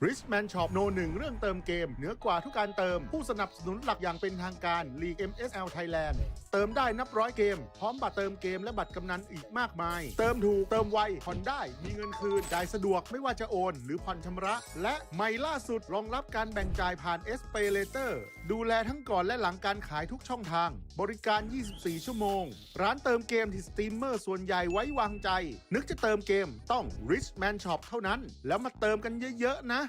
Richman Shopโนหนึ่งเรื่องเติมเกมเหนือกว่าทุกการเติมผู้สนับสนุนหลักอย่างเป็นทางการลีก MSL Thailand เติมได้นับร้อยเกมพร้อมบัตรเติมเกมและบัตรกำนันอีกมากมายเติมถูกเติมไวผ่อนได้มีเงินคืนจ่ายสะดวกไม่ว่าจะโอนหรือผ่อนชำระและใหม่ล่าสุดรองรับการแบ่งจ่ายผ่าน SPay Later ดูแลทั้งก่อนและหลังการขายทุกช่องทางบริการ 24 ชั่วโมงร้านเติมเกมที่สตรีมเมอร์ส่วนใหญ่ไว้วางใจนึกจะเติมเกมต้อง Richman Shop เท่านั้นแล้วมาเติมกันเยอะๆนะ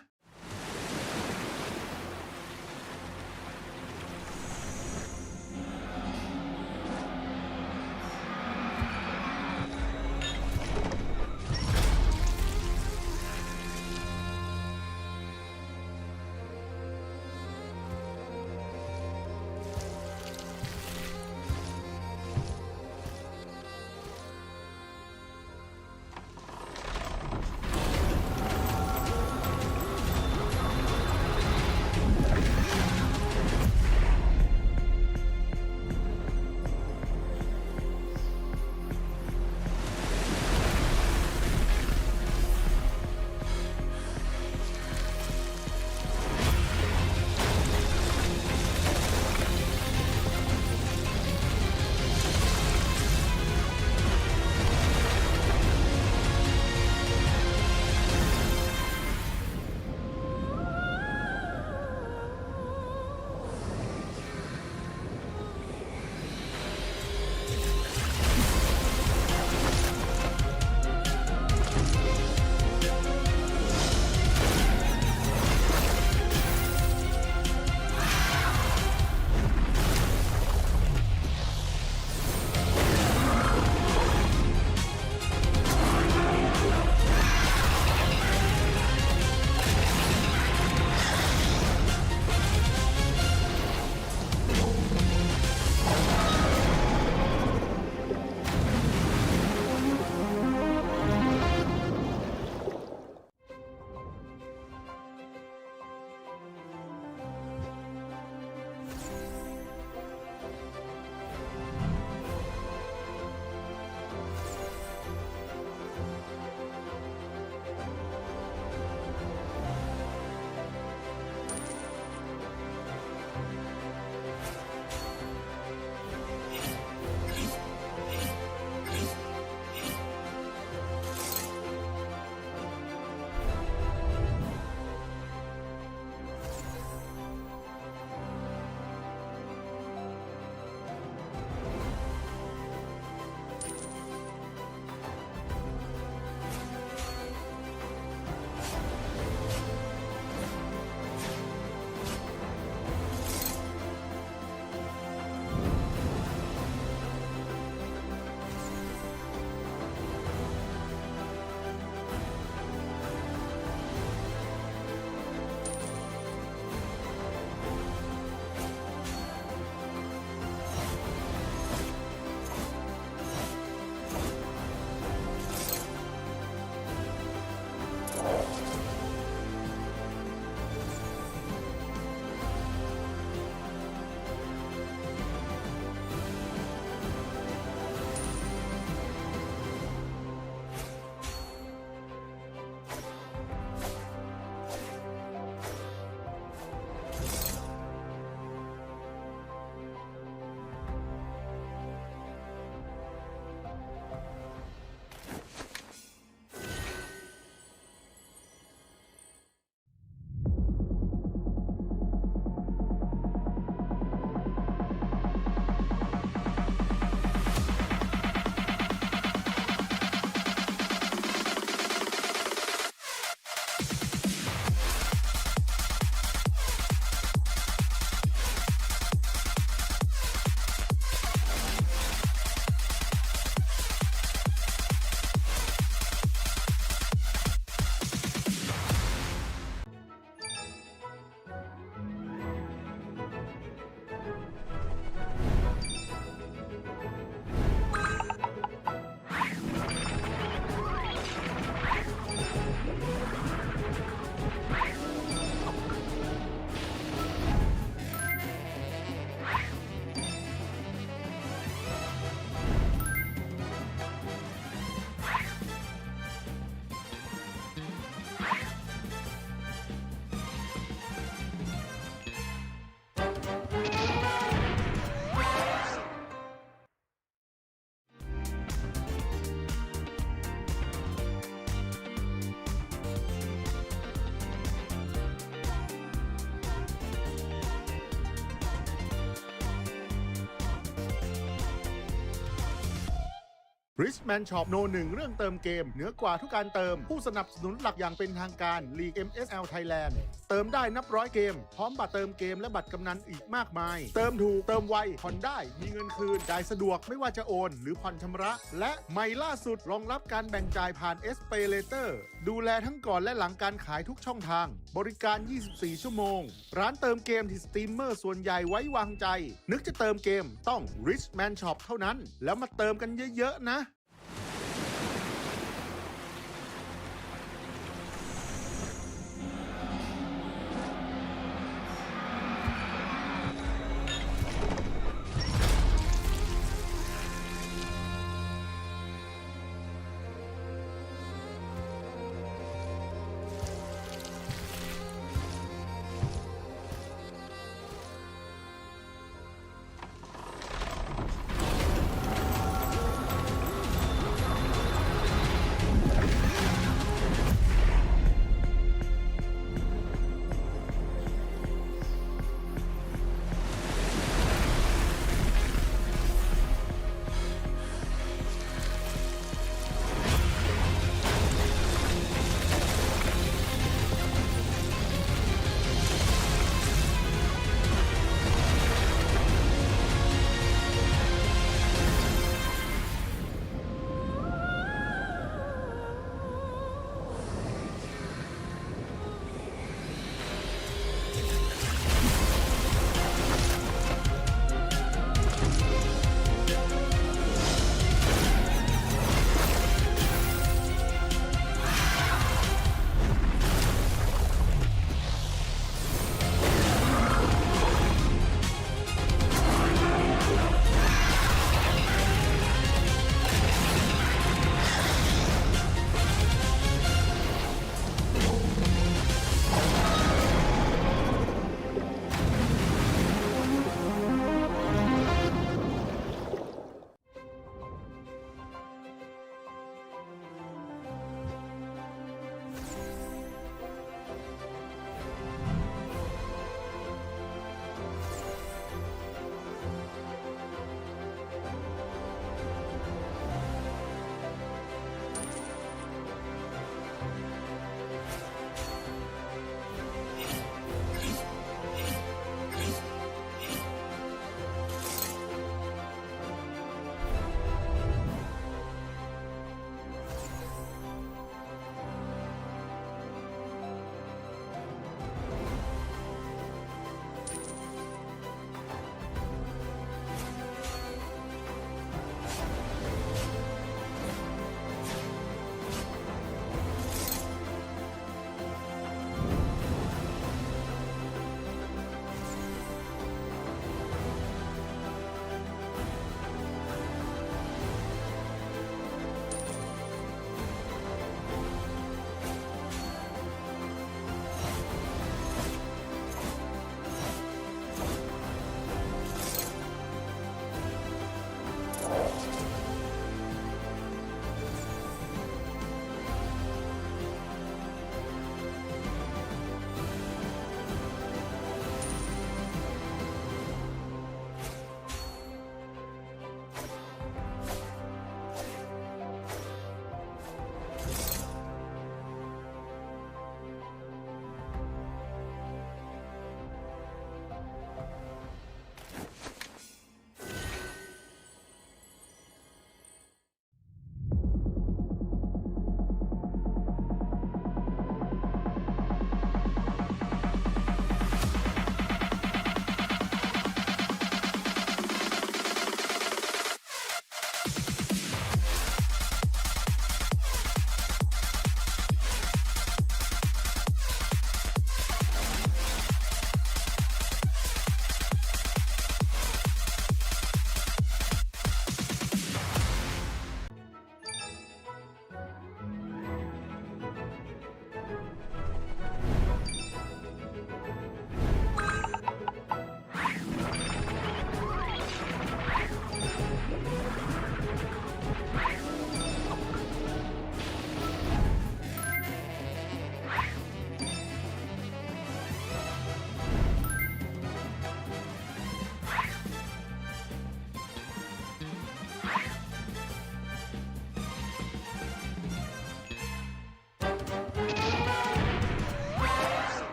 Richman Shop โนหนึ่งเรื่องเติมเกมเหนือกว่าทุกการเติมผู้สนับสนุนหลักอย่างเป็นทางการ League MSL Thailand เติมได้นับร้อยเกมพร้อมบัตรเติมเกมและบัตรกำนันอีกมากมายเติมถูกเติมไวผ่อนได้มีเงินคืนจ่ายสะดวกไม่ว่าจะโอนหรือผ่อนชำระและใหม่ล่าสุดรองรับการแบ่งจ่ายผ่าน SPayLater ดูแลทั้งก่อนและหลังการขายทุกช่องทางบริการ 24 ชั่วโมงร้านเติมเกมที่สตรีมเมอร์ส่วนใหญ่ไว้วางใจนึกจะเติมเกมต้อง Richman Shop เท่านั้นแล้วมาเติมกันเยอะๆนะ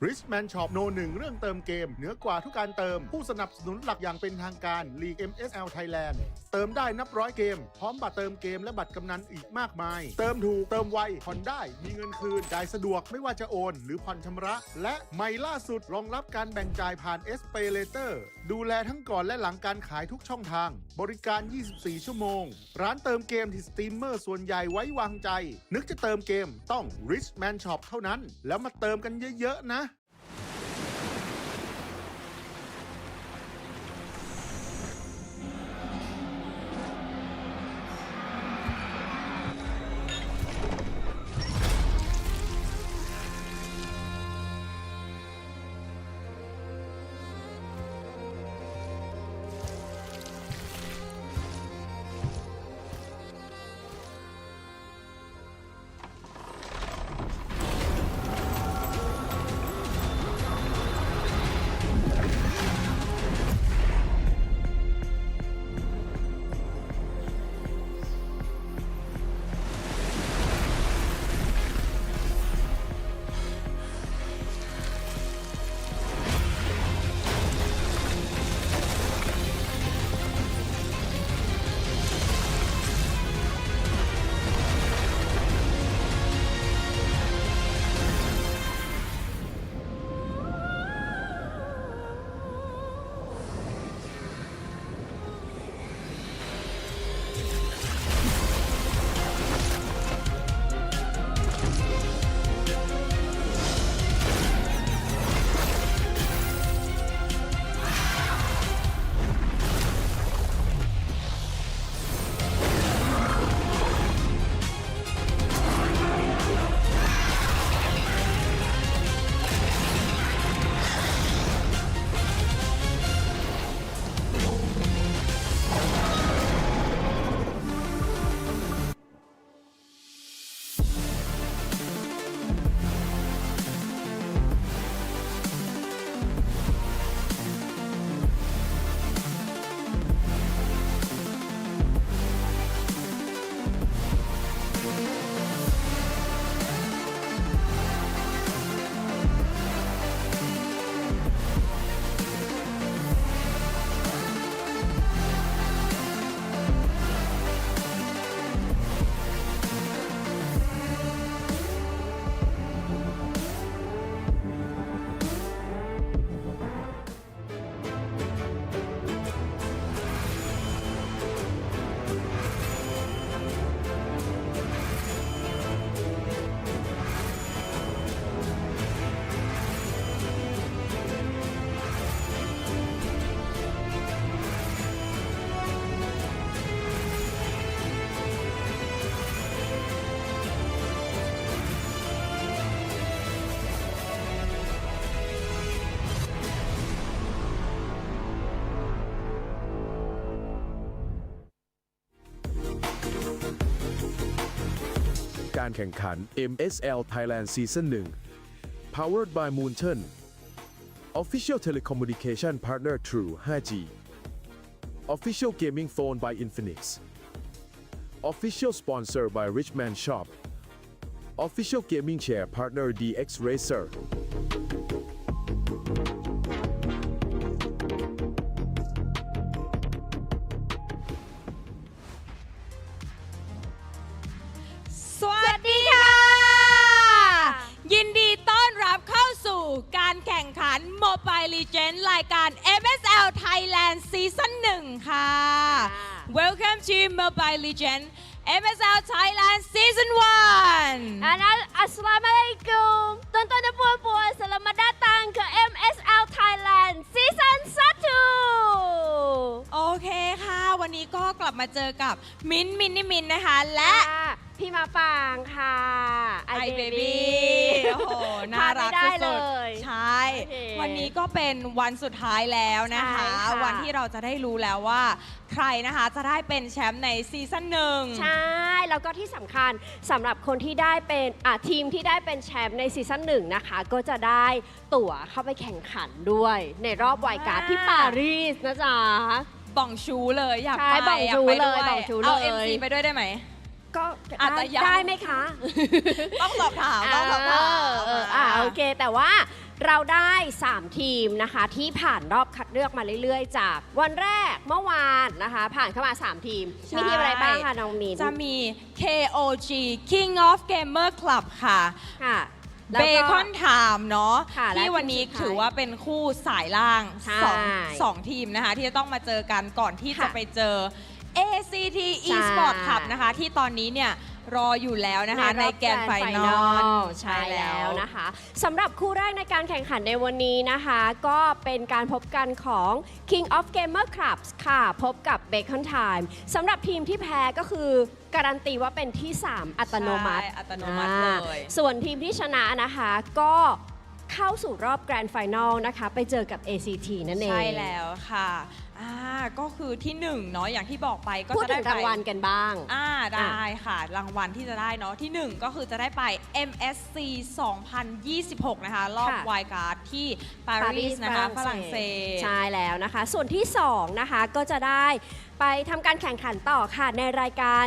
Richman Shop โนหนึ่งเรื่องเติมเกมเหนือกว่าทุกการเติมผู้สนับสนุนหลักอย่างเป็นทางการ League MSL Thailand เติมได้นับร้อยเกมพร้อมบัตรเติมเกมและบัตรกำนันอีกมากมายเติมถูกเติมไวผ่อนได้มีเงินคืนจ่ายสะดวกไม่ว่าจะโอนหรือผ่อนชำระและใหม่ล่าสุดรองรับการแบ่งจ่ายผ่าน SPay Later ดูแลทั้งก่อนและหลังการขายทุกช่องทางบริการ 24 ชั่วโมงร้านเติมเกมที่สตรีมเมอร์ส่วนใหญ่ไว้วางใจนึกจะเติมเกมต้อง Richman Shop เท่านั้นแล้วมาเติมกันเยอะๆนะการแข่งขัน MSL Thailand Season 1 Powered by Moonton Official Telecommunication Partner True 5G Official Gaming Phone by Infinix Official Sponsor by Richman Shop Official Gaming Chair Partner DX Racerสวัสดีค่ะ ยินดีต้อนรับเข้าสู่การแข่งขัน Mobile Legends รายการ MSL Thailand Season 1 ค่ะ Welcome to Mobile Legends MSL Thailand Season 1 Assalamualaikum Tuan-tuan dan puan-puan Selamat datang ke MSL Thailand Season 1 โอเคค่ะ วันนี้ก็กลับมาเจอกับมิ้นนะคะ และพี่มาปางค่ะ MLBB โอ้โห น่ารักสุดๆใช่ วันนี้ก็เป็นวันสุดท้ายแล้วนะคะ วันที่เราจะได้รู้แล้วว่าใครนะคะจะได้เป็นแชมป์ในซีซั่น1ใช่ แล้วก็ที่สำคัญสำหรับคนที่ได้เป็นทีมที่ได้เป็นแชมป์ในซีซั่น1นะคะก็จะได้ตั๋วเข้าไปแข่งขันด้วยในรอบไวล์การ์ดที่ปารีสนะจ๊ะบ่องชูเลยอยากไป บ่องชูเลยบ่องชูเลย เอา MC ไปด้วยได้ไหม ก็ อาจจะยัง ได้ไหมคะ ต้องสอบถามต้องสอบถาม โอเคแต่ว่า เราได้ 3 ทีมนะคะที่ผ่านรอบคัดเลือกมาเรื่อยๆ จากวันแรกเมื่อวานนะคะ ผ่านเข้ามา 3 ทีม มีทีมอะไรบ้างคะน้องมิน จะมี KOG King of Gamer Club ค่ะ ค่ะ เบคอนไทม์เนาะ ค่ะและ ที่วันนี้ ทีมสุดท้าย ถือว่าเป็นคู่สายล่าง ใช่ สองทีมนะคะ ที่จะต้องมาเจอกันก่อนที่ ค่ะ จะไปเจอ ACT Esport Club นะคะ ที่ตอนนี้เนี่ยรออยู่แล้วนะคะในแกรนด์ไฟนอล ใช่แล้วนะคะสำหรับคู่แรกในการแข่งขันในวันนี้นะคะ ก็เป็นการพบกันของ King of Gamer Clubs ค่ะ พบกับ Bacon Time สำหรับทีมที่แพ้ก็คือการันตีว่าเป็นที่ 3 อัตโนมัติ ใช่อัตโนมัติเลย ส่วนทีมที่ชนะนะคะก็เข้าสู่รอบแกรนด์ไฟนอลนะคะ ไปเจอกับ ACT นั่นเอง ใช่แล้วค่ะก็คือที่1เนาะอย่างที่บอกไปก็ พูด จะ ถึ ได้ ง ไป รางวัลกันบ้าง ได้ค่ะ รางวัลที่จะได้เนาะที่ 1 ก็คือจะได้ไป MSC 2026 นะคะ รอบ ค่ะ ไวการ์ดที่ปารีสนะคะฝรั่งเศส ใช่แล้วนะคะ ส่วนที่ 2 นะคะก็จะได้ไปทำการแข่งขันต่อค่ะ ในรายการ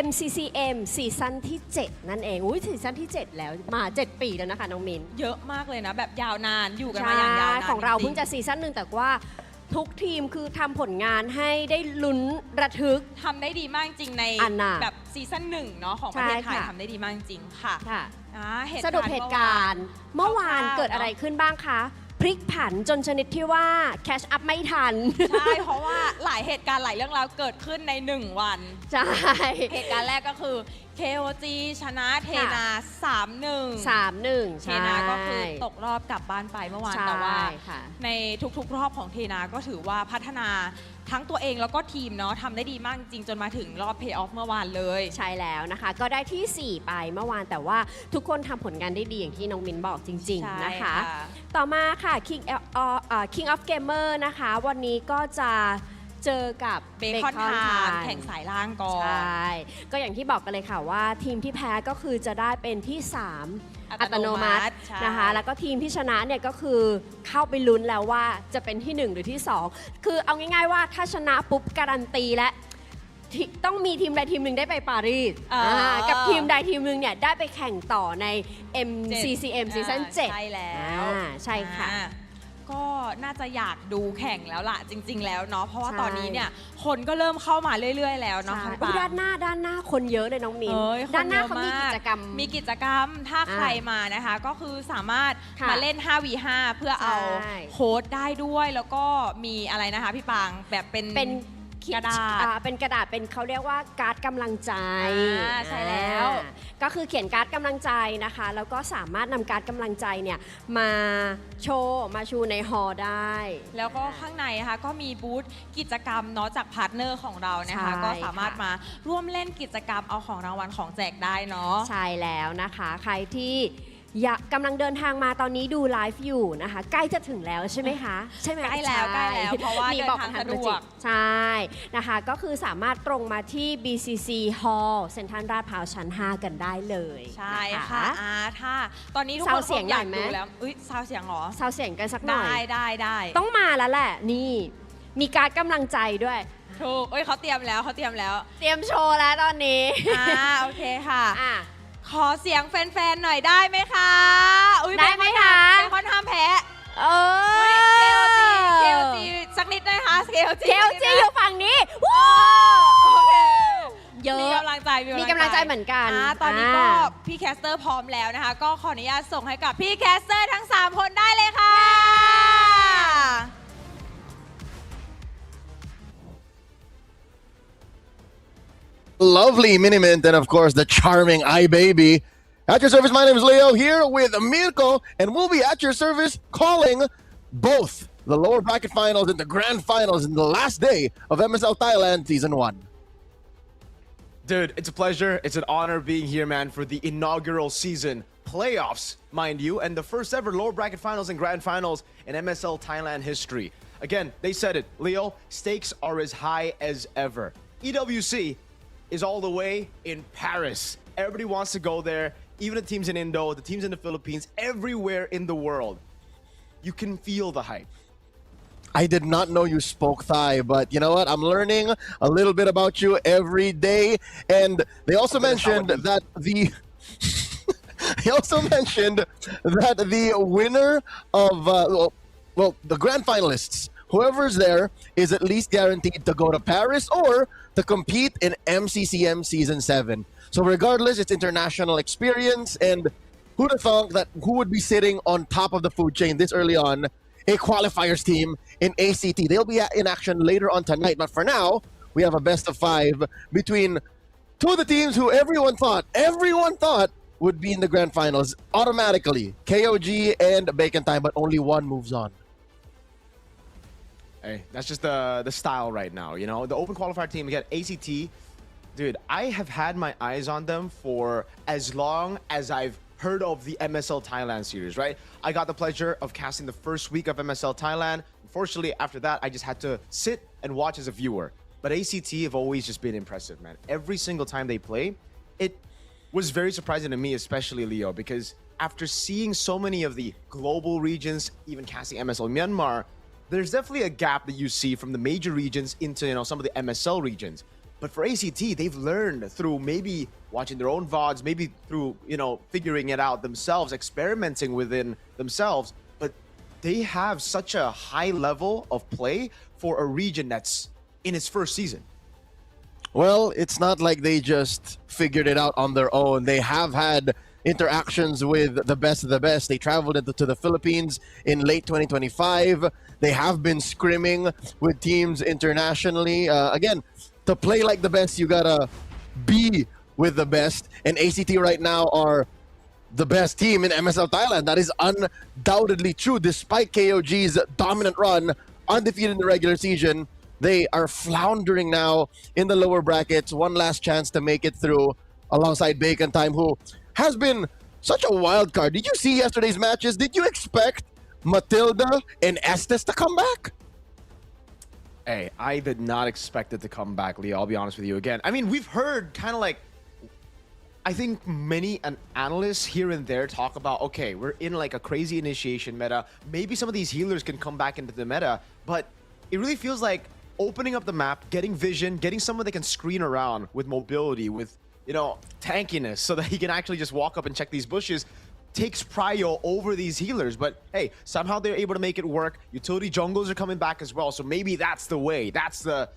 MCCM ซีซั่นที่ 7 นั่นเองอุ้ยซีซั่นที่ 7 แล้วมา 7 ปีแล้วนะคะน้องมิน เยอะมากเลยนะ แบบยาวนานอยู่กันมาอย่างยาวนาน ของเรา จๆ เพิ่งจะซีซั่นหนึ่งแต่ว่าทุกทีมคือทำผลงานให้ได้ลุ้นระทึก ทำได้ดีมากจริงใน อันน่ะ แบบซีซั่น1เนาะของประเทศไทย ใช่ค่ะ ทำได้ดีมากจริงค่ะ ค่ะ เหตุ ส การณ์ รุปเหตุการณ์เมื่อวาน คร่าวๆ เกิดอะไรขึ้นบ้างคะ พลิกผันจนชนิดที่ว่าแคชอัพไม่ทัน ใช่ เพราะว่าหลายเหตุการณ์หลายเรื่องราวเกิดขึ้นใน 1 วัน ใช่ เหตุการณ์แรกก็คือ KOG ชนะเทนา 3-1 3-1 เทนาก็คือตกรอบกลับบ้านไปเมื่อวาน ใช่ แต่ว่า ค่ะ ในทุกๆรอบของเทนาก็ถือว่าพัฒนาทั้งตัวเองแล้วก็ทีมเนาะทำได้ดีมากจริงจนมาถึงรอบเพย์ออฟเมื่อวานเลย ใช่แล้วนะคะ ก็ได้ที่ 4 ไปเมื่อวานแต่ว่าทุกคนทำผลงานได้ดีอย่างที่น้องมินบอกจริง ๆ นะคะ ต่อมาค่ะ King of Gamer นะคะ วันนี้ก็จะเจอกับ เบคอนไท Bacon ม์ Time แข่งสายล่างก่อ ใช น ่ ก็อย่างที่บอกกันเลยค่ะว่าทีมที่แพ้ก็คือจะได้เป็นที่ 3 อัตโนมัติ ใช่ นะคะ แล้วก็ทีมที่ชนะเนี่ยก็คือเข้าไปลุ้นแล้วว่าจะเป็นที่ 1 หรือที่ 2 คือเอาง่ายๆว่าถ้าชนะปุ๊บการันตีและต้องมีทีมใดทีมหนึ่งได้ไปปารีสกับทีมใดทีมหนึ่งเนี่ยได้ไปแข่งต่อใน MCCM ซีซั่น 7 ใช่แล้ว ใช่ค่ะ ก็น่าจะอยากดูแข่งแล้วล่ะจริง ๆ แล้วเนาะเพราะว่า ใช่ ตอนนี้เนี่ยคนก็เริ่มเข้ามาเรื่อย ๆ แล้วเนาะ ใช่ ข้าง อุ๊ย ปา ด้านหน้าคนเยอะเลยน้องมิน คน ด้านหน้า เยอะ เขามี ก กิจกรรม มีกิจกรรมถ้าใครมานะคะ ก็คือสามารถ ค่ะ มาเล่น 5v5 เพื่อเอา ใช่ โค้ดได้ด้วยแล้วก็มีอะไรนะคะพี่ปางแบบเป็น กระดาษ เป็นกระดาษเป็นเขาเรียกว่าการ์ดกำลังใจ ใช่แล้ว ก็คือเขียนการ์ดกำลังใจนะคะ แล้วก็สามารถนำการ์ดกำลังใจเนี่ยมาโชว์มาชูในฮอลล์ได้ แล้วก็ข้างในนะคะก็มีบูธกิจกรรมเนาะจากพาร์ทเนอร์ของเรานะคะ ใช่ ก็สามารถ ค่ะ มาร่วมเล่นกิจกรรมเอาของรางวัลของแจกได้เนาะ ใช่แล้วนะคะ ใครที่กำลังเดินทางมาตอนนี้ดูไลฟ์อยู่นะคะ ใกล้จะถึงแล้วใช่ไหมคะ ใช่ไหม ใกล้แล้ว ใช่ เพราะว่า มี เดิน บอก ทาง ทาง สะดวก โลจิใช่นะคะก็คือสามารถตรงมาที่ BCC Hall เซ็นทรัลลาดพร้าวชั้น 5 กันได้เลย ใช่ น ค่ะถ้าตอนนี้ทุก ซา ค วน เสียง คอยาก ใหญ่ไหม ดูแล้วซาวเสียงเหรอ ซาวเสียงกันสักหน่อย ได้ ต้องมาแล้วแหละนี่มีการ์ดกำลังใจด้วย ถูกเขาเตรียมแล้ว เตรียมโชว์แล้วตอนนี้ โอเคค่ะ อ่ะ ขอเสียงแฟนๆหน่อยได้ไหมคะอุ๊ย ได้ไหมคะ เป็นคนทำแพ้ เอ KOG สักนิดได้ไหมคะ KOG อยู่ฝั่งนี้วู้ โอเค เยอะ มีกำลังใจ มีกำลังใจเหมือนกัน ตอนนี้ก็พี่แคสเตอร์พร้อมแล้วนะคะ ก็ขออนุญาตส่งให้กับพี่แคสเตอร์ทั้ง 3 คนได้เลยค่ะ Lovely Minimint and of course the charming iBaby. At your service, my name is Leo here with Mirko, and we'll be at your service calling both the lower bracket finals and the grand finals in the last day of MSL Thailand Season 1. Dude, it's a pleasure. It's an honor being here, man, for the inaugural season playoffs, mind you, and the first ever lower bracket finals and grand finals in MSL Thailand history. Again, they said it, Leo, stakes are as high as ever. EWC is all the way in Paris. Everybody wants to go there, even the teams in Indo, the teams in the Philippines, everywhere in the world. You can feel the hype. I did not know you spoke Thai, but you know what? I'm learning a little bit about you every day. And they also mentioned that the He also mentioned that the winner of, the grand finalists, whoever's there, is at least guaranteed to go to Paris or to compete in MCCM Season 7. So regardless, it's international experience, and who'd have thought that who would be sitting on top of the food chain this early on? A qualifiers team in ACT. They'll be in action later on tonight, but for now, we have a best of 5 between two of the teams who everyone thought would be in the grand finals automatically. KOG and Bacon Time, but only one moves on. Hey, that's just the style right now, you know? The open qualifier team, we got ACT. Dude, I have had my eyes on them for as long as I've heard of the MSL Thailand series, right? I got the pleasure of casting the first week of MSL Thailand. Unfortunately, after that, I just had to sit and watch as a viewer. But ACT have always just been impressive, man. Every single time they play, it was very surprising to me, especially Leo, because after seeing so many of the global regions, even casting MSL Myanmar, there's definitely a gap that you see from the major regions into, you know, some of the MSL regions. But for ACT, they've learned through maybe watching their own VODs, maybe through, you know, figuring it out themselves, experimenting within themselves. But they have such a high level of play for a region that's in its first season. Well, it's not like they just figured it out on their own. They have had interactions with the best of the best. They traveled to the Philippines in late 2025. They have been scrimming with teams internationally. Again, to play like the best, you gotta be with the best. And ACT right now are the best team in MSL Thailand. That is undoubtedly true. Despite KOG's dominant run, undefeated in the regular season, they are floundering now in the lower brackets. One last chance to make it through alongside Bacon Time, who has been such a wild card. Did you see yesterday's matches? Did you expect Matilda and Estes to come back? Hey, I did not expect it to come back, Leo. I'll be honest with you again. I mean, we've heard kind of like, I think many analysts here and there talk about, okay, we're in like a crazy initiation meta. Maybe some of these healers can come back into the meta, but it really feels like opening up the map, getting vision, getting someone that can screen around with mobility, with, you know, tankiness, so that he can actually just walk up and check these bushes, takes prio over these healers. But hey, somehow they're able to make it work. Utility jungles are coming back as well, so maybe that's the way. That's the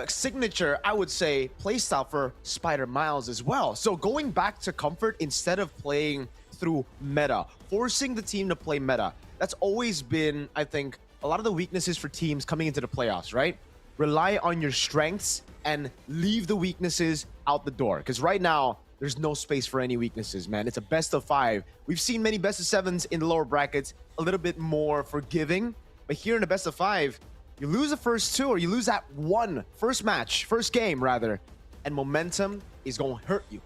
signature, I would say, playstyle for Spider Miles as well. So going back to comfort instead of playing through meta, forcing the team to play meta, that's always been, I think, a lot of the weaknesses for teams coming into the playoffs, right? Rely on your strengths and leave the weaknesses out the door. Because right now, there's no space for any weaknesses, man. It's a best of 5. We've seen many best of 7s in the lower brackets, a little bit more forgiving. But here in the best of 5, you lose the first 2, or you lose that first game, and momentum is going to hurt you.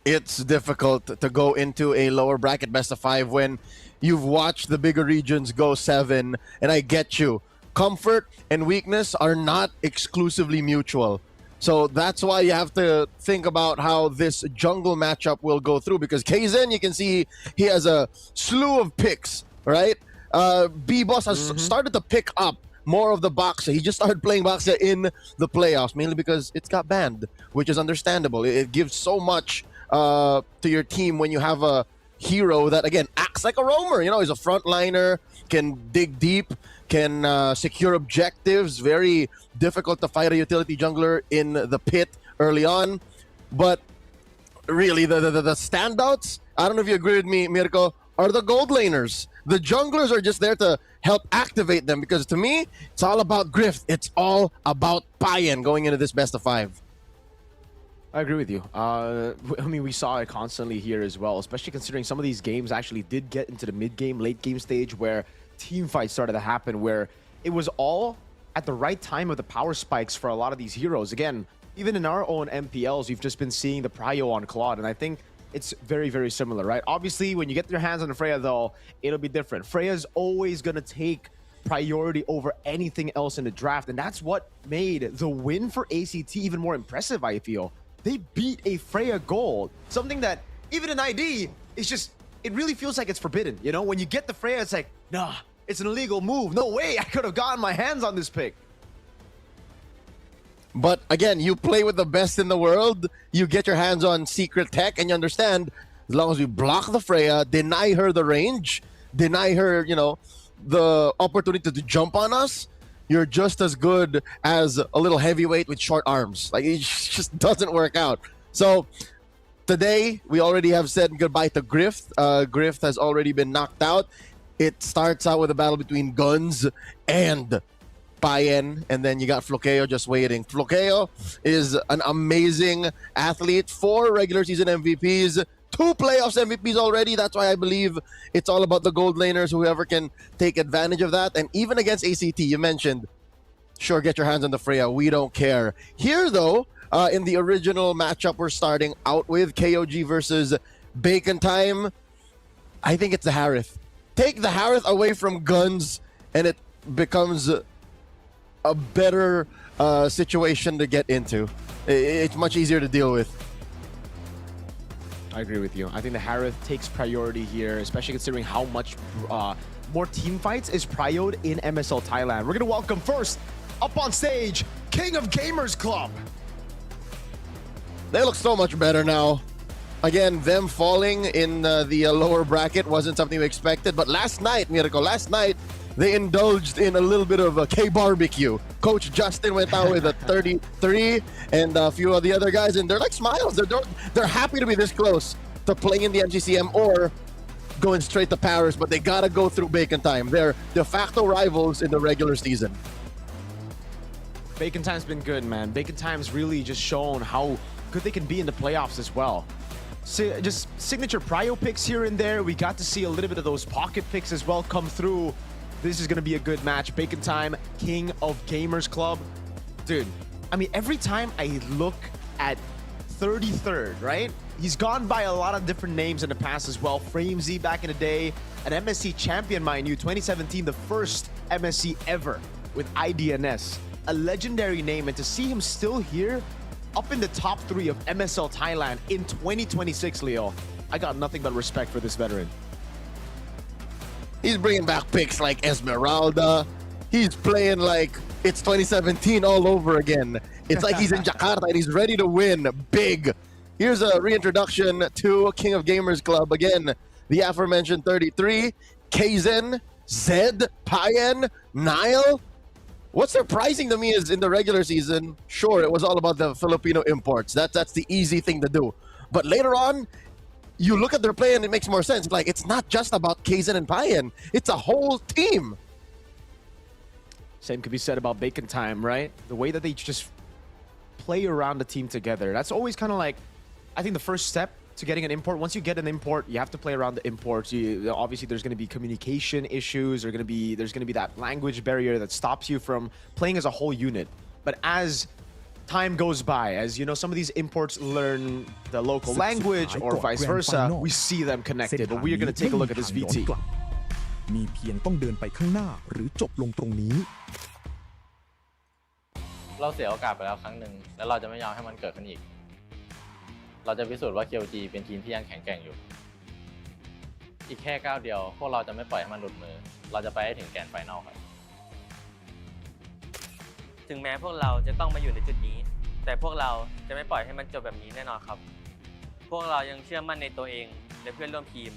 It's difficult to go into a lower bracket best of 5 when you've watched the bigger regions go 7, and I get you. Comfort and weakness are not exclusively mutual. So that's why you have to think about how this jungle matchup will go through, because Kaizen, you can see he has a slew of picks, right? B-Boss has started to pick up more of the Boxer. He just started playing Boxer in the playoffs, mainly because it's got banned, which is understandable. It gives so much to your team when you have a hero that, again, acts like a roamer. You know, he's a frontliner, can dig deep, can secure objectives. Very difficult to fight a utility jungler in the pit early on. But really, the standouts, I don't know if you agree with me, Mirko, are the gold laners. The junglers are just there to help activate them, because to me, it's all about grift. It's all about buy-in going into this best of 5. I agree with you. I mean, we saw it constantly here as well, especially considering some of these games actually did get into the mid-game, late-game stage where team fights started to happen, where it was all at the right time of the power spikes for a lot of these heroes. Again, even in our own MPLs, we've just been seeing the prio on Claude, and I think it's very, very similar, right? Obviously, when you get your hands on Freya, though, it'll be different. Freya's always going to take priority over anything else in the draft, and that's what made the win for ACT even more impressive, I feel. They beat a Freya gold, something that even in ID, it's just, it really feels like it's forbidden. You know, when you get the Freya, it's like, nah, it's an illegal move. No way I could have gotten my hands on this pick. But again, you play with the best in the world, you get your hands on secret tech, and you understand as long as we block the Freya, deny her the range, deny her, the opportunity to jump on us, you're just as good as a little heavyweight with short arms. Like, it just doesn't work out. So today, we already have said goodbye to Griff. Griff has already been knocked out. It starts out with a battle between Guns and Payen, and then you got Floqueo just waiting. Floqueo is an amazing athlete, 4 regular season MVPs, 2 playoffs MVPs already. That's why I believe it's all about the gold laners, whoever can take advantage of that. And even against ACT, you mentioned, sure, get your hands on the Freya. We don't care. Here, though, in the original matchup we're starting out with, KOG versus Bacon Time, I think it's the Harith. Take the Harith away from Guns, and it becomes a better situation to get into. It's much easier to deal with. I agree with you. I think the Harith takes priority here, especially considering how much more team fights is prioed in MSL Thailand. We're going to welcome first, up on stage, King of Gamers Club. They look so much better now. Again, them falling in the lower bracket wasn't something we expected. But last night, they indulged in a little bit of a K-barbecue. Coach Justin went out with a 33, and a few of the other guys, and they're like smiles. They're happy to be this close to playing in the MGCM or going straight to Paris, but they gotta go through Bacon Time. They're de facto rivals in the regular season. Bacon Time's been good, man. Bacon Time's really just shown how good they can be in the playoffs as well. So just signature prio picks here and there. We got to see a little bit of those pocket picks as well come through. This is going to be a good match. Bacon Time, King of Gamers Club. Dude, I mean, every time I look at 33rd, right? He's gone by a lot of different names in the past as well. Framesy back in the day, an MSC champion, mind you, 2017, the first MSC ever with IDNS. A legendary name, and to see him still here, up in the top 3 of MSL Thailand in 2026, Leo, I got nothing but respect for this veteran. He's bringing back picks like Esmeralda. He's playing like it's 2017 all over again. It's like he's in Jakarta and he's ready to win big. Here's a reintroduction to King of Gamers Club. Again, the aforementioned 33, Kaizen, Zed, Payen, Nile. What's surprising to me is in the regular season, sure, it was all about the Filipino imports. That's the easy thing to do. But later on, you look at their play and it makes more sense. Like, it's not just about Kaizen and Payen. It's a whole team. Same could be said about Bacon Time, right? The way that they just play around the team together. That's always kind of like, I think the first step to getting an import. Once you get an import, you have to play around the imports. Obviously, there's going to be communication issues. There's going to be that language barrier that stops you from playing as a whole unit. But as time goes by, as you know, some of these imports learn the local language or vice versa, we see them connected. But we are going to take a look at this VT. มีเพียงต้องเดินไปข้างหน้าหรือจบลงตรงนี้ เราเสียโอกาสไปแล้วครั้งหนึ่งแล้วเราจะไม่ยอมให้มันเกิดขึ้นอีกเราจะพิสูจน์ว่า KOG เป็นทีมที่ยังแข็งแกร่งอยู่อีกแค่ก้าวเดียวพวกเราจะไม่ปล่อยให้มันหลุดมือเราจะไปให้ถึงแกรนด์ไฟนอลครับถึงแม้พวกเราจะต้องมาอยู่ในจุดนี้แต่พวกเราจะไม่ปล่อยให้มันจบแบบนี้แน่นอนครับพวกเรายังเชื่อมั่นในตัวเองและเพื่อนร่วมทีม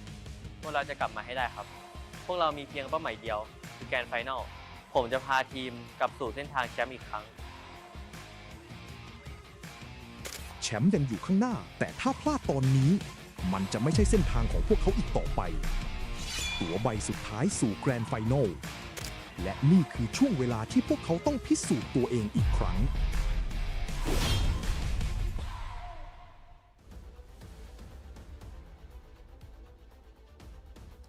พวกเราจะกลับมาให้ได้ครับพวกเรามีเพียงเป้าหมายเดียวคือแกรนด์ไฟนอลผมจะพาทีมกลับสู่เส้นทางแชมป์อีกครั้ง แชมป์ยังอยู่ข้างหน้าแต่ถ้าพลาดตอนนี้มันจะไม่ใช่เส้นทางของพวกเขาอีกต่อไปตั๋วใบสุดท้ายสู่แกรนด์ไฟนอลและนี่คือช่วงเวลาที่พวกเขาต้องพิสูจน์ตัวเองอีกครั้ง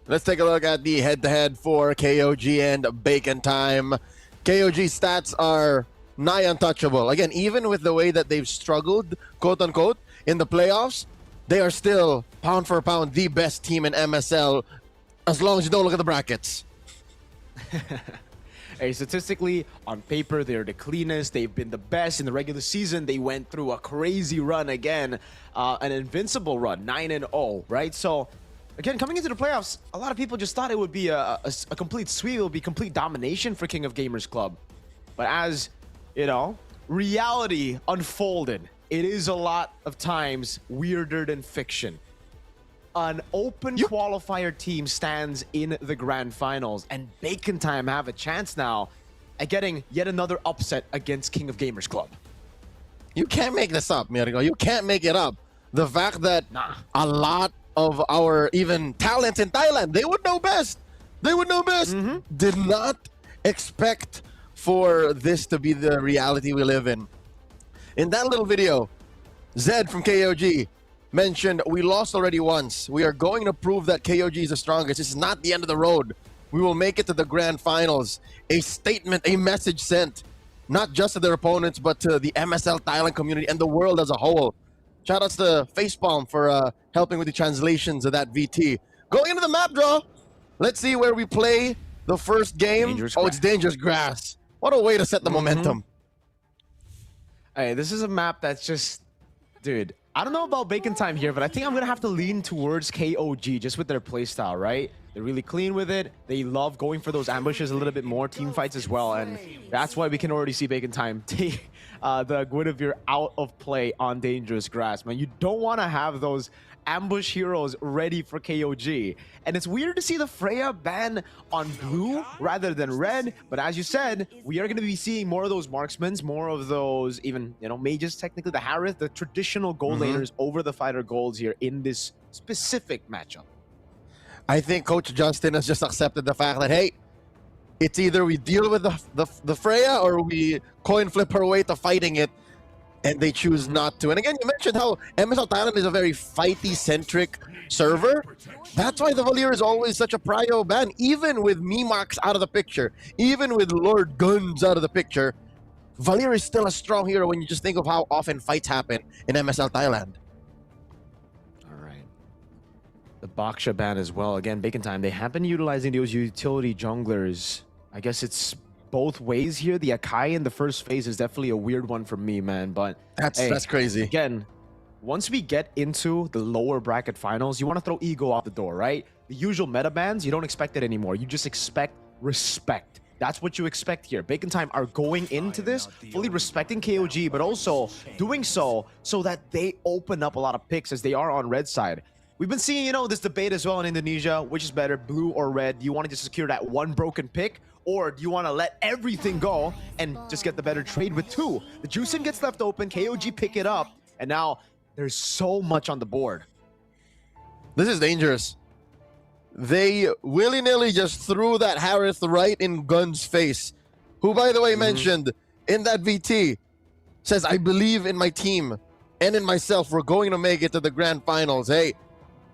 Let's take a look at the head-to-head for KOG and Bacon Time. KOG stats are nigh untouchable. Again, even with the way that they've struggled, quote-unquote, in the playoffs, they are still, pound for pound, the best team in MSL, as long as you don't look at the brackets. Hey, statistically, on paper, they're the cleanest. They've been the best in the regular season. They went through a crazy run again, an invincible run, 9-0, right? So, again, coming into the playoffs, a lot of people just thought it would be a complete sweep. It would be complete domination for King of Gamers Club. But as, you know, reality unfolded. It is a lot of times weirder than fiction. An open qualifier team stands in the grand finals, and Bacon Time have a chance now at getting yet another upset against King of Gamers Club. You can't make this up, Mirko. You can't make it up. The fact that a lot of our even talents in Thailand, they would know best. They would know best. Did not expect for this to be the reality we live in. In that little video, Zed from KOG mentioned, we lost already once. We are going to prove that KOG is the strongest. This is not the end of the road. We will make it to the grand finals. A statement, a message sent, not just to their opponents, but to the MSL Thailand community and the world as a whole. Shout outs to Facepalm for helping with the translations of that VT. Going into the map draw, let's see where we play the first game. It's Dangerous Grass. What a way to set the momentum. Hey, this is a map that's just, dude, I don't know about Bacon Time here, but I think I'm going to have to lean towards KOG just with their playstyle, right? They're really clean with it. They love going for those ambushes a little bit more, team fights as well, and that's why we can already see Bacon Time take the Guinevere out of play on Dangerous Grass, man. You don't want to have those ambush heroes ready for KOG. And it's weird to see the Freya ban on blue rather than red, but as you said, we are going to be seeing more of those marksmen, more of those even, you know, mages, technically the Harith, the traditional gold laners over the fighter golds here in this specific matchup. I think Coach Justin has just accepted the fact that, hey, it's either we deal with the Freya or we coin flip our way to fighting it, and they choose not to. And again, you mentioned how MSL Thailand is a very fighty-centric server. That's why the Valier is always such a prio ban. Even with Mimax out of the picture, even with Lord Guns out of the picture, Valier is still a strong hero when you just think of how often fights happen in MSL Thailand. The Baksha ban as well. Again, Bacon Time, they have been utilizing those utility junglers. I guess it's both ways here. The Akai in the first phase is definitely a weird one for me, man. But that's crazy. Again, once we get into the lower bracket finals, you want to throw ego out the door, right? The usual meta bans, you don't expect it anymore. You just expect respect. That's what you expect here. Bacon Time are going into this fully respecting KOG, but also doing so that they open up a lot of picks as they are on red side. We've been seeing, you know, this debate as well in Indonesia. Which is better, blue or red? Do you want to just secure that one broken pick? Or do you want to let everything go and just get the better trade with two? The Juicing gets left open, KOG pick it up, and now there's so much on the board. This is dangerous. They willy-nilly just threw that Harith right in Gun's face, who, by the way, mentioned in that VT, says, I believe in my team and in myself. We're going to make it to the grand finals. Hey,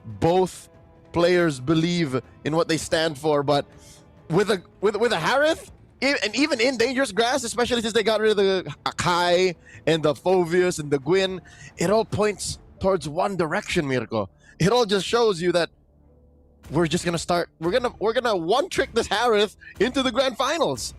both players believe in what they stand for, but with a Harith, and even in Dangerous Grass, especially since they got rid of the Akai and the Phoveus and the Gwyn, it all points towards one direction, Mirko. It all just shows you that we're just gonna start. We're gonna one trick this Harith into the grand finals.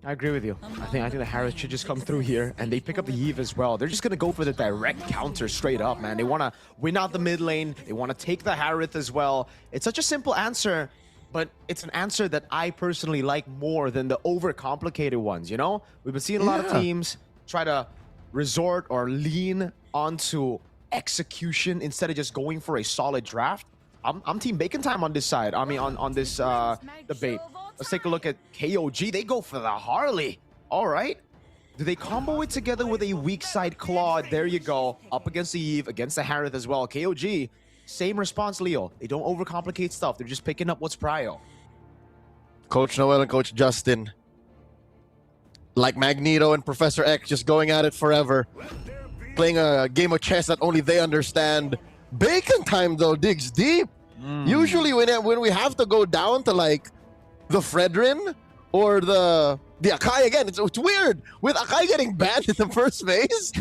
I agree with you. I think the Harith should just come through here, and they pick up the Eve as well. They're just going to go for the direct counter straight up, man. They want to win out the mid lane. They want to take the Harith as well. It's such a simple answer, but it's an answer that I personally like more than the overcomplicated ones, you know? We've been seeing a lot of teams try to resort or lean onto execution instead of just going for a solid draft. I'm Team Bacon Time on this side. I mean, on this debate. Let's take a look at KOG. They go for the Harley. All right. Do they combo it together with a weak side Claude? There you go. Up against the Eve, against the Harith as well. KOG, same response, Leo. They don't overcomplicate stuff. They're just picking up what's prio. Coach Noel and Coach Justin, like Magneto and Professor X, just going at it forever. Playing a game of chess that only they understand. Bacon Time, though, digs deep. Usually when we have to go down to, like, the Fredrin or the Akai again, it's weird. With Akai getting banned in the first phase,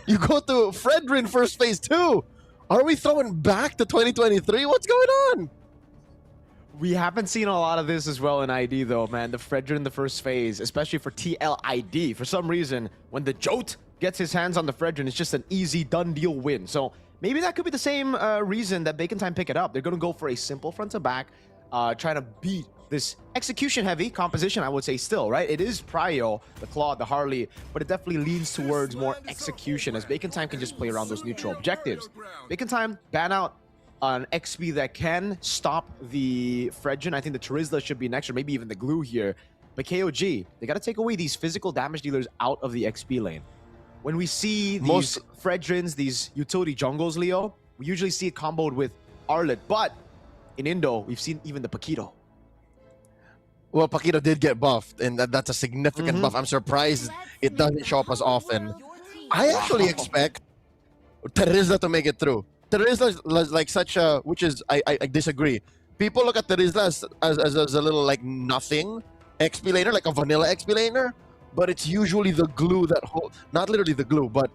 you go to Fredrin first phase too. Are we throwing back to 2023? What's going on? We haven't seen a lot of this as well in ID though, man. The Fredrin in the first phase, especially for TLID. For some reason, when the Jote gets his hands on the Fredrin, it's just an easy done deal win. So maybe that could be the same reason that Bacon Time pick it up. They're going to go for a simple front to back, trying to beat this execution-heavy composition, I would say still, right? It is Prio, the Claude, the Harley, but it definitely leans towards more execution as Bacon Time can just play around those neutral objectives. Bacon Time ban out an XP that can stop the Fredgen. I think the Terizla should be next, or maybe even the Glue here. But KOG, they got to take away these physical damage dealers out of the XP lane. When we see these Fredgens, these utility jungles, Leo, we usually see it comboed with Arlet, but in Indo, we've seen even the Paquito. Well, Paquito did get buffed, and that's a significant buff. I'm surprised it doesn't show up as often. I actually expect Terizla to make it through. Terizla is like such a, which is, I disagree. People look at Terizla as a little like nothing XP laner, like a vanilla XP laner, but it's usually the glue that holds, not literally the glue, but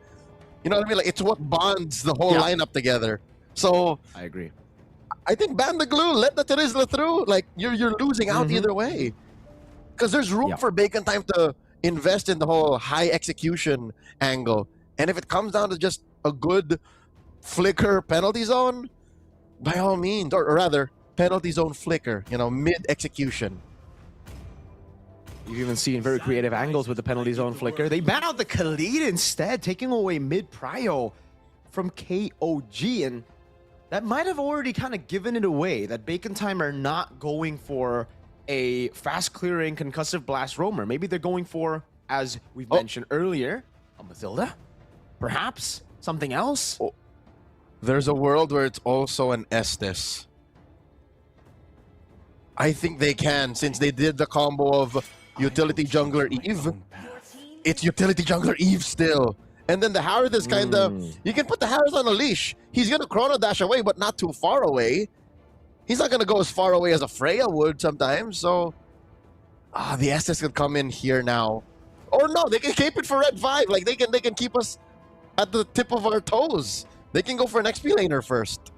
you know what I mean? Like it's what bonds the whole lineup together. So I agree. I think ban the glue, let the Terizla through. Like you're losing out either way, because there's room for Bacon Time to invest in the whole high execution angle. And if it comes down to just a good flicker penalty zone, by all means, or rather penalty zone flicker, you know, mid execution. You've even seen very creative angles with the penalty zone flicker. They ban out the Khalid instead, taking away mid prio from KOG, and that might have already kind of given it away that Bacon Time are not going for a fast-clearing concussive blast roamer. Maybe they're going for, as we've mentioned earlier, a Mathilda? Perhaps? Something else? There's a world where it's also an Estes. I think they can, since they did the combo of Utility Jungler Eve. It's Utility Jungler Eve still. And then the Harith is kind of... You can put the Harith on a leash. He's going to Chrono Dash away, but not too far away. He's not going to go as far away as a Freya would sometimes. So, the Estes could come in here now. Or no, they can keep it for Red 5. Like, they can keep us at the tip of our toes. They can go for an XP laner first.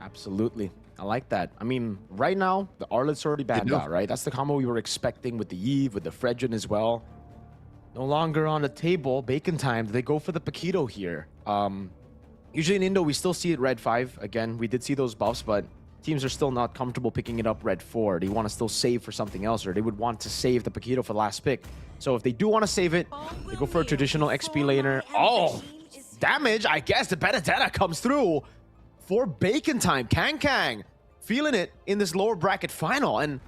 Absolutely. I like that. I mean, right now, the Arlet's already banned out, right? That's the combo we were expecting with the Eve, with the Fredgen as well. No longer on the table. Bacon Time. They go for the Paquito here. Usually in Indo, we still see it Red 5. Again, we did see those buffs, but teams are still not comfortable picking it up Red 4. They want to still save for something else, or they would want to save the Paquito for the last pick. So if they do want to save it, they go for a traditional XP laner. Oh, damage. I guess the Benedetta comes through for Bacon Time. Kang feeling it in this lower bracket final. And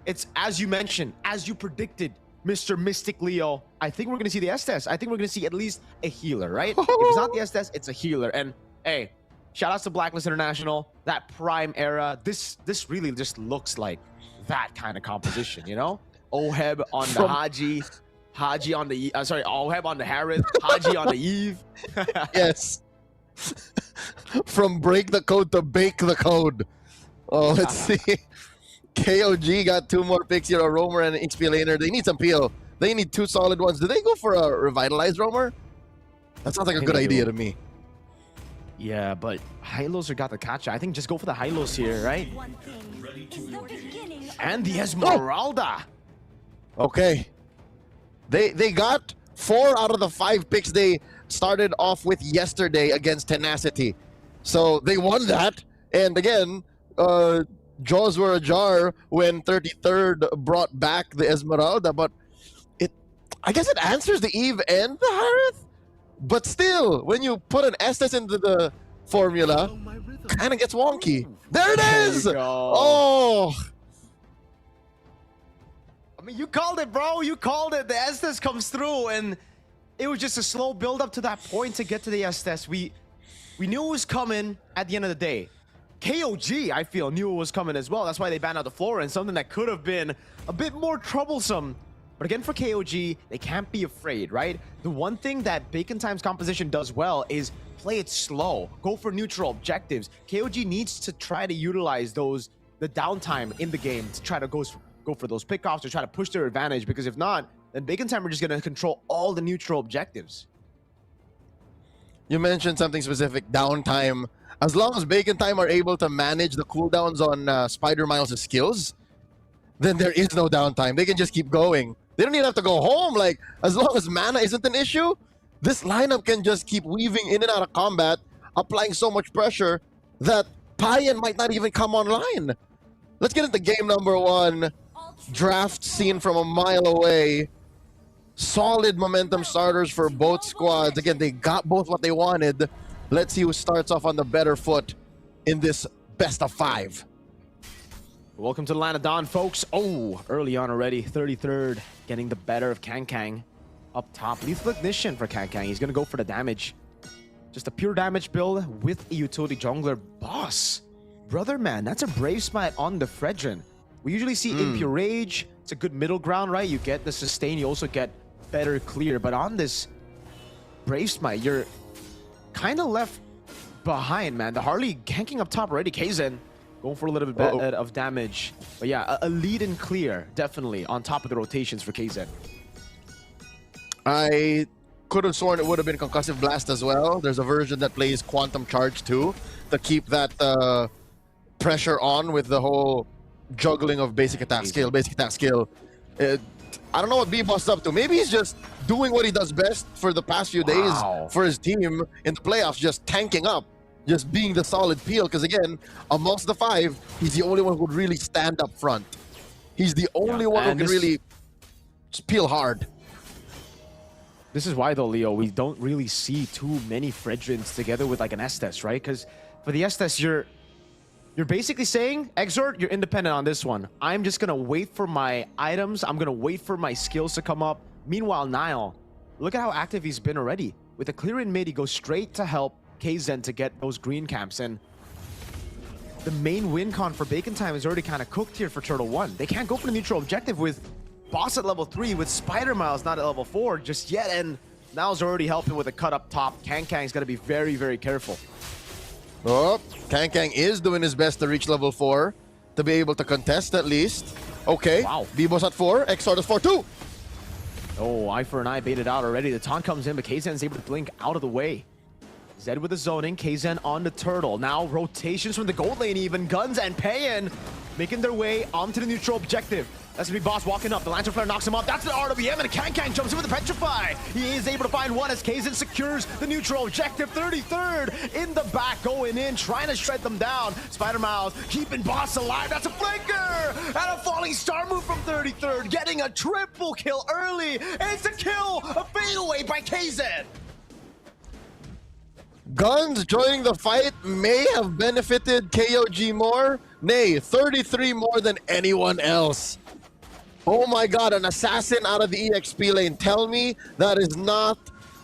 it's, as you mentioned, as you predicted, Mr. Mystic Leo, I think we're going to see the Estes. I think we're going to see at least a healer, right? If it's not the Estes, it's a healer. And hey, shout outs to Blacklist International, that prime era. This really just looks like that kind of composition, you know? Oheb on the Haji on the Oheb on the Harith, Haji on the Eve. Yes. From break the code to bake the code. Oh, let's see. KOG got 2 more picks here, a roamer and an XP laner. They need some peel. They need 2 solid ones. Do they go for a revitalized roamer? That sounds like a good idea to me. Yeah, but Hylos are got the catch. I think just go for the Hylos here, right? And the Esmeralda. Okay. They got 4 out of the 5 picks they started off with yesterday against Tenacity. So they won that. And again, jaws were ajar when 33rd brought back the Esmeralda, but I guess it answers the Eve and the Harith. But still, when you put an Estes into the formula, kind of gets wonky. There it is! Oh! I mean, you called it, bro. You called it. The Estes comes through, and it was just a slow build up to that point to get to the Estes. We knew it was coming at the end of the day. KOG, I feel, knew it was coming as well. That's why they banned out the Flora, and something that could have been a bit more troublesome. But again, for KOG, they can't be afraid, right? The one thing that Bacon Time's composition does well is play it slow, go for neutral objectives. KOG needs to try to utilize the downtime in the game to try to go for those pickoffs, to try to push their advantage, because if not, then Bacon Time are just going to control all the neutral objectives. You mentioned something specific, downtime. As long as Bacon Time are able to manage the cooldowns on Spider Miles' skills, then there is no downtime. They can just keep going. They don't even have to go home. Like, as long as mana isn't an issue, this lineup can just keep weaving in and out of combat, applying so much pressure that Payan might not even come online. Let's get into game number 1. Draft scene from a mile away. Solid momentum starters for both squads. Again, they got both what they wanted. Let's see who starts off on the better foot in this best of 5. Welcome to the Land of Dawn, folks. Oh, early on already. 33rd, getting the better of Kang. Up top, lethal ignition for Kang. He's gonna go for the damage. Just a pure damage build with a utility jungler. Boss, brother man, that's a Brave Smite on the Fredrin. We usually see Impure Rage. It's a good middle ground, right? You get the sustain, you also get better clear. But on this Brave Smite, you're kind of left behind, man. The Harley ganking up top already. Kaizen going for a little bit of damage. But yeah, a lead and clear, definitely, on top of the rotations for Kaizen. I could have sworn it would have been Concussive Blast as well. There's a version that plays Quantum Charge too, to keep that pressure on with the whole juggling of basic attack skill. I don't know what B-Boss is up to. Maybe he's just doing what he does best for the past few days for his team in the playoffs, just tanking up, just being the solid peel. Because again, amongst the 5, he's the only one who could really stand up front. He's the only one who can really peel hard. This is why, though, Leo, we don't really see too many Fredrins together with like an Estes, right? Because for the Estes, you're basically saying, Exort, you're independent on this one. I'm just going to wait for my items. I'm going to wait for my skills to come up. Meanwhile, Nile, look at how active he's been already. With a clear in mid, he goes straight to help Kaizen to get those green camps. And the main win con for Bacon Time is already kind of cooked here for Turtle 1. They can't go for the neutral objective with Boss at level 3, with Spider Miles not at level 4 just yet. And Nile's already helping with a cut up top. Kang's got to be very, very careful. Oh, Kang is doing his best to reach level 4 to be able to contest at least. Okay, wow. B-Boss at 4, Exort is 4 too. Oh, eye for an eye baited out already. The taunt comes in, but Kaizen's able to blink out of the way. Zed with the zoning, Kaizen on the turtle. Now rotations from the gold lane even. Guns and Payan making their way onto the neutral objective. That's gonna be Boss walking up. The Lantern Flare knocks him off. That's the RWM, and Kang jumps in with the Petrify. He is able to find one as Kaizen secures the neutral objective. 33rd in the back, going in, trying to shred them down. Spider Miles keeping Boss alive. That's a flanker! And a falling star move from 33rd, getting a triple kill early. And it's a kill, a fadeaway by Kaizen. Guns joining the fight may have benefited KOG more. Nay, 33 more than anyone else. Oh my god, an assassin out of the EXP lane. Tell me that is not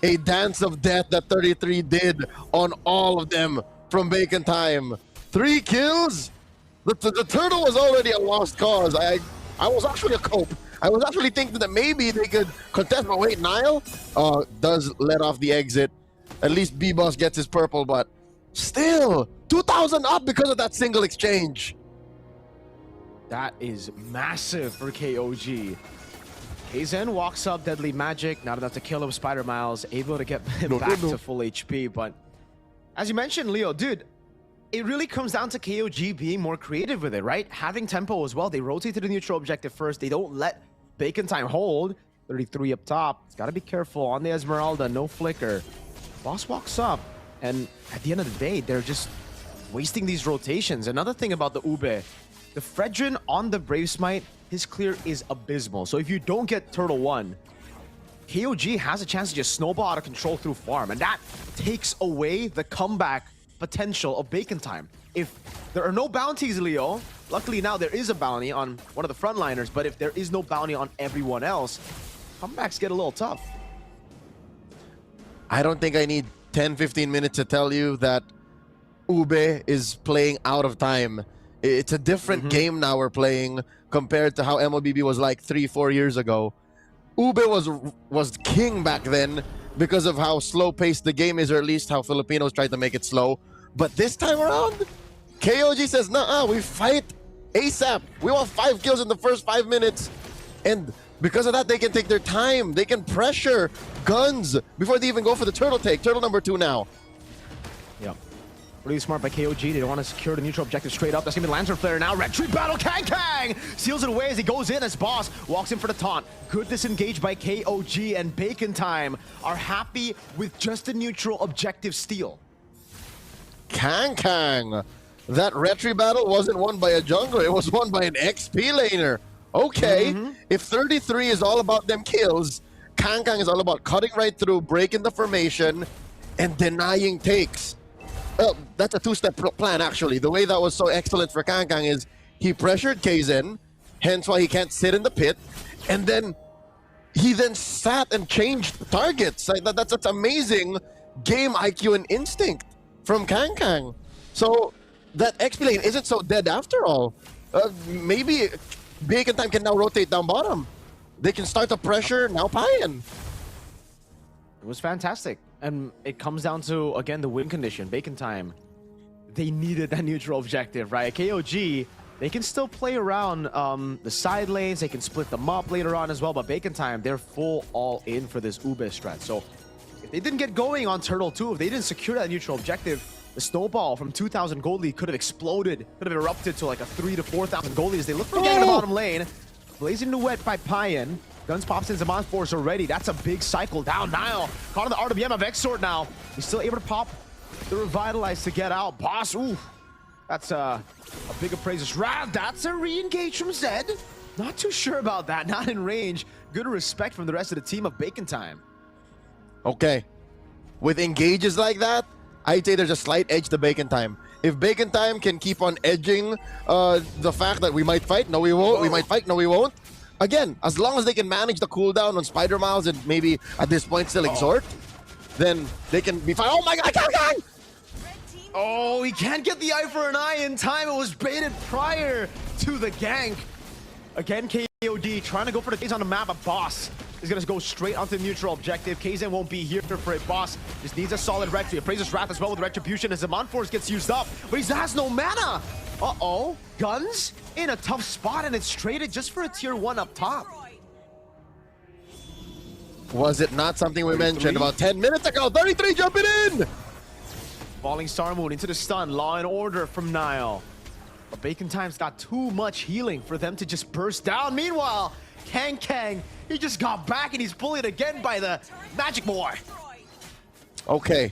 a dance of death that 33 did on all of them from Bacon Time. 3 kills? The turtle was already a lost cause. I was actually a cope. I was actually thinking that maybe they could contest, but wait, Nile does let off the exit. At least B-Boss gets his purple, but still, 2,000 up because of that single exchange. That is massive for KOG. Kaizen walks up, Deadly Magic, not enough to kill him. Spider Miles able to get him back to full HP, but as you mentioned, Leo, dude, it really comes down to KOG being more creative with it, right? Having tempo as well. They rotate to the neutral objective first. They don't let Bacon Time hold. 33 up top. It's got to be careful on the Esmeralda. No flicker. Boss walks up, and at the end of the day, they're just wasting these rotations. Another thing about the Ube, the Fredrin on the Brave Smite, his clear is abysmal. So if you don't get Turtle 1, KOG has a chance to just snowball out of control through farm, and that takes away the comeback potential of Bacon Time. If there are no bounties, Leo, luckily now there is a bounty on one of the frontliners, but if there is no bounty on everyone else, comebacks get a little tough. I don't think I need 10-15 minutes to tell you that Ube is playing out of time. It's a different game now we're playing compared to how MLBB was like 3-4 years ago. Ube was king back then because of how slow-paced the game is, or at least how Filipinos tried to make it slow. But this time around, KOG says, nah, we fight ASAP. We want 5 kills in the first 5 minutes. And because of that, they can take their time. They can pressure Guns before they even go for the turtle take. Turtle number 2 now. Yep. Really smart by KOG. They don't want to secure the neutral objective straight up. That's going to be Lantern Flare now. Red Tree battle. Kang seals it away as he goes in as Boss walks in for the taunt. Good disengage by KOG, and Bacon Time are happy with just a neutral objective steal. Kang that retry battle wasn't won by a jungler, it was won by an XP laner. Okay, if 33 is all about them kills, Kang is all about cutting right through, breaking the formation, and denying takes. Well, that's a two-step plan, actually. The way that was so excellent for Kang is he pressured Kaizen, hence why he can't sit in the pit, and then he then sat and changed targets. Like that's amazing game IQ and instinct from Kang. So that XP lane isn't so dead after all. Maybe Bacon Time can now rotate down bottom. They can start the pressure now Payan. It was fantastic. And it comes down to, again, the win condition. Bacon Time, they needed that neutral objective, right? KOG, they can still play around the side lanes. They can split them up later on as well. But Bacon Time, they're full all in for this Ube strat. So if they didn't get going on Turtle 2, if they didn't secure that neutral objective, the snowball from 2,000 gold lead could have exploded, could have erupted to like a 3,000 to 4,000 gold lead as they look for getting the bottom lane. Blazing Duet by Payan. Guns pops in Zaman Force already. That's a big cycle down. Nile caught on the RWM of X-Sword now. He's still able to pop the Revitalize to get out. Boss, ooh. That's a big appraisal. That's a re-engage from Zed. Not too sure about that. Not in range. Good respect from the rest of the team of Bacon Time. Okay. With engages like that, I'd say there's a slight edge to Bacon Time. If Bacon Time can keep on edging the fact that we might fight, no we won't, we might fight, no we won't. Again, as long as they can manage the cooldown on Spider Miles and maybe at this point still exhort, then they can be fine. Oh my god, Kang! Oh, he can't get the eye for an eye in time. It was baited prior to the gank. Again, KOD trying to go for the K's on the map, but Boss is going to go straight onto the neutral objective. Kaizen won't be here for it. Boss just needs a solid Retri. Appraiser's Wrath as well with Retribution as Zaman Force gets used up, but he has no mana. Uh-oh. Guns in a tough spot, and it's traded just for a tier 1 up top. Was it not something we mentioned about 10 minutes ago? 33 jumping in! Falling Star Moon into the stun. Law and Order from Nile. But Bacon Time's got too much healing for them to just burst down. Meanwhile, Kang, he just got back and he's bullied again by the Magic Boy. Okay.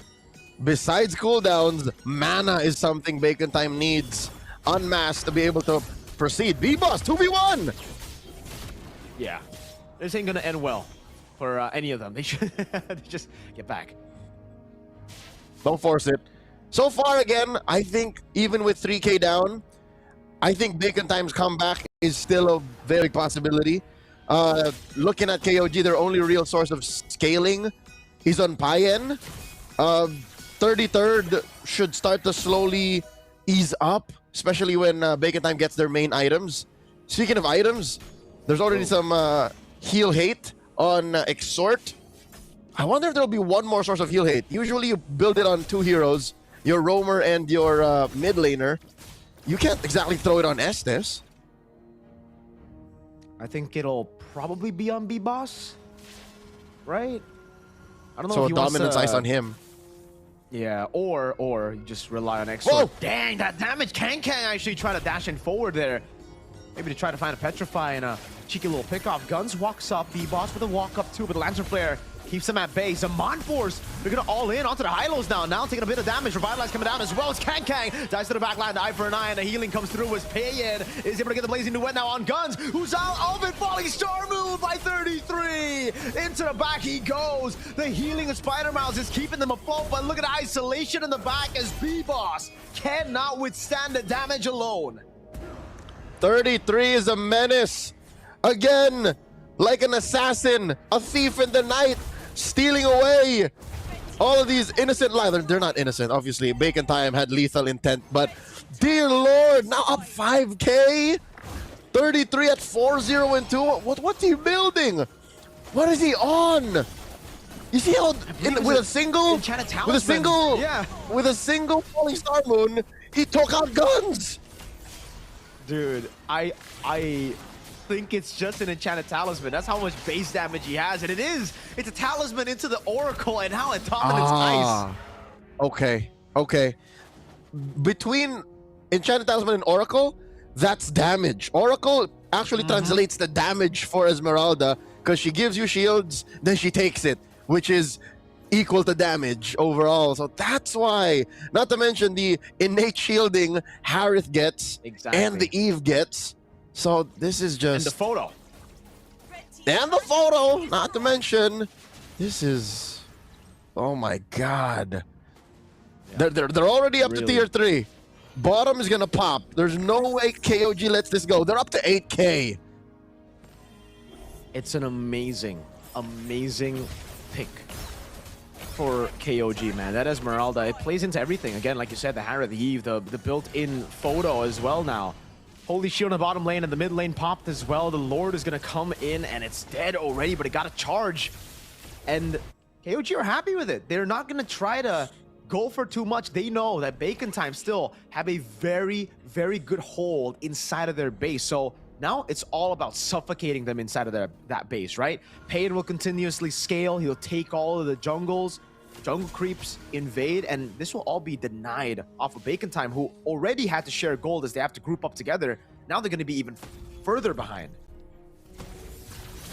Besides cooldowns, mana is something Bacon Time needs. Unmasked to be able to proceed. B-Boss, 2v1! Yeah. This ain't gonna end well for any of them. They should just get back. Don't force it. So far, again, I think even with 3k down, I think Bacon Time's comeback is still a very possibility. Looking at KOG, their only real source of scaling is on Payan. 33rd should start to slowly ease up, especially when Bacon Time gets their main items. Speaking of items, there's already some heal hate on Exhort. I wonder if there'll be one more source of heal hate. Usually you build it on 2 heroes, your roamer and your mid laner. You can't exactly throw it on Estes. I think it'll probably be on B-Boss, right? I don't know So if he wants dominance to, ice on him. Yeah, or you just rely on Exhort. Whoa! Dang, that damage! Kang actually trying to dash in forward there. Maybe to try to find a Petrify and a cheeky little pickoff. Guns walks up, B-Boss with a walk up too, but the Lantern Flare keeps him at bay. Zaman Force, they're gonna all in onto the high-lows now. Now taking a bit of damage. Revitalize coming down as well as Kang dives to the back line. The eye for an eye, and the healing comes through as Payan is able to get the Blazing Duet now on Guns, who's out of it. Falling Star move by 33. Into the back he goes. The healing of Spider Miles is keeping them afloat, but look at the isolation in the back as B-Boss cannot withstand the damage alone. 33 is a menace. Again, like an assassin, a thief in the night, stealing away all of these innocent lives. They're not innocent, obviously. Bacon Time had lethal intent, but dear Lord, now up 5k? 33 at 4-0 and 2. What's he building? What is he on? You see how with a single Falling Star Moon, he took out Guns. Dude, I think it's just an enchanted talisman. That's how much base damage he has, and it's a talisman into the Oracle, and now at dominance ice. Okay. Between enchanted talisman and Oracle, that's damage. Oracle actually translates the damage for Esmeralda because she gives you shields, then she takes it, which is equal to damage overall. So that's why, not to mention the innate shielding Harith gets Exactly. and the Eve gets. So this is And just... the photo. And the photo, not to mention, this is... Oh my God. They're already up to Really? tier 3. Bottom is gonna pop. There's no way KOG lets this go. They're up to 8K. It's an amazing, amazing pick for KOG, man. That Esmeralda, it plays into everything. Again, like you said, the Harith, the Eve, the built-in photo as well now. Holy Shield in the bottom lane and the mid lane popped as well. The Lord is going to come in and it's dead already, but it got a charge. And KOG are happy with it. They're not going to try to go for too much. They know that Bacon Time still have a very, very good hold inside of their base. So now it's all about suffocating them inside of that base, right? Pain will continuously scale. He'll take all of the jungles. Jungle creeps invade, and this will all be denied off of Bacon Time, who already had to share gold as they have to group up together. Now they're going to be even further behind.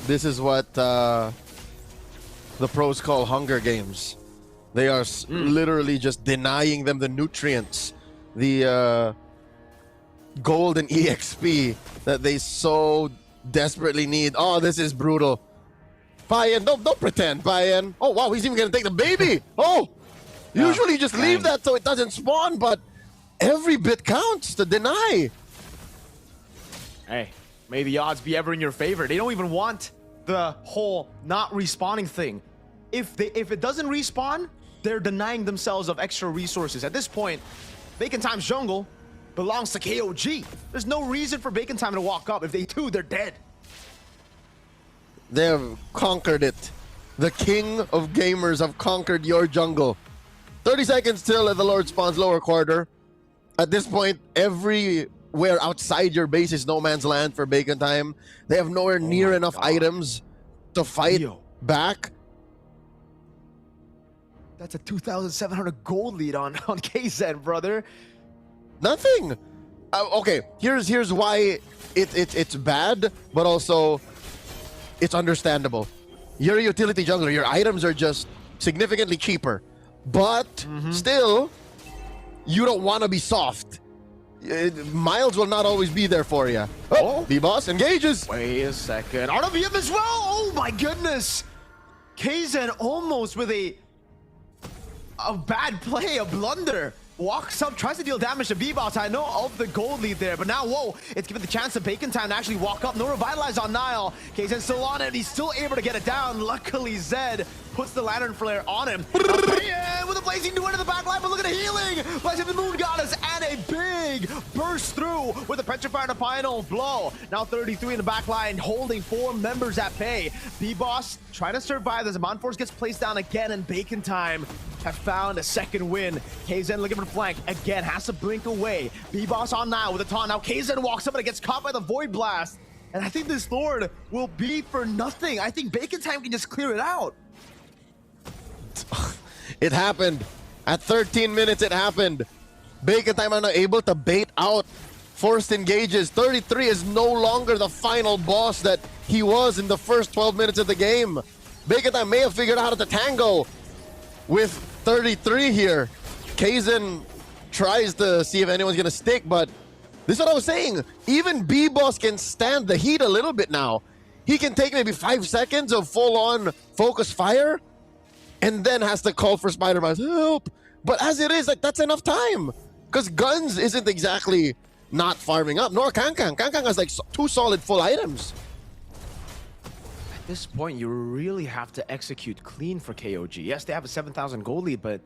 This is what the pros call Hunger Games. They are literally just denying them the nutrients, the gold and EXP that they so desperately need. Oh, this is brutal. Payan, don't pretend, Payan. Oh, wow, he's even going to take the baby. Oh, usually you just leave that so it doesn't spawn, but every bit counts to deny. Hey, may the odds be ever in your favor. They don't even want the whole not respawning thing. If it doesn't respawn, they're denying themselves of extra resources. At this point, Bacon Time's jungle belongs to KOG. There's no reason for Bacon Time to walk up. If they do, they're dead. They have conquered it. The king of gamers have conquered your jungle. 30 seconds till the Lord spawns lower quarter. At this point, everywhere outside your base is no man's land for Bacon Time. They have nowhere near enough items to fight back. That's a 2,700 gold lead on KZ, brother. Nothing. Okay, here's why it's bad, but also it's understandable. You're a utility jungler. Your items are just significantly cheaper. But still, you don't want to be soft. Miles will not always be there for you. Oh, B-Boss engages. Wait a second. RWM as well. Oh my goodness. KZ almost with a bad play, a blunder. Walks up, tries to deal damage to B-Boss. I know of the gold lead there, but now, whoa, it's given the chance to Bacon Time to actually walk up. No revitalize on Nile. KZ's still on it. He's still able to get it down. Luckily, Zed puts the Lantern Flare on him. With a Blazing Duet in the back line, but look at the healing. Blessing the Moon Goddess, and a big burst through with a Petrifier and a final blow. Now 33 in the back line, holding 4 members at bay. B-Boss trying to survive as Amon Force gets placed down again, and Bacon Time have found a second win. KZ looking for flank again, has to blink away. B-Boss on now with a taunt. Now KZ walks up and it gets caught by the Void Blast. And I think this Lord will be for nothing. I think Bacon Time can just clear it out. It happened. At 13 minutes, it happened. Bacon Time are not able to bait out forced engages. 33 is no longer the final boss that he was in the first 12 minutes of the game. Bacon Time may have figured out how to tango with 33 here. Kaizen tries to see if anyone's gonna stick, but this is what I was saying. Even B-Boss can stand the heat a little bit now. He can take maybe 5 seconds of full-on focus fire and then has to call for Spider-Man's help. But as it is, like, that's enough time. Because Guns isn't exactly not farming up, nor Kankang. Kankang has like 2 solid full items. At this point, you really have to execute clean for KOG. Yes, they have a 7,000 gold lead, but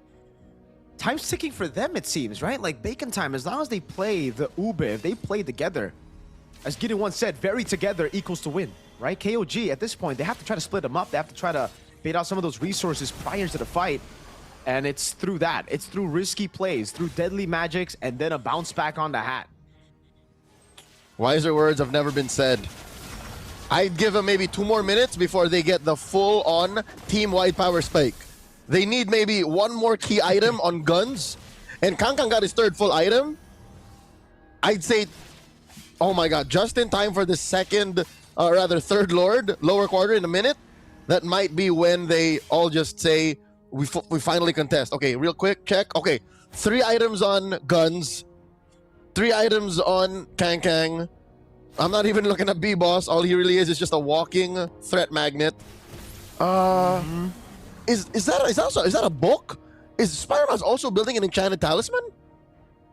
time's ticking for them, it seems, right? Like Bacon Time, as long as they play the Ube, if they play together, as Gideon once said, very together equals to win, right? KOG, at this point, they have to try to split them up. They have to try to bait out some of those resources prior to the fight. And it's through that. It's through risky plays, through deadly magics, and then a bounce back on the hat. Wiser words have never been said. I'd give them maybe 2 more minutes before they get the full-on team-wide power spike. They need maybe 1 more key item on Guns, and Kankang got his 3rd full item. I'd say, oh my god, just in time for the 3rd Lord, lower quarter in a minute. That might be when they all just say, we finally contest. Okay, real quick, check. Okay, 3 items on Guns, 3 items on Kang. I'm not even looking at B-Boss. All he really is just a walking threat magnet. Is that a book? Is Spider-Man's also building an enchanted talisman?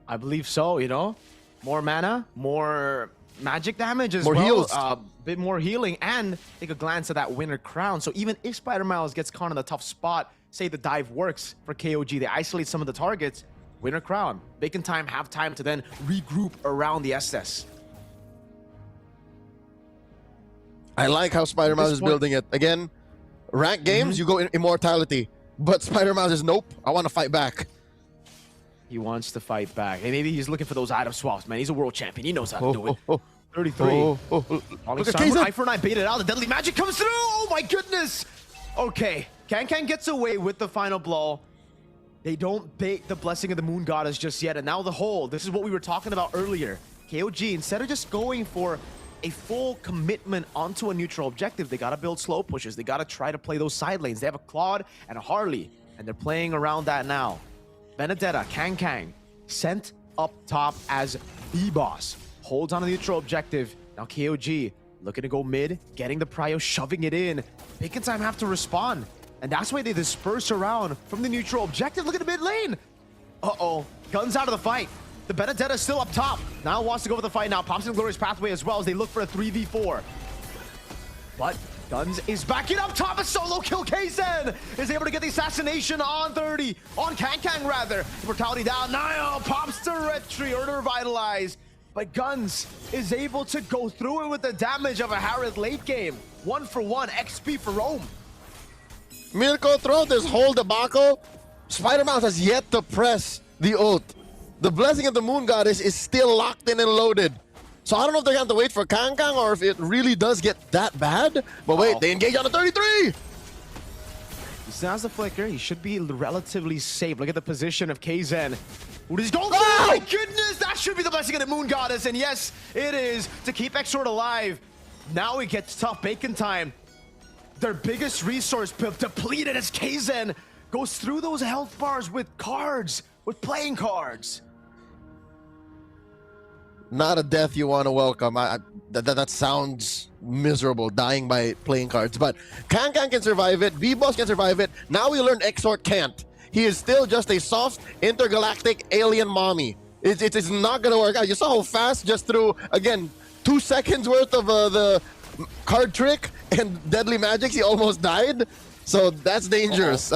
I believe so, you know? More mana, more magic damage as More well. heals. Bit more healing, and take a glance at that winter crown. So even if Spider-Miles gets caught in a tough spot, say the dive works for KOG, they isolate some of the targets, winter crown. Bacon time, have time to then regroup around the SS. I like how Spider-Man is building it. Again, rank games, you go in immortality. But Spider-Man is nope, I want to fight back. He wants to fight back. And maybe he's looking for those item swaps, man. He's a world champion. He knows how to do it. 33. Look at Eye for an eye baited out. The deadly magic comes through. Oh my goodness. Okay. Kang gets away with the final blow. They don't bait the blessing of the moon goddess just yet. And now the hold. This is what we were talking about earlier. KOG, instead of just going for a full commitment onto a neutral objective, they got to build slow pushes. They got to try to play those side lanes. They have a Claude and a Harley, and they're playing around that now. Benedetta, Kang, sent up top as B-Boss. Holds on a neutral objective. Now KOG looking to go mid, getting the prio, shoving it in. Bacon Time have to respond. And that's why they disperse around from the neutral objective. Look at the mid lane. Uh-oh. Guns out of the fight. The Benedetta is still up top. Now wants to go with the fight now. Pops in Glorious Pathway as well as they look for a 3v4. But Guns is backing up top. A solo kill. KZen is able to get the assassination on 30. On Kang rather. Mortality down. Nile pops to retry or to revitalize. But Guns is able to go through it with the damage of a Harrod late game. 1-for-1 XP for Rome. Mirko, throughout this whole debacle, Spider-Man has yet to press the ult. The blessing of the moon goddess is still locked in and loaded. So I don't know if they're going to have to wait for Kang or if it really does get that bad. But wait, they engage on the 33! He still has the flicker. He should be relatively safe. Look at the position of KZen. What is going on? Oh my goodness! That should be the blessing of the moon goddess. And yes, it is to keep Xord alive. Now it gets tough. Bacon Time. Their biggest resource depleted as KZen goes through those health bars with cards, with playing cards. Not a death you want to welcome. That sounds miserable, dying by playing cards. But Kang can survive it. B-Boss can survive it. Now we learn Xord can't. He is still just a soft intergalactic alien mommy. It is not going to work out. You saw how fast just through, again, 2 seconds worth of the card trick and deadly magics. He almost died. So that's dangerous.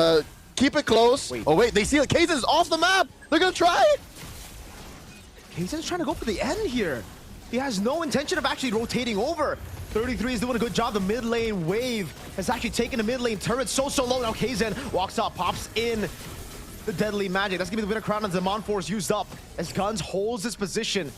Keep it close. Wait. Oh, wait. They see it. Kaizen is off the map. They're going to try. Kaizen's trying to go for the end here. He has no intention of actually rotating over. 33 is doing a good job. The mid lane wave has actually taken the mid lane turret so low. Now KZen walks up, pops in the deadly magic. That's gonna be the winner crown, and Zaman Force used up as Guns holds his position.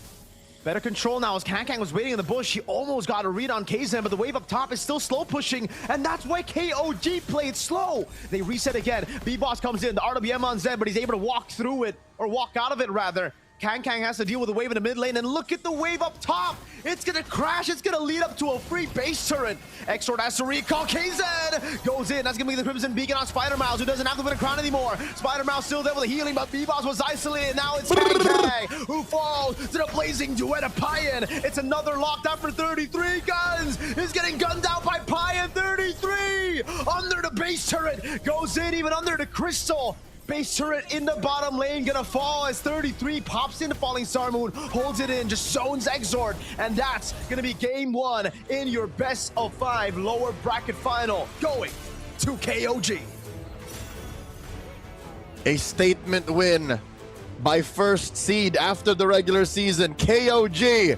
Better control now as Kang was waiting in the bush. He almost got a read on KZen, but the wave up top is still slow pushing, and that's why KOG played slow. They reset again. B-Boss comes in, the RWM on Zed, but he's able to walk through it, or walk out of it rather. Kang has to deal with the wave in the mid lane, and look at the wave up top. It's gonna crash. It's gonna lead up to a free base turret. Xord has to recall. KZen goes in. That's gonna be the Crimson Beacon on Spider-Mouse, who doesn't have to win a crown anymore. Spider-Mouse still there with the healing, but B-Boss was isolated. Now it's Kang who falls to the blazing duet of Payan. It's another lockdown for 33. Guns is getting gunned out by Payan. 33 under the base turret. Goes in even under the crystal. Base turret in the bottom lane gonna fall as 33 pops into Falling Star Moon, holds it in, just zones Xord, and that's gonna be game 1 in your best of 5 lower bracket final, going to KOG. A statement win by first seed after the regular season. KOG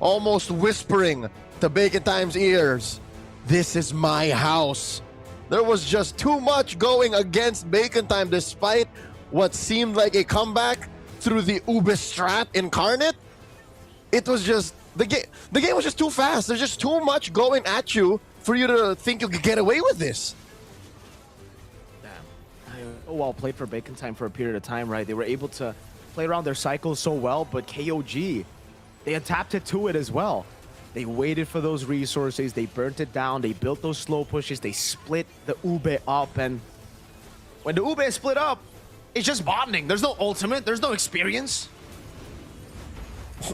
almost whispering to Bacon Time's ears, "This is my house." There was just too much going against Bacon Time despite what seemed like a comeback through the Ube Strat incarnate. It was just, the game was just too fast. There's just too much going at you for you to think you could get away with this. Damn. Well played for Bacon Time for a period of time, right? They were able to play around their cycles so well, but KOG, they adapted to it as well. They waited for those resources, they burnt it down, they built those slow pushes, they split the Ube up, and When the Ube is split up, it's just bonding. There's no ultimate. There's no experience.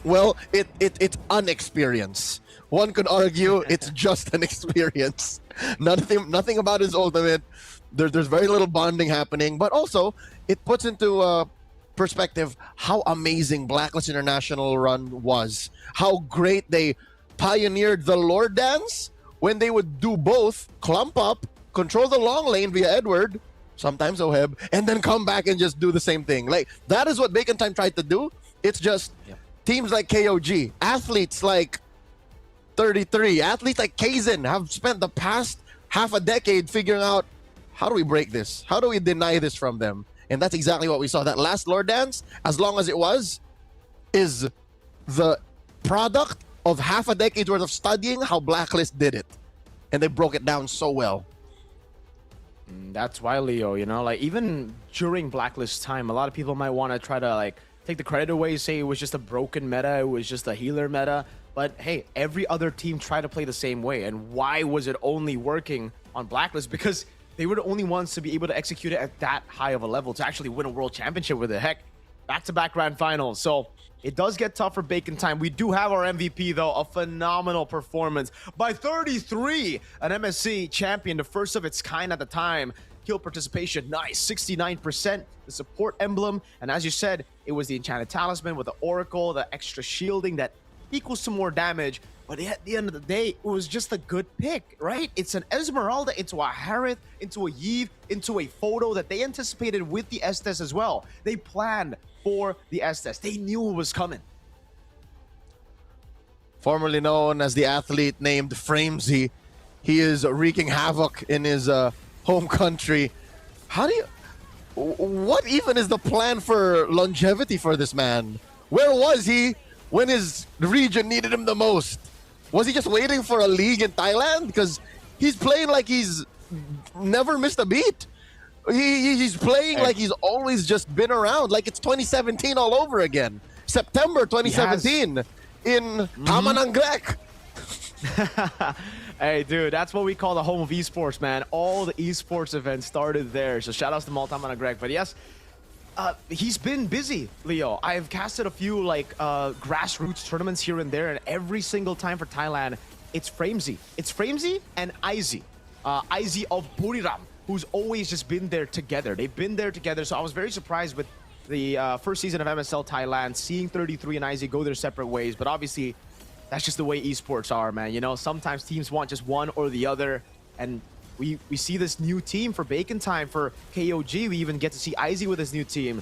Well, it's unexperience. One could argue it's just an experience. Nothing about his ultimate. There's very little bonding happening, but also it puts into perspective how amazing Blacklist International run was. How great they pioneered the Lord Dance when they would do both, clump up, control the long lane via Edward, sometimes Oheb, and then come back and just do the same thing. Like, that is what Bacon Time tried to do. It's just teams like KOG, athletes like 33, athletes like Kaizen have spent the past half a decade figuring out, how do we break this? How do we deny this from them? And that's exactly what we saw. That last Lord Dance, as long as it was, is the product of half a decade's worth of studying how Blacklist did it. And they broke it down so well. That's why, Leo, you know, like even during Blacklist time, a lot of people might want to try to like take the credit away, say it was just a broken meta, it was just a healer meta. But hey, every other team tried to play the same way. And why was it only working on Blacklist? Because they were the only ones to be able to execute it at that high of a level to actually win a world championship with it. Heck, back-to-back grand finals. So it does get tough for Bacon Time. We do have our MVP, though. A phenomenal performance by 33. An MSC champion, the first of its kind at the time. Kill participation, nice, 69%. The support emblem. And as you said, it was the Enchanted Talisman with the Oracle, the extra shielding that equals to more damage. But at the end of the day, it was just a good pick, right? It's an Esmeralda into a Harith, into a Yve, into a Photo that they anticipated with the Estes as well. They planned for the Estes. They knew it was coming. Formerly known as the athlete named Framesy, he is wreaking havoc in his home country. What even is the plan for longevity for this man? Where was he when his region needed him the most? Was he just waiting for a league in Thailand? Because he's playing like he's never missed a beat. He's playing like he's always just been around, like it's 2017 all over again. September 2017 in Tamanangrek. Hey, dude, that's what we call the home of esports, man. All the esports events started there. So shout outs to Maltaman and Greg. But yes, he's been busy, Leo. I've casted a few like grassroots tournaments here and there, and every single time for Thailand, it's Framesy. It's Framesy and Izzy. Izzy of Buriram, who's always just been there together. They've been there together. So I was very surprised with the first season of MSL Thailand, seeing 33 and Izzy go their separate ways. But obviously, that's just the way esports are, man. You know, sometimes teams want just one or the other. And we see this new team for Bacon Time, for KOG. We even get to see Izzy with his new team.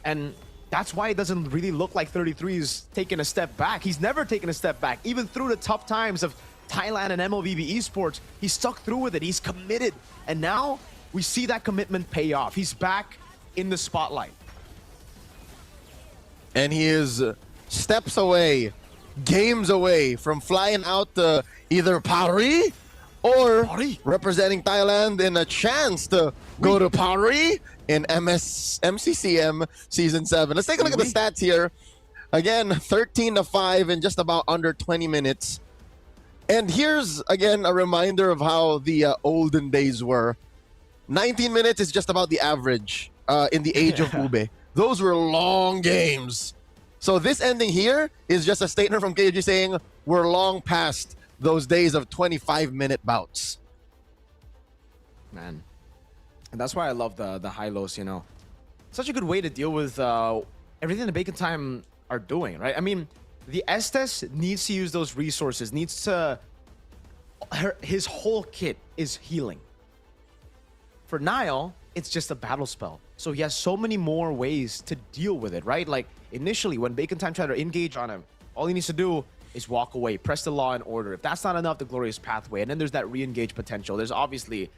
And that's why it doesn't really look like 33 is taking a step back. He's never taken a step back. Even through the tough times of Thailand and MLBB esports, he stuck through with it. He's committed. And now we see that commitment pay off. He's back in the spotlight. And he is steps away, games away from flying out to either Paris or representing Thailand in a chance to go to Paris in MCCM Season 7. Let's take a look at the stats here. Again, 13-5 in just about under 20 minutes. And here's, again, a reminder of how the olden days were. 19 minutes is just about the average in the age of Ube. Those were long games. So this ending here is just a statement from KG saying we're long past those days of 25-minute bouts. Man. And that's why I love the high-lows, you know. Such a good way to deal with everything the Bacon Time are doing, right? I mean, the Estes needs to use those resources, needs to... his whole kit is healing. For Niall, it's just a battle spell. So he has so many more ways to deal with it, right? Like, initially, when Bacon Time tried to engage on him, all he needs to do is walk away, press the Law and Order. If that's not enough, the Glorious Pathway. And then there's that re-engage potential. There's obviously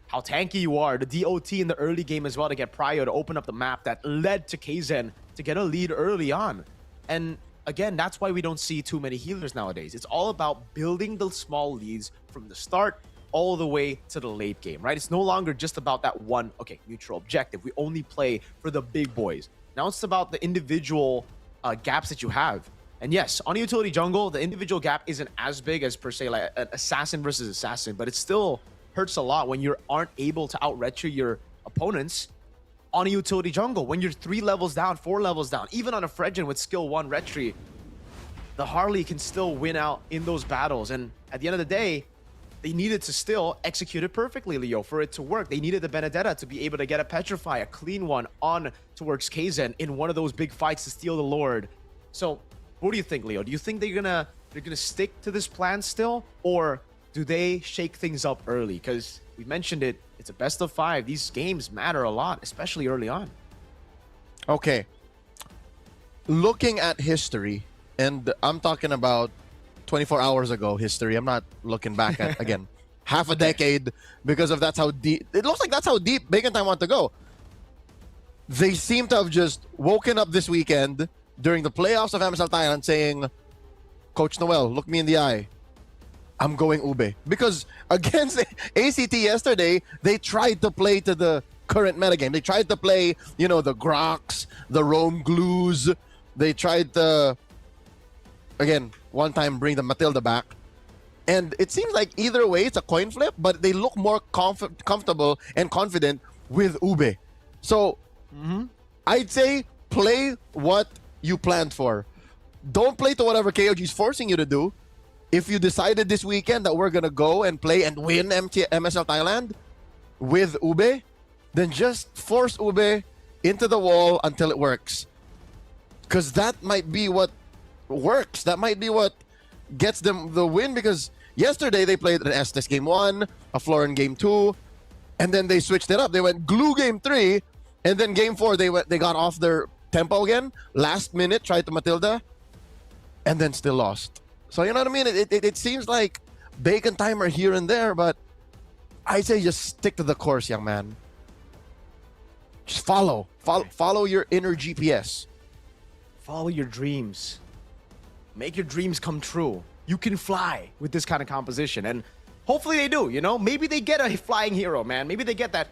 how tanky you are, the DOT in the early game as well to get Prio to open up the map that led to Kaizen to get a lead early on. And again, that's why we don't see too many healers nowadays. It's all about building the small leads from the start all the way to the late game, right? It's no longer just about that one, okay, neutral objective. We only play for the big boys. Now it's about the individual gaps that you have. And yes, on a utility jungle, the individual gap isn't as big as per se like an assassin versus assassin, but it still hurts a lot when you aren't able to out-retro your opponents on a utility jungle. When you're 3 levels down, 4 levels down, even on a Fredgen with skill 1 Retri, the Harley can still win out in those battles. And at the end of the day, they needed to still execute it perfectly, Leo, for it to work. They needed the Benedetta to be able to get a Petrify, a clean one, on towards Kaizen in one of those big fights to steal the Lord. So, what do you think, Leo? Do you think they're gonna stick to this plan still, or do they shake things up early? Because we mentioned it, it's a best of 5. These games matter a lot, especially early on. Okay. Looking at history, and I'm talking about 24 hours ago history. I'm not looking back at, again, half a decade, because of that's how deep, it looks like that's how deep Bacon Time want to go. They seem to have just woken up this weekend during the playoffs of MSL Thailand saying, Coach Noel, look me in the eye. I'm going Ube. Because against ACT yesterday, they tried to play to the current metagame. They tried to play, you know, the Grox, the Rome Glues. They tried to, again, one time bring the Matilda back. And it seems like either way, it's a coin flip, but they look more comfortable and confident with Ube. So, I'd say play what you planned for. Don't play to whatever KOG is forcing you to do. If you decided this weekend that we're going to go and play and win MSL Thailand with Ube, then just force Ube into the wall until it works. Because that might be what works. That might be what gets them the win, because yesterday they played an Estes game 1, a Florin game 2, and then they switched it up. They went glue game 3, and then game 4 they got off their tempo again. Last minute tried to Matilda, and then still lost. So you know what I mean? It seems like Bacon Time are here and there, but I say just stick to the course, young man. Just follow your inner GPS. Follow your dreams. Make your dreams come true. You can fly with this kind of composition, and hopefully they do, you know? Maybe they get a flying hero, man. Maybe they get that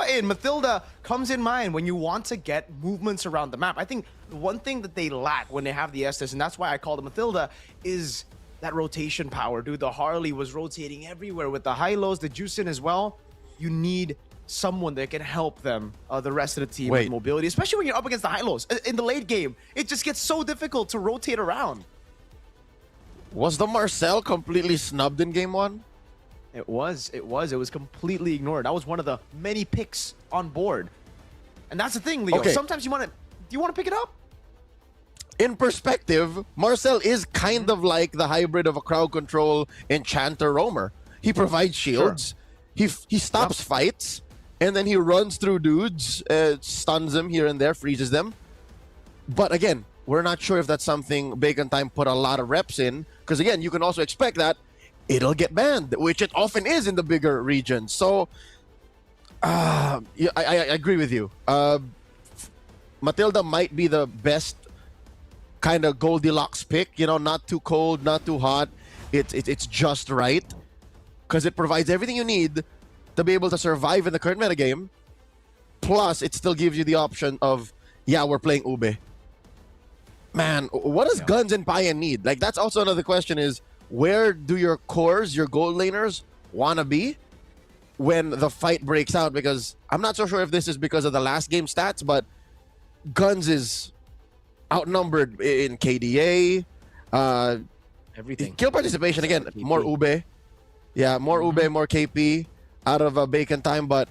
in. Matilda comes in mind when you want to get movements around the map. I think the one thing that they lack when they have the Estes, and that's why I call it Matilda, is that rotation power, dude. The Harley was rotating everywhere with the high-lows, the Juicin as well. You need someone that can help them, the rest of the team with mobility, especially when you're up against the high-lows. In the late game, it just gets so difficult to rotate around. Was the Marcel completely snubbed in game 1? It was completely ignored. That was one of the many picks on board. And that's the thing, Leo. Okay. Sometimes do you want to pick it up? In perspective, Marcel is kind of like the hybrid of a crowd control enchanter roamer. He provides shields. Sure. He stops fights, and then he runs through dudes, stuns them here and there, freezes them. But again, we're not sure if that's something Bacon Time put a lot of reps in, because again, you can also expect that it'll get banned, which it often is in the bigger regions. So, yeah, I agree with you. Matilda might be the best kind of Goldilocks pick, you know, not too cold, not too hot. It's just right, because it provides everything you need to be able to survive in the current metagame. Plus, it still gives you the option of, yeah, we're playing Ube. Man, what does Guns and Payan need? Like, that's also another question is, where do your cores, your gold laners, want to be when the fight breaks out? Because I'm not so sure if this is because of the last game stats, but Guns is outnumbered in KDA. Everything. Kill participation, again, KP. more Ube. Yeah, more Ube, more KP out of Bacon Time, but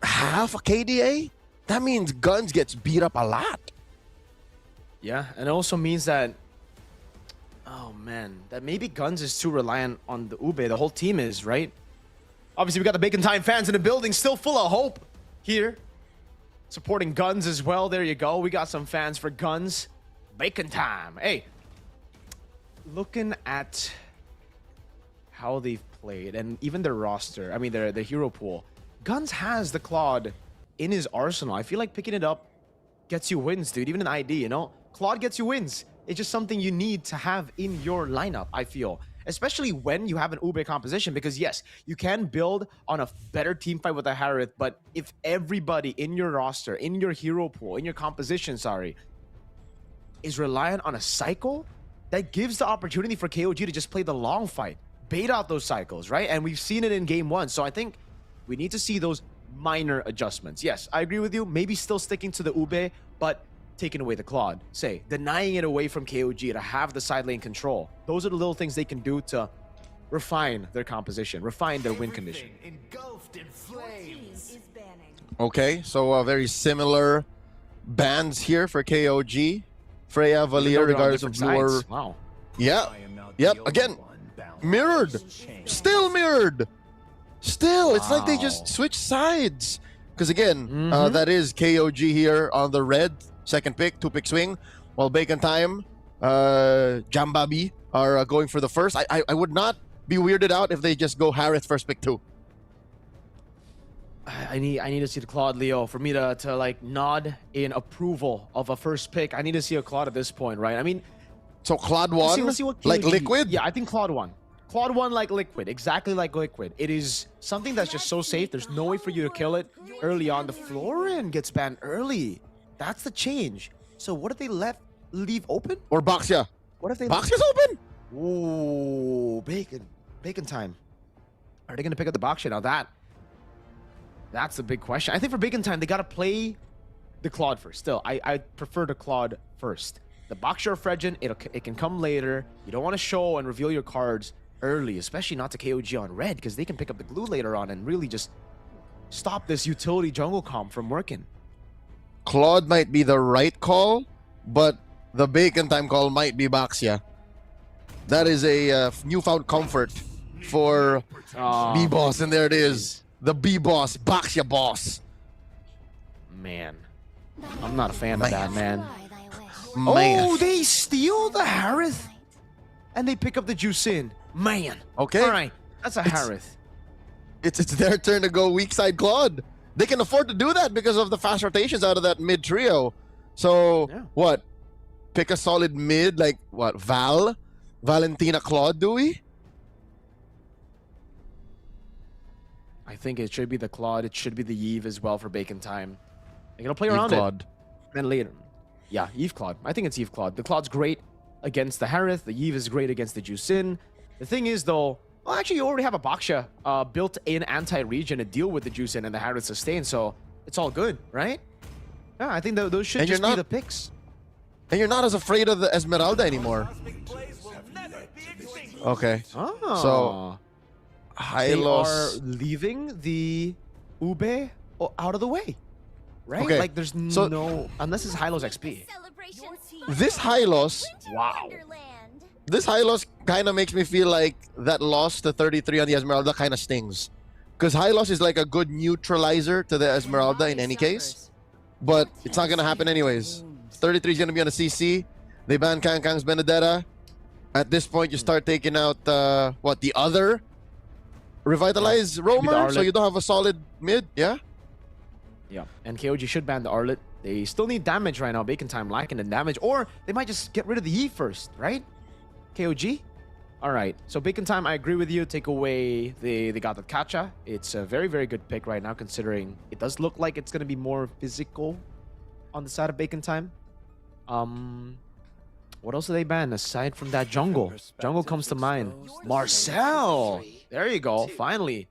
half a KDA? That means Guns gets beat up a lot. Yeah, and it also means that, oh man, that maybe Guns is too reliant on the Ube. The whole team is, right? Obviously, we got the Bacon Time fans in the building, still full of hope here. Supporting Guns as well. There you go. We got some fans for Guns. Bacon Time. Hey, looking at how they've played and even their roster, I mean, their hero pool, Guns has the Claude in his arsenal. I feel like picking it up gets you wins, dude. Even in ID, you know? Claude gets you wins. It's just something you need to have in your lineup, I feel. Especially when you have an Ube composition, because yes, you can build on a better team fight with a Harith, but if everybody in your roster, in your hero pool, in your composition, is reliant on a cycle, that gives the opportunity for KOG to just play the long fight, bait out those cycles, right? And we've seen it in game 1. So I think we need to see those minor adjustments. Yes, I agree with you. Maybe still sticking to the Ube, but taking away the Claude. Say, denying it away from KOG to have the side lane control. Those are the little things they can do to refine their composition, refine their win condition. Okay, so very similar bans here for KOG. Freya, Valir, regardless of blue or... Wow. Yeah. Yep. Again, mirrored. Still mirrored. Still, it's like they just switched sides. Because again, that is KOG here on the red. Second pick, 2-pick swing. While Bacon Time, Jambabi are going for the first. I would not be weirded out if they just go Harith first pick 2. I need to see the Claude, Leo, for me to like nod in approval of a first pick. I need to see a Claude at this point, right? I mean, so Claude 1, let's see what like KOG Liquid? Yeah, I think Claude 1. Claude 1 like Liquid, exactly like Liquid. It is something that's just so safe. There's no way for you to kill it early on. The Florian gets banned early. That's the change. So what if they leave open? Or Baxia? What if they Baxia's open? Ooh, Bacon Time. Are they gonna pick up the Baxia now? That's the big question. I think for Bacon Time, they gotta play the Claude first. Still, I prefer the Claude first. The Baxia or Fredgen, it can come later. You don't want to show and reveal your cards early, especially not to KOG on red, because they can pick up the glue later on and really just stop this utility jungle comp from working. Claude might be the right call, but the Bacon Time call might be Baxia. That is a newfound comfort for B-Boss, and there it is. The B-Boss, Baxia Boss. Man, I'm not a fan of that, man. Man. Oh, they steal the Harith and they pick up the Juicin. Man. Okay. All right. That's a Harith. It's their turn to go weak side Claude. They can afford to do that because of the fast rotations out of that mid trio. So, what? Pick a solid mid like, what? Valentina, Claude, do we? I think it should be the Claude. It should be the Eve as well for Bacon Time. They're going to play around Claude. it. Then later. Yeah, Eve Claude. I think it's Eve Claude. The Claude's great against the Harith. The Eve is great against the Juicin. The thing is, though, well, actually, you already have a Baxia built-in anti-regen to deal with the Juicin and the Harith sustain, so it's all good, right? Yeah, I think those should just be the picks. And you're not as afraid of the Esmeralda anymore. Okay. Oh. So, Hylos. They are leaving the Ube out of the way, right? Okay. Like, there's no... Unless it's Hylos XP. This Hylos... Wow. This Hylos kind of makes me feel like that loss to 33 on the Esmeralda kind of stings. Because Hylos is like a good neutralizer to the Esmeralda in any case. But it's not going to happen anyways. 33 is going to be on a CC. They ban Kang's Benedetta. At this point, you start taking out, what, the other Revitalize Roamer? So you don't have a solid mid, yeah? Yeah, and KOG should ban the Arlet. They still need damage right now. Bacon Time lacking the damage. Or they might just get rid of the Eve first, right? KOG? Alright, so Bacon Time, I agree with you. Take away they got the Kacha. It's a very, very good pick right now, considering it does look like it's going to be more physical on the side of Bacon Time. What else do they ban aside from that jungle? Jungle comes to mind. Marcel! There you go. Finally,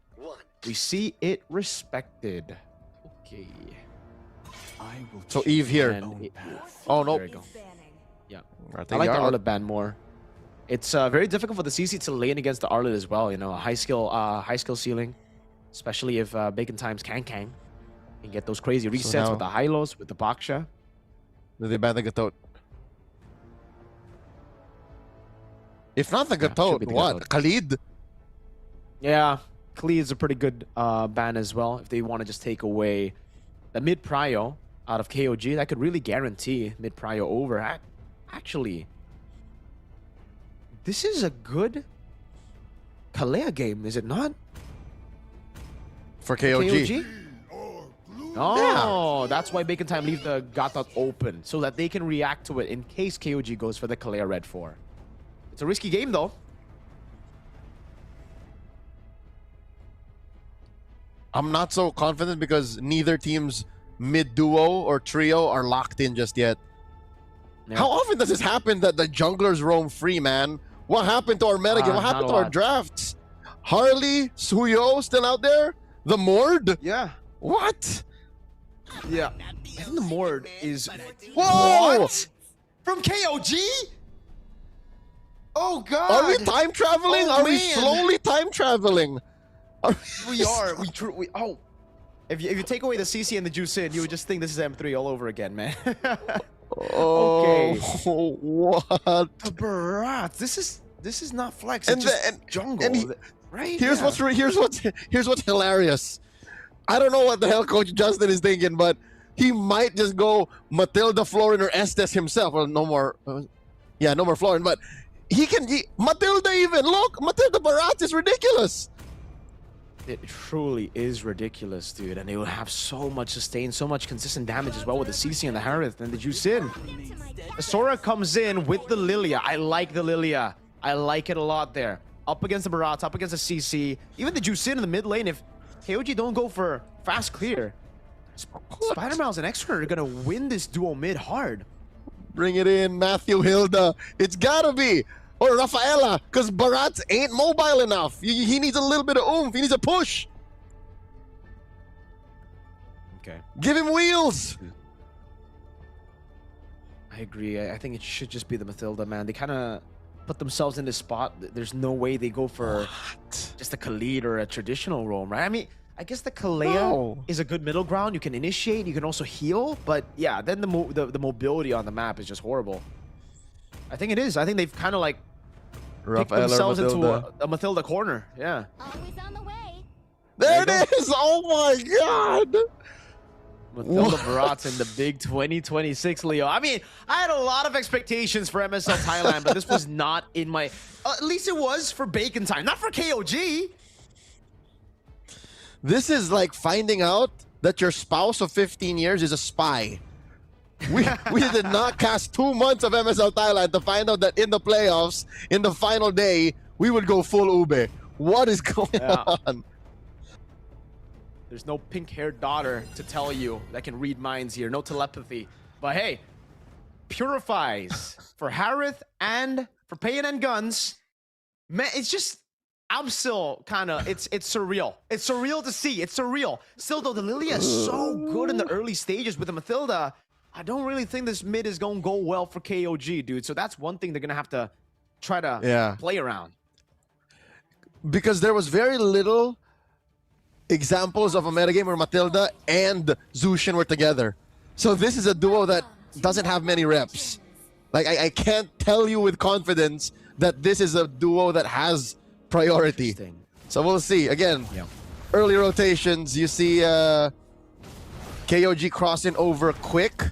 we see it respected. Okay. So Eve here. Oh, no. There you go. Yeah. I like the Arlet ban more. It's very difficult for the CC to lane against the Arlet as well. You know, a high skill ceiling, especially if Bacon Time's Kang can get those crazy resets with the Hylos, with the Baxia. They ban the Gatot. If not the Gatot, what? Khalid? Yeah, Khalid is a pretty good ban as well. If they want to just take away the mid prio out of KOG, that could really guarantee mid prio over. Actually, this is a good Kalea game, is it not? For KOG? Oh, that's why Bacon Time leave the Gatot open, so that they can react to it in case KOG goes for the Kalea Red 4. It's a risky game, though. I'm not so confident because neither team's mid-duo or trio are locked in just yet. Yeah. How often does this happen that the junglers roam free, man? What happened to our metagame? What happened to our drafts? Harley, Suyo still out there? The Mord? Yeah. What? Yeah. I think the Mord is... Whoa! What? From KOG? Oh, God. Are we time traveling? Oh, Are we man. slowly time traveling? We are. Oh. If you take away the CC and the Juice in, you would just think this is M3 all over again, man. Oh, Okay. what? The Barat. This is not flex. And It's just and- jungle. and right? Here's Yeah. what's hilarious. I don't know what the hell Coach Justin is thinking, but he might just go Matilda, Florin, or Estes himself. Well, no more. No more Florin, but Matilda even. Look, Matilda Barat is ridiculous. It truly is ridiculous, dude. And they will have so much sustain, so much consistent damage as well with the CC and the Harith and the Juice in. The Sora comes in with the Lilia. I like the Lilia. I like it a lot there. Up against the Barats, up against the CC. Even the Juice in the mid lane. If KOG don't go for fast clear, Spider-Mouse and Extra are going to win this duo mid hard. Bring it in, Matthew Hilda. It's gotta be. Or Rafaela, because Barat ain't mobile enough. He needs a little bit of oomph. He needs a push. Okay. Give him wheels. I agree. I think it should just be the Matilda, man. They kind of put themselves in this spot. There's no way they go for just a Khalid or a traditional roam, right? I mean, I guess the Kalea is a good middle ground. You can initiate, you can also heal, but yeah, then the mobility on the map is just horrible. I think it is. I think they've kind of like picked themselves into a Matilda corner. Yeah. Always on the way. There it is. Oh my God. Matilda Barat in the big 2026, Leo. I mean, I had a lot of expectations for MSL Thailand, but this was not in my... at least it was for Bacon Time, not for KOG. This is like finding out that your spouse of 15 years is a spy. We did not cast 2 months of MSL Thailand to find out that in the playoffs, in the final day, we would go full Ube. What is going on? There's no pink-haired daughter to tell you that can read minds here. No telepathy. But hey, purifies for Harith and for Payan and Guns. Man, it's just... I'm still kind of... It's surreal. It's surreal to see. It's surreal. Still, though, the Lilia is so good in the early stages with the Matilda. I don't really think this mid is going to go well for KOG, dude. So that's one thing they're going to have to try to play around. Because there was very little examples of a metagame where Matilda and Zushin were together. So this is a duo that doesn't have many reps. Like, I can't tell you with confidence that this is a duo that has priority. So we'll see. Again, early rotations, you see KOG crossing over quick.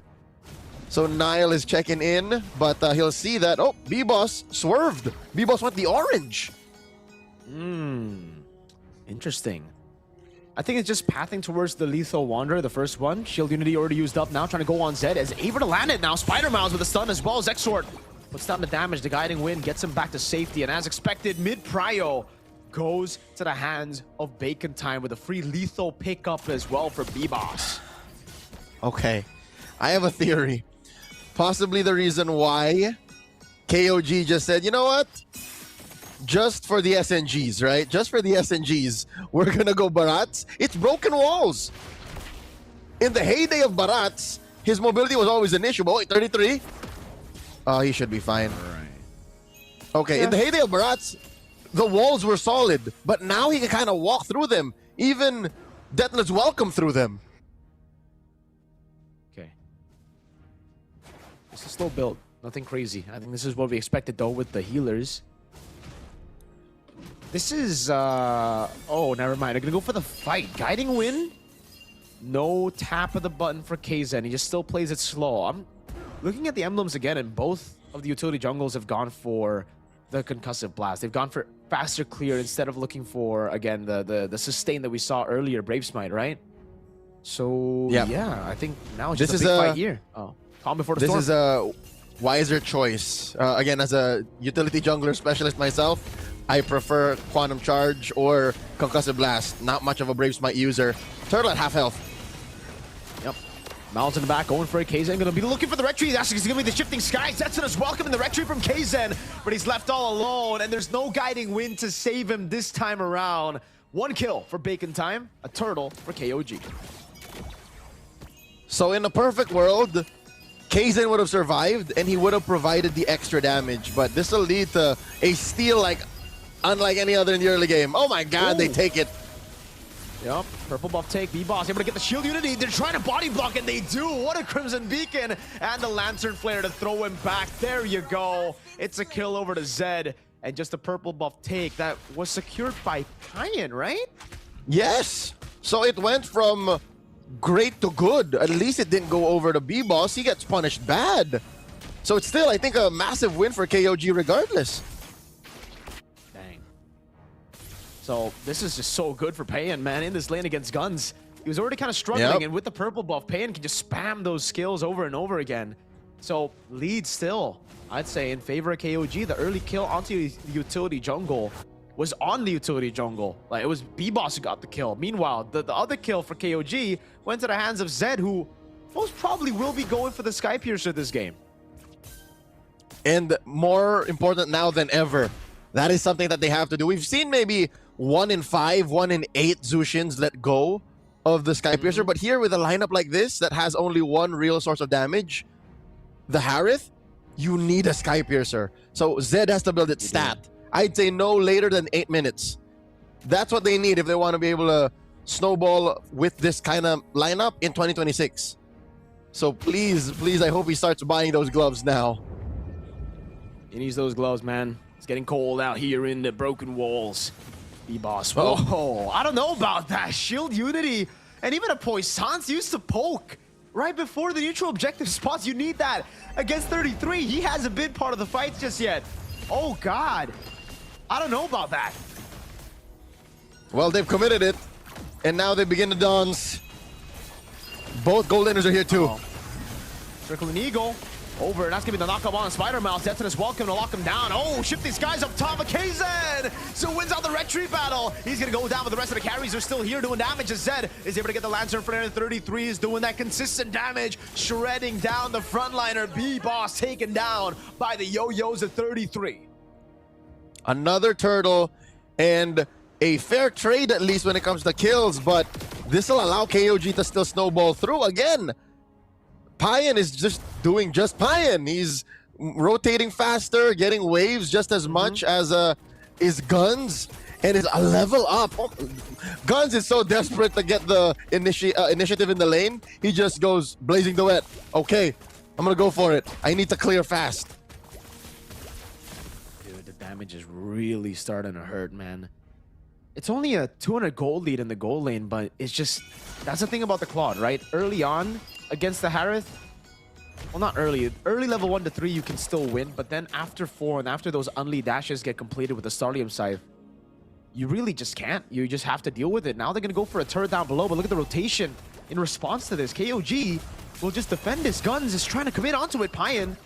So Nile is checking in, but he'll see that, oh, B-Boss swerved. B-Boss went the orange. Interesting. I think it's just pathing towards the Lethal Wanderer, the first one. Shield Unity already used up now, trying to go on Zed as able to land it now. Spider-Mouse with a stun as well as Exort. Puts down the damage, the guiding wind gets him back to safety, and as expected, mid-prio goes to the hands of Bacon Time with a free lethal pickup as well for B-Boss. Okay, I have a theory. Possibly the reason why KOG just said, you know what? Just for the SNGs, right? Just for the SNGs, we're gonna go Barats. It's broken walls. In the heyday of Barats, his mobility was always an issue. But wait, 33? Oh, he should be fine. Okay, in the heyday of Barats, the walls were solid, but now he can kind of walk through them. Even Deathless Welcome through them. Okay. This is slow build. Nothing crazy. I think this is what we expected, though, with the healers. This is, oh, never mind. They're gonna go for the fight. Guiding Wind. No tap of the button for KZen. He just still plays it slow. I'm looking at the emblems again, and both of the utility jungles have gone for the concussive blast. They've gone for faster clear instead of looking for, again, the sustain that we saw earlier, Brave Smite, right? So, yeah, I think now it's just a big fight here. Oh, calm before the storm. This is a wiser choice. Again, as a utility jungler specialist myself, I prefer Quantum Charge or Concussive Blast. Not much of a Brave Smite user. Turtle at half health. Yep. Mal's in the back, going for a KZen. Gonna be looking for the retreat. That's gonna be the Shifting Skies. Zetsun is welcoming the retreat from KZen, but he's left all alone, and there's no guiding wind to save him this time around. 1 kill for Bacon Time, a turtle for KOG. So in a perfect world, Kaizen would have survived and he would have provided the extra damage. But this will lead to a steal like unlike any other in the early game. Oh my god, they take it. Yep, purple buff take, B-Boss able to get the shield unity. They're trying to body block and they do. What a Crimson Beacon and the Lantern Flare to throw him back. There you go. It's a kill over to Zed and just a purple buff take that was secured by Payan, right? Yes. So it went from great to good. At least it didn't go over to B-Boss. He gets punished bad. So it's still, I think, a massive win for KOG regardless. Dang. So this is just so good for Payan, man, in this lane against Guns. He was already kind of struggling, and with the purple buff, Payan can just spam those skills over and over again. So lead still, I'd say, in favor of KOG. The early kill onto the utility jungle was on the utility jungle. Like, it was B-Boss who got the kill. Meanwhile, the other kill for KOG went to the hands of Zed, who most probably will be going for the Sky Piercer this game. And more important now than ever, that is something that they have to do. We've seen maybe 1 in 5, 1 in 8 Zushins let go of the Sky Piercer, but here with a lineup like this that has only one real source of damage, the Harith, you need a Sky Piercer. So Zed has to build its stat. I'd say no later than 8 minutes. That's what they need if they want to be able to snowball with this kind of lineup in 2026. So please, please, I hope he starts buying those gloves now. He needs those gloves, man. It's getting cold out here in the broken walls. B-Boss. Oh. Whoa, I don't know about that. Shield Unity and even a Poisson's used to poke right before the neutral objective spots. You need that against 33. He hasn't been part of the fight just yet. Oh, God. I don't know about that. Well, they've committed it, and now they begin to dance. Both gold laners are here too. Circling Eagle. Over, and that's gonna be the knockup on Spider-Mouse. Detonus welcome to lock him down. Oh, shift these guys up top of Kaizen. So wins out the retreat battle. He's gonna go down, but the rest of the carries are still here doing damage as Zed is able to get the Lantern Flare. 33 is doing that consistent damage, shredding down the frontliner. B-Boss taken down by the Yo-Yos at 33. Another turtle and a fair trade at least when it comes to kills, but this will allow KOG to still snowball through again. Payan is just doing just Payan. He's rotating faster, getting waves just as much as is Guns, and is a level up. Oh, Guns is so desperate to get the initiative in the lane. He just goes Blazing Duet. Okay, I'm gonna go for it. I need to clear fast. Dude, the damage is really starting to hurt, man. It's only a 200 gold lead in the gold lane, but it's just, that's the thing about the Claude, right? Early on against the Harith, well, not early level 1 to 3 you can still win, but then after 4 and after those unlead dashes get completed with the Starlium Scythe, you really just can't. You just have to deal with it. Now they're gonna go for a turret down below, but look at the rotation in response to this. KOG will just defend his Guns, is trying to commit onto it. Payan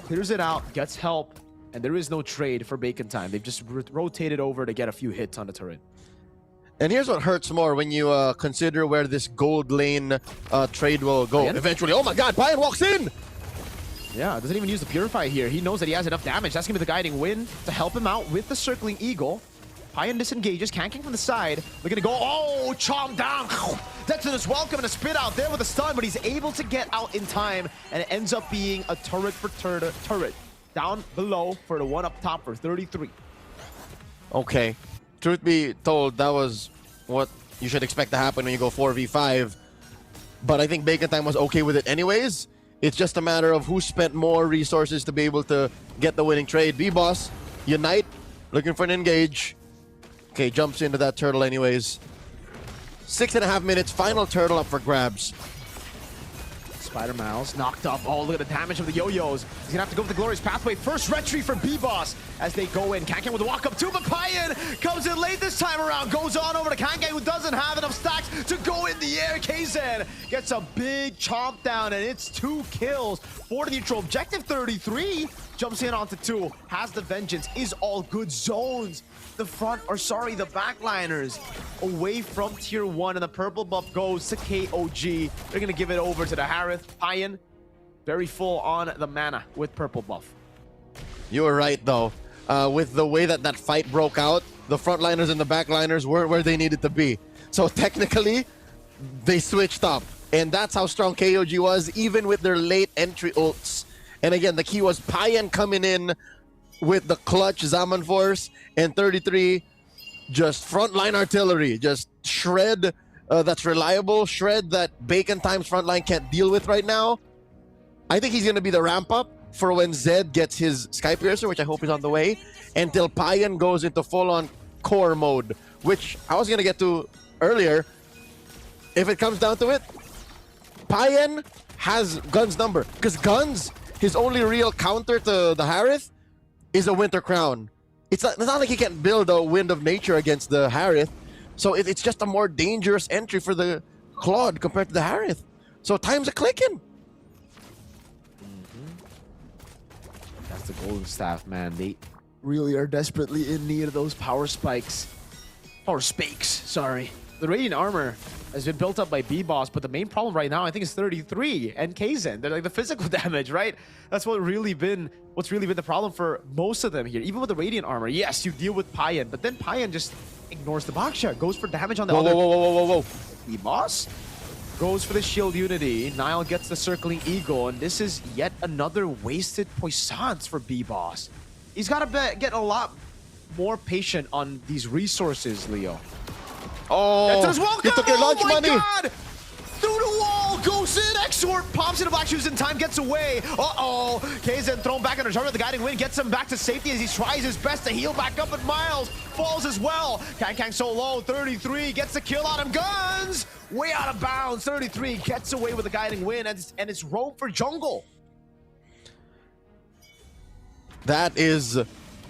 clears it out, gets help, and there is no trade for Bacon Time. They've just rotated over to get a few hits on the turret. And here's what hurts more when you consider where this gold lane trade will go eventually. Oh my god, Payan walks in! Yeah, doesn't even use the Purify here. He knows that he has enough damage. That's going to be the guiding win to help him out with the Circling Eagle. Payan disengages, canking from the side. They're going to go, oh, chomp down. Detonus welcome and a spit out there with a stun, but he's able to get out in time, and it ends up being a turret for turret. Down below for the one up top for 33. Okay. Truth be told, that was what you should expect to happen when you go 4v5. But I think Bacon Time was okay with it anyways. It's just a matter of who spent more resources to be able to get the winning trade. B-Boss, Unite, looking for an engage. Okay, jumps into that turtle anyways. 6.5 minutes, final turtle up for grabs. Spider-Mouse knocked up. Oh, look at the damage of the Yo-Yos. He's gonna have to go for the Glorious Pathway. First retreat for B-Boss as they go in. Kankan with the walk-up too, but Payan comes in late this time around. Goes on over to Kankan, who doesn't have enough stacks to go in the air. Kaizen gets a big chomp down, and it's 2 kills for the neutral objective. 33 jumps in onto 2. Has the Vengeance. Is all good zones. The the backliners away from tier 1, and the purple buff goes to KOG. They're gonna give it over to the Harith. Payan, very full on the mana with purple buff. You were right though. With the way that that fight broke out, the frontliners and the backliners weren't where they needed to be. So technically, they switched up. And that's how strong KOG was, even with their late entry ults. And again, the key was Payan coming in with the clutch Zaman Force, and 33 just frontline artillery, just shred that's reliable, shred that Bacon Time's frontline can't deal with right now. I think he's going to be the ramp up for when Zed gets his Sky Piercer, which I hope is on the way, until Payan goes into full-on core mode, which I was going to get to earlier. If it comes down to it, Payan has Gun's number, because Gun's, his only real counter to the Harith is a Winter Crown. It's not like he can build a Wind of Nature against the Harith, so it's just a more dangerous entry for the Claude compared to the Harith. So time's a clicking. That's the Golden Staff, man. They really are desperately in need of those power spikes. Power spakes, sorry. The Radiant Armor has been built up by B-Boss, but the main problem right now, I think, is 33 and Kaizen. They're like the physical damage, right? That's what's really been the problem for most of them here. Even with the Radiant Armor, yes, you deal with Payan, but then Payan just ignores the box shot, goes for damage on the other. Whoa. B-Boss goes for the Shield Unity. Nile gets the Circling Eagle, and this is yet another wasted Puissance for B-Boss. He's got to get a lot more patient on these resources, Leo. Oh, he took your lunch money. God! Through the wall, goes in, Exort pops into Black Shoes in time, gets away. Uh-oh, Kaizen thrown back under target. The Guiding Wind gets him back to safety as he tries his best to heal back up, but Miles falls as well. Kang so low, 33 gets the kill on him. Guns way out of bounds. 33 gets away with the Guiding Wind, and it's rogue for jungle. That is,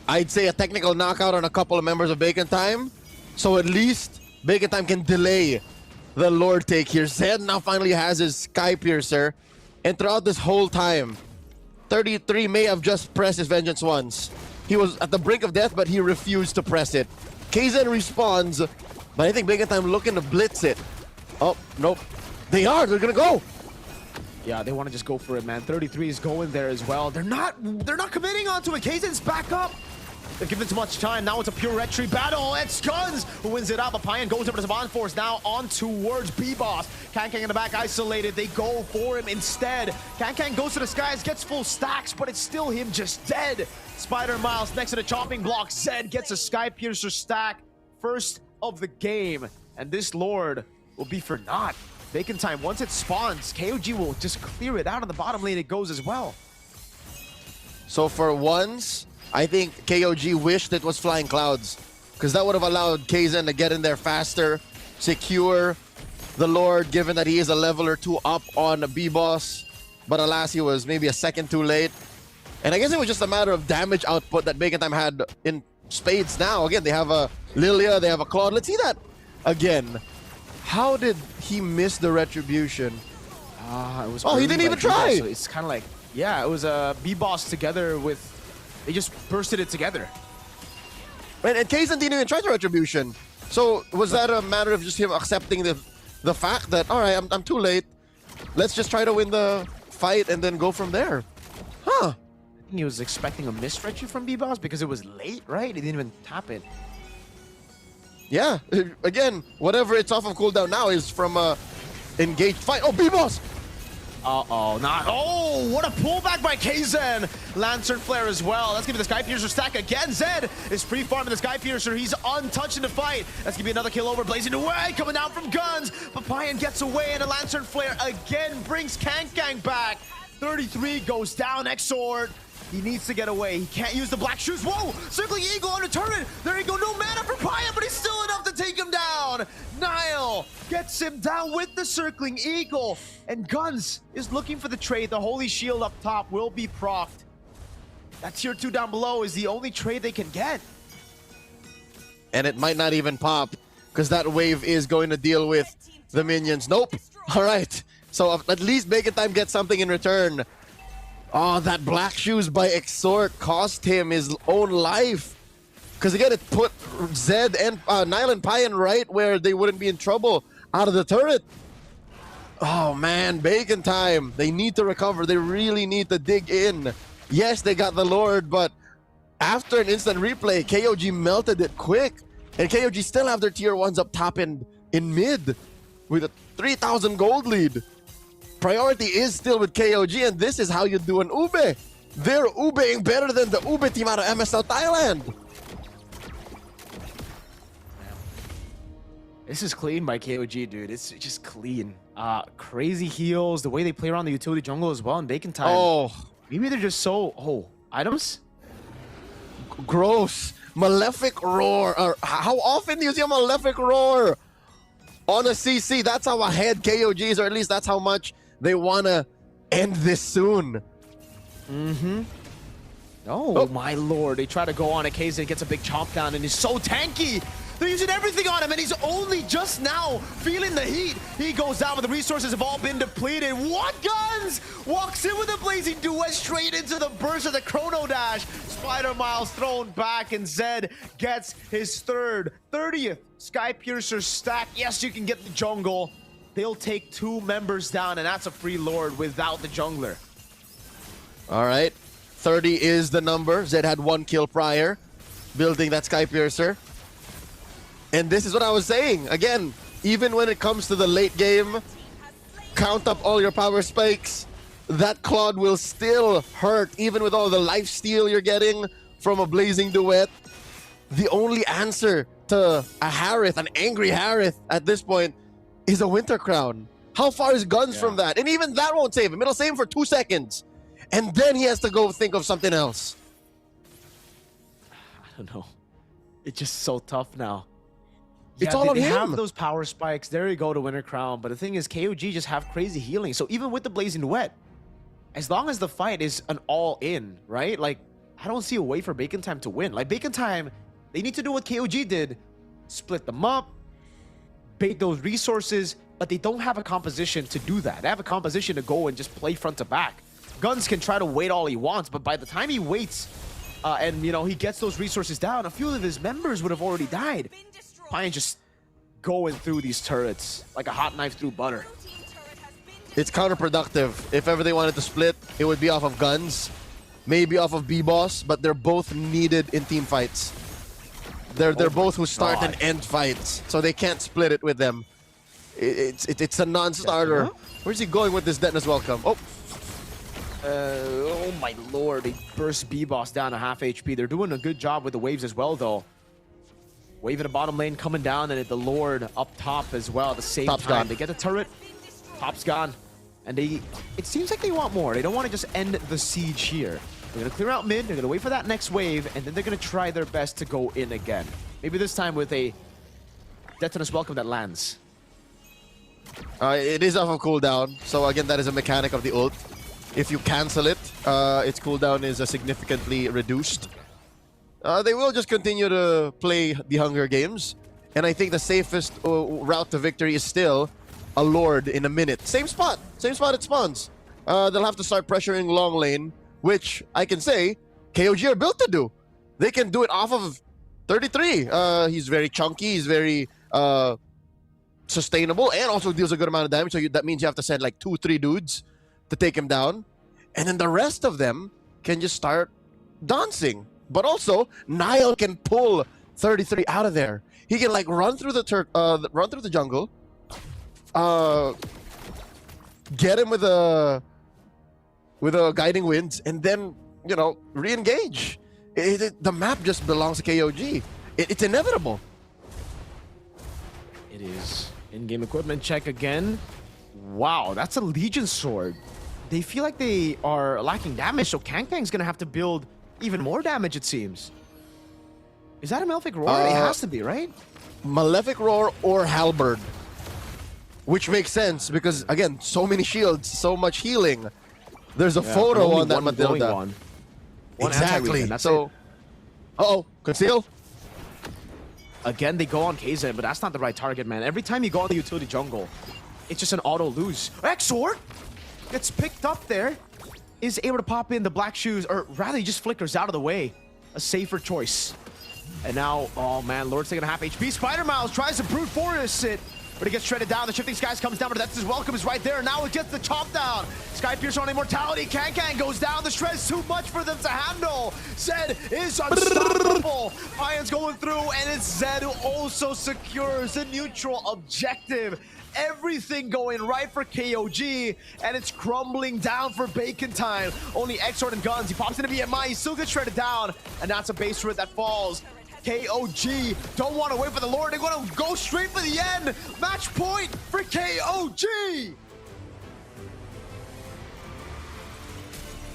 I'd say, a technical knockout on a couple of members of Bacon Time. So at least Bacon Time can delay the Lord take here. Zed now finally has his Sky Piercer. And throughout this whole time, 33 may have just pressed his Vengeance once. He was at the brink of death, but he refused to press it. Kaizen responds, but I think Bacon Time looking to blitz it. Oh, nope. They're gonna go. Yeah, they want to just go for it, man. 33 is going there as well. They're not committing onto it. Kaizen's back up. They've given too much time. Now it's a pure retreat battle. It's Guns who wins it up. A Payan goes over to Saban Force. Now on towards B-Boss. Kang in the back isolated. They go for him instead. Kang goes to the skies, gets full stacks, but it's still him just dead. Spider Miles next to the chopping block. Zed gets a Sky Piercer stack. First of the game. And this Lord will be for naught. Bacon Time, once it spawns, KOG will just clear it out on the bottom lane. It goes as well. So for once, I think KOG wished it was Flying Clouds, because that would have allowed Kaizen to get in there faster, secure the Lord, given that he is a level or two up on B-Boss. But alas, he was maybe a second too late. And I guess it was just a matter of damage output that Bacon Time had in spades now. Again, they have a Lilia, they have a Claude. Let's see that again. How did he miss the Retribution? It was he didn't even try! So it's kind of like, yeah, it was a B-Boss together with... They just bursted it together. And Kaizen didn't even try the Retribution. So was that a matter of just him accepting the fact that, all right, I'm too late. Let's just try to win the fight and then go from there. Huh. I think he was expecting a missed retry from B-Boss because it was late, right? He didn't even tap it. Yeah. Again, whatever it's off of cooldown now is from a engaged fight. Oh, B-Boss! Uh-oh, not. Oh, what a pullback by Kaizen. Lantern Flare as well. That's gonna be the Sky Piercer stack again. Zed is pre-farming the Sky Piercer. He's untouched in the fight. That's gonna be another kill over. Blazing away, coming out from Guns. But Payan gets away, and a Lantern Flare again brings Kang back. 33 goes down. Exort. He needs to get away. He can't use the Black Shoes. Whoa! Circling Eagle on the turret. There you go. No mana for Payan, but he's still enough to take him down. Nile gets him down with the Circling Eagle. And Guns is looking for the trade. The Holy Shield up top will be procced. That tier 2 down below is the only trade they can get. And it might not even pop, because that wave is going to deal with the minions. Nope. All right. So at least Bacon Time gets something in return. Oh, that Black Shoes by Exort cost him his own life. Because again, it put Zed and Nile and Payan right where they wouldn't be in trouble out of the turret. Oh man, Bacon Time. They need to recover. They really need to dig in. Yes, they got the Lord, but after an instant replay, KOG melted it quick. And KOG still have their tier 1s up top and in mid with a 3,000 gold lead. priority is still with KOG, and this is how you do an ube. They're ubeing better than the ube team out of MSL Thailand. This is clean by KOG, dude. It's just clean. Crazy heals, the way they play around the utility jungle as well in Bacon time. Oh, Maybe they're just so... items? gross. Malefic Roar. How often do you see a Malefic Roar on a CC? That's how ahead KOG is, or at least that's how much they want to end this soon. Oh, my lord. They try to go on it. KZ gets a big chomp down, and he's so tanky. They're using everything on him, and he's only just now feeling the heat. He goes down, but the resources have all been depleted. What guns? Walks in with a blazing duet straight into the burst of the Chrono Dash. Spider Miles thrown back, and Zed gets his 30th Sky Piercer stack. Yes, you can get the jungle. They'll take 2 members down, and that's a free Lord without the jungler. All right. 30 is the number. Zed had 1 kill prior, building that Sky Piercer. And this is what I was saying. Again, even when it comes to the late game, count up all your power spikes. That Claude will still hurt, even with all the lifesteal you're getting from a Blazing Duet. The only answer to a Harith, an angry Harith at this point, is a Winter Crown. How far is Guns from that? And even that won't save him. It'll save him for 2 seconds. And then he has to go think of something else. I don't know. It's just so tough now. It's all on they him. have those power spikes. There you go to Winter Crown. But the thing is, KOG just have crazy healing. So even with the Blazing Duet, as long as the fight is an all-in, right? Like, I don't see a way for Bacon Time to win. Like, Bacon Time, they need to do what KOG did. Split them up, bait those resources, but they don't have a composition to do that. They have a composition to go and just play front to back. Guns can try to wait all he wants, but by the time he waits and, you know, he gets those resources down, a few of his members would have already died. Pine just going through these turrets like a hot knife through butter. It's counterproductive. If ever they wanted to split, it would be off of Guns, maybe off of B-Boss, but they're both needed in team fights. They're both who start and end fights, so they can't split it with them. It's a non-starter. Where's he going with this Detonus Welcome? Oh my lord, they burst B-Boss down to half HP. They're doing a good job with the waves as well, though. Wave in the bottom lane coming down, and the Lord up top as well at the same Top's time. gone. They get the turret, top's gone. And it seems like they want more. They don't want to just end the siege here. They're going to clear out mid, they're going to wait for that next wave, and then they're going to try their best to go in again. Maybe this time with a Detonus Welcome that lands. It is off of cooldown, so again, that is a mechanic of the ult. If you cancel it, its cooldown is significantly reduced. They will just continue to play the Hunger Games, and I think the safest route to victory is still a Lord in a minute. Same spot it spawns. They'll have to start pressuring long lane, which I can say KOG are built to do. They can do it off of 33. He's very chunky, he's very sustainable, and also deals a good amount of damage, so that means you have to send like 2-3 dudes to take him down, and then the rest of them can just start dancing. But also, Nile can pull 33 out of there. He can like run through the jungle, get him with a guiding wind, and then, you know, re-engage. The map just belongs to KOG. It's inevitable. It is. In-game equipment check again. Wow, that's a Legion sword. They feel like they are lacking damage, so Kang's gonna have to build even more damage, it seems. Is that a Malefic Roar? It has to be, right? Malefic Roar or Halberd. Which makes sense because, again, so many shields, so much healing. There's a photo on that Matilda. One Exactly. that's so, it. uh-oh, conceal. Again, they go on KZ, but that's not the right target, man. Every time you go on the utility jungle, it's just an auto lose. Exort gets picked up there, is able to pop in the black shoes, or rather he just flickers out of the way. A safer choice. And now, oh man, Lord's taking a half HP. Spider Miles tries to brute force it. but he gets shredded down. The Shifting Skies comes down, but that's his welcome is right there. Now it gets the chop down. Sky Piercer on Immortality. Can goes down. The shred's too much for them to handle. Zed is unstoppable. Pion's going through, and it's Zed who also secures the neutral objective. Everything going right for KOG, and it's crumbling down for Bacon Time. Only X-Sword and Guns. He pops into BMI. He still gets shredded down, and that's a base turret that falls. KOG don't want to wait for the Lord. They're going to go straight for the end. Match point for KOG.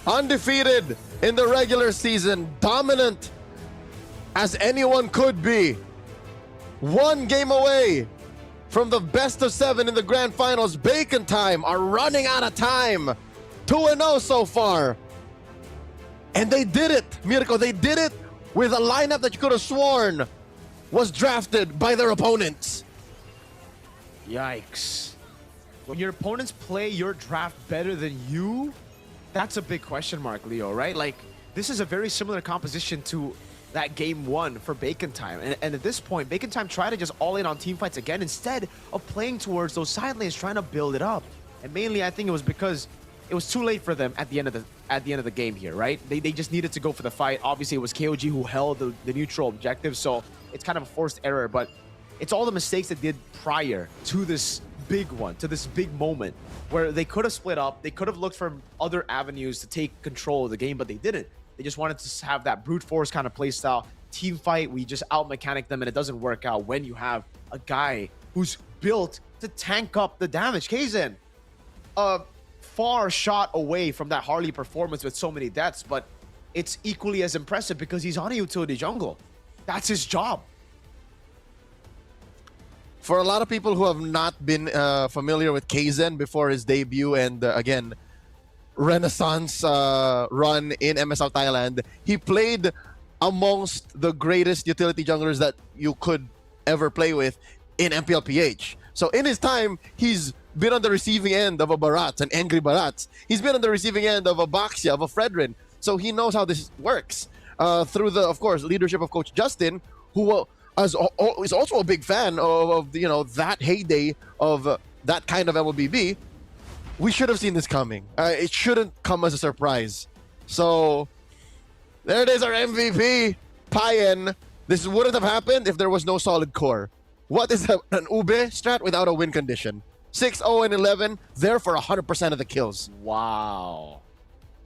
Undefeated in the regular season, dominant as anyone could be. One game away from the best of 7 in the grand finals. Bacon Time are running out of time. 2-0 so far. And they did it, Mirko. They did it with a lineup that you could have sworn was drafted by their opponents. Yikes. When your opponents play your draft better than you, that's a big question mark, Leo, right? Like, this is a very similar composition to that game 1 for Bacon Time. And at this point, Bacon Time tried to just all in on team fights again instead of playing towards those side lanes, trying to build it up. And mainly, I think it was because it was too late for them at the end of the game here, right? They just needed to go for the fight. Obviously, it was KOG who held the neutral objective, so it's kind of a forced error, but it's all the mistakes they did prior to this big one, to this big moment, where they could have split up, they could have looked for other avenues to take control of the game, but they didn't. They just wanted to have that brute force kind of play style. Team fight, we just out-mechanic them, and it doesn't work out when you have a guy who's built to tank up the damage. Kaizen, far shot away from that Harley performance with so many deaths, but it's equally as impressive because he's on a utility jungle. That's his job. For a lot of people who have not been familiar with Kaizen before his debut and again, Renaissance run in MSL Thailand, he played amongst the greatest utility junglers that you could ever play with in MPLPH. So in his time, he's been on the receiving end of a Barats, an angry Barats. He's been on the receiving end of a Baxia, of a Fredrin. So he knows how this works. Through the, of course, leadership of Coach Justin, who is also a big fan of you know, that heyday of that kind of MLBB. We should have seen this coming. It shouldn't come as a surprise. So there it is, our MVP, Payen. This wouldn't have happened if there was no solid core. What is an Ube strat without a win condition? 6-0-11, there for 100% of the kills. Wow.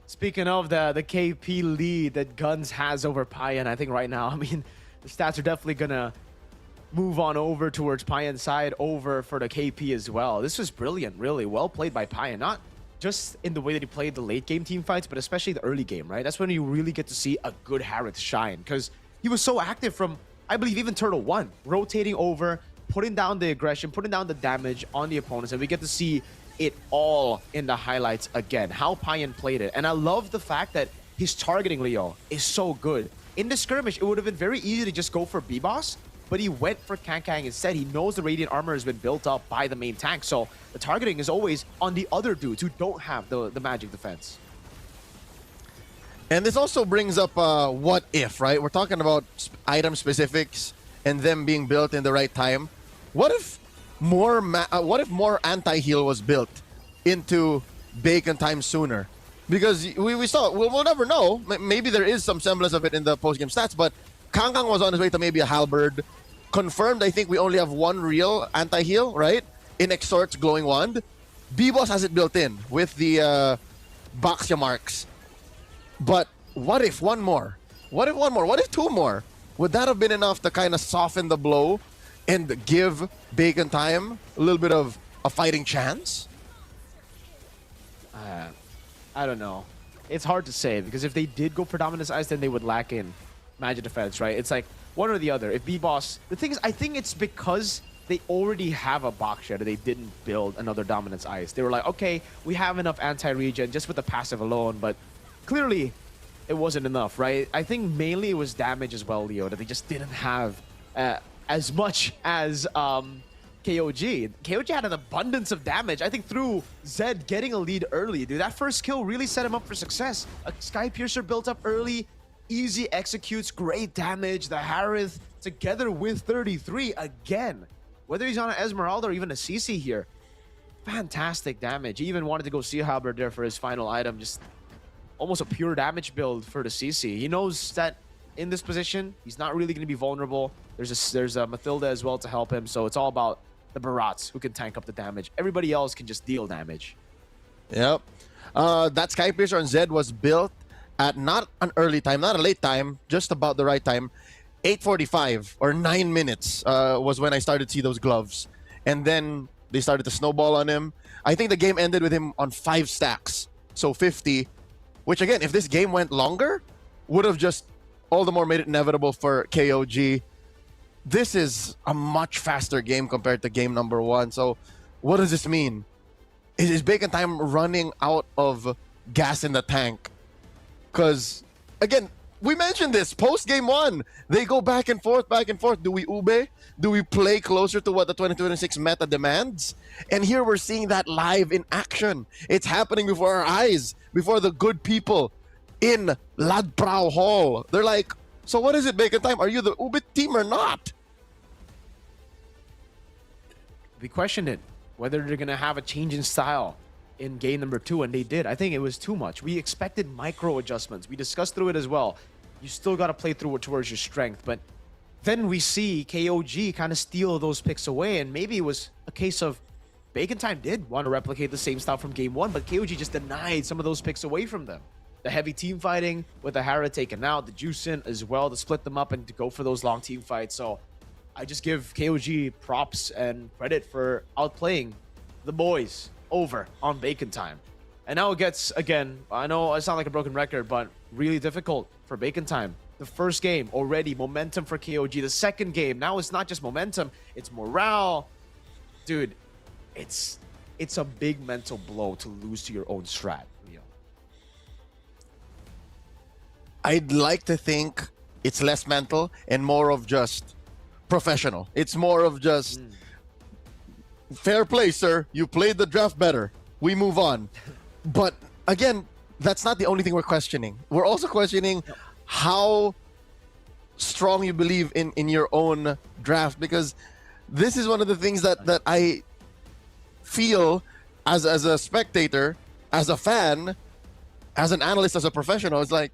Speaking of the KP lead that Guns has over Payen, I think right now, I mean, the stats are definitely going to move on over towards Payen's side, over for the KP as well. This was brilliant, really. Well played by Payen. Not just in the way that he played the late game team fights, but especially the early game, right? That's when you really get to see a good Harith shine, because he was so active from, I believe, even Turtle 1, rotating over, putting down the aggression, putting down the damage on the opponents, and we get to see it all in the highlights again, how Payen played it. And I love the fact that his targeting, Leo, is so good. In the skirmish, it would have been very easy to just go for B-Boss, but he went for Kang instead. He knows the Radiant armor has been built up by the main tank, so the targeting is always on the other dudes who don't have the magic defense. And this also brings up what if, right? We're talking about item specifics and them being built in the right time. What if more anti-heal was built into Bacon Time sooner? Because we saw, we'll never know. Maybe there is some semblance of it in the post-game stats, but Kang was on his way to maybe a halberd. Confirmed, I think we only have one real anti-heal, right? In Exort's Glowing Wand. B-Boss has it built in with the Baxia marks. But what if one more? What if one more? What if two more? Would that have been enough to kind of soften the blow and give Bacon Time a little bit of a fighting chance? I don't know. It's hard to say, because if they did go for Dominance Ice, then they would lack in magic defense, right? It's like one or the other. If B-Boss... The thing is, I think it's because they already have a box share that they didn't build another Dominance Ice. They were like, okay, we have enough anti-regen just with the passive alone, but clearly it wasn't enough, right? I think mainly it was damage as well, Leo, that they just didn't have as much as KOG. KOG had an abundance of damage, I think, through Zed getting a lead early. Dude, that first kill really set him up for success. A Sky Piercer built up early, easy executes, great damage. The Harith together with 33 again. whether he's on an Esmeralda or even a CC here, fantastic damage. He even wanted to go see Halberd there for his final item, just almost a pure damage build for the CC. He knows that in this position, he's not really going to be vulnerable. There's a Mathilda as well to help him, so it's all about the Barats who can tank up the damage. Everybody else can just deal damage. Yep. That Skypiercer on Zed was built at not an early time, not a late time, just about the right time. 8:45 or 9 minutes was when I started to see those gloves. And then they started to snowball on him. I think the game ended with him on 5 stacks. So 50, which again, if this game went longer, would have just all the more made it inevitable for KOG. This is a much faster game compared to game number 1. So what does this mean? Is Bacon Time running out of gas in the tank? Because, again, we mentioned this post game 1. They go back and forth, back and forth. Do we ube? Do we play closer to what the 2026 meta demands? And here we're seeing that live in action. It's happening before our eyes, before the good people in Ladprao Hall. They're like, so what is it, Bacon Time? Are you the ube team or not? We questioned it, whether they're going to have a change in style in game number 2, and they did. I think it was too much. We expected micro adjustments. We discussed through it as well. You still got to play through it towards your strength, but then we see KOG kind of steal those picks away, and maybe it was a case of Bacon Time did want to replicate the same style from game 1, but KOG just denied some of those picks away from them. The heavy team fighting with the Hara taken out, the juice in as well to split them up and to go for those long team fights. So I just give KOG props and credit for outplaying the boys over on Bacon Time. And now it gets, again, I know I sound like a broken record, but really difficult for Bacon Time. The first game, already momentum for KOG. The second game, now it's not just momentum, it's morale. Dude, it's a big mental blow to lose to your own strat, Leo. I'd like to think it's less mental and more of just professional. It's more of just fair play, sir. You played the draft better. We move on. But again, that's not the only thing we're questioning. We're also questioning how strong you believe in your own draft, because this is one of the things that I feel as a spectator, as a fan, as an analyst, as a professional. It's like,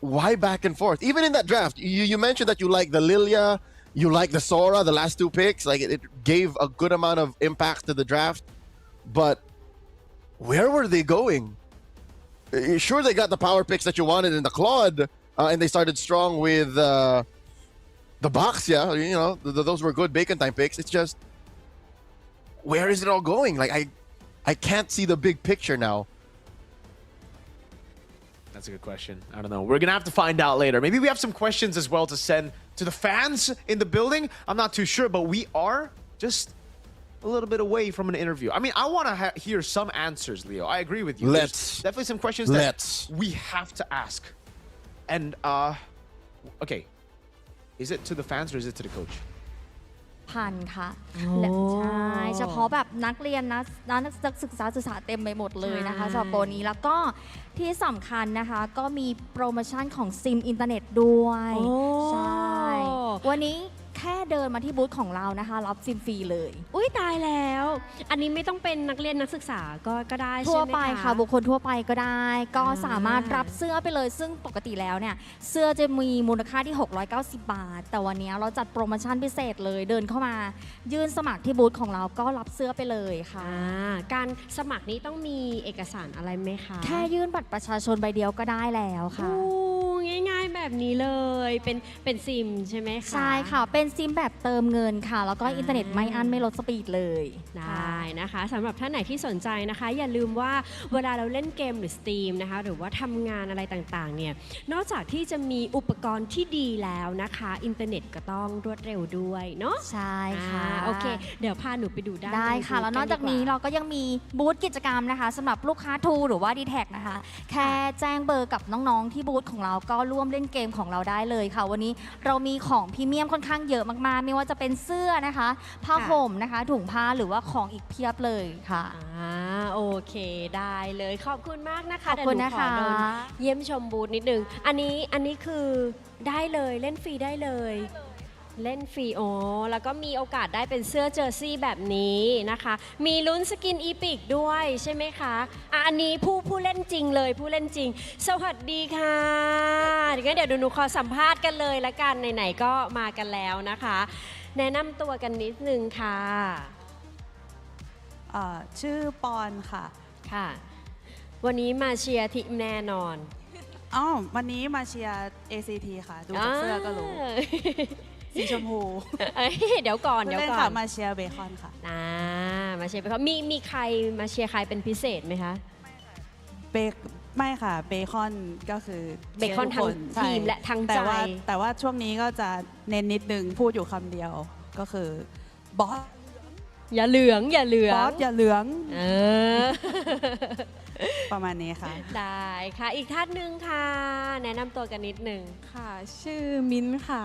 why back and forth? Even in that draft, you mentioned that you like the Lilia, you like the Sora, the last 2 picks. Like it gave a good amount of impact to the draft. But where were they going? Sure, they got the power picks that you wanted in the Claude, and they started strong with the box. Yeah, you know, those were good Bacon Time picks. It's just, where is it all going? Like I can't see the big picture now. That's a good question. I don't know. We're going to have to find out later. Maybe we have some questions as well to send to the fans in the building. I'm not too sure, but we are just a little bit away from an interview. I mean, I want to hear some answers, Leo. I agree with you. There's definitely some questions that we have to ask. And, okay. Is it to the fans or is it to the coach? พันค่ะและใช่เฉพาะแบบนักเรียนนักศึกษาเต็มไปหมดเลยนะคะสำหรับโปรนี้แล้วก็ที่สำคัญนะคะก็มีโปรโมชั่นของซิมอินเทอร์เน็ตด้วยใช่วันนี้แค่เดินมาที่บูธของเรานะคะรับซิมฟรีเลยอุ้ยตายแล้วอันนี้ไม่ต้องเป็นนักเรียนนักศึกษาก็ได้ใช่ไหมคะทั่วไปค่ะบุคคลทั่วไปก็ได้ก็สามารถรับเสื้อไปเลยซึ่งปกติแล้วเนี่ยเสื้อจะมีมูลค่าที่690 บาทแต่วันนี้เราจัดโปรโมชั่นพิเศษเลยเดินเข้ามายื่นสมัครที่บูธของเราก็รับเสื้อไปเลยค่ะการสมัครนี้ต้องมีเอกสารอะไรไหมคะแค่ยื่นบัตรประชาชนใบเดียวก็ได้แล้วค่ะง่ายๆแบบนี้เลยเป็นซิมใช่ไหมคะใช่ค่ะเป็นซิมแบบเติมเงินค่ะแล้วก็อินเทอร์เน็ตไม่อั้นไม่ลดสปีดเลยได้นะคะสำหรับท่านไหนที่สนใจนะคะอย่าลืมว่าเวลาเราเล่นเกมหรือสตรีมนะคะหรือว่าทำงานอะไรต่างๆเนี่ยนอกจากที่จะมีอุปกรณ์ที่ดีแล้วนะคะอินเทอร์เน็ตก็ต้องรวดเร็วด้วยเนาะใช่ค่ะโอเคเดี๋ยวพาหนูไปดูได้ค่ะแล้วนอกจากนี้เราก็ยังมีบูธกิจกรรมนะคะสำหรับลูกค้าทูหรือว่า D-Tag นะคะแค่แจ้งเบอร์กับน้องๆที่บูธของเราก็ร่วมเล่นเกมของเราได้เลยค่ะวันนี้เรามีของพรีเมียมค่อนข้างเยอะมากๆไม่ว่าจะเป็นเสื้อนะคะผ้าห่มนะคะถุงผ้าหรือว่าของอีกเพียบเลยค่ะโอเคได้เลยขอบคุณมากนะคะขอบคุณนะคะเยี่ยมชมบูธนิดนึงอันนี้คือได้เลยเล่นฟรีได้เลย เล่นฟรีโอแล้วก็มีโอกาสได้เป็นเสื้อเจอร์ซี่แบบนี้นะคะ มีลุ้นสกินอีพิกด้วยใช่ไหมคะอันนี้ผู้เล่นจริงเลยผู้เล่นจริง สวัสดีค่ะเดี๋ยวหนูขอสัมภาษณ์กันเลยละกันไหนๆก็มากันแล้วนะคะ แนะนำตัวกันนิดนึงค่ะ ชื่อปอนค่ะ ค่ะ วันนี้มาเชียร์ทีมแน่นอน วันนี้มาเชียร์ ACT ค่ะ ดูจากเสื้อก็รู้ สีชมพู เดี๋ยวก่อนเดี๋ยว เล่น ก่อ ค่ะ น มาเชียร์เบคอนค่ะ มาเชียร์ไปเขามีใครมาเชียร์ใครเป็นพิเศษไหมคะ ไม่ค่ะ เบคอนก็คือ เบคอนทั้ง ใช่ ทีมและทั้งใจ แต่ว่าช่วงนี้ก็จะเน้นนิดนึงพูดอยู่คำเดียวก็คือบอส อย่าเหลืองอย่าเหลือง บอสอย่าเหลือง เออ ประมาณนี้ค่ะ ได้ค่ะอีกท่านหนึ่งค่ะ แนะนำตัวกันนิดหนึ่ง ค่ะ ชื่อมิ้นท์ค่ะ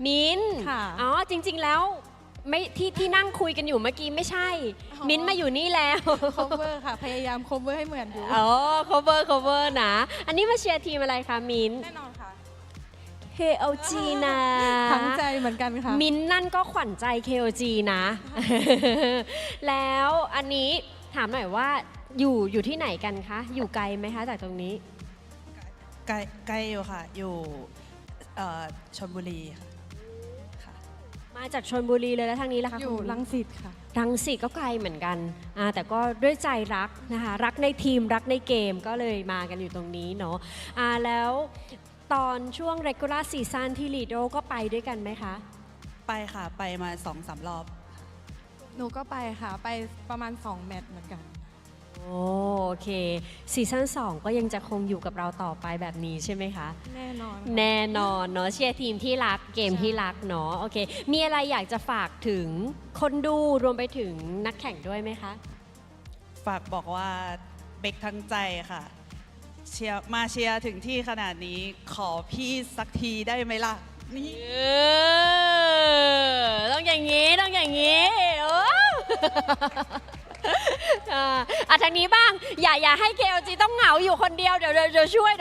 มิ้นท์ ค่ะ อ๋อจริงๆแล้วไม่ที่นั่งคุยกันอยู่เมื่อกี้ไม่ใช่ มิ้นท์มาอยู่นี่แล้ว cover ค่ะ พยายาม cover ให้เหมือนอยู่ อ๋อ cover นะ อันนี้มาเชียร์ทีมอะไรคะมิ้นท์ แน่นอนค่ะ KOG นะ ทั้งใจเหมือนกันค่ะ มิ้นท์นั่นก็ขวัญใจ KOG นะ แล้วอันนี้ถามหน่อยว่าอยู่ที่ไหนกันคะ อยู่ไกลไหมคะจากตรงนี้ ไกลอยู่ค่ะ อยู่ชลบุรีค่ะ มาจากชลบุรีเลยแล้วทางนี้ล่ะคะ อยู่ คุณ รังสิตค่ะ รังสิตก็ไกลเหมือนกันแต่ก็ด้วยใจรักนะคะรักในทีมรักในเกมก็เลยมากันอยู่ตรงนี้เนาะแล้วตอนช่วง regular season ที่ลีโดก็ไปด้วยกันไหมคะ ไปค่ะ ไปมา 2-3 รอบ หนูก็ไปค่ะ ไปประมาณ 2 แมตช์เหมือนกัน โอเคซีซั่น2ก็ยังจะคงอยู่กับเราต่อไปแบบนี้ใช่ไหมคะ แน่นอน แน่นอนเนาะเชียร์ทีมที่รักเกมที่รักเนาะโอเคมีอะไรอยากจะฝากถึงคนดูรวมไปถึงนักแข่งด้วยไหมคะ ฝากบอกว่าเบกทั้งใจค่ะมาเชียร์ถึงที่ขนาดนี้ขอพี่สักทีได้ไหมล่ะ นี่ ต้องอย่างนี้ต้องอย่างนี้โอ้ ทางนี้บ้างอย่าให้ KLG ต้องเหงาอยู่คนเดียวเดี๋ยวช่วย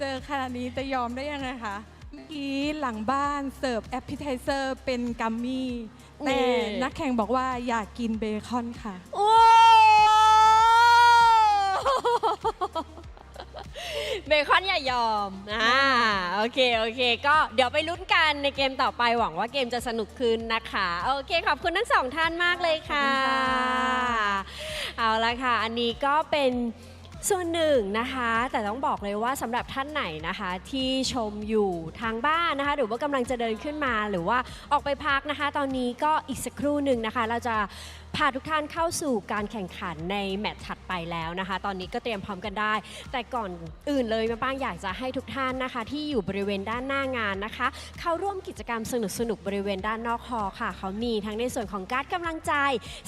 เจอขนาดนี้จะยอมได้ยังไงคะเมื่อกี้หลังบ้านเสิร์ฟแอปเปิลไทเซอร์เป็นกัมมี่แต่นักแข่งบอกว่าอยากกินเบคอนค่ะ โอ้เบคอนอย่ายอมโอเคก็เดี๋ยวไปลุ้นกันในเกมต่อไปหวังว่าเกมจะสนุกขึ้นนะคะโอเคขอบคุณทั้งสองท่านมากเลยค่ะ เอาละค่ะอันนี้ก็เป็นส่วนหนึ่งนะคะแต่ต้องบอกเลยว่าสำหรับท่านไหนนะคะที่ชมอยู่ทางบ้านนะคะหรือว่ากำลังจะเดินขึ้นมาหรือว่าออกไปพักนะคะตอนนี้ก็อีกสักครู่หนึ่งนะคะเราจะพาทุกท่านเข้าสู่การแข่งขันในแมตช์ถัดไปแล้วนะคะตอนนี้ก็เตรียมพร้อมกันได้แต่ก่อนอื่นเลยมาป้างอยากจะให้ทุกท่านนะคะที่อยู่บริเวณด้านหน้างานนะคะเข้าร่วมกิจกรรมสนุกๆบริเวณด้านนอกฮอลล์ค่ะเขามีทั้งในส่วนของการ์ดกำลังใจ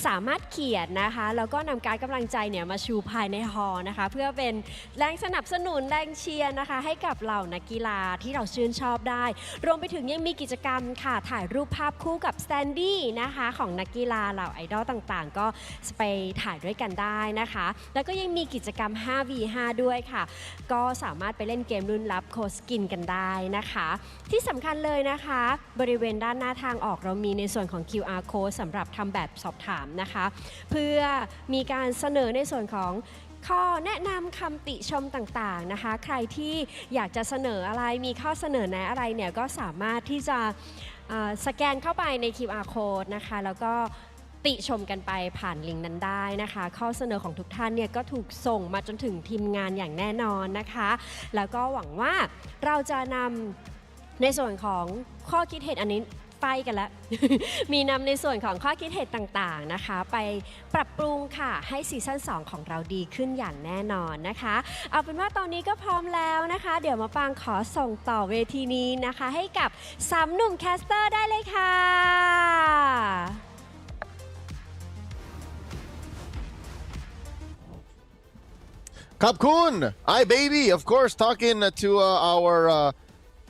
สามารถเขียนนะคะแล้วก็นำการ์ดกำลังใจเนี่ยมาชูภายในฮอลล์นะคะเพื่อเป็นแรงสนับสนุนแรงเชียร์นะคะให้กับเหล่านักกีฬาที่เราชื่นชอบได้รวมไปถึงยังมีกิจกรรมค่ะถ่ายรูปภาพคู่กับสแตนดี้นะคะของนักกีฬาเหล่าไอดอลต่างๆก็ไปถ่ายด้วยกันได้นะคะแล้วก็ยังมีกิจกรรม 5v5 ด้วยค่ะก็สามารถไปเล่นเกมรุ่นลับโคสกินกันได้นะคะที่สำคัญเลยนะคะบริเวณด้านหน้าทางออกเรามีในส่วนของ QR code สำหรับทำแบบสอบถามนะคะเพื่อมีการเสนอในส่วนของข้อแนะนำคำติชมต่างๆนะคะใครที่อยากจะเสนออะไรมีข้อเสนอแนะอะไรเนี่ยก็สามารถที่จะสแกนเข้าไปใน QR code นะคะแล้วก็ติชมกันไปผ่านลิงก์นั้นได้นะคะข้อเสนอของทุกท่านเนี่ยก็ถูกส่งมาจนถึงทีมงานอย่างแน่นอนนะคะแล้วก็หวังว่าเราจะนำในส่วนของข้อคิดเห็นอันนี้ไฟกันแล้ว มีนำในส่วนของข้อคิดเห็นต่างๆนะคะไปปรับปรุงค่ะให้ซีซั่น2ของเราดีขึ้นอย่างแน่นอนนะคะเอาเป็นว่าตอนนี้ก็พร้อมแล้วนะคะเดี๋ยวมาปางขอส่งต่อเวทีนี้นะคะให้กับ3หนุ่มแคสเตอร์ได้เลยค่ะ Kapkun, hi baby. Of course, talking to our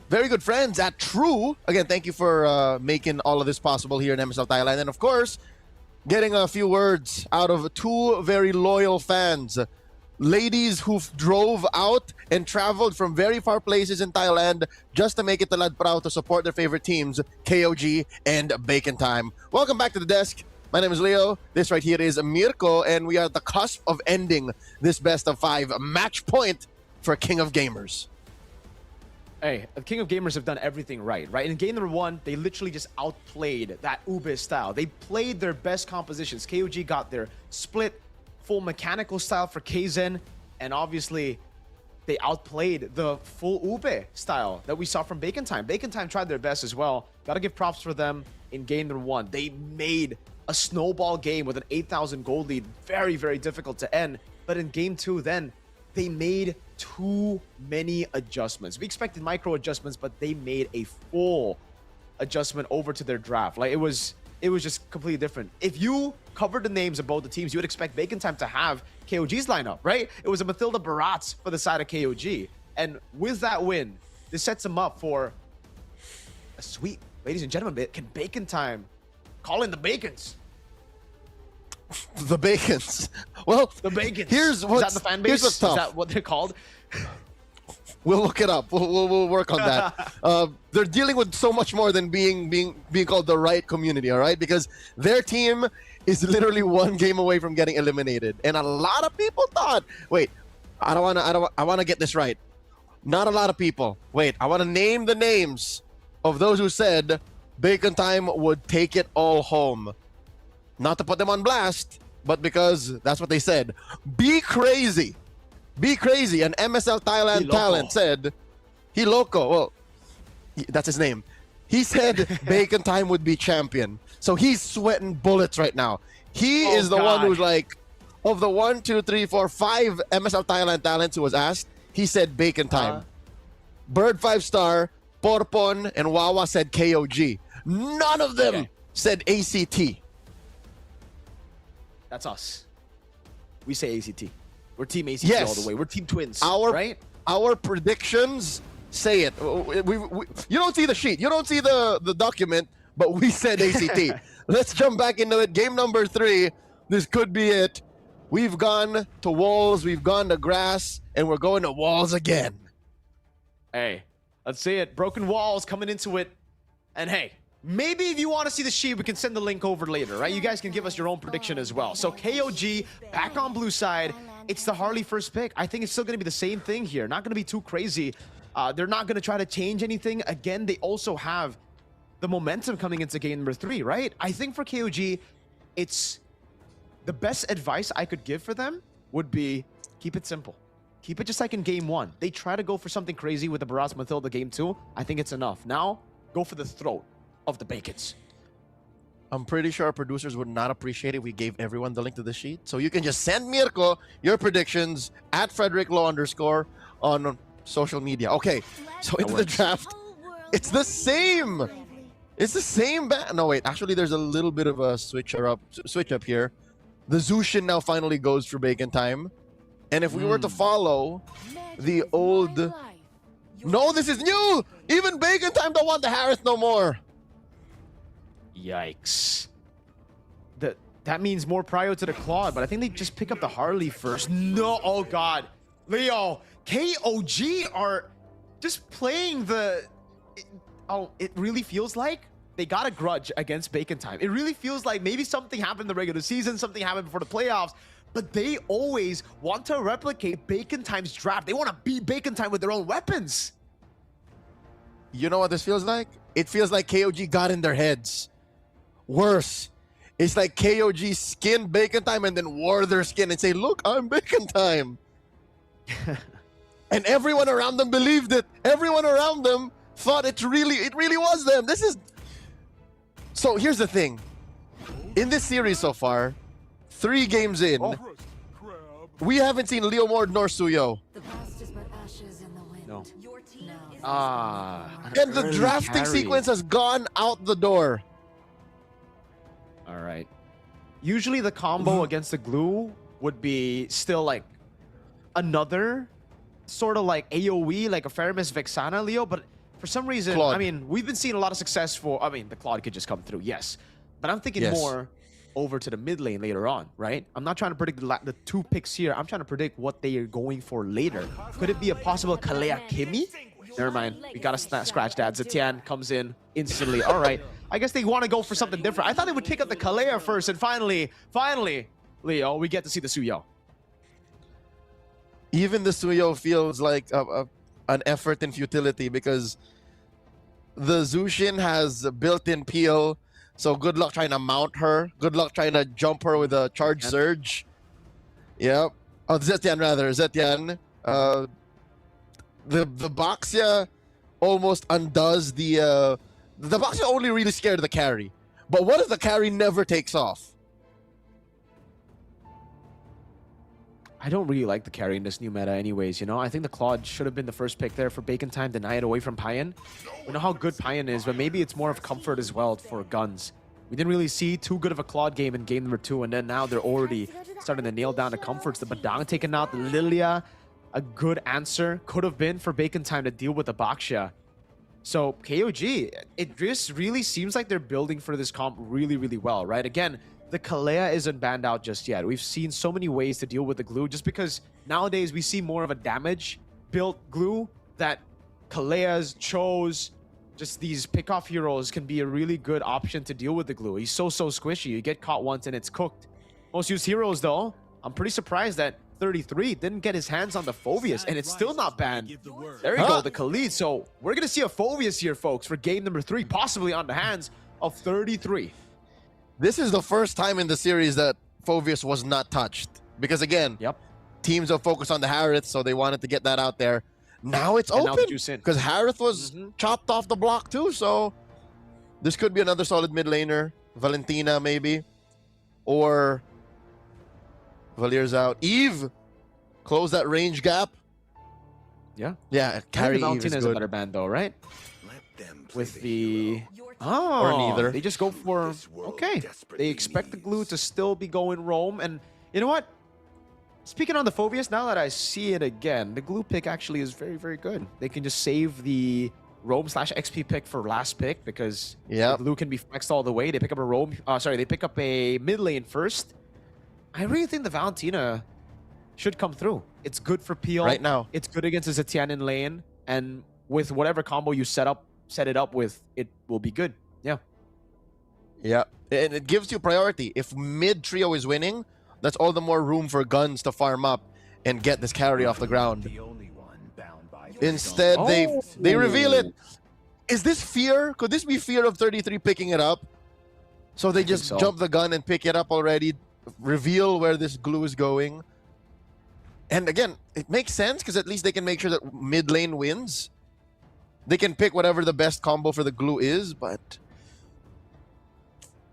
very good friends at True. Again, thank you for making all of this possible here in MSL Thailand. And of course, getting a few words out of two very loyal fans. ladies who drove out and traveled from very far places in Thailand just to make it to Lad Prao to support their favorite teams, KOG and Bacon Time. Welcome back to the desk. My name is Leo. This right here is Mirko, and we are at the cusp of ending this best of 5 match point for King of Gamers. Hey, the King of Gamers have done everything right? In game number 1, they literally just outplayed that Ube style. They played their best compositions. KOG got their split, full mechanical style for Kaizen, and obviously they outplayed the full Ube style that we saw from Bacon Time. Bacon Time tried their best as well. Gotta give props for them in game number 1. They made a snowball game with an 8,000 gold lead very, very difficult to end. But in game 2, then they made too many adjustments. We expected micro adjustments, but they made a full adjustment over to their draft. Like it was just completely different. If you covered the names of both the teams, you would expect Bacon Time to have KOG's lineup, right? It was a Mathilda Barats for the side of KOG. And with that win, this sets them up for a sweep. Ladies and gentlemen, can Bacon Time call in the Bacons? The Bacons. Well, The Bacons. Here's Is what's, that the fan base? here's what's tough. Is that what they're called? We'll look it up. We'll work on that. They're dealing with so much more than being called the right community, all right? Because their team is literally 1 game away from getting eliminated, and a lot of people thought, wait, I want to get this right. Not a lot of people. Wait, I want to name the names of those who said Bacon Time would take it all home. Not to put them on blast, but because that's what they said. Be crazy. Be crazy. An MSL Thailand talent said, he loco. Well, that's his name. He said Bacon Time would be champion. So he's sweating bullets right now. He is the one who's like, of the 1, 2, 3, 4, 5 MSL Thailand talents who was asked, he said Bacon Time. Bird 5-star, Porpon, and Wawa said KOG. None of them said ACT. That's us. We say ACT. We're team ACT Yes. all the way. We're team twins, Our predictions say it. You don't see the sheet. You don't see the document, but we said ACT. Let's jump back into it. Game number 3. This could be it. We've gone to walls. We've gone to grass. And we're going to walls again. Hey, let's see it. Broken walls coming into it. And hey, maybe if you want to see the sheet, we can send the link over later, right? You guys can give us your own prediction as well. So KOG back on blue side. It's the Harley first pick. I think it's still going to be the same thing here. Not going to be too crazy. They're not going to try to change anything. Again, they also have the momentum coming into game number 3, right? I think for KOG, it's the best advice I could give for them would be keep it simple. Keep it just like in game 1. They try to go for something crazy with the Barats Mathilda game 2. I think it's enough. Now, go for the throat of the Bacons. I'm pretty sure our producers would not appreciate it. We gave everyone the link to the sheet. So you can just send Mirko your predictions at @FrederickLaw_ on social media. Okay, so into the draft. It's the same. It's the same. No, wait. Actually, there's a little bit of a switch up here. The Zushin now finally goes for Bacon Time. And if we were to follow the old... No, this is new! Even Bacon Time don't want the Harris no more. Yikes. That means more prio to the Claude, but I think they just pick up the Harley first. No, oh god. Leo, KOG are just playing the... it really feels like they got a grudge against Bacon Time. It really feels like maybe something happened in the regular season, something happened before the playoffs, but they always want to replicate Bacon Time's draft. They want to beat Bacon Time with their own weapons. You know what this feels like? It feels like KOG got in their heads. Worse. It's like KOG skinned Bacon Time and then wore their skin and say, look, I'm Bacon Time. And everyone around them believed it. Everyone around them thought it really was them. This is... So here's the thing. In this series so far, 3 games in, we haven't seen Leo Mord nor Suyo. No. And the drafting sequence has gone out the door. All right. Usually the combo against the glue would be still like another sort of like AoE, like a Faramis Vexana, Leo, but for some reason, Claude. I mean, we've been seeing a lot of success for, I mean, the Claude could just come through, yes. But I'm thinking more over to the mid lane later on, right? I'm not trying to predict the 2 picks here. I'm trying to predict what they are going for later. Could it be a possible Kalea Kimi? Never mind. We gotta scratch that. Zetian comes in instantly. All right. I guess they want to go for something different. I thought they would take up the Kalea first, and finally, Leo, we get to see the Suyo. Even the Suyo feels like an effort in futility because the Zushin has a built-in peel. So good luck trying to mount her. Good luck trying to jump her with a charge surge. Yep. Oh, Zetian rather. Zetian. The Baxia almost undoes the Baxia only really scared of the carry. But what if the carry never takes off? I don't really like the carry in this new meta anyways, you know? I think the Claude should have been the first pick there for Bacon Time, deny it away from Payan. We know how good Payan is, but maybe it's more of comfort as well for Guns. We didn't really see too good of a Claude game in game number 2, and then now they're already starting to nail down the comforts. The Badang taken out, the Lilia, a good answer could have been for Bacon Time to deal with the Baxia. So KOG, it just really seems like they're building for this comp really, really well, right? Again, the Kalea isn't banned out just yet. We've seen so many ways to deal with the glue just because nowadays we see more of a damage-built glue that Kaleas, Chos, just these pick-off heroes can be a really good option to deal with the glue. He's so squishy. You get caught once and it's cooked. Most used heroes, though, I'm pretty surprised that 33 didn't get his hands on the Phoveus, and it's still not banned. There you go, the Khalid. So we're going to see a Phoveus here, folks, for game number 3, possibly on the hands of 33. This is the first time in the series that Phoveus was not touched. Because again, teams are focused on the Harith, so they wanted to get that out there. Now it's open. Because Harith was chopped off the block too, so this could be another solid mid laner. Valentina, maybe. Or Valier's out. Eve, close that range gap. Yeah, carry Eve Valentina is a good. better band though, right? With the... Or neither. They just go for... Okay. They expect the glue to still be going roam. And you know what? Speaking on the Phoveus, now that I see it again, the glue pick actually is very, very good. They can just save the roam/XP pick for last pick because the glue can be flexed all the way. They pick up a roam... they pick up a mid lane first. I really think the Valentina should come through. It's good for Peel. Right now. It's good against the Zetian in lane. And with whatever combo you set it up with, it will be good. Yeah. And it gives you priority. If mid trio is winning, that's all the more room for Guns to farm up and get this carry off the ground. Instead, they reveal it. Is this fear? Could this be fear of 33 picking it up? So they just jump the gun and pick it up already, reveal where this glue is going. And again, it makes sense because at least they can make sure that mid lane wins. They can pick whatever the best combo for the glue is, but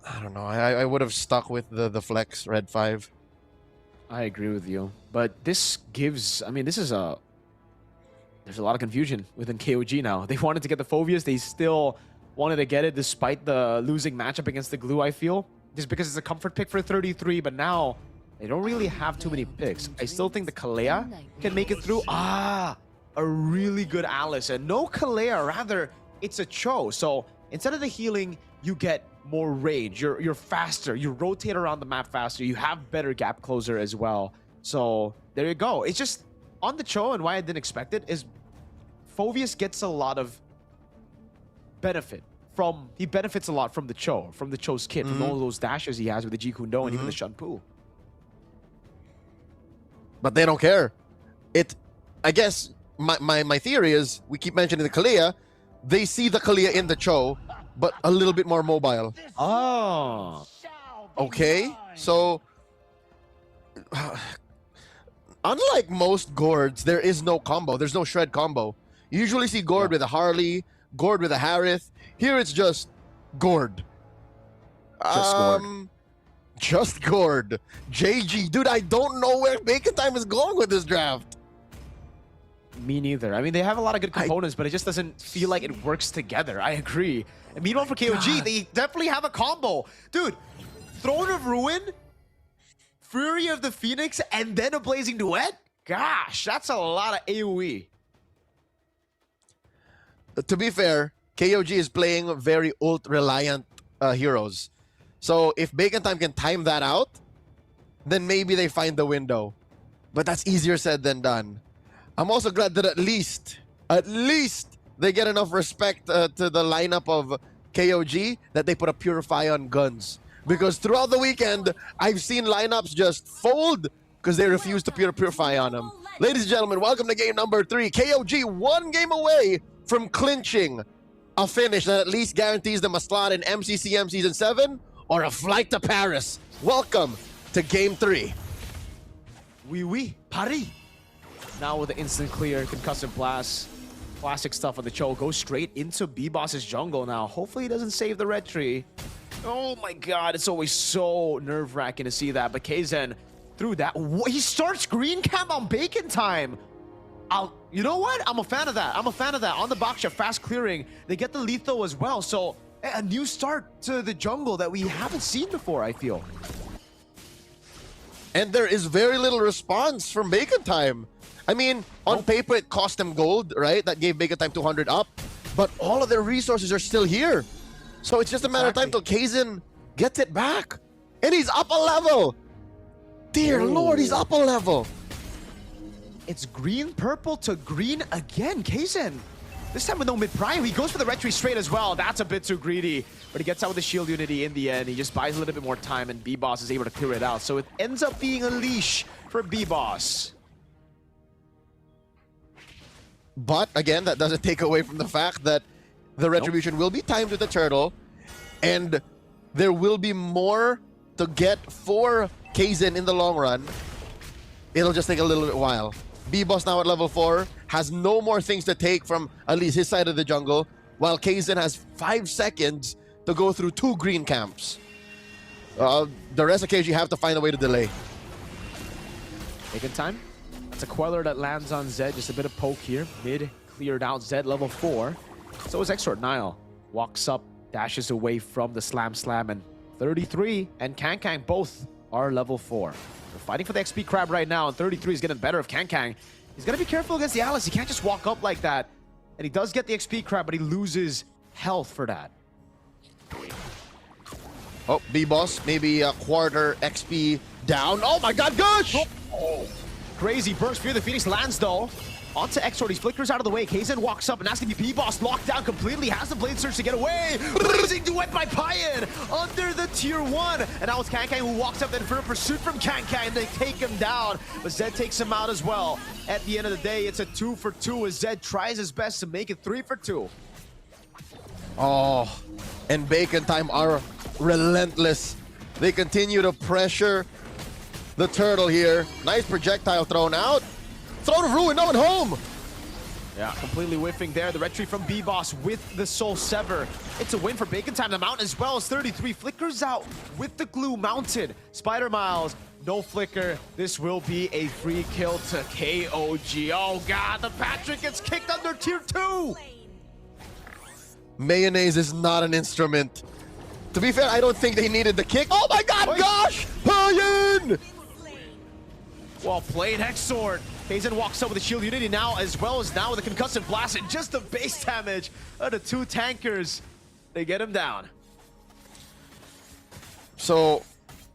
I don't know. I would have stuck with the flex red 5. I agree with you. But this gives... I mean, this is a... There's a lot of confusion within KOG now. They wanted to get the Phoveus. They still wanted to get it despite the losing matchup against the glue, I feel. Just because it's a comfort pick for 33, but now they don't really have too many picks. I still think the Kalea can make it through. A really good Alice. And no Kalea, rather, it's a Cho. So instead of the healing, you get more rage. You're faster. You rotate around the map faster. You have better gap closer as well. So there you go. It's just on the Cho, and why I didn't expect it is Phoveus gets a lot of benefit from... He benefits a lot from the Cho, from the Cho's kit, from all those dashes he has with the Ji Kundo and even the Shanpu. But they don't care. I guess my theory is, we keep mentioning the Kalea, they see the Kalea in the Cho, but a little bit more mobile. Okay, so unlike most Gourds, there is no combo. There's no shred combo. You usually see Gourd with a Harley, Gourd with a Harith. Here it's just Gourd. Just Gourd. Just Gourd. JG. Dude, I don't know where Bacon Time is going with this draft. Me neither. I mean, they have a lot of good components, but it just doesn't feel like it works together. I agree. And meanwhile, for KOG, they definitely have a combo. Dude, Throne of Ruin, Fury of the Phoenix, and then a Blazing Duet? Gosh, that's a lot of AoE. To be fair, KOG is playing very ult-reliant heroes. So if Bacon Time can time that out, then maybe they find the window. But that's easier said than done. I'm also glad that at least they get enough respect to the lineup of KOG that they put a Purify on guns. Because throughout the weekend, I've seen lineups just fold because they refuse to Purify on them. Ladies and gentlemen, welcome to game number 3. KOG 1 game away from clinching a finish that at least guarantees them a slot in MCCM Season 7 or a flight to Paris. Welcome to game 3. Oui, Paris. Now with the instant clear, concussive blast, classic stuff on the Cho, goes straight into B-Boss's jungle now. Hopefully he doesn't save the red tree. Oh my god, it's always so nerve-wracking to see that. But Kzen through that. He starts green camp on Bacon Time. You know what? I'm a fan of that. On the box shot, fast clearing. They get the lethal as well. So a new start to the jungle that we haven't seen before, I feel. And there is very little response from Bacon Time. I mean, on paper, it cost them gold, right? That gave Bacon Time 200 up. But all of their resources are still here. So it's just a matter of time till Kzen gets it back. And he's up a level. Dear Lord, he's up a level. It's green, purple to green again. Kzen. This time with no mid-prime. He goes for the retry straight as well. That's a bit too greedy. But he gets out with the shield unity in the end. He just buys a little bit more time and B-Boss is able to clear it out. So it ends up being a leash for B-Boss. But again, that doesn't take away from the fact that the retribution will be timed with the turtle. And there will be more to get for Kzen in the long run. It'll just take a little bit while. B-Boss now at level 4 has no more things to take from at least his side of the jungle, while Kzen has 5 seconds to go through 2 green camps. The rest of KG have to find a way to delay. Taking time. That's a Queller that lands on Zed. Just a bit of poke here. Mid cleared out. Zed level 4. So is Exort. Nile walks up, dashes away from the slam, and 33 and Kankang both are level 4. They're fighting for the XP crab right now, and 33 is getting better of Kankang. He's got to be careful against the Alice. He can't just walk up like that. And he does get the XP crab, but he loses health for that. Oh, B-Boss, maybe a quarter XP down. Oh my god, gosh! Oh. Crazy burst. Fear the Phoenix lands though. Onto Exort, he flickers out of the way. Kzen walks up and has to be B-Boss locked down completely. Has the Blade Surge to get away. Blazing duet by Payan under the tier 1. And now it's Kankang who walks up then for a pursuit from Kankang. They take him down, but Zed takes him out as well. At the end of the day, it's a 2 for 2 as Zed tries his best to make it 3 for 2. Oh, and Bacon Time are relentless. They continue to pressure the turtle here. Nice projectile thrown out. Throne of Ruin, no one home. Yeah, completely whiffing there. The retry from B-Boss with the Soul Sever. It's a win for Bacon Time. The Mount as well as 33 flickers out with the glue mounted. Spider Miles, no flicker. This will be a free kill to KOG. Oh god, the Patrick gets kicked under tier 2. Mayonnaise is not an instrument. To be fair, I don't think they needed the kick. Oh my god, gosh! Payan! Well played, Exort. Kzen walks up with the shield unity now, as well as now with the concussive blast and just the base damage of the 2 tankers. They get him down. So,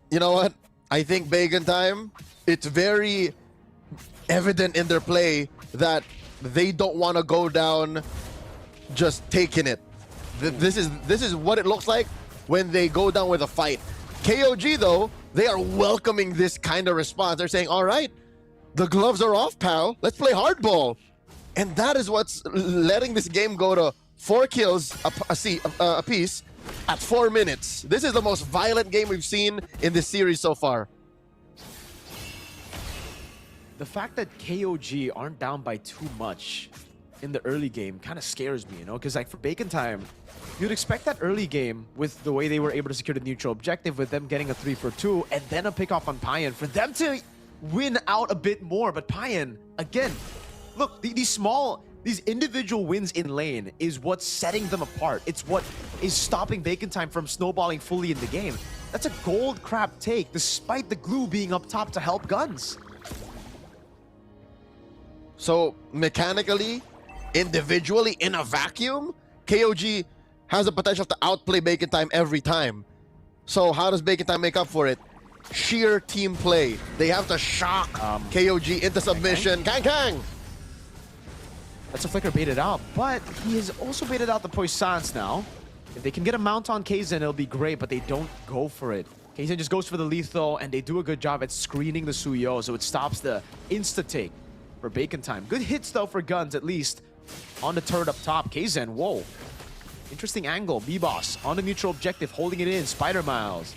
you know what? I think Bacon Time, it's very evident in their play that they don't want to go down just taking it. This is what it looks like when they go down with a fight. KOG, though, they are welcoming this kind of response. They're saying, all right, the gloves are off, pal. Let's play hardball. And that is what's letting this game go to 4 kills a piece at 4 minutes. This is the most violent game we've seen in this series so far. The fact that KOG aren't down by too much in the early game kind of scares me, you know? Because like for Bacon Time, you'd expect that early game with the way they were able to secure the neutral objective with them getting a 3 for 2 and then a pick off on Payan for them to win out a bit more. But Payan, again, look, these individual wins in lane is what's setting them apart. It's what is stopping Bacon Time from snowballing fully in the game. That's a gold crap take despite the glue being up top to help guns. So mechanically, individually, in a vacuum, KOG has the potential to outplay Bacon Time every time. So how does Bacon Time make up for it? Sheer team play. They have to shock KOG into submission. Kang! That's a flicker baited out, but he has also baited out the Poissons now. If they can get a mount on Kaizen, it'll be great, but they don't go for it. Kaizen just goes for the lethal, and they do a good job at screening the Suyo, so it stops the insta-take for Bacon Time. Good hits, though, for Guns, at least. On the turret up top, Kaizen, whoa. Interesting angle. B-Boss on the neutral objective, holding it in. Spider Miles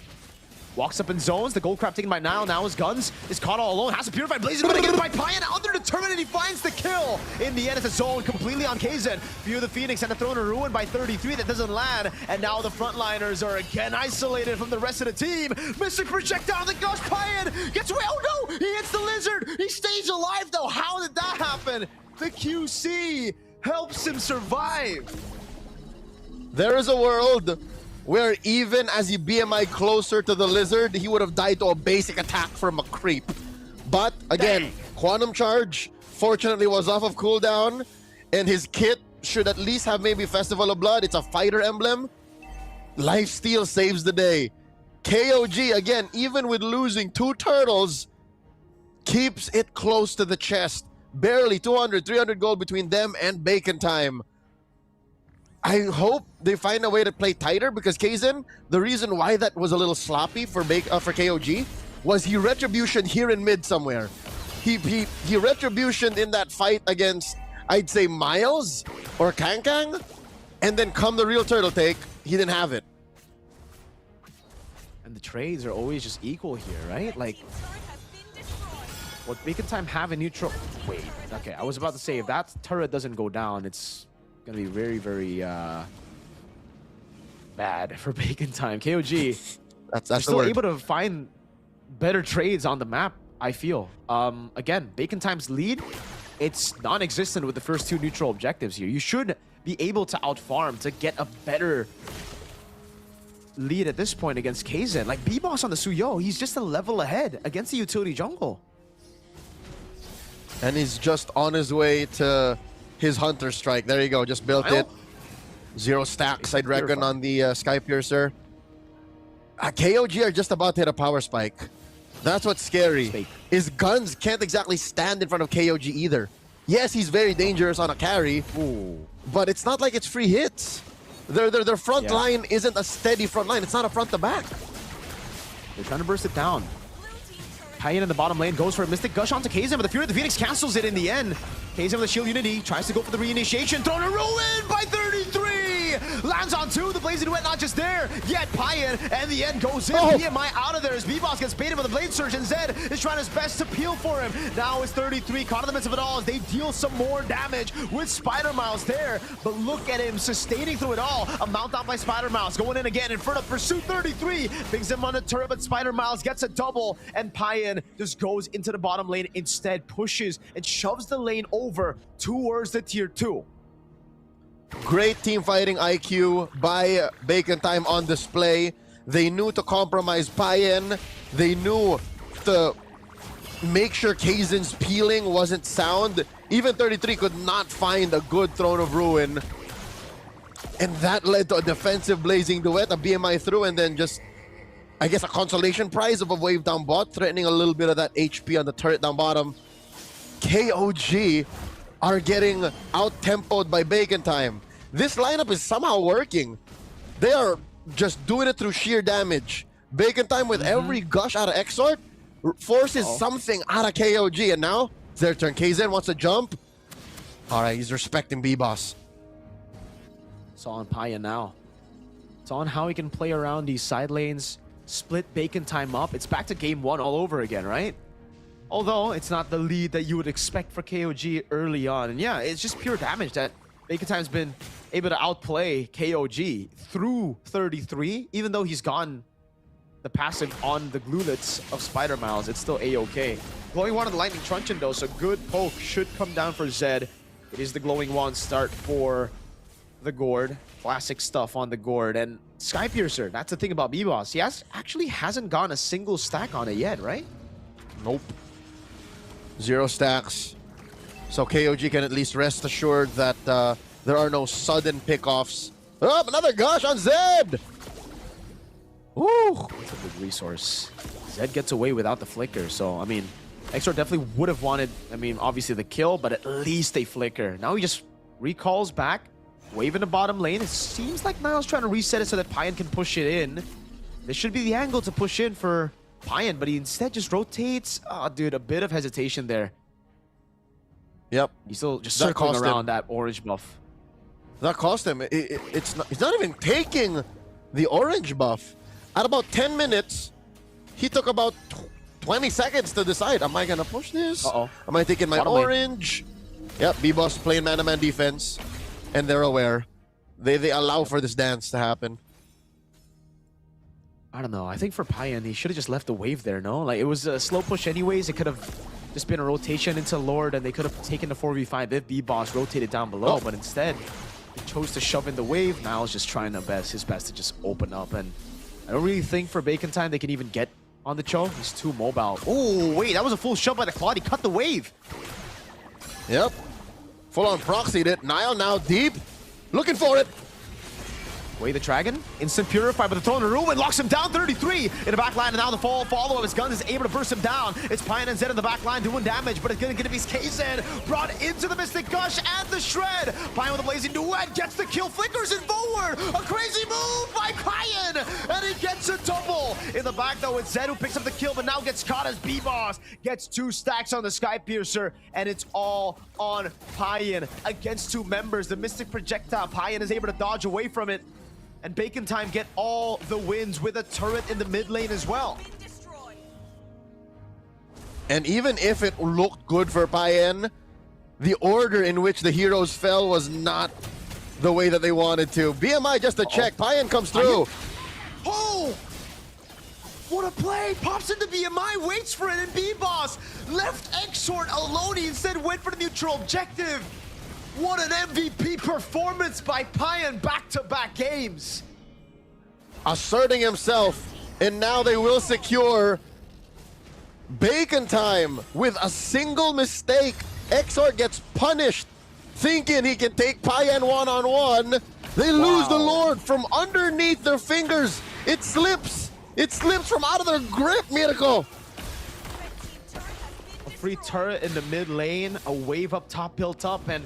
walks up in zones. The gold crab taken by Nile. Now his Guns is caught all alone. Has to purify Blazing, but again by Payan. Out there determined, and he finds the kill. In the end, it's a zone completely on Kaizen. View the Phoenix and a throw in a ruin by 33 that doesn't land. And now the frontliners are again isolated from the rest of the team. Mystic projectile. The Gush Payan gets away. Oh no! He hits the lizard. He stays alive though. How did that happen? The QC helps him survive. There is a world where even as he BMI closer to the lizard, he would have died to a basic attack from a creep. But again, Quantum Charge fortunately was off of cooldown, and his kit should at least have maybe Festival of Blood. It's a fighter emblem. Lifesteal saves the day. KOG, again, even with losing 2 turtles, keeps it close to the chest. Barely 200, 300 gold between them and Bacon Time. I hope they find a way to play tighter, because Kaizen, the reason why that was a little sloppy for KOG was he retribution here in mid somewhere. He retribution in that fight against, I'd say, Miles or Kang, and then come the real turtle take, he didn't have it. And the trades are always just equal here, right? Like, what Bacon Time have in neutral... Wait, okay, I was about to say, if that turret doesn't go down, it's gonna be very, very bad for Bacon Time. KOG, that's still able to find better trades on the map, I feel. Again, Bacon Time's lead, it's non-existent with the first 2 neutral objectives here. You should be able to outfarm to get a better lead at this point against Kaizen. Like, B-Boss on the Suyo, he's just a level ahead against the utility jungle. And he's just on his way to his Hunter Strike. There you go, just built it. 0 stacks, I'd reckon, on the Sky Piercer. KOG are just about to hit a power spike. That's what's scary. His Guns can't exactly stand in front of KOG either. Yes, he's very dangerous on a carry, but it's not like it's free hits. Their front line isn't a steady front line. It's not a front to back. They're trying to burst it down. Payan in the bottom lane goes for a Mystic Gush onto Kaizen, but the Fury of the Phoenix cancels it in the end. Kaizen with the Shield Unity tries to go for the reinitiation. Thrown a ruin by 33! Lands on 2. The Blazing Duet not just there yet. Payan, and the end goes in. PMI out of there as B-Boss gets baited with a Blade Surge, and Zed is trying his best to peel for him. Now it's 33 caught in the midst of it all as they deal some more damage with Spider Miles there. But look at him sustaining through it all. A mount out by Spider Miles going in again. Inferno pursuit 33. Brings him on the turret, but Spider Miles gets a double, and Payan just goes into the bottom lane instead, pushes and shoves the lane over towards the tier 2. Great team fighting IQ by Bacon Time on display. They knew to compromise Payan. They knew to make sure Kaizen's peeling wasn't sound. Even 33 could not find a good Throne of Ruin. And that led to a defensive Blazing Duet, a BMI through, and then just, I guess, a consolation prize of a wave down bot, threatening a little bit of that HP on the turret down bottom. KOG are getting out-tempoed by Bacon Time. This lineup is somehow working. They are just doing it through sheer damage. Bacon Time with every gush out of Exort forces something out of KOG, and now it's their turn. Kaizen wants to jump. All right, he's respecting B-Boss. It's on Payan now. It's on how he can play around these side lanes, split Bacon Time up. It's back to game 1 all over again, right? Although it's not the lead that you would expect for KOG early on. And yeah, it's just pure damage that Bacon Time's been able to outplay KOG through 33. Even though he's gone the passive on the glulets of Spider Miles, it's still A-OK. Glowing Wand of the Lightning Truncheon though, so good poke should come down for Zed. It is the Glowing Wand start for the Gourd. Classic stuff on the Gourd. And Sky Piercer, that's the thing about B-Boss. He actually hasn't gone a single stack on it yet, right? Nope. 0 stacks. So KOG can at least rest assured that there are no sudden pickoffs. Oh, another gush on Zed! Ooh. It's a big resource. Zed gets away without the flicker, so, I mean, Exor definitely would have wanted, I mean, obviously the kill, but at least a flicker. Now he just recalls back, wave in the bottom lane. It seems like Niall's trying to reset it so that Payan can push it in. This should be the angle to push in for Payan, but he instead just rotates. Oh, dude, a bit of hesitation there. Yep. He's still just That circling cost around him. that orange buff. That cost him. He's not even taking the orange buff. At about 10 minutes, he took about 20 seconds to decide, am I going to push this? Uh-oh. Am I taking my Bottom lane. orange? Yep, B-Boss playing man-to-man defense. And they're aware. They allow for this dance to happen. I don't know. I think for Payan, he should have just left the wave there, no? Like, it was a slow push anyways. It could have just been a rotation into Lord, and they could have taken the 4v5 if B-Boss rotated down below. But instead, he chose to shove in the wave. Niall's just trying his best to just open up. And I don't really think for Bacon Time they can even get on the Cho. He's too mobile. Oh, wait, that was a full shove by the Claude. He cut the wave. Yep. Full-on proxied it. Niall now deep. Looking for it. Way the Dragon. Instant Purify, but the throw in the room and locks him down. 33 in the back line, and now the follow of his guns is able to burst him down. It's Payan and Zed in the back line doing damage, but it's going to be K-Zed brought into the Mystic Gush and the Shred. Payan with a blazing duet gets the kill, flickers it forward. A crazy move by Payan, and he gets a double. In the back, though, it's Zed who picks up the kill, but now gets caught as B-Boss gets 2 stacks on the Sky Piercer, and it's all on Payan against 2 members. The Mystic Projectile, Payan is able to dodge away from it. And Bacon Time get all the wins with a turret in the mid lane as well. And even if it looked good for Payan, the order in which the heroes fell was not the way that they wanted to. BMI just a check. Payan comes through. Oh! What a play! Pops into BMI, waits for it, and B-Boss left Exort alone. He instead went for the neutral objective. What an MVP performance by Payan back-to-back games. Asserting himself, and now they will secure Bacon Time with a single mistake. Exort gets punished, thinking he can take Payan one-on-one. They lose the Lord from underneath their fingers. It slips. It slips from out of their grip, Miracle. A free turret in the mid lane, a wave up top built up, and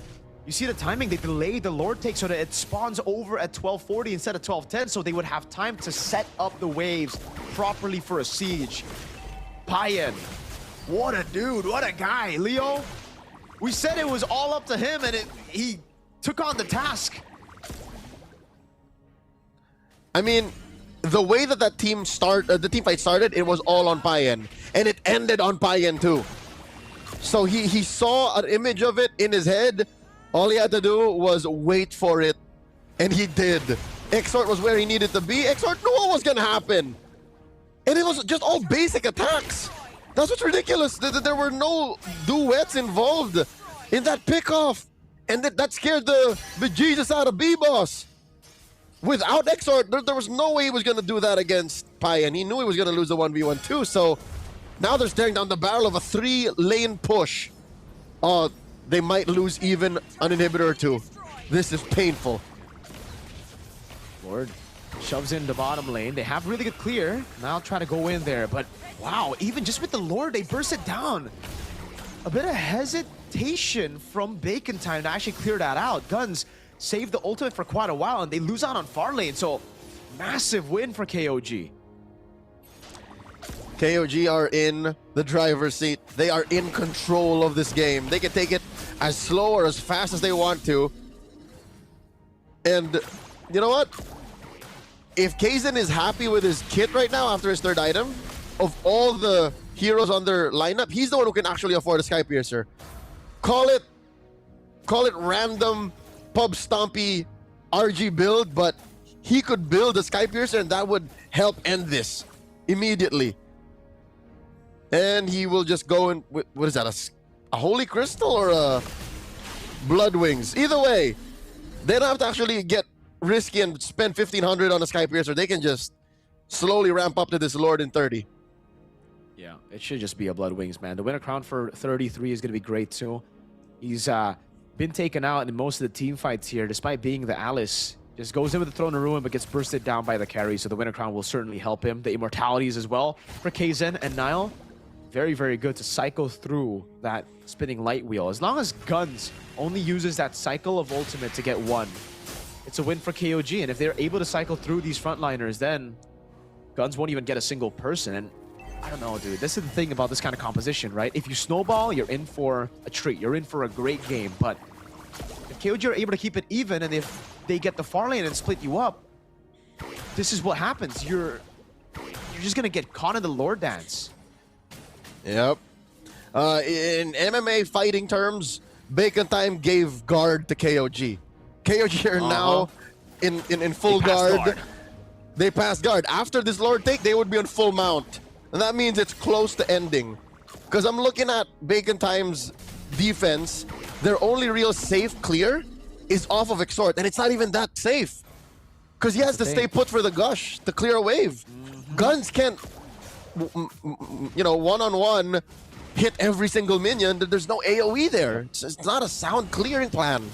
you see the timing, they delayed the Lord take so that it spawns over at 1240 instead of 1210, so they would have time to set up the waves properly for a siege. Payan, what a dude, what a guy. Leo, we said it was all up to him, and he took on the task. I mean, the way that the team fight started, it was all on Payan, and it ended on Payan too. So he saw an image of it in his head. All he had to do was wait for it, and he did. Exort was where he needed to be. Exort knew what was gonna happen, and it was just all basic attacks. That's what's ridiculous. There were no duets involved in that pickoff, and that scared the bejesus out of B-Boss. Without Exort, there was no way he was gonna do that against Payan. He knew he was gonna lose the 1v1 too, so now they're staring down the barrel of a 3-lane push. They might lose even an inhibitor or 2. This is painful. Lord shoves in the bottom lane. They have really good clear. Now try to go in there, but wow, even just with the Lord, they burst it down. A bit of hesitation from Bacon Time to actually clear that out. Guns save the ultimate for quite a while, and they lose out on far lane, so massive win for KOG. KOG are in the driver's seat. They are in control of this game. They can take it as slow or as fast as they want to. And you know what? If Kaizen is happy with his kit right now after his 3rd item, of all the heroes on their lineup, he's the one who can actually afford a Sky Piercer. Call it random pub stompy RG build, but he could build a Sky Piercer and that would help end this immediately. And he will just go in, what is that, a Holy Crystal or a Blood Wings? Either way, they don't have to actually get risky and spend 1,500 on a Sky Piercer. They can just slowly ramp up to this Lord in 30. Yeah, it should just be a Blood Wings, man. The winner crown for 33 is going to be great, too. He's been taken out in most of the team fights here, despite being the Alice. Just goes in with the Throne of Ruin, but gets bursted down by the carry, so the Winter Crown will certainly help him. The Immortalities as well for Kzen and Niall. Very, very good to cycle through that spinning light wheel. As long as Guns only uses that cycle of ultimate to get one, it's a win for KOG. And if they're able to cycle through these frontliners, then Guns won't even get a single person. And I don't know, dude. This is the thing about this kind of composition, right? If you snowball, you're in for a treat. You're in for a great game. But if KOG are able to keep it even, and if they get the far lane and split you up, this is what happens. You're just gonna get caught in the lore dance. Yep. In MMA fighting terms, Bacon Time gave guard to KOG. KOG are now in full guard. They passed guard. After this Lord take, they would be on full mount. And that means it's close to ending. Because I'm looking at Bacon Time's defense. Their only real safe clear is off of Exhort. And it's not even that safe. Because he has to stay put for the Gush to clear a wave. Guns can't, you know, one-on-one hit every single minion. There's no AoE there. It's not a sound clearing plan.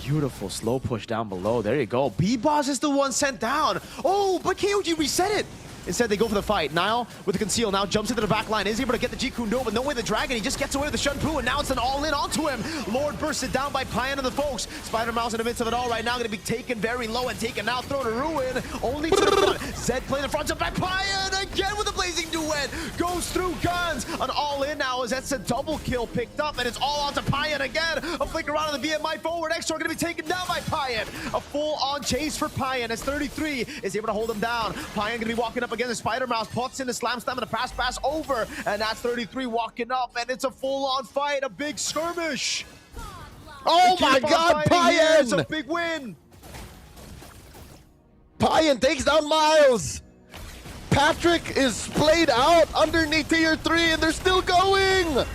Beautiful slow push down below. There you go. B-Boss is the one sent down. Oh, but KOG reset it. Instead, they go for the fight. Niall with the conceal now jumps into the back line. Is able to get the G Kundo, but no way the Dragon. He just gets away with the Shun Pu, and now it's an all-in onto him. Lord bursted down by Payan and the folks. Spider Mouse in the midst of it all right now, going to be taken very low and taken now. Thrown to Ruin. Only to the front. Zed playing the front up by Payan again with a blazing duet. Goes through Guns. An all-in now as that's a double kill picked up, and it's all on to Payan again. A flick around on the BMI forward. Extra going to be taken down by Payan. A full-on chase for Payan as 33 is able to hold him down. Payan going to be walking up against the Spider Mouse, puts in the slam slam and a pass over, and that's 33 walking up, and it's a full-on fight, a big skirmish. Oh my God, Payan! It's a big win. Payan takes down Miles. Patrick is splayed out underneath tier 3, and they're still going.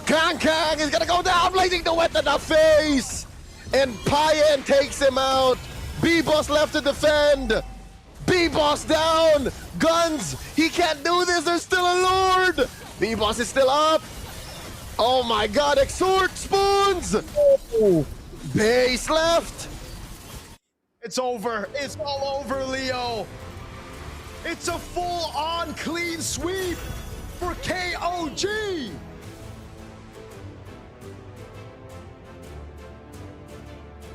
Kang is gonna go down, blazing the wet in the face, and Payan takes him out. B-Boss left to defend. B-Boss down! Guns! He can't do this! There's still a Lord! B-Boss is still up! Oh my God! Exhort Spoons! Oh. Base left! It's over. It's all over, Leo. It's a full-on clean sweep for KOG!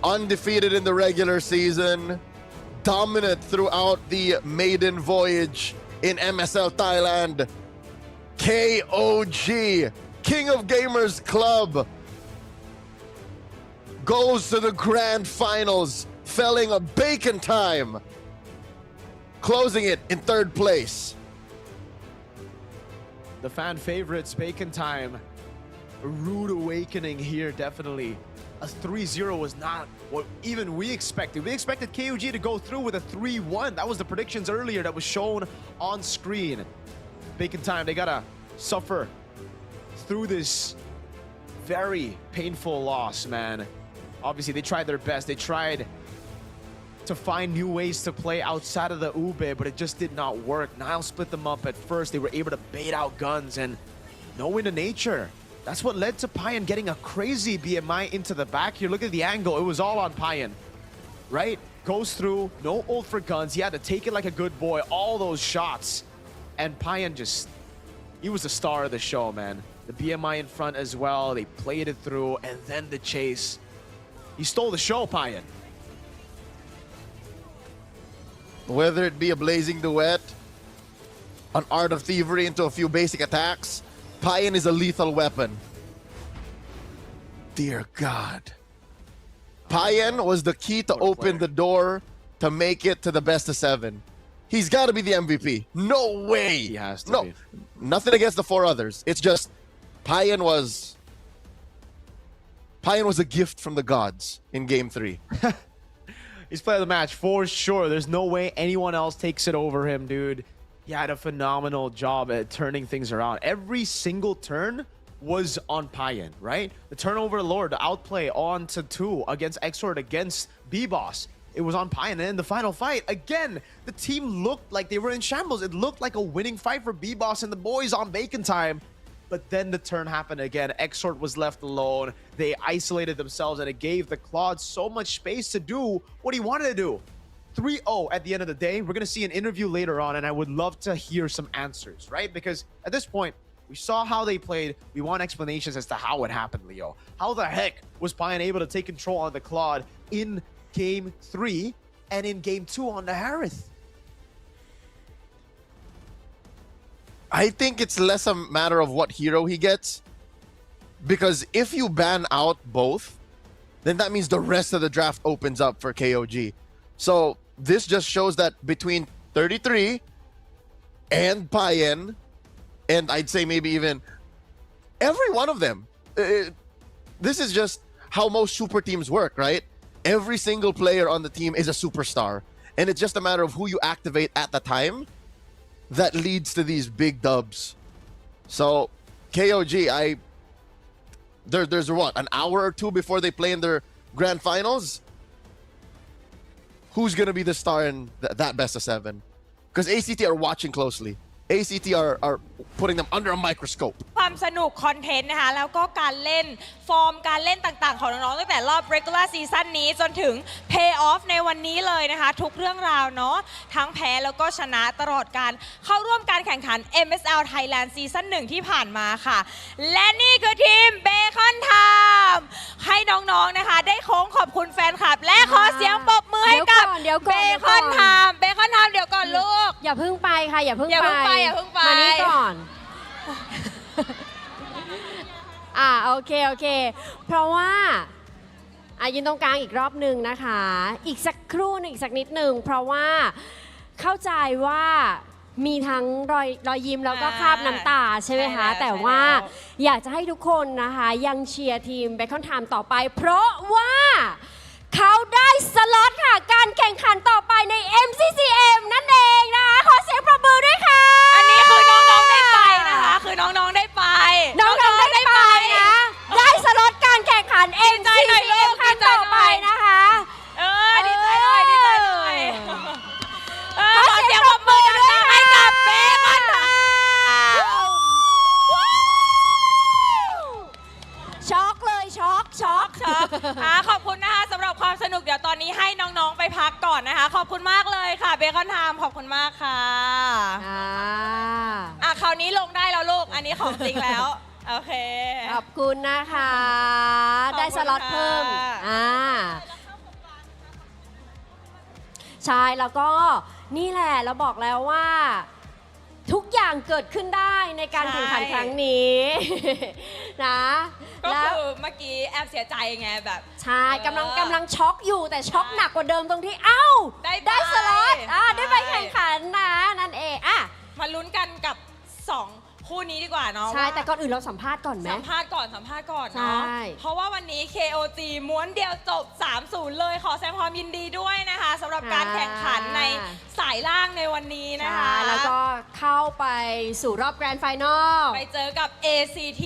Undefeated in the regular season. Dominant throughout the maiden voyage in MSL Thailand. KOG, King of Gamers Club, goes to the grand finals, felling a Bacon Time, closing it in 3rd place. The fan favorites, Bacon Time. A rude awakening here, definitely. A 3-0 was not what even we expected. We expected KOG to go through with a 3-1. That was the predictions earlier that was shown on screen. Bacon Time, they gotta suffer through this very painful loss, man. Obviously, they tried their best. They tried to find new ways to play outside of the Ube, but it just did not work. Niall split them up at first. They were able to bait out Guns and no Wind of Nature. That's what led to Payan getting a crazy BMI into the back. Here, look at the angle. It was all on Payan, right? Goes through, no ult for Guns. He had to take it like a good boy. All those shots. And Payan just, he was the star of the show, man. The BMI in front as well. They played it through, and then the chase. He stole the show, Payan. Whether it be a blazing duet, an art of thievery into a few basic attacks, Payan is a lethal weapon. Dear God. Payan was the key to open the door to make it to the best of 7. He's got to be the MVP. No way. He has to be. Nothing against the 4 others. It's just Payan was a gift from the gods in Game 3. He's player of the match for sure. There's no way anyone else takes it over him, dude. He had a phenomenal job at turning things around. Every single turn was on Payan, right? The turnover Lord, the outplay on to 2 against Exhort, against B-Boss. It was on Payan. And in the final fight, again, the team looked like they were in shambles. It looked like a winning fight for B-Boss and the boys on Bacon Time. But then the turn happened again. Exort was left alone. They isolated themselves, and it gave the Claude so much space to do what he wanted to do. 3-0 at the end of the day. We're going to see an interview later on, and I would love to hear some answers, right? Because at this point, we saw how they played. We want explanations as to how it happened, Leo. How the heck was Payne able to take control on the Claude in Game 3 and in Game 2 on the Harith? I think it's less a matter of what hero he gets. Because if you ban out both, then that means the rest of the draft opens up for KOG. So this just shows that between 33 and Payne, and I'd say maybe even every one of them, this is just how most super teams work, right? Every single player on the team is a superstar. And it's just a matter of who you activate at the time that leads to these big dubs. So KOG, there's what, an hour or two before they play in their grand finals? Who's going to be the star in that best of 7? Because ACT are watching closely. ACT are putting them under a microscope. ความสนุกคอนเทนต์นะคะแล้วก็การเล่นฟอร์มการเล่นต่างๆของน้องๆตั้งแต่รอบ regular season นี้จนถึง pay off ในวันนี้เลยนะคะทุกเรื่องราวเนาะทั้งแพ้แล้วก็ชนะตลอดการเข้าร่วมการแข่งขัน MSL Thailand Season 1 ที่ผ่านมาค่ะและนี่คือทีมเบคอนไทม์ให้น้องๆนะคะได้โค้งขอบคุณแฟนคลับและขอเสียงปรบมือให้กับเบคอนไทม์เบคอนไทม์เดี๋ยวก่อนลูก อย่าเพิ่งไปค่ะอย่าเพิ่งไป มานี่ ก่อน โอเคเพราะว่ายืนตรงกลางอีกรอบหนึ่งนะคะอีกสักครู่นึงอีกสักนิดหนึ่งเพราะว่าเข้าใจว่ามีทั้งรอยยิ้มแล้วก็คราบน้ำตาใช่ไหมคะแต่ว่าอยากจะให้ทุกคนนะคะยังเชียร์ทีมเบคอนไทม์ต่อไปเพราะว่าเขาได้สล็อตค่ะการแข่งขันต่อไปใน MCCM นั่นเองนะคะขอเสียงปรบมือด้วยค่ะอันนี้คือน้องๆได้ไปนะคะคือน้องๆได้ไปน้องๆได้ไปนะได้สล็อตการแข่งขัน MCCM ครั้งต่อไปนะคะดีใจเลยขอเสียงปรบมือด้วยให้กับเบคอนไทม์ช็อกเลยช็อกขอบคุณนะคะสำหรับความสนุกเดี๋ยวตอนนี้ให้น้องๆไปพักก่อนนะคะขอบคุณมากเลยค่ะเบคอนไทม์ขอบคุณมากค่ะคราวนี้ลงได้แล้วลูกอันนี้ของจริงแล้วโอเคขอบคุณนะคะได้สล็อตเพิ่มใช่แล้วก็นี่แหละเราบอกแล้วว่าทุกอย่างเกิดขึ้นได้ในการแข่งขันครั้งนี้นะก็คือเมื่อกี้แอบเสียใจไงแบบใช่กำลังช็อกอยู่แต่ช็อกหนักกว่าเดิมตรงที่ได้สล็อตได้ไปแข่งขันนะนั่นเองมาลุ้นกันกับ2คู่นี้ดีกว่าเนาะใช่แต่ก่อนอื่นเราสัมภาษณ์ก่อนไหมสัมภาษณ์ก่อนเนาะเพราะว่าวันนี้ KOG ม้วนเดียวจบ 3-0 เลยขอแสดงความยินดีด้วยนะคะสำหรับการแข่งขันในสายล่างในวันนี้นะคะแล้วก็เข้าไปสู่รอบแกรนด์ไฟนอลไปเจอกับ ACT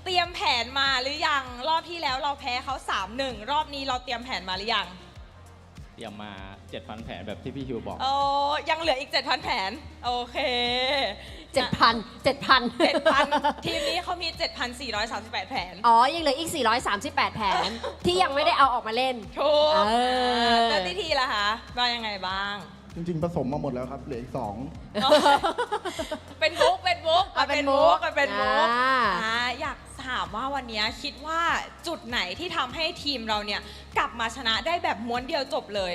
เตรียมแผนมาหรือยังรอบที่แล้วเราแพ้เขา 3-1 รอบนี้เราเตรียมแผนมาหรือยังเตรียมมา 7,000 แผนแบบที่พี่ฮิวบอกยังเหลืออีก 7,000 แผนโอเค7,000 ทีมนี้เขามี 7,438 แผนยังเหลืออีก438 แผนที่ยังไม่ได้เอาออกมาเล่นถูกแล้วที่ทีล่ะคะว่ายังไงบ้างจริงๆผสมมาหมดแล้วครับเหลืออีก2เป็นบุ๊กอยากถามว่าวันนี้คิดว่าจุดไหนที่ทำให้ทีมเราเนี่ยกลับมาชนะได้แบบม้วนเดียวจบเลย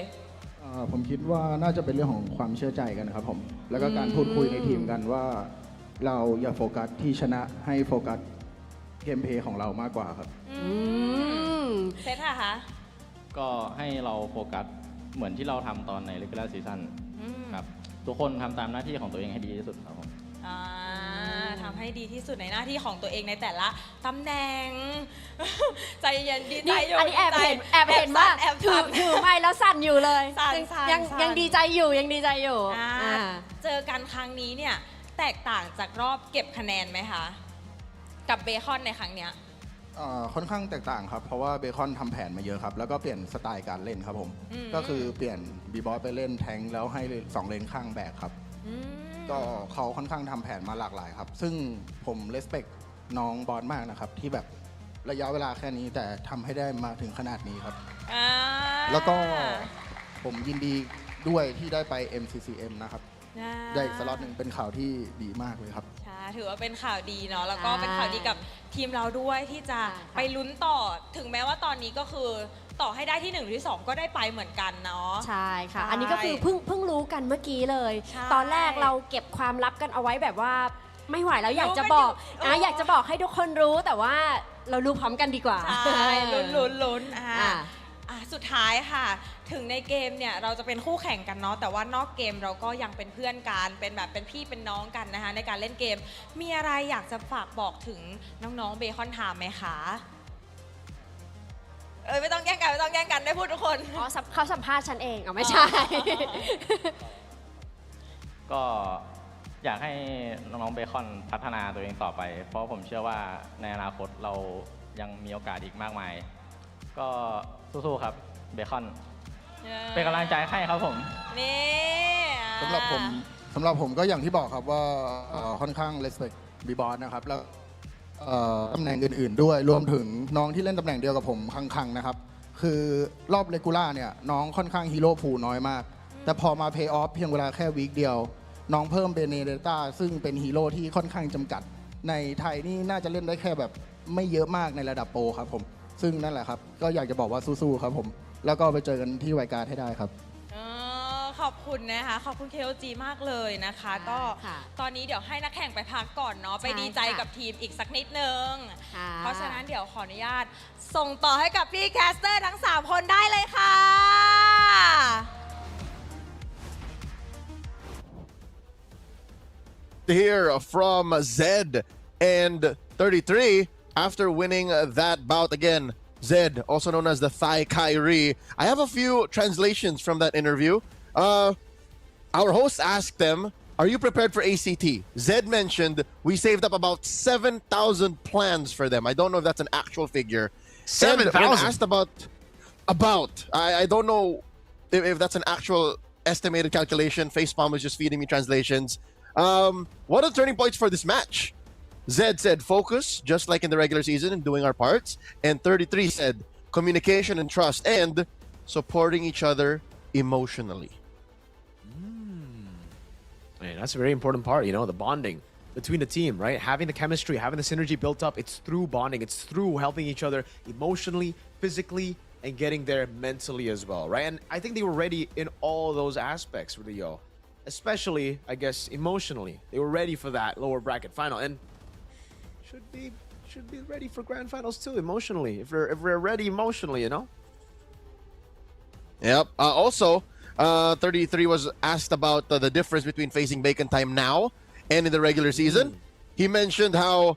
ผมคิดว่าน่าจะเป็นเรื่องของความเชื่อใจกันนะครับผมแล้วก็การพูดคุยในทีมกันว่าเราอย่าโฟกัสที่ชนะให้โฟกัสเกมเพลย์ของเรามากกว่าครับเซธค่ะคะก็ให้เราโฟกัสเหมือนที่เราทำตอนใน regular season ครับทุกคนทำตามหน้าที่ของตัวเองให้ดีที่สุดครับผมทำให้ดีที่สุดในหน้าที่ของตัวเองในแต่ละตำแหน่งใจเย็นดีใจอยู่อันนี้แอบเห็นว่าถือไม่แล้วสั่นอยู่เลยยังดีใจอยู่เจอกันครั้งนี้เนี่ยแตกต่างจากรอบเก็บคะแนนไหมคะกับเบคอนในครั้งเนี้ยค่อนข้างแตกต่างครับเพราะว่าเบคอนทำแผนมาเยอะครับแล้วก็เปลี่ยนสไตล์การเล่นครับผมก็คือเปลี่ยนบีบอสไปเล่นแทงแล้วให้2เลนข้างแบกครับก็เขาค่อนข้างทำแผนมาหลากหลายครับซึ่งผมเลสเปค น้องบอสมากนะครับที่แบบระยะเวลาแค่นี้แต่ทำให้ได้มาถึงขนาดนี้ครับ แล้วก็ผมยินดีด้วยที่ได้ไป MCCM นะครับได้อีกสล็อตหนึ่งเป็นข่าวที่ดีมากเลยครับ ใช่ถือว่าเป็นข่าวดีเนาะแล้วก็เป็นข่าวดีกับทีมเราด้วยที่จะไปลุ้นต่อถึงแม้ว่าตอนนี้ก็คือต่อให้ได้ที่1หรือที่2ก็ได้ไปเหมือนกันเนาะ ใช่ค่ะ ใช่ อันนี้ก็คือเพิ่งรู้กันเมื่อกี้เลย ใช่ ตอนแรกเราเก็บความลับกันเอาไว้แบบว่าไม่ไหวแล้วอยากจะบอก รู้กันอยู่ อยากจะบอกให้ทุกคนรู้แต่ว่าเรารู้พร้อมกันดีกว่า ใช่ลุ้นอ่าสุดท้ายค่ะ ถึงในเกมเนี่ยเราจะเป็นคู่แข่งกันเนาะแต่ว่านอกเกมเราก็ยังเป็นเพื่อนกันเป็นแบบเป็นพี่เป็นน้องกันนะคะในการเล่นเกม มีอะไรอยากจะฝากบอกถึงน้องๆเบคอนไทม์ไหมคะไม่ต้องแย่งกันไม่ต้องแย่งกันได้พูดทุกคน อ๋อเขาสัมภาษณ์ฉันเองอ๋อไม่ใช่ ก็อยากให้น้องๆเบคอนพัฒนาตัวเองต่อไป เพราะผมเชื่อว่าในอนาคตเรายังมีโอกาสอีกมากมาย ก็สู้ๆครับเบคอน เป็นกำลังใจให้ครับผม นี่ สำหรับผมก็อย่างที่บอกครับว่าค่อนข้าง respect บีบอสนะครับแล้วตำแหน่งอื่นๆด้วยรวมถึงน้องที่เล่นตำแหน่งเดียวกับผมคังๆนะครับคือรอบเลกูล่าเนี่ยน้องค่อนข้างฮีโร่พูลน้อยมาก แต่พอมาเพย์ออฟเพียงเวลาแค่วีคเดียว น้องเพิ่มเบเนเดต้าซึ่งเป็นฮีโร่ที่ค่อนข้างจำกัด ในไทยนี่น่าจะเล่นได้แค่แบบไม่เยอะมากในระดับโปรครับผมซึ่งนั่นแหละครับก็อยากจะบอกว่าสู้ๆครับผมแล้วก็ไปเจอกันที่ไวการ์ดให้ได้ครับ ขอบคุณนะคะขอบคุณ KOG มากเลยนะคะ ก็ตอนนี้เดี๋ยวให้นักแข่งไปพักก่อนเนาะไปดีใจกับทีมอีกสักนิดนึง เพราะฉะนั้นเดี๋ยวขออนุญาตส่งต่อให้กับพี่แคสเตอร์ทั้ง 3 คนได้เลยค่ะ Here from Zed and 33 after winning that bout again. Zed, also known as the Thai Kyrie. I have a few translations from that interview. Our host asked them, are you prepared for ACT? Zed mentioned we saved up about 7,000 plans for them. I don't know if that's an actual figure. 7,000? When asked about, I don't know if that's an actual estimated calculation. Facepalm was just feeding me translations. What are the turning points for this match? Zed said focus, just like in the regular season, and doing our parts. And 33 said communication and trust and supporting each other emotionally. Man, that's a very important part, you know, the bonding between the team, right? Having the chemistry, having the synergy built up, it's through bonding. It's through helping each other emotionally, physically, and getting there mentally as well, right? And I think they were ready in all those aspects, Rio. Especially, I guess, emotionally. They were ready for that lower bracket final. And should be ready for grand finals too, emotionally. If we're ready emotionally, you know? Yep. Also, 33 was asked about the difference between facing Bacon Time now and in the regular season. He mentioned how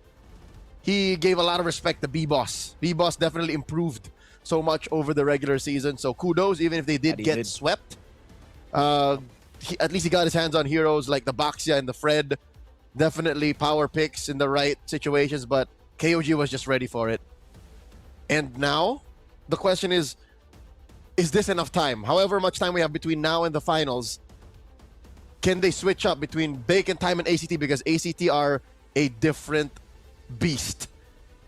he gave a lot of respect to B-Boss. B-Boss definitely improved so much over the regular season. So kudos, even if they did get swept. At least he got his hands on heroes like the Baxia and the Fred. Definitely power picks in the right situations, but KOG was just ready for it. And now, the question is this enough time? However much time we have between now and the finals, can they switch up between Bacon Time and ACT? Because ACT are a different beast.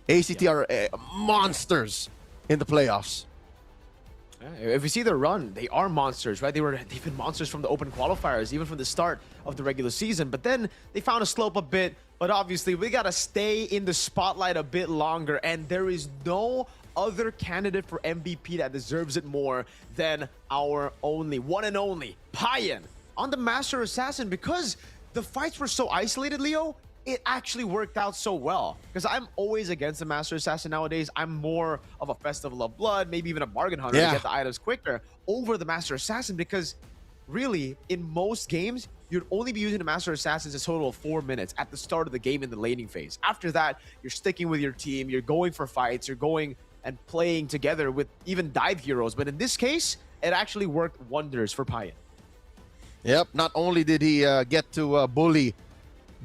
ACT are monsters in the playoffs. If we see their run, they are monsters, right? They've been monsters from the open qualifiers, even from the start of the regular season. But then they found a slope a bit. But obviously, we gotta stay in the spotlight a bit longer. And there is no other candidate for MVP that deserves it more than our one and only Payan on the Master Assassin. Because the fights were so isolated, Leo, it actually worked out so well. Because I'm always against the Master Assassin nowadays. I'm more of a Festival of Blood, maybe even a Bargain Hunter to get the items quicker over the Master Assassin. Because really, in most games, you'd only be using the Master Assassins a total of 4 minutes at the start of the game in the laning phase. After that, you're sticking with your team, you're going for fights, you're going and playing together with even dive heroes. But in this case, it actually worked wonders for Payan. Yep, not only did he get to bully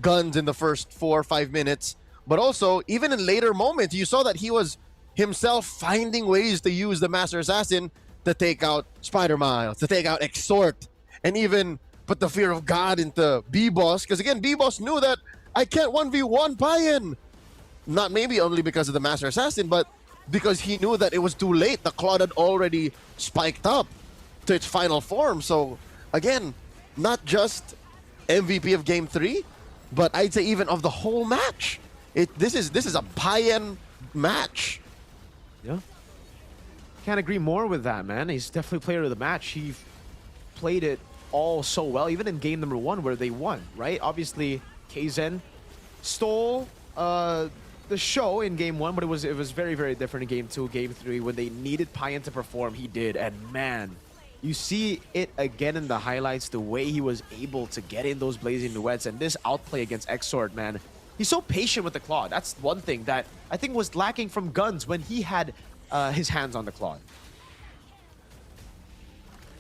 guns in the first 4 or 5 minutes, but also, even in later moments, you saw that he was himself finding ways to use the Master Assassin to take out Spider Miles, to take out Exhort, and even put the fear of God into B-Boss. Because again, B-Boss knew that I can't 1v1 Payan. Not maybe only because of the Master Assassin, but because he knew that it was too late. The Claude had already spiked up to its final form. So again, not just MVP of Game 3, but I'd say even of the whole match. This is a Payen match. Yeah. Can't agree more with that, man. He's definitely player of the match. He played it all so well, even in game number 1 where they won, right? Obviously, Kaizen stole the show in game 1, but it was very, very different in game 2, game 3. When they needed Payen to perform, he did. And man, you see it again in the highlights, the way he was able to get in those blazing duets. And this outplay against Exort, man, he's so patient with the Claude. That's one thing that I think was lacking from Guns when he had his hands on the Claude.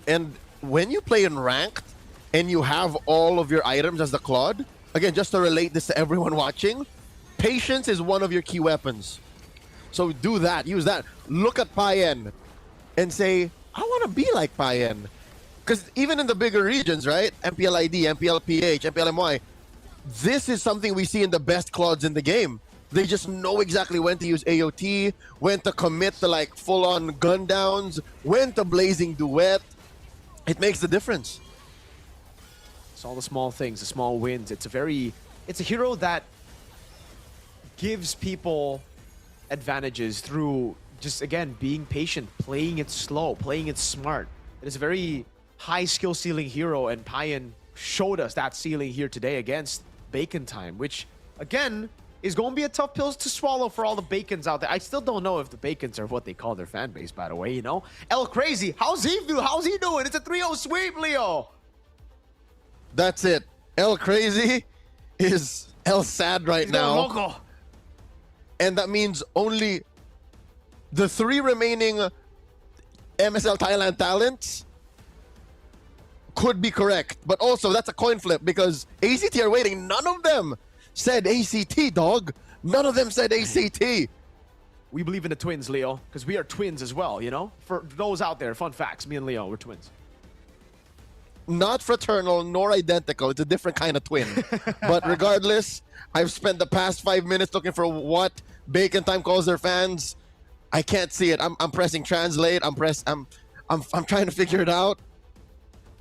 And when you play in ranked and you have all of your items as the Claude, again, just to relate this to everyone watching, patience is one of your key weapons. So do that, use that. Look at Payen and say, I want to be like Payen. Because even in the bigger regions, right? MPLID, MPLPH, MPLMY, this is something we see in the best Claudes in the game. They just know exactly when to use AOT, when to commit to like full-on gun downs, when to blazing duet. It makes the difference. It's all the small things, the small wins. It's a hero that gives people advantages through just, again, being patient, playing it slow, playing it smart. It is a very high skill ceiling hero, and Payen showed us that ceiling here today against Bacon Time, which, again, is going to be a tough pill to swallow for all the Bacons out there. I still don't know if the Bacons are what they call their fan base, by the way, you know? El Crazy, how's he doing? It's a 3-0 sweep, Leo. That's it. El Crazy is El Sad right now. Loco. And that means only the 3 remaining MSL Thailand talents could be correct. But also, that's a coin flip because ACT are waiting. None of them said ACT, dog. None of them said ACT. We believe in the twins, Leo, because we are twins as well, you know? For those out there, fun facts, me and Leo, we're twins. Not fraternal nor identical. It's a different kind of twin. But regardless, I've spent the past 5 minutes looking for what Bacon Time calls their fans. I can't see it. I'm pressing translate. I'm trying to figure it out.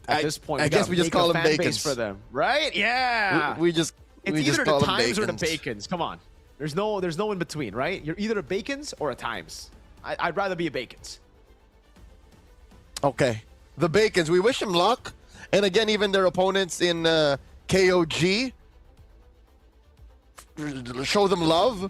At this point, I guess we just call them Bacons for them, right? Yeah. We just it's we either just call the them Times or the Bacons. Bacons. Come on, there's no in between, right? You're either a Bacons or a Times. I'd rather be a Bacons. Okay, the Bacons. We wish them luck, and again, even their opponents in KOG, show them love.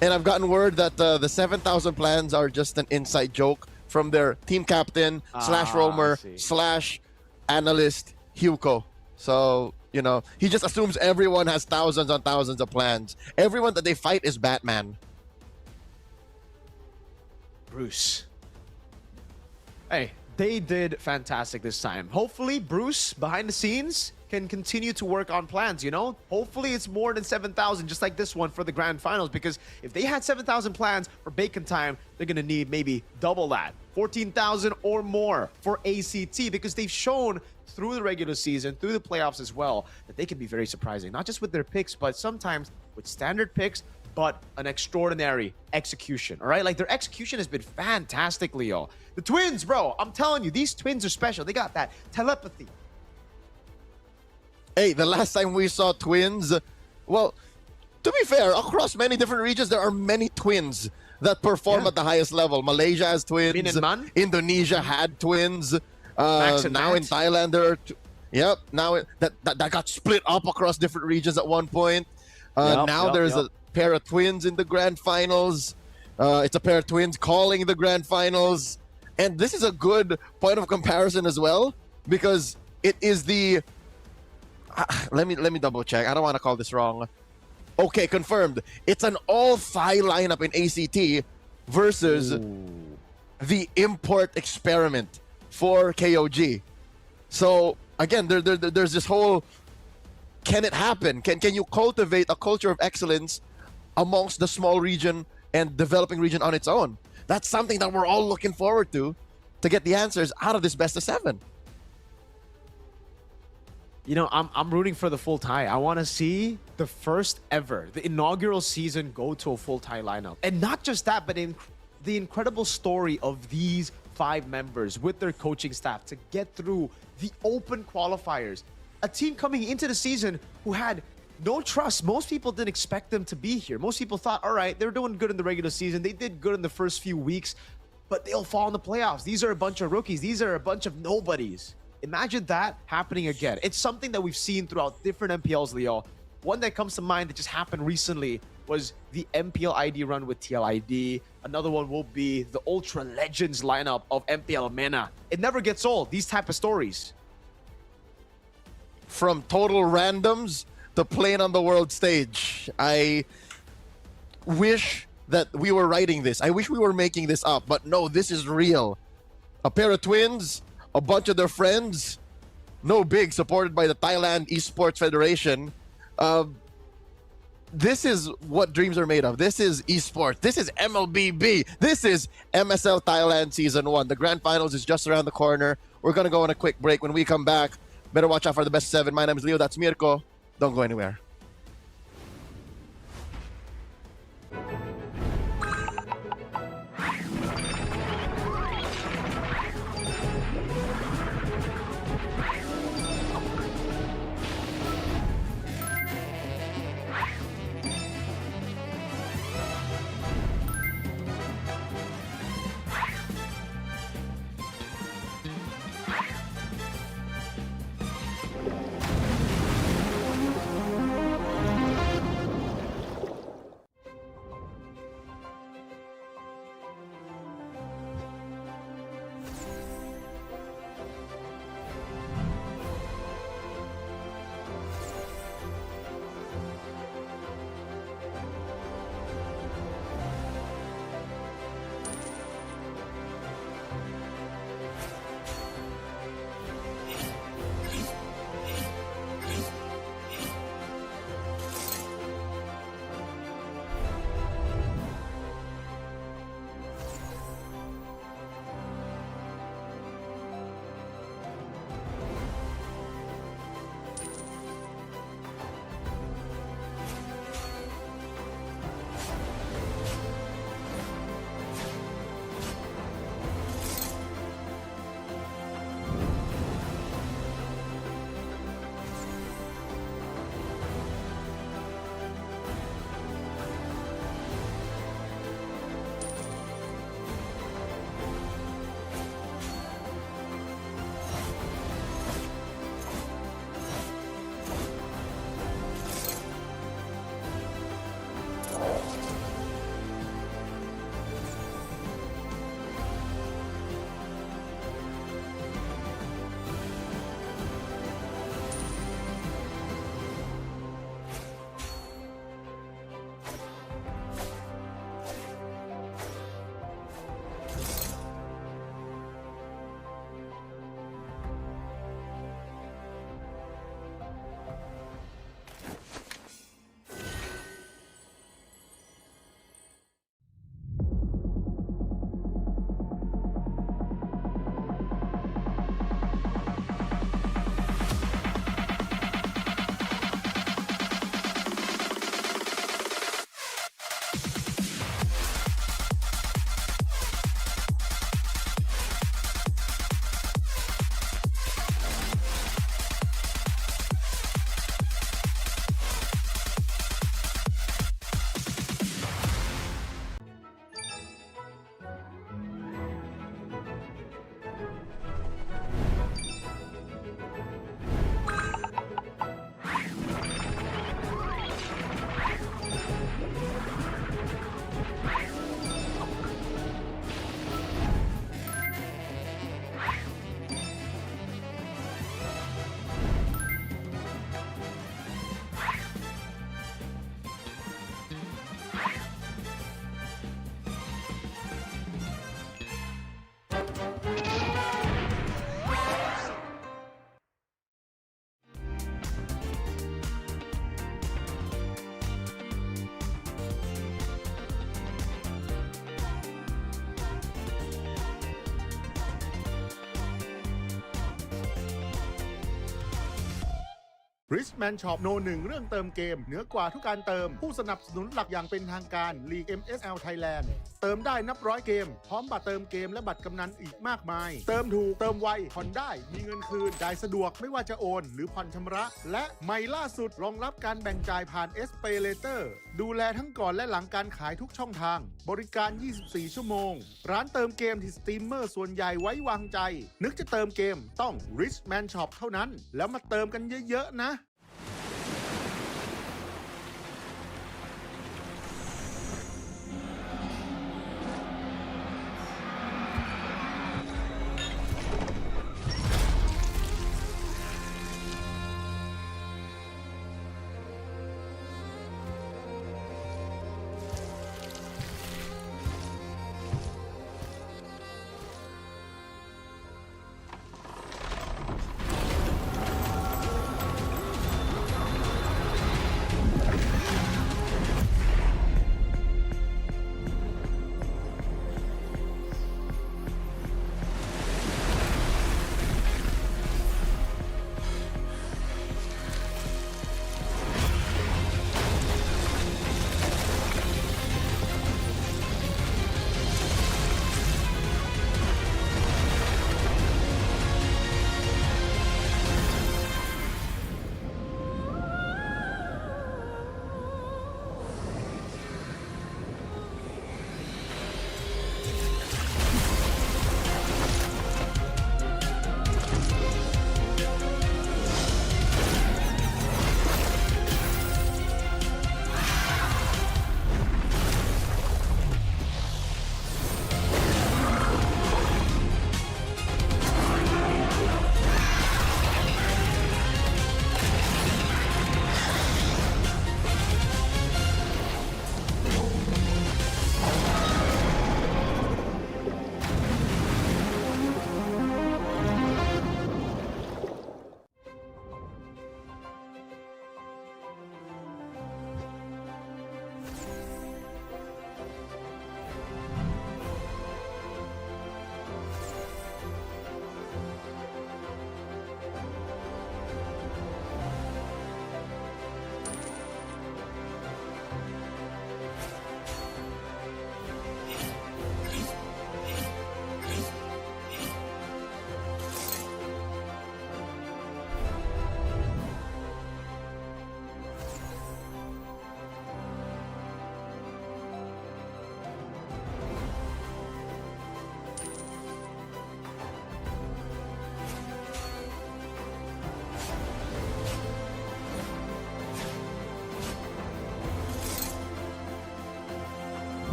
And I've gotten word that the 7,000 plans are just an inside joke from their team captain / roamer / analyst Hugo. So, you know, he just assumes everyone has thousands on thousands of plans. Everyone that they fight is Batman. Bruce. Hey, they did fantastic this time. Hopefully, Bruce, behind the scenes, can continue to work on plans, you know? Hopefully it's more than 7,000, just like this one for the grand finals, because if they had 7,000 plans for Bacon Time, they're gonna need maybe double that. 14,000 or more for ACT, because they've shown through the regular season, through the playoffs as well, that they can be very surprising, not just with their picks, but sometimes with standard picks, but an extraordinary execution, all right? Like, their execution has been fantastic, Leo. The twins, bro, I'm telling you, these twins are special. They got that telepathy. Hey, the last time we saw twins, well, to be fair, across many different regions, there are many twins that perform at the highest level. Malaysia has twins. Indonesia had twins. Now in Thailand, there are yep. Now that got split up across different regions at one point. There's a pair of twins in the grand finals. It's a pair of twins calling the grand finals. And this is a good point of comparison as well, because it is the... let me double check. I don't want to call this wrong. Okay, confirmed. It's an all-Thai lineup in ACT versus the import experiment for KOG. So again, there's this whole, can it happen? Can you cultivate a culture of excellence amongst the small region and developing region on its own? That's something that we're all looking forward to get the answers out of this best of 7. you know, I'm rooting for the full tie. I want to see the first ever, the inaugural season go to a full tie lineup. And not just that, but the incredible story of these 5 members with their coaching staff to get through the open qualifiers. A team coming into the season who had no trust. Most people didn't expect them to be here. Most people thought, all right, they're doing good in the regular season. They did good in the first few weeks, but they'll fall in the playoffs. These are a bunch of rookies. These are a bunch of nobodies. Imagine that happening again. It's something that we've seen throughout different MPLs, Leo. One that comes to mind that just happened recently was the MPL ID run with TLID. Another one will be the Ultra Legends lineup of MPL MENA. It never gets old, these type of stories. From total randoms to playing on the world stage. I wish that we were writing this. I wish we were making this up, but no, this is real. A pair of twins, a bunch of their friends, no big, supported by the Thailand Esports Federation. This is what dreams are made of. This is esports. This is MLBB. This is MSL Thailand Season 1. The grand finals is just around the corner. We're going to go on a quick break. When we come back, better watch out for the best 7. My name is Leo. That's Mirko. Don't go anywhere. Richman Shop โนหนึ่งเรื่องเติมเกมเหนือกว่าทุกการเติมผู้สนับสนุนหลักอย่างเป็นทางการ League MSL Thailand เติมได้นับร้อยเกมพร้อมบัตรเติมเกมและบัตรกำนันอีกมากมายเติมถูกเติมไวผ่อนได้มีเงินคืนจ่ายสะดวกไม่ว่าจะโอนหรือผ่อนชำระและใหม่ล่าสุดรองรับการแบ่งจ่ายผ่าน SPay Later ดูแลทั้งก่อนและหลังการขายทุกช่องทางบริการ 24 ชั่วโมงร้านเติมเกมที่สตรีมเมอร์ส่วนใหญ่ไว้วางใจนึกจะเติมเกมต้อง Richman Shop เท่านั้นแล้วมาเติมกันเยอะๆนะ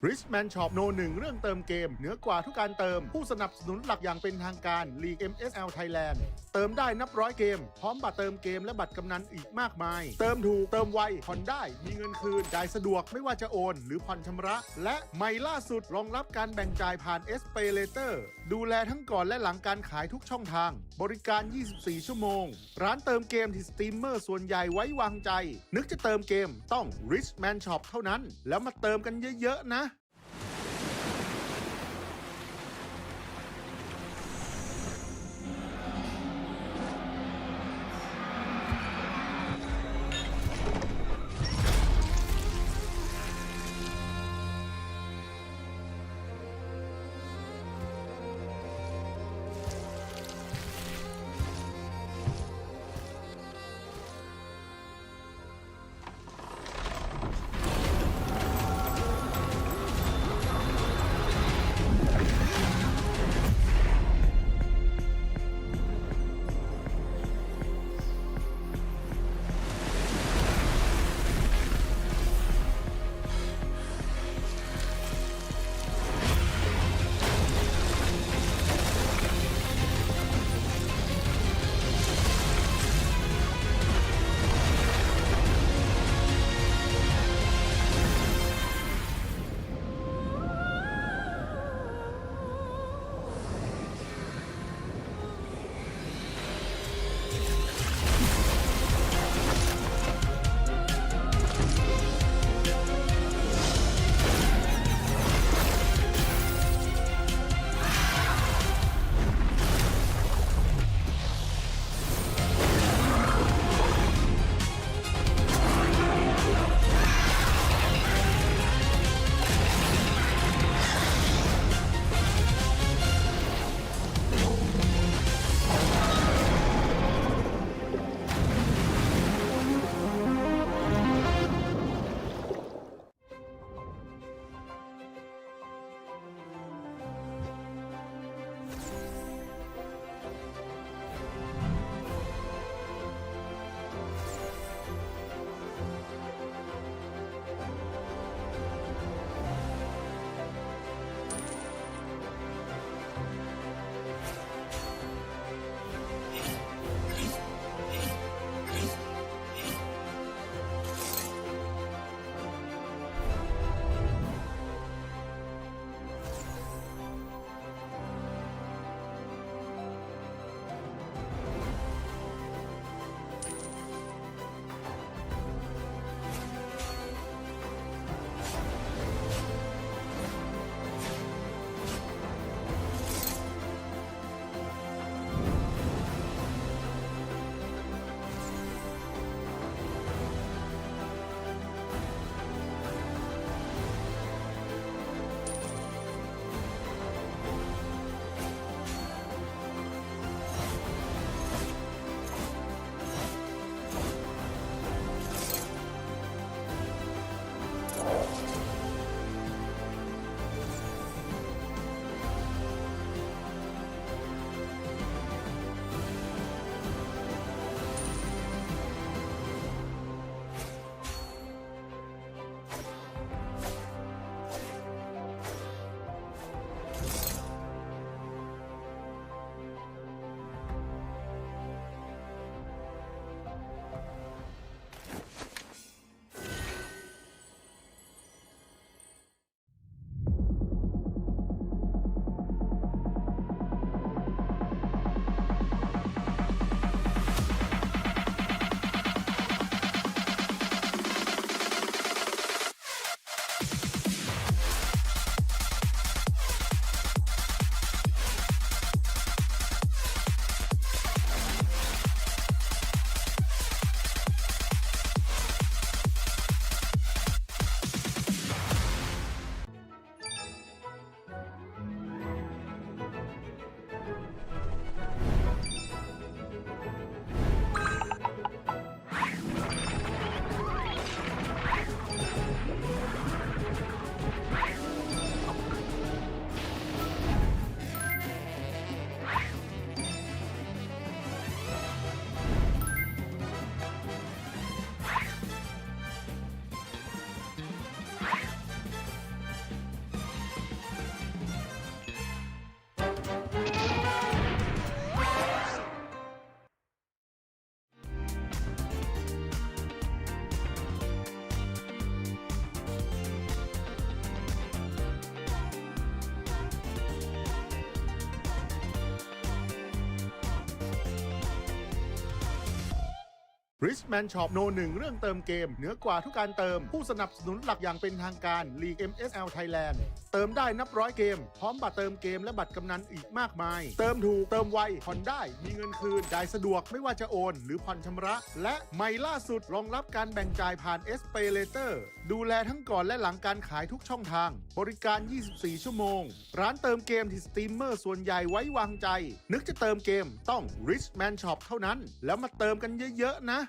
Richman Shop โน1เรื่องเติมเกมเหนือกว่าทุกการเติมผู้สนับสนุนหลักอย่างเป็นทางการลีก MSL Thailand เติมได้นับร้อยเกมพร้อมบัตรเติมเกมและบัตรกำนันอีกมากมายเติมถูกเติมไวผ่อนได้มีเงินคืนจ่ายสะดวกไม่ว่าจะโอนหรือผ่อนชำระและใหม่ล่าสุดรองรับการแบ่งจ่ายผ่าน SPayLater ดูแลทั้งก่อนและหลังการขายทุกช่องทางบริการ 24 ชั่วโมงร้านเติมเกมที่สตรีมเมอร์ส่วนใหญ่ไว้วางใจนึกจะเติมเกมต้อง Richman Shop เท่านั้นแล้วมาเติมกันเยอะๆนะ Richman Shop No 1เรื่องเติมเกมเหนือกว่าทุกการเติมผู้สนับสนุนหลักอย่างเป็นทางการลีก MSL Thailand เติมได้นับร้อยเกมพร้อมบัตรเติมเกมและบัตรกำนันอีกมากมายเติมถูกเติมไวผ่อนได้มีเงินคืนจ่ายสะดวกไม่ว่าจะโอนหรือผ่อนชำระและใหม่ล่าสุดรองรับการแบ่งจ่ายผ่าน SPayLater ดูแลทั้งก่อนและหลังการขายทุกช่องทางบริการ 24 ชั่วโมงร้านเติมเกมที่สตรีมเมอร์ส่วนใหญ่ไว้วางใจนึกจะเติมเกมต้อง Richman Shop เท่านั้นแล้วมาเติมกันเยอะๆนะ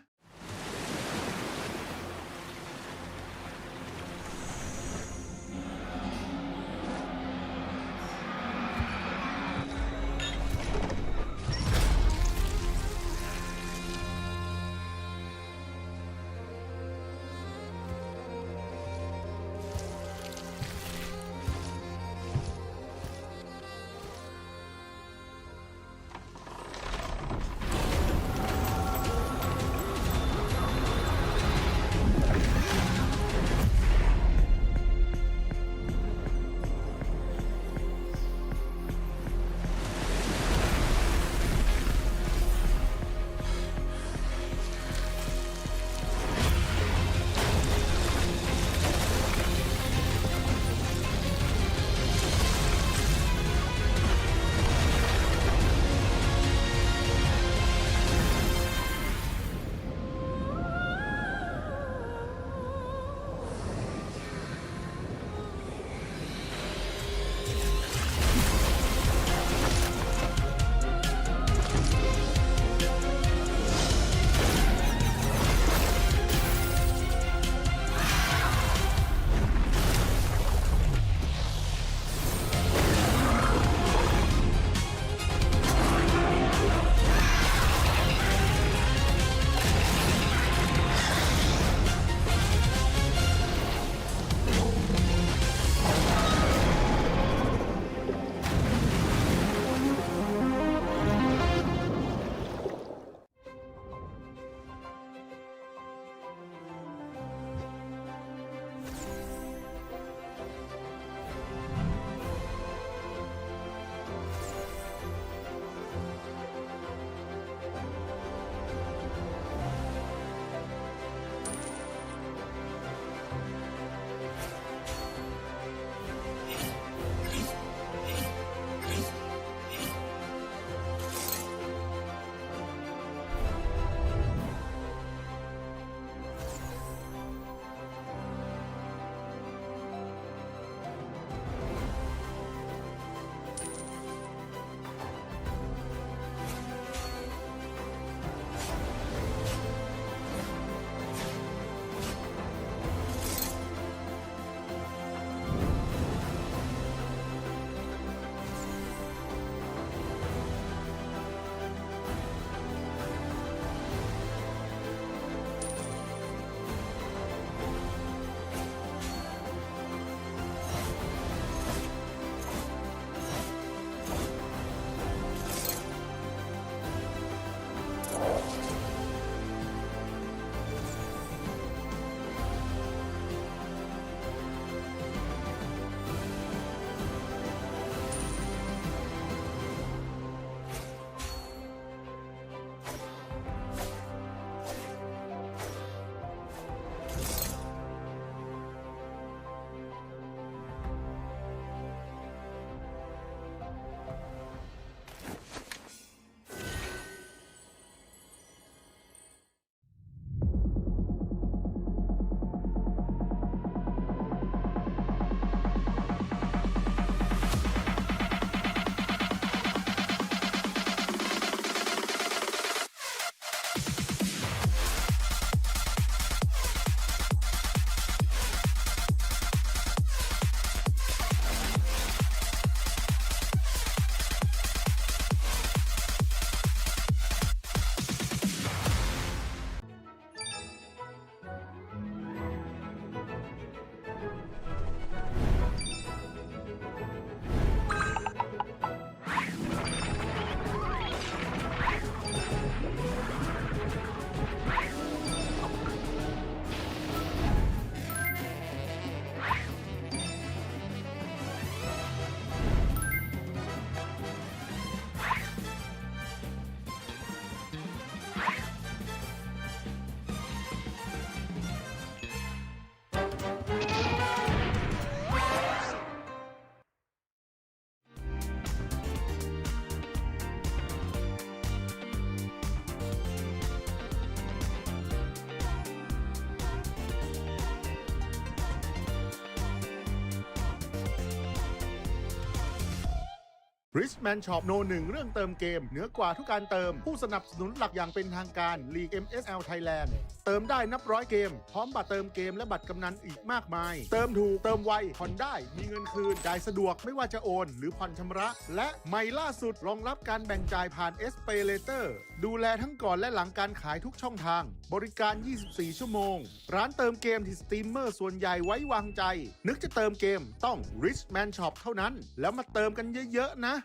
Richman Shop โนหนึ่งเรื่องเติมเกมเหนือกว่าทุกการเติมผู้สนับสนุนหลักอย่างเป็นทางการ League MSL Thailand เติมได้นับร้อยเกมพร้อมบัตรเติมเกมและบัตรกำนันอีกมากมาย เติมถูกเติมไวผ่อนได้มีเงินคืนจ่ายสะดวกไม่ว่าจะโอนหรือผ่อนชำระและใหม่ล่าสุดรองรับการแบ่งจ่ายผ่าน SPayLater ดูแลทั้งก่อนและหลังการขายทุกช่องทางบริการ 24 ชั่วโมงร้านเติมเกมที่สตรีมเมอร์ส่วนใหญ่ไว้วางใจนึกจะเติมเกมต้อง Richman Shop เท่านั้นแล้วมาเติมกันเยอะๆนะ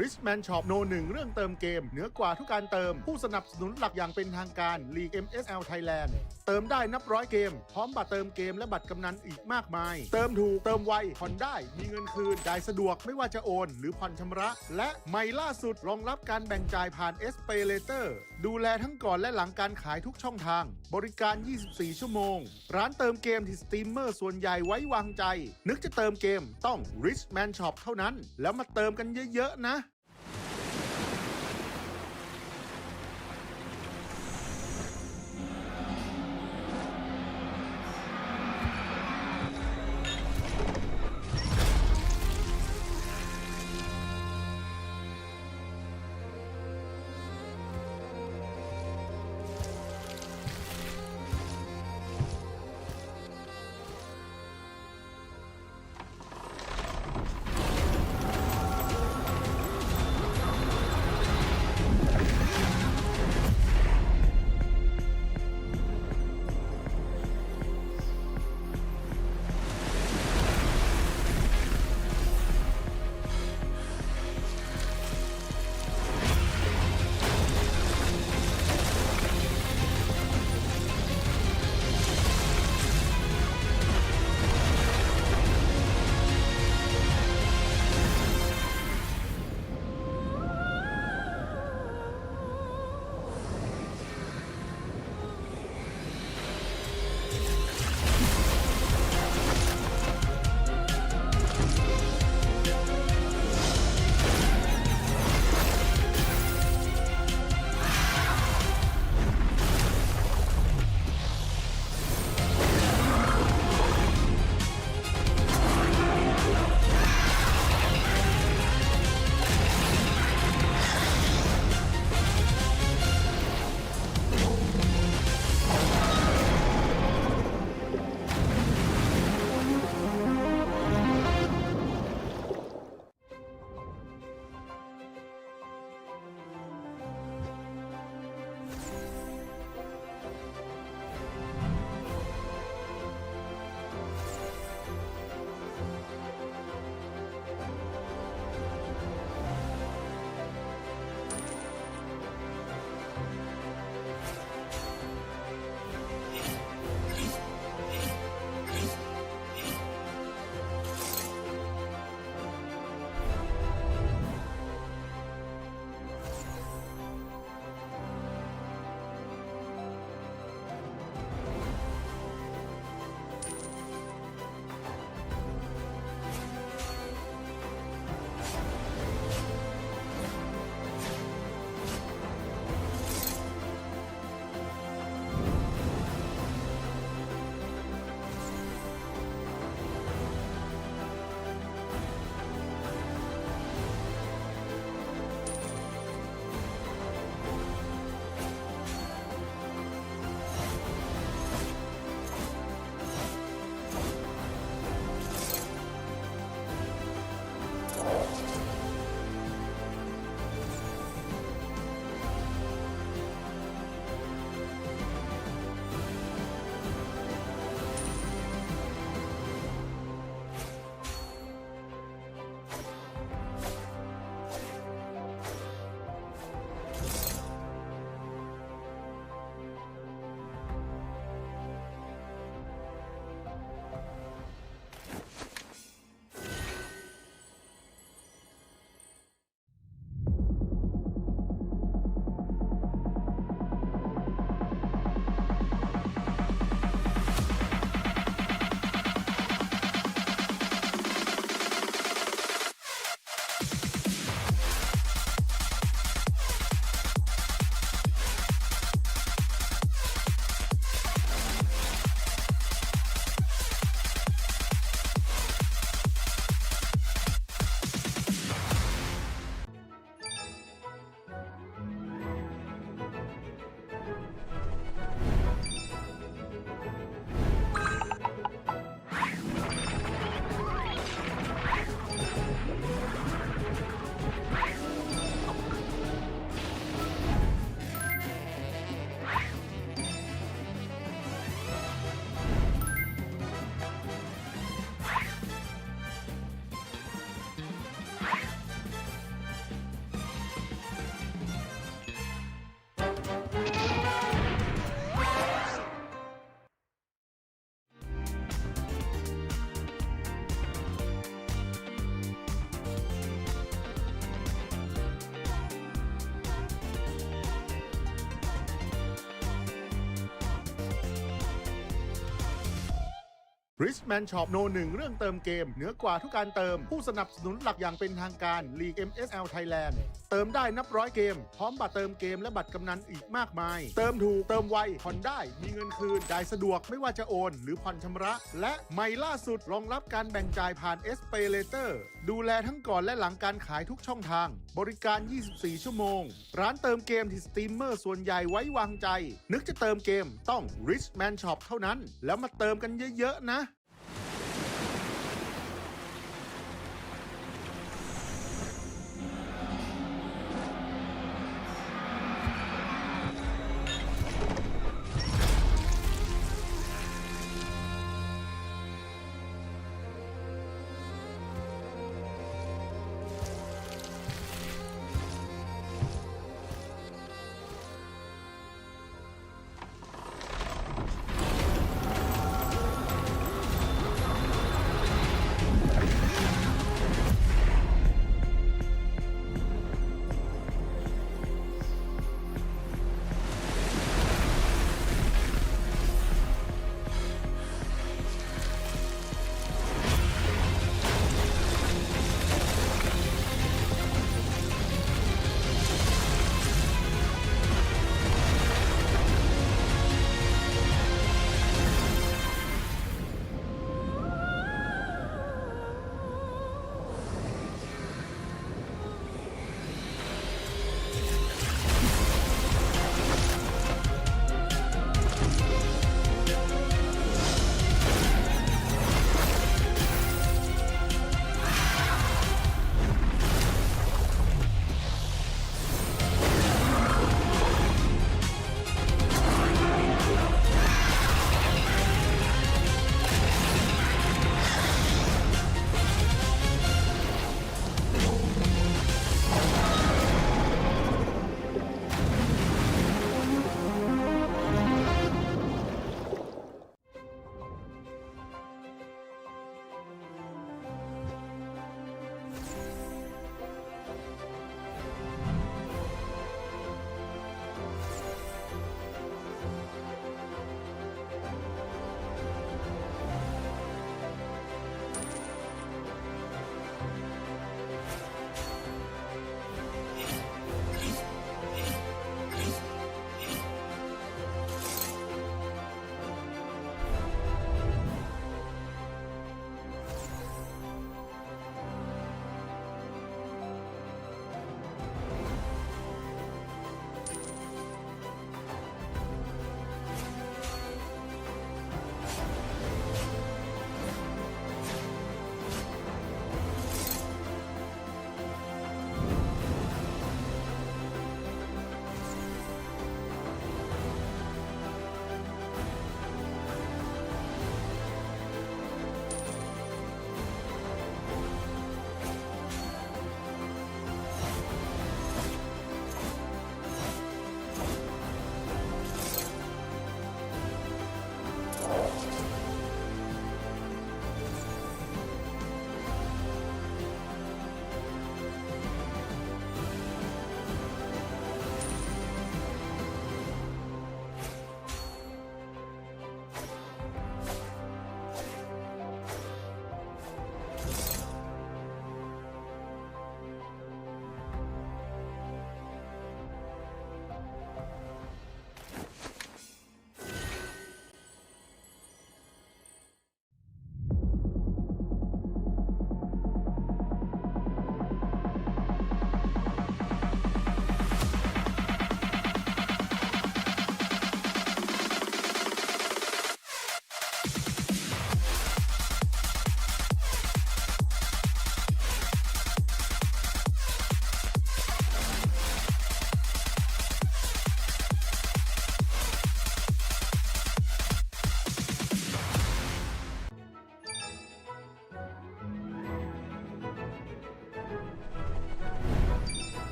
Richman Shopโน1เรื่องเติมเกมเหนือกว่าทุกการเติมผู้สนับสนุนหลักอย่างเป็นทางการ League MSL Thailand เติมได้นับร้อยเกมพร้อมบัตรเติมเกมและบัตรกำนันอีกมากมาย เติมถูกเติมไวผ่อนได้มีเงินคืนจ่ายสะดวกไม่ว่าจะโอนหรือผ่อนชำระ และใหม่ล่าสุดรองรับการแบ่งจ่ายผ่าน SPayLater ดูแลทั้งก่อนและหลังการขายทุกช่องทางบริการ 24 ชั่วโมงร้านเติมเกมที่สตรีมเมอร์ส่วนใหญ่ไว้วางใจนึกจะเติมเกมต้อง Richman Shop เท่านั้นแล้วมาเติมกันเยอะๆนะ Richman Shop โนหนึ่งเรื่องเติมเกมเหนือกว่าทุกการเติมผู้สนับสนุนหลักอย่างเป็นทางการ League MSL Thailand เติมได้นับร้อยเกมพร้อมบัตรเติมเกมและบัตรกำนันอีกมากมาย เติมถูกเติมไวผ่อนได้มีเงินคืนจ่ายสะดวกไม่ว่าจะโอนหรือผ่อนชำระและใหม่ล่าสุดรองรับการแบ่งจ่ายผ่าน SPayLater ดูแลทั้งก่อนและหลังการขายทุกช่องทางบริการ 24 ชั่วโมงร้านเติมเกมที่สตรีมเมอร์ส่วนใหญ่ไว้วางใจนึกจะเติมเกมต้อง Richman Shop เท่านั้นแล้วมาเติมกันเยอะๆนะ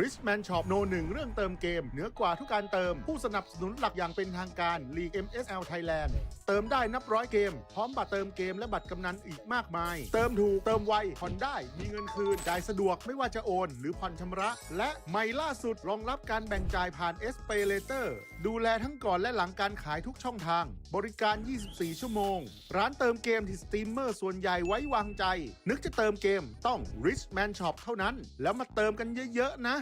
Richman Shop No 1 เรื่องเติมเกมเหนือกว่าทุกการเติมผู้สนับสนุนหลักอย่างเป็นทางการ League MSL Thailand เติมได้นับร้อยเกมพร้อมบัตรเติมเกมและบัตรกำนันอีกมากมายเติมถูกเติมไวผ่อนได้มีเงินคืนจ่ายสะดวกไม่ว่าจะโอนหรือผ่อนชำระและใหม่ล่าสุดรองรับการแบ่งจ่ายผ่าน SPay Later ดูแลทั้งก่อนและหลังการขายทุกช่องทางบริการ 24 ชั่วโมงร้านเติมเกมที่สตรีมเมอร์ส่วนใหญ่ไว้วางใจนึกจะเติมเกมต้อง Richman Shop เท่านั้นแล้วมาเติมกันเยอะๆนะ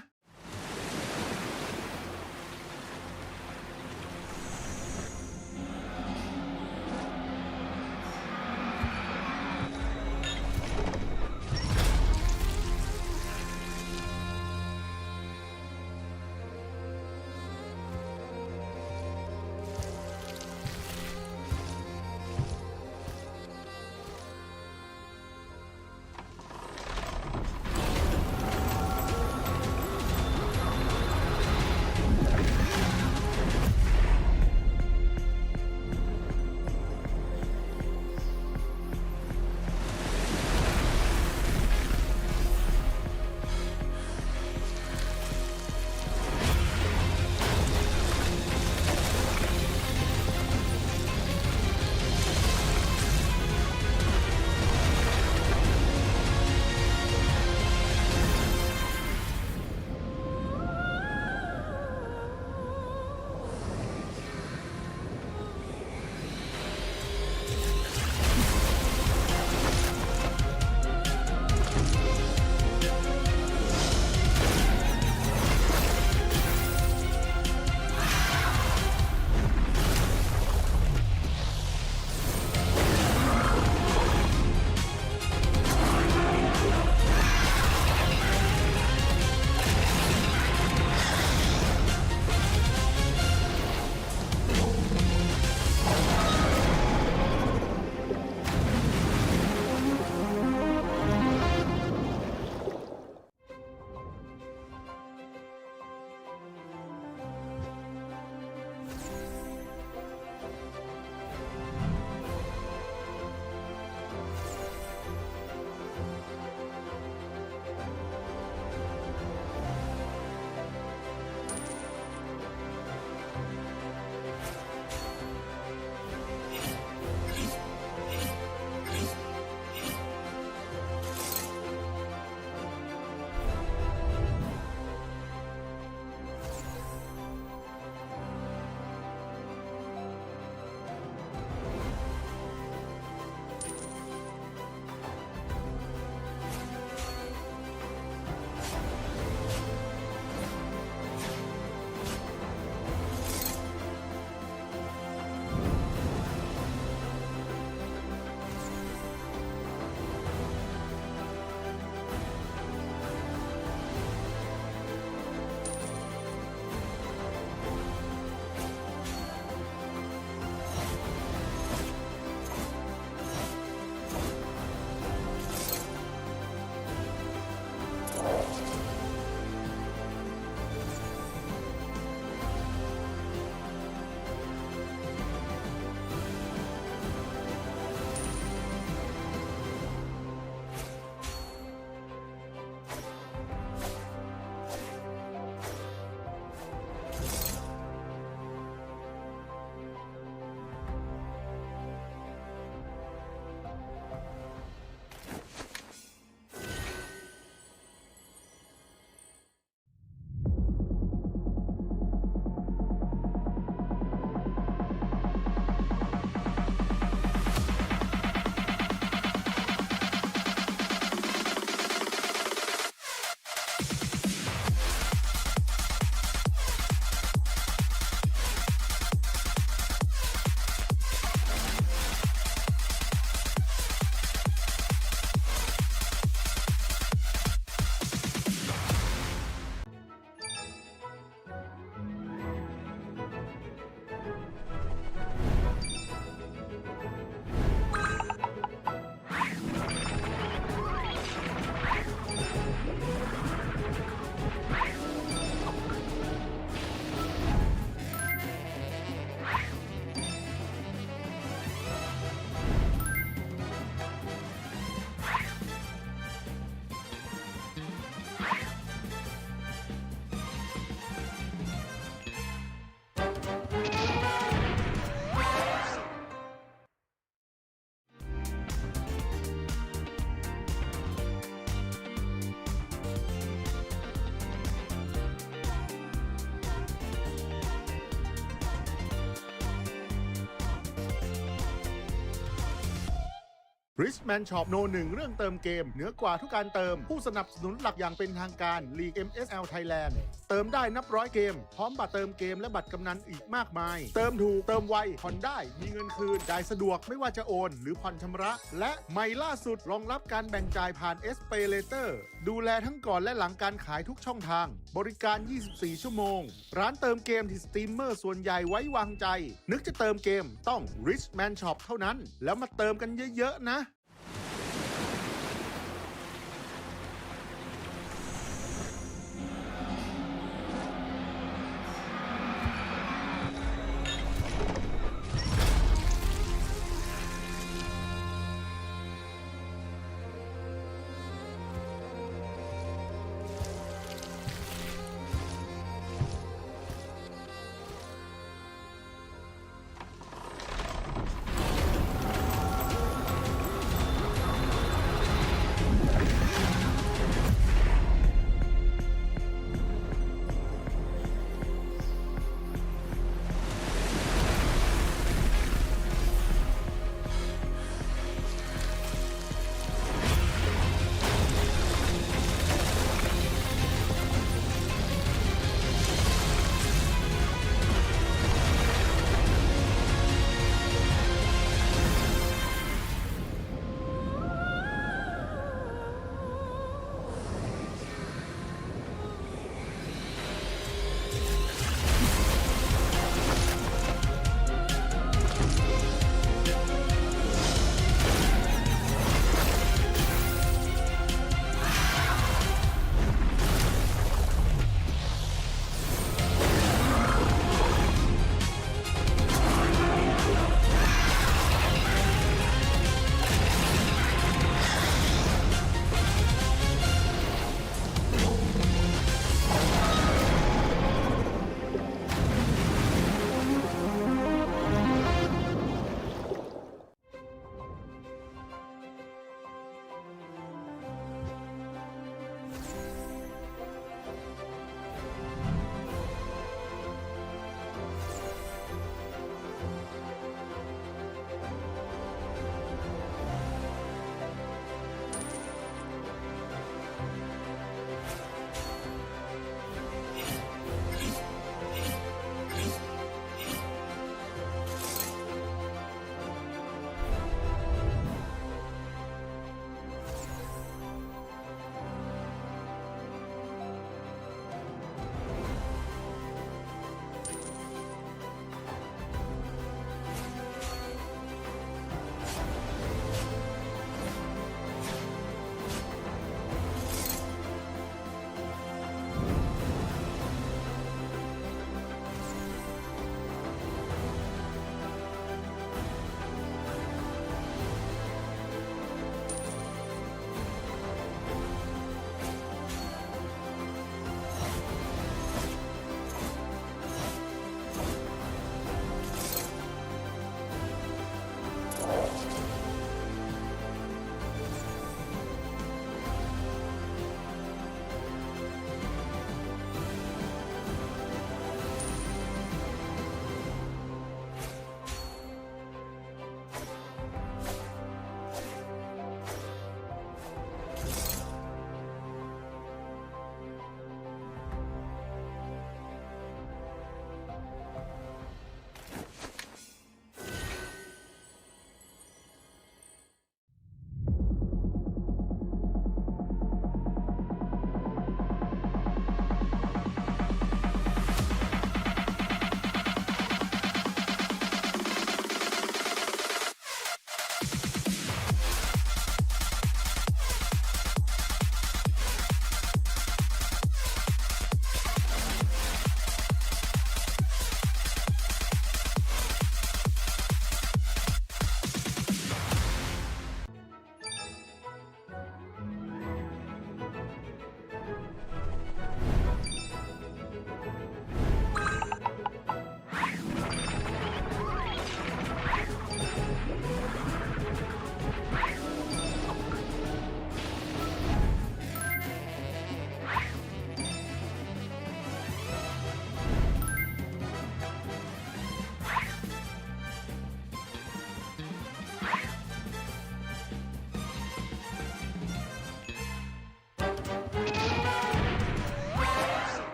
Richman Shop โนหนึ่งเรื่องเติมเกมเหนือกว่าทุกการเติมผู้สนับสนุนหลักอย่างเป็นทางการ League MSL Thailand เติมได้นับร้อยเกมพร้อมบัตรเติมเกมและบัตรกำนันอีกมากมาย เติมถูกเติมไวผ่อนได้มีเงินคืนจ่ายสะดวกไม่ว่าจะโอนหรือผ่อนชำระ และใหม่ล่าสุดรองรับการแบ่งจ่ายผ่าน SPayLater ดูแลทั้งก่อนและหลังการขายทุกช่องทางบริการ 24 ชั่วโมงร้านเติมเกมที่สตรีมเมอร์ส่วนใหญ่ไว้วางใจนึกจะเติมเกมต้อง Richman Shop เท่านั้นแล้วมาเติมกันเยอะๆนะ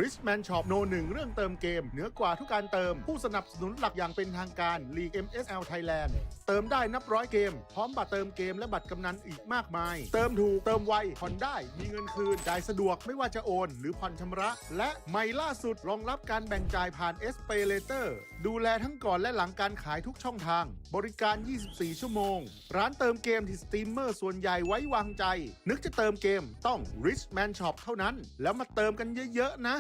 Richman Shop โนหนึ่งเรื่องเติมเกมเหนือกว่าทุกการเติมผู้สนับสนุนหลักอย่างเป็นทางการ League MSL Thailand เติมได้นับร้อยเกมพร้อมบัตรเติมเกมและบัตรกำนันอีกมากมาย เติมถูกเติมไวผ่อนได้มีเงินคืนจ่ายสะดวกไม่ว่าจะโอนหรือผ่อนชำระและใหม่ล่าสุดรองรับการแบ่งจ่ายผ่าน SPay Later ดูแลทั้งก่อนและหลังการขายทุกช่องทางบริการ 24 ชั่วโมงร้านเติมเกมที่สตรีมเมอร์ส่วนใหญ่ไว้วางใจนึกจะเติมเกมต้อง Richman Shop เท่านั้นแล้วมาเติมกันเยอะๆนะ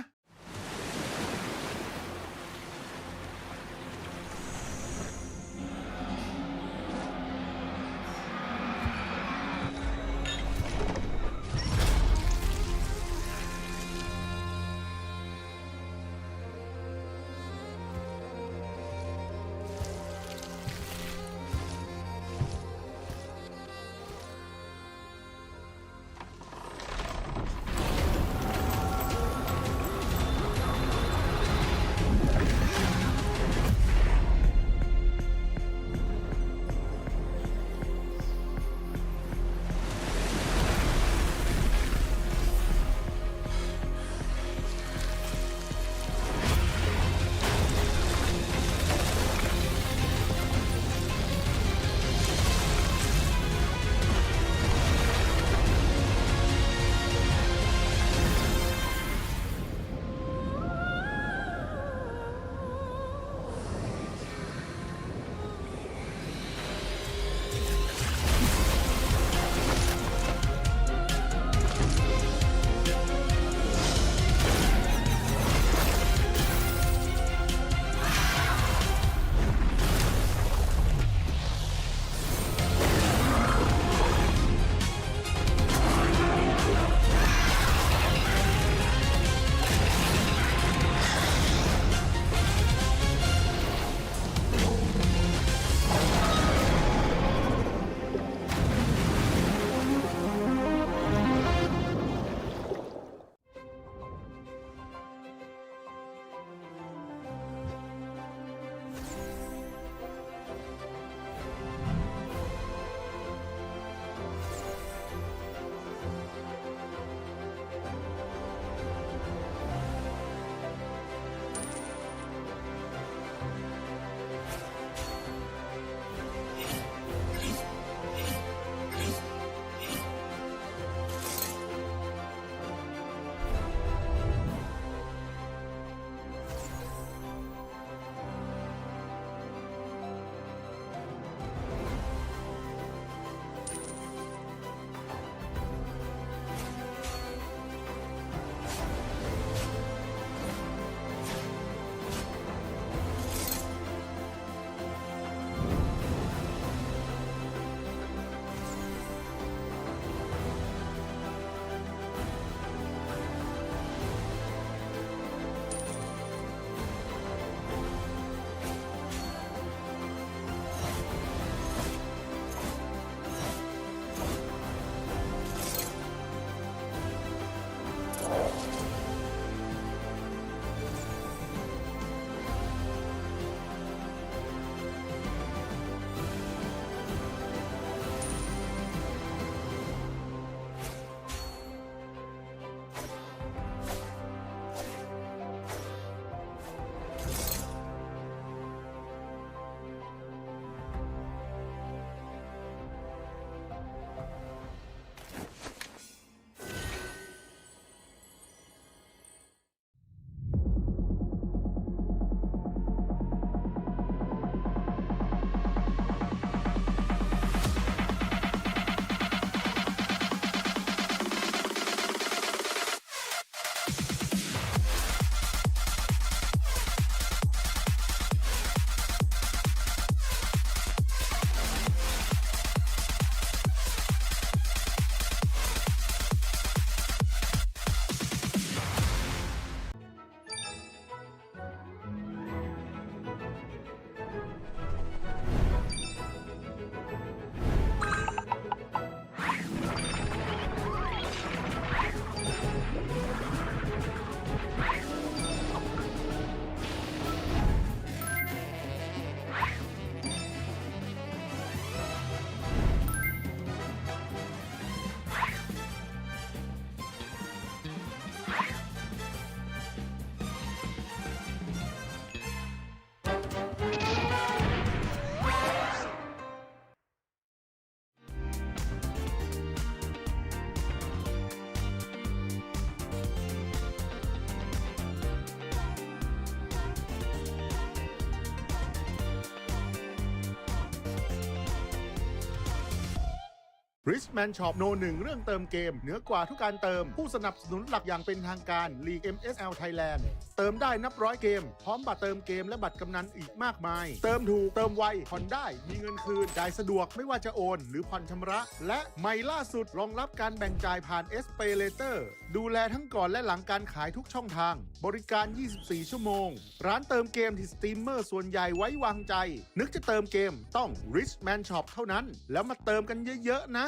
Richman Shopโนหนึ่งเรื่องเติมเกมเหนือกว่าทุกการเติมผู้สนับสนุนหลักอย่างเป็นทางการ League MSL Thailand เติมได้นับร้อยเกมพร้อมบัตรเติมเกมและบัตรกำนันอีกมากมายเติมถูกเติมไวผ่อนได้มีเงินคืนจ่ายสะดวกไม่ว่าจะโอนหรือผ่อนชำระและใหม่ล่าสุดรองรับการแบ่งจ่ายผ่าน SPay Later ดูแลทั้งก่อนและหลังการขายทุกช่องทางบริการ 24 ชั่วโมงร้านเติมเกมที่สตรีมเมอร์ส่วนใหญ่ไว้วางใจนึกจะเติมเกมต้อง Richman Shop เท่านั้นแล้วมาเติมกันเยอะๆนะ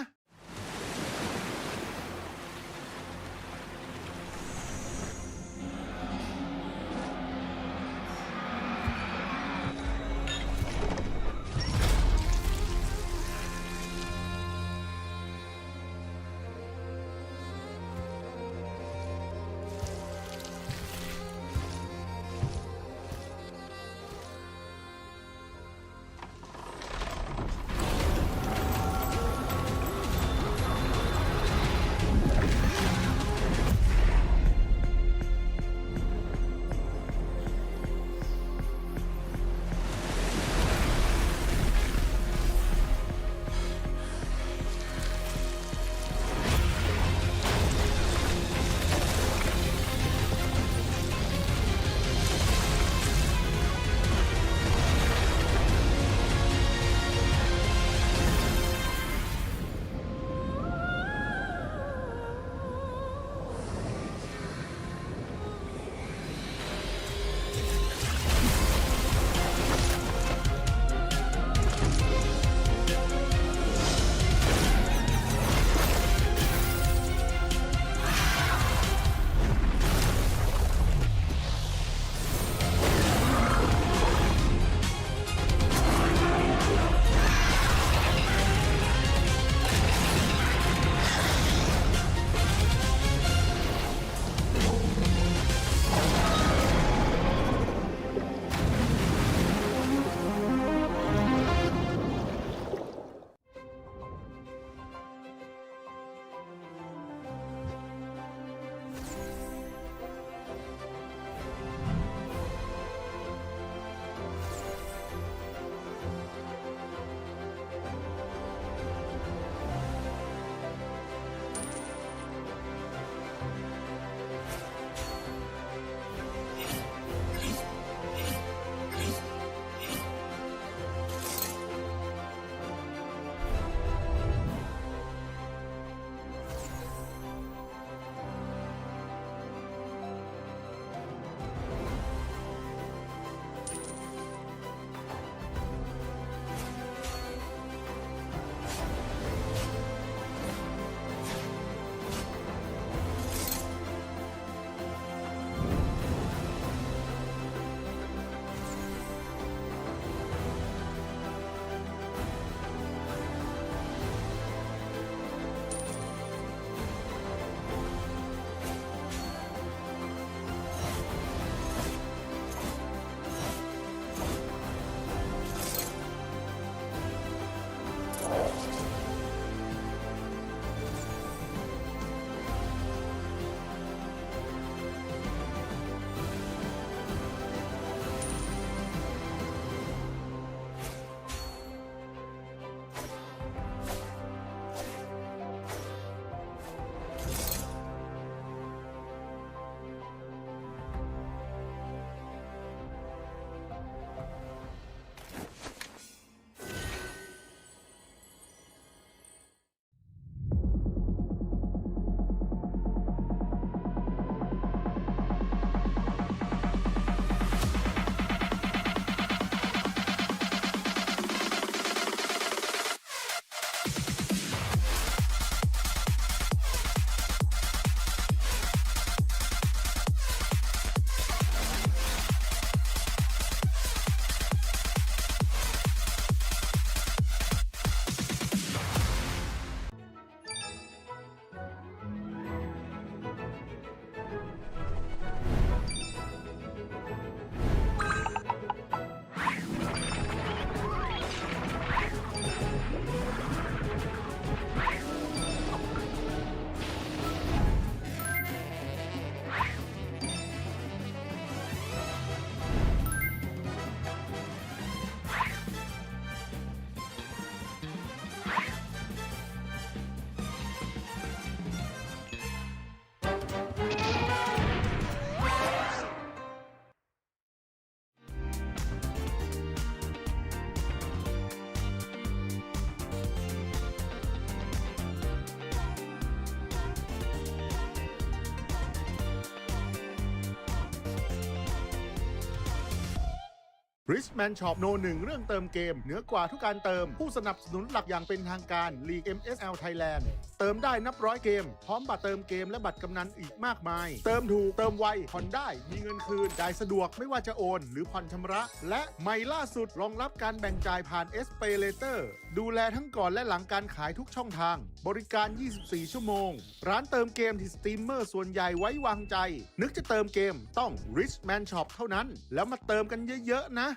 Richman Shop โนหนึ่งเรื่องเติมเกมเหนือกว่าทุกการเติมผู้สนับสนุนหลักอย่างเป็นทางการ League MSL Thailand เติมได้นับร้อยเกมพร้อมบัตรเติมเกมและบัตรกำนันอีกมากมาย เติมถูกเติมไวผ่อนได้มีเงินคืนจ่ายสะดวกไม่ว่าจะโอนหรือผ่อนชำระและใหม่ล่าสุดรองรับการแบ่งจ่ายผ่าน SPay Later ดูแลทั้งก่อนและหลังการขายทุกช่องทางบริการ 24 ชั่วโมงร้านเติมเกมที่สตรีมเมอร์ส่วนใหญ่ไว้วางใจนึกจะเติมเกมต้อง Richman Shop เท่านั้นแล้วมาเติมกันเยอะๆนะ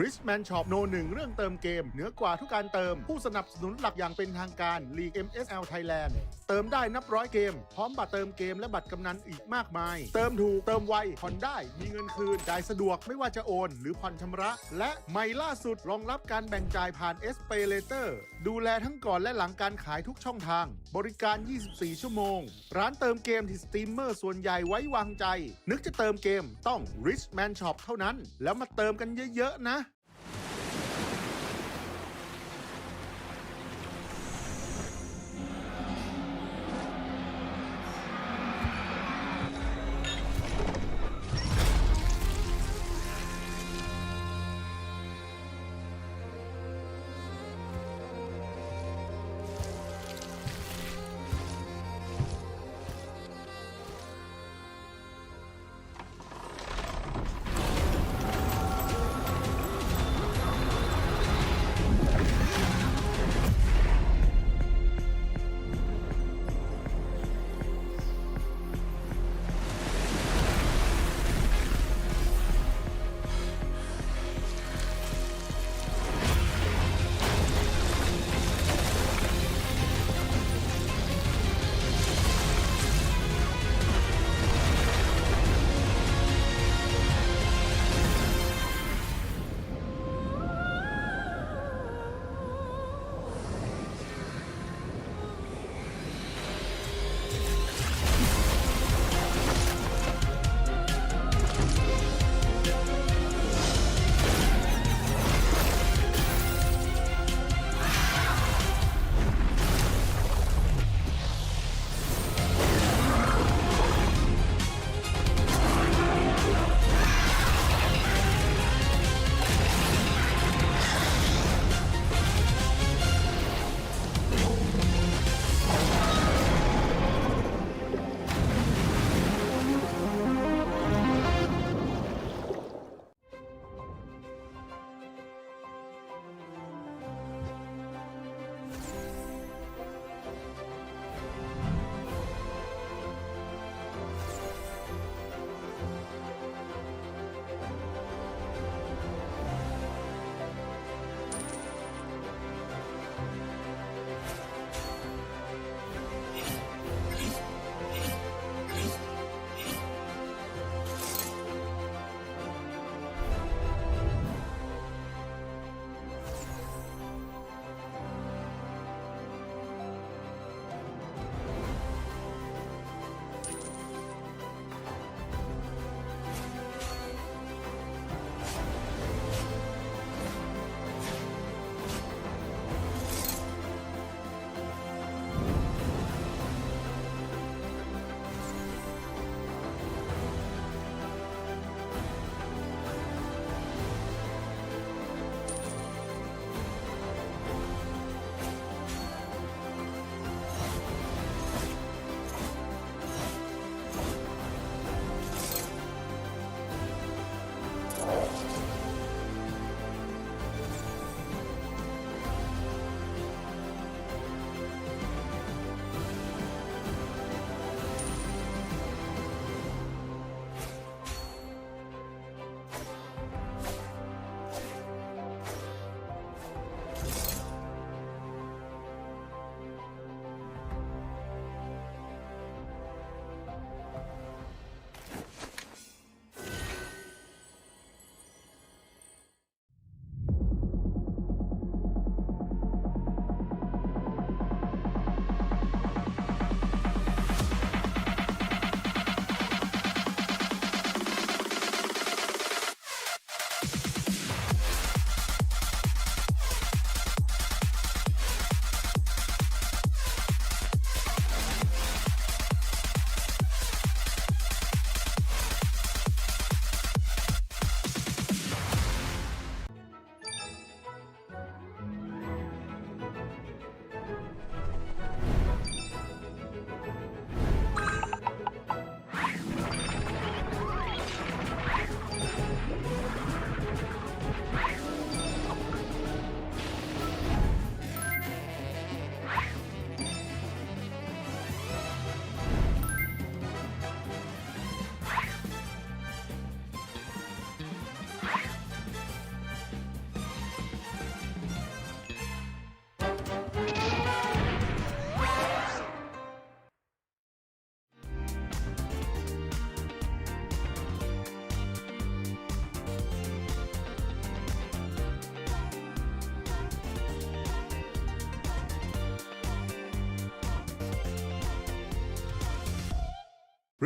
Richman Shop No 1 เรื่องเติมเกมเหนือกว่าทุกการเติมผู้สนับสนุนหลักอย่างเป็นทางการ League MSL Thailand เติมได้นับร้อยเกมพร้อมบัตรเติมเกมและบัตรกำนันอีกมากมายเติมถูกเติมไวผ่อนได้มีเงินคืนจ่ายสะดวกไม่ว่าจะโอนหรือผ่อนชำระและใหม่ล่าสุดรองรับการแบ่งจ่ายผ่าน SPay Later ดูแลทั้งก่อนและหลังการขายทุกช่องทางบริการ 24 ชั่วโมงร้านเติมเกมที่สตรีมเมอร์ส่วนใหญ่ไว้วางใจนึกจะเติมเกมต้อง Richman Shop เท่านั้นแล้วมาเติมกันเยอะๆนะ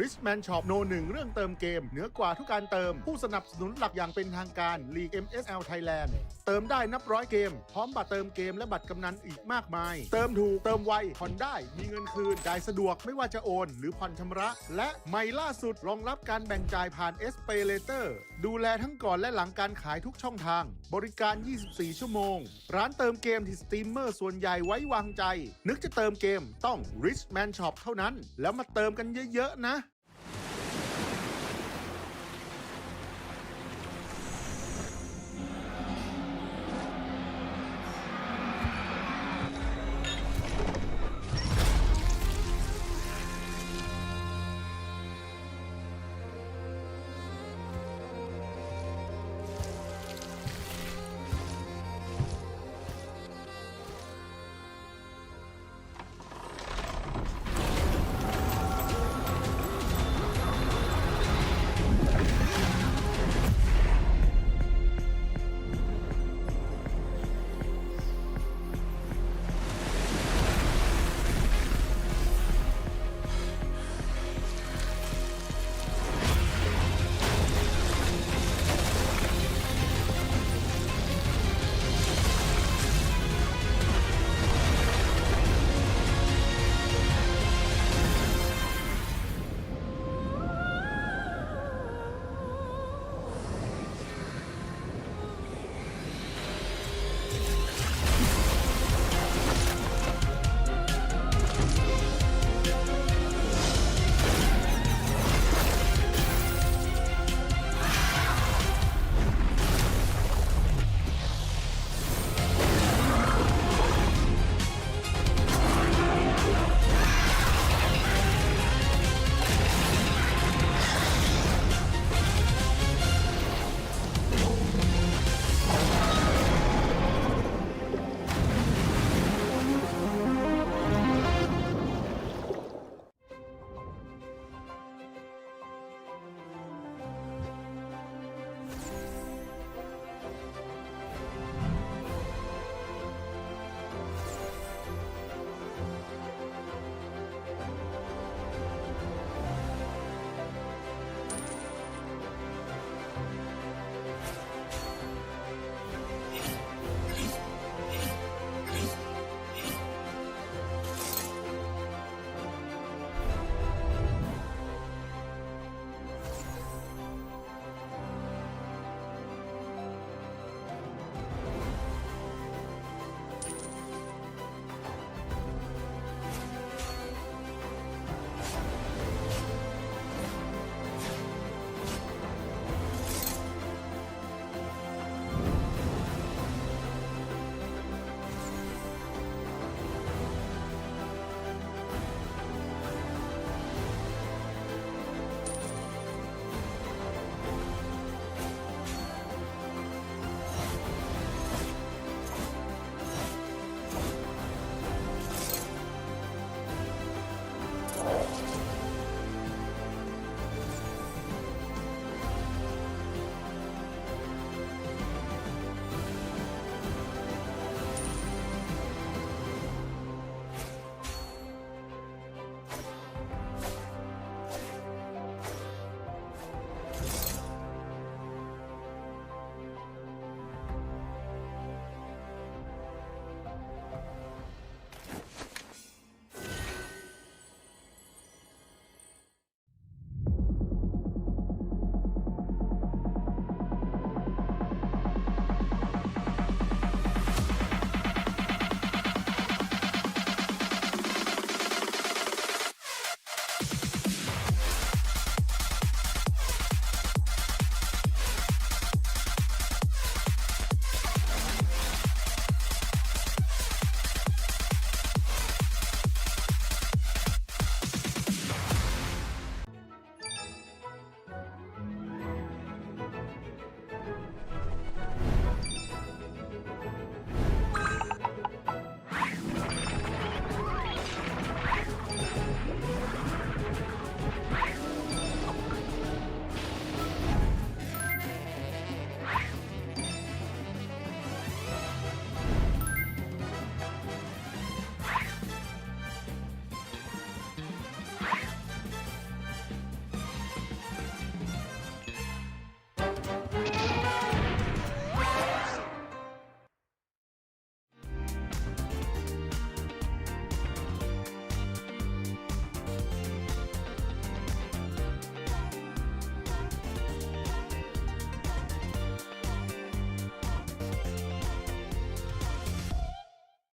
Richman Shop โนหนึ่งเรื่องเติมเกมเหนือกว่าทุกการเติมผู้สนับสนุนหลักอย่างเป็นทางการ League MSL Thailand เติมได้นับร้อยเกมพร้อมบัตรเติมเกมและบัตรกำนันอีกมากมายเติมถูกเติมไวผ่อนได้มีเงินคืนจ่ายสะดวกไม่ว่าจะโอนหรือผ่อนชำระและใหม่ล่าสุดรองรับการแบ่งจ่ายผ่าน SPayLater ดูแลทั้งก่อนและหลังการขายทุกช่องทางบริการ 24 ชั่วโมงร้านเติมเกมที่สตรีมเมอร์ส่วนใหญ่ไว้วางใจนึกจะเติมเกมต้อง Richman Shop เท่านั้นแล้วมาเติมกันเยอะๆนะ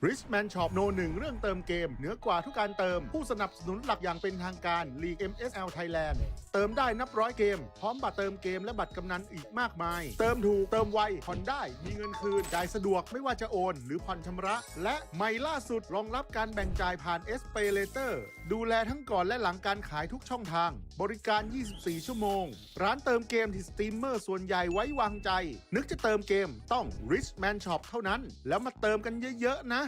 Richman Shop โนหนึ่งเรื่องเติมเกมเหนือกว่าทุกการเติมผู้สนับสนุนหลักอย่างเป็นทางการ League MSL Thailand เติมได้นับร้อยเกมพร้อมบัตรเติมเกมและบัตรกำนันอีกมากมาย เติมถูกเติมไวผ่อนได้มีเงินคืนจ่ายสะดวกไม่ว่าจะโอนหรือผ่อนชำระและใหม่ล่าสุดรองรับการแบ่งจ่ายผ่าน SPay Later ดูแลทั้งก่อนและหลังการขายทุกช่องทางบริการ 24 ชั่วโมงร้านเติมเกมที่สตรีมเมอร์ส่วนใหญ่ไว้วางใจนึกจะเติมเกมต้อง Richman Shop เท่านั้นแล้วมาเติมกันเยอะๆนะ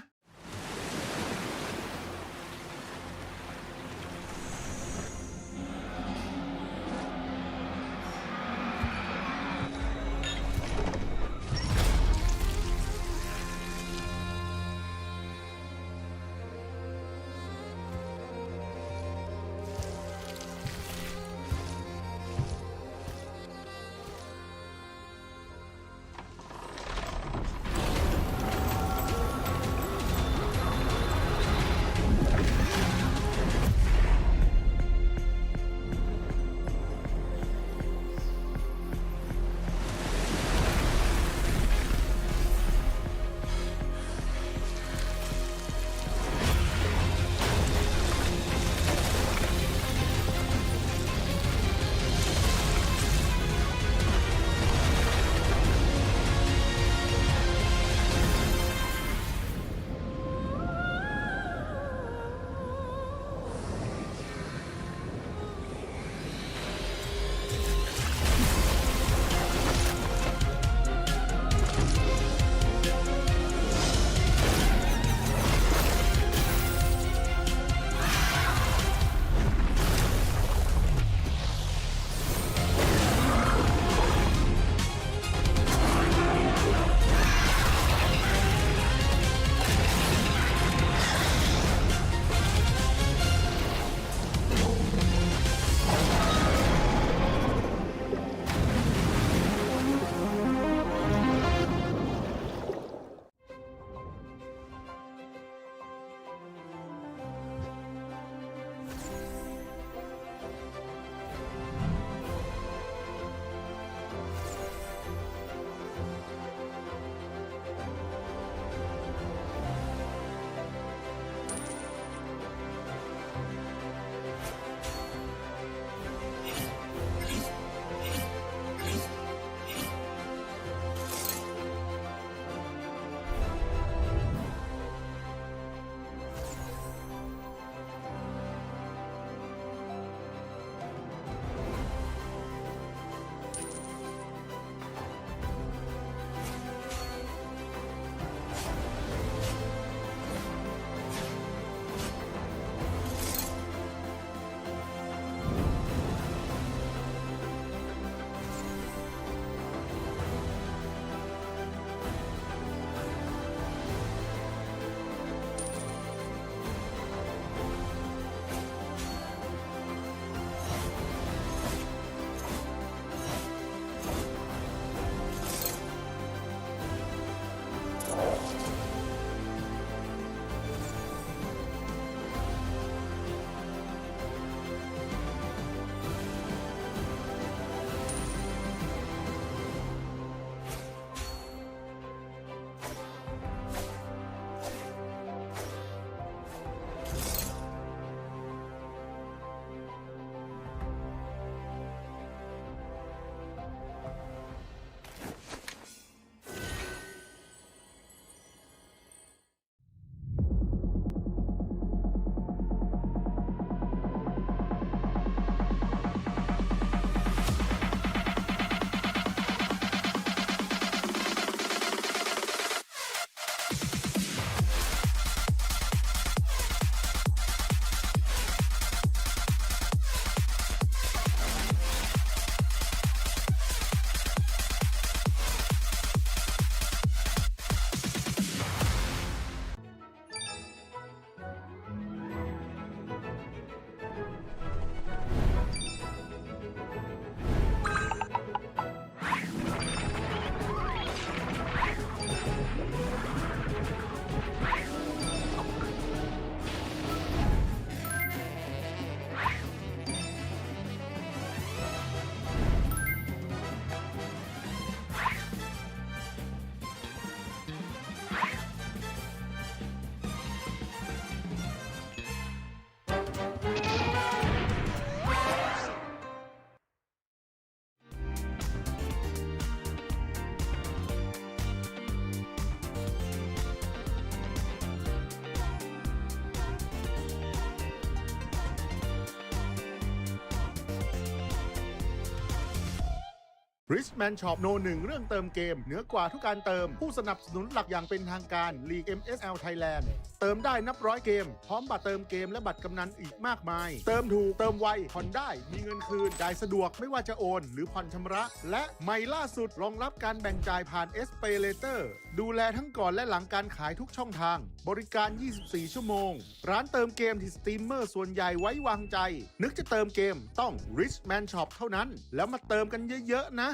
Richman Shop โนหนึ่งเรื่องเติมเกมเหนือกว่าทุกการเติมผู้สนับสนุนหลักอย่างเป็นทางการ League MSL Thailand เติมได้นับร้อยเกมพร้อมบัตรเติมเกมและบัตรกำนันอีกมากมาย เติมถูกเติมไวผ่อนได้มีเงินคืนจ่ายสะดวกไม่ว่าจะโอนหรือผ่อนชำระและใหม่ล่าสุดรองรับการแบ่งจ่ายผ่าน SPayLater ดูแลทั้งก่อนและหลังการขายทุกช่องทางบริการ 24 ชั่วโมงร้านเติมเกมที่สตรีมเมอร์ส่วนใหญ่ไว้วางใจนึกจะเติมเกมต้อง Richman Shop เท่านั้นแล้วมาเติมกันเยอะๆนะ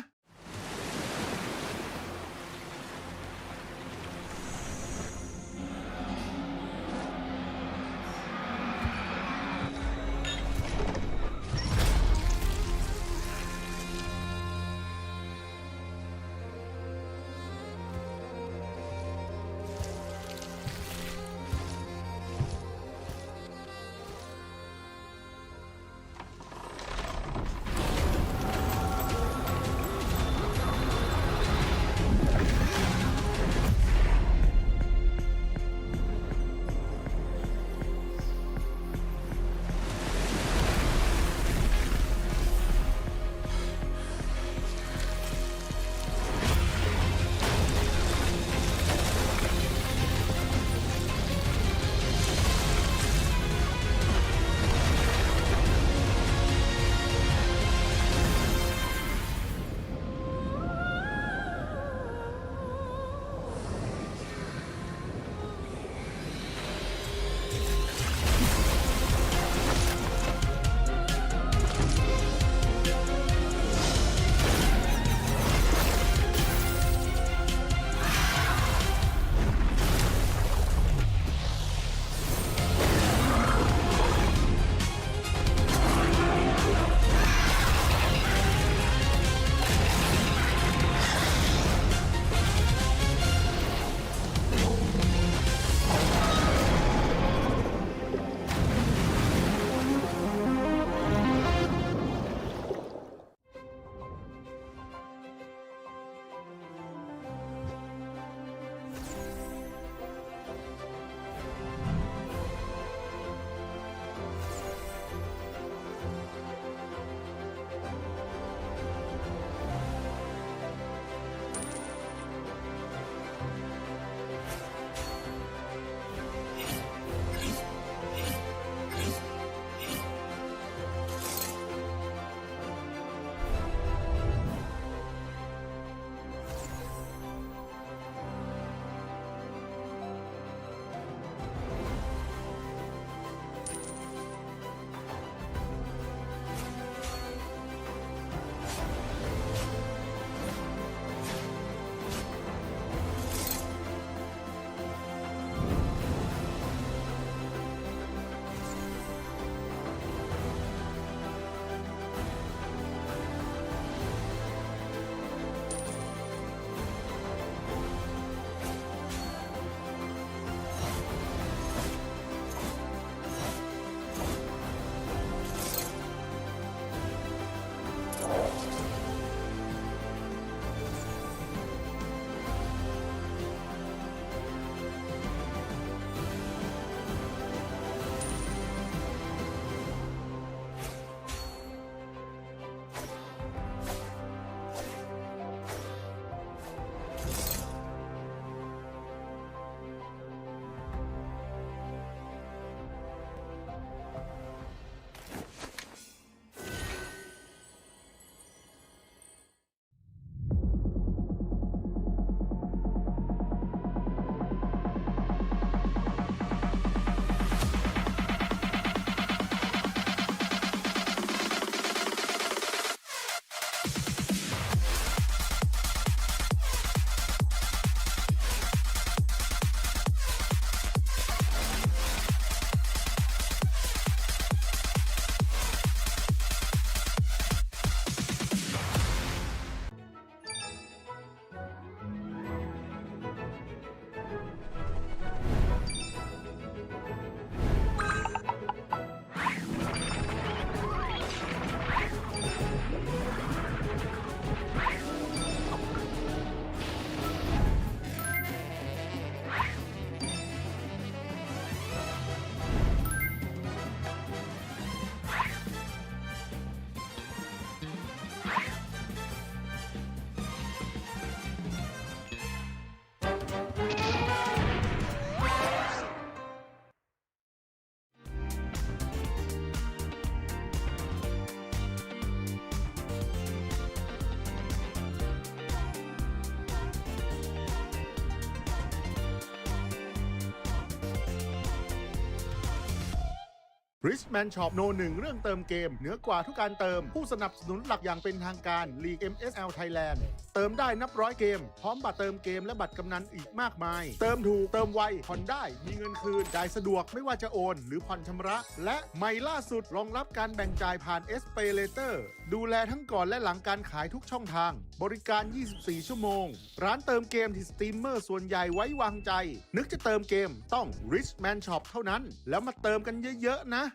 Richman Shop โน1เรื่องเติมเกมเหนือกว่าทุกการเติมผู้สนับสนุนหลักอย่างเป็นทางการลีก MSL Thailand เติมได้นับร้อยเกมพร้อมบัตรเติมเกมและบัตรกำนันอีกมากมายเติมถูกเติมไวผ่อนได้มีเงินคืนจ่ายสะดวกไม่ว่าจะโอนหรือผ่อนชำระและใหม่ล่าสุดรองรับการแบ่งจ่ายผ่าน SPayLater ดูแลทั้งก่อนและหลังการขายทุกช่องทางบริการ 24 ชั่วโมงร้านเติมเกมที่สตรีมเมอร์ส่วนใหญ่ไว้วางใจนึกจะเติมเกมต้อง Richman Shop เท่านั้นแล้วมาเติมกันเยอะๆนะ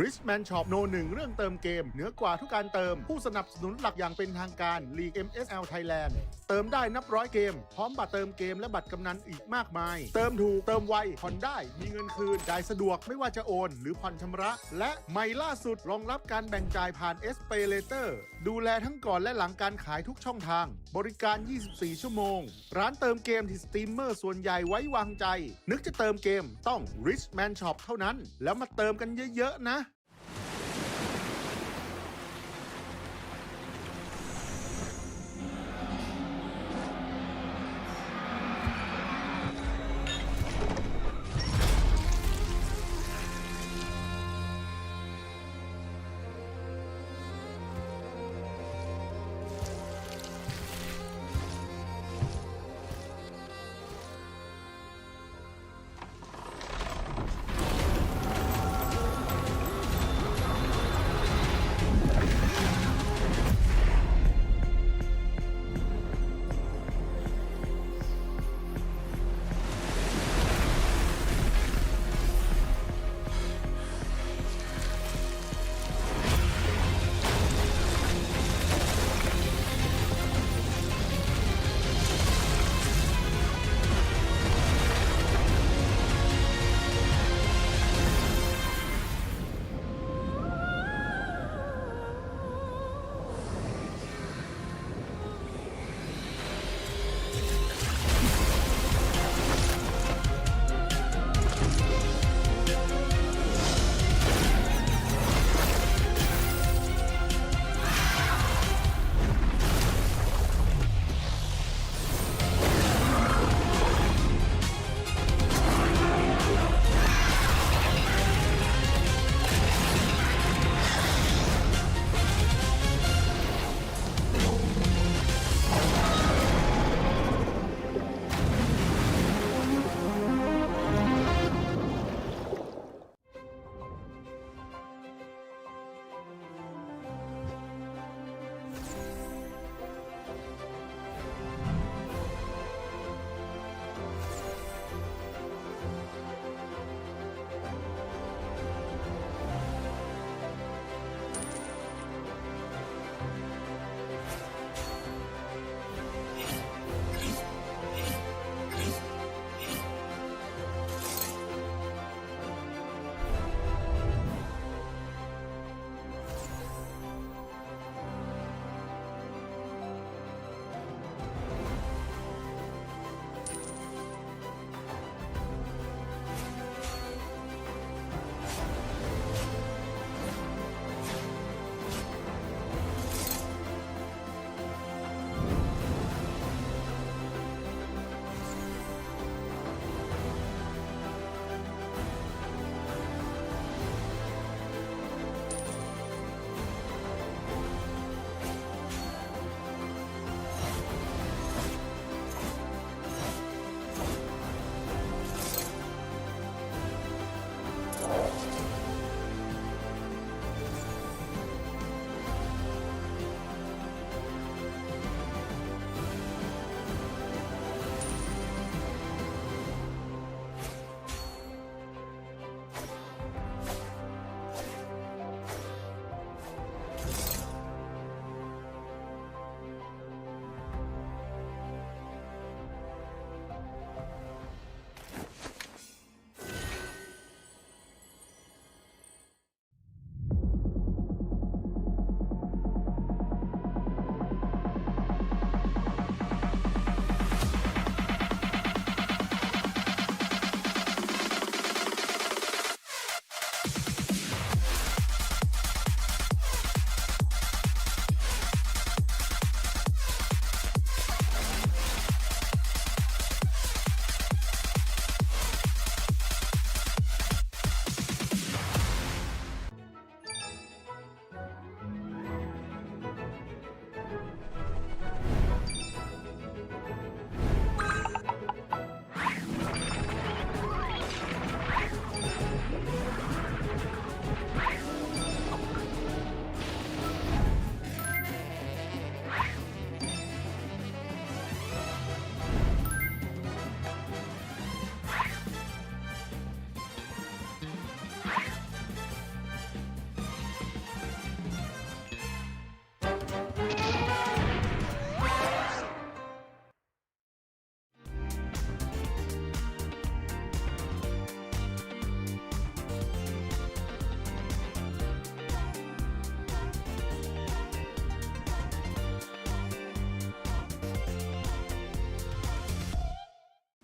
Richman Shop โน1เรื่องเติมเกมเหนือกว่าทุกการเติมผู้สนับสนุนหลักอย่างเป็นทางการลีก MSL Thailand เติมได้นับร้อยเกมพร้อมบัตรเติมเกมและบัตรกำนันอีกมากมายเติมถูกเติมไวผ่อนได้มีเงินคืนจ่ายสะดวกไม่ว่าจะโอนหรือผ่อนชำระและใหม่ล่าสุดรองรับการแบ่งจ่ายผ่าน SPayLater ดูแลทั้งก่อนและหลังการขายทุกช่องทางบริการ 24 ชั่วโมงร้านเติมเกมที่สตรีมเมอร์ส่วนใหญ่ไว้วางใจนึกจะเติมเกมต้อง Richman Shop เท่านั้นแล้วมาเติมกันเยอะๆนะ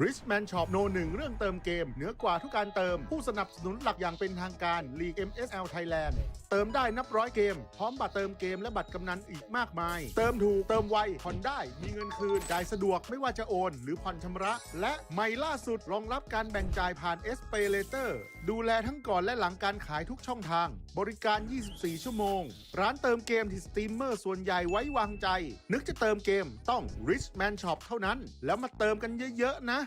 Richman Shop โน1เรื่องเติมเกมเหนือกว่าทุกการเติมผู้สนับสนุนหลักอย่างเป็นทางการ League MSL Thailand เติมได้นับร้อยเกมพร้อมบัตรเติมเกมและบัตรกำนันอีกมากมายเติมถูกเติมไวผ่อนได้มีเงินคืนจ่ายสะดวกไม่ว่าจะโอนหรือผ่อนชำระและใหม่ล่าสุดรองรับการแบ่งจ่ายผ่าน SPay Later ดูแลทั้งก่อนและหลังการขายทุกช่องทางบริการ 24 ชั่วโมงร้านเติมเกมที่สตรีมเมอร์ส่วนใหญ่ไว้วางใจนึกจะเติมเกมต้อง Richman Shop เท่านั้นแล้วมาเติมกันเยอะๆนะ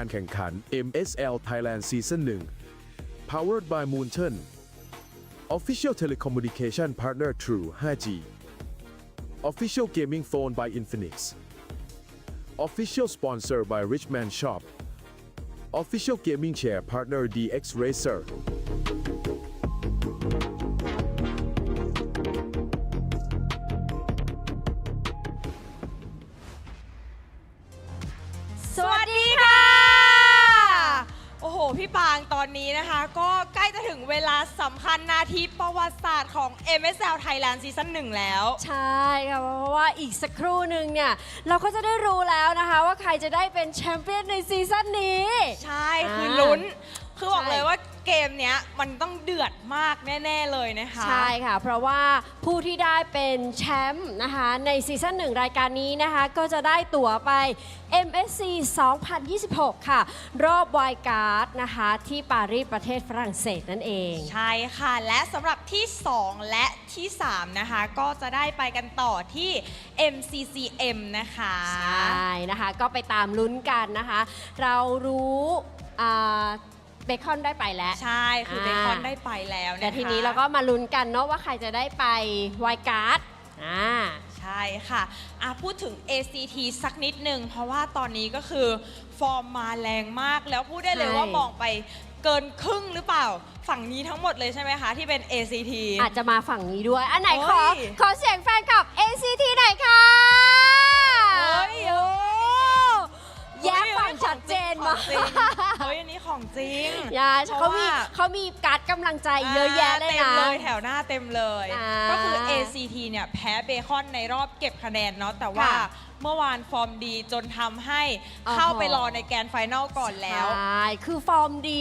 การแข่งขัน MSL Thailand Season 1 Powered by Moonton Official Telecommunication Partner True 5G Official Gaming Phone by Infinix Official Sponsor by Richman Shop Official Gaming Chair Partner DX Racerสวัสดีค่ะ โอ้โห พี่ปางตอนนี้นะคะ ก็ใกล้จะถึงเวลาสำคัญนาทีประวัติศาสตร์ของ MSL Thailand Season 1 แล้ว ใช่ค่ะเพราะว่าอีกสักครู่หนึ่งเนี่ยเราก็จะได้รู้แล้วนะคะว่าใครจะได้เป็นแชมเปี้ยนในซีซั่นนี้ ใช่ คือลุ้น คือบอกเลยว่าเกมเนี้ยมันต้องเดือดมากแน่ ๆ เลยนะคะ ใช่ค่ะ เพราะว่าผู้ที่ได้เป็นแชมป์นะคะในซีซั่น1รายการนี้นะคะก็จะได้ตั๋วไป MSC 2026 ค่ะ รอบไวล์การ์ดนะคะที่ปารีสประเทศฝรั่งเศสนั่นเอง ใช่ค่ะ และสำหรับที่ 2 และที่ 3 นะคะ ก็จะได้ไปกันต่อที่ MCCM นะคะ ใช่นะคะก็ไปตามลุ้นกันนะคะ เรารู้เบคอนได้ไปแล้ว ใช่ คือเบคอนได้ไปแล้วนะคะ แต่ทีนี้เราก็มาลุ้นกันเนาะว่าใครจะได้ไปไวล์การ์ดใช่ค่ะพูดถึง ACT สักนิดหนึ่งเพราะว่าตอนนี้ก็คือฟอร์มมาแรงมากแล้วพูดได้เลยว่ามองไปเกินครึ่งหรือเปล่าฝั่งนี้ทั้งหมดเลยใช่ไหมคะที่เป็น ACT อาจจะมาฝั่งนี้ด้วยอันไหนขอเสียงแฟนคลับ ACT หน่อยค่ะแยกฝั่งชัดเจนมากเฮ้ยอันนี้ของจริงเขามีการ์ดกำลังใจเยอะแยะเลยนะเต็มเลยแถวหน้าเต็มเลยก็คือ ACT เนี่ยแพ้เบคอนในรอบเก็บคะแนนเนาะแต่ว่าเมื่อวานฟอร์มดีจนทำให้เข้าไปรอในแกรนด์ไฟนอลก่อนแล้วใช่คือฟอร์มดี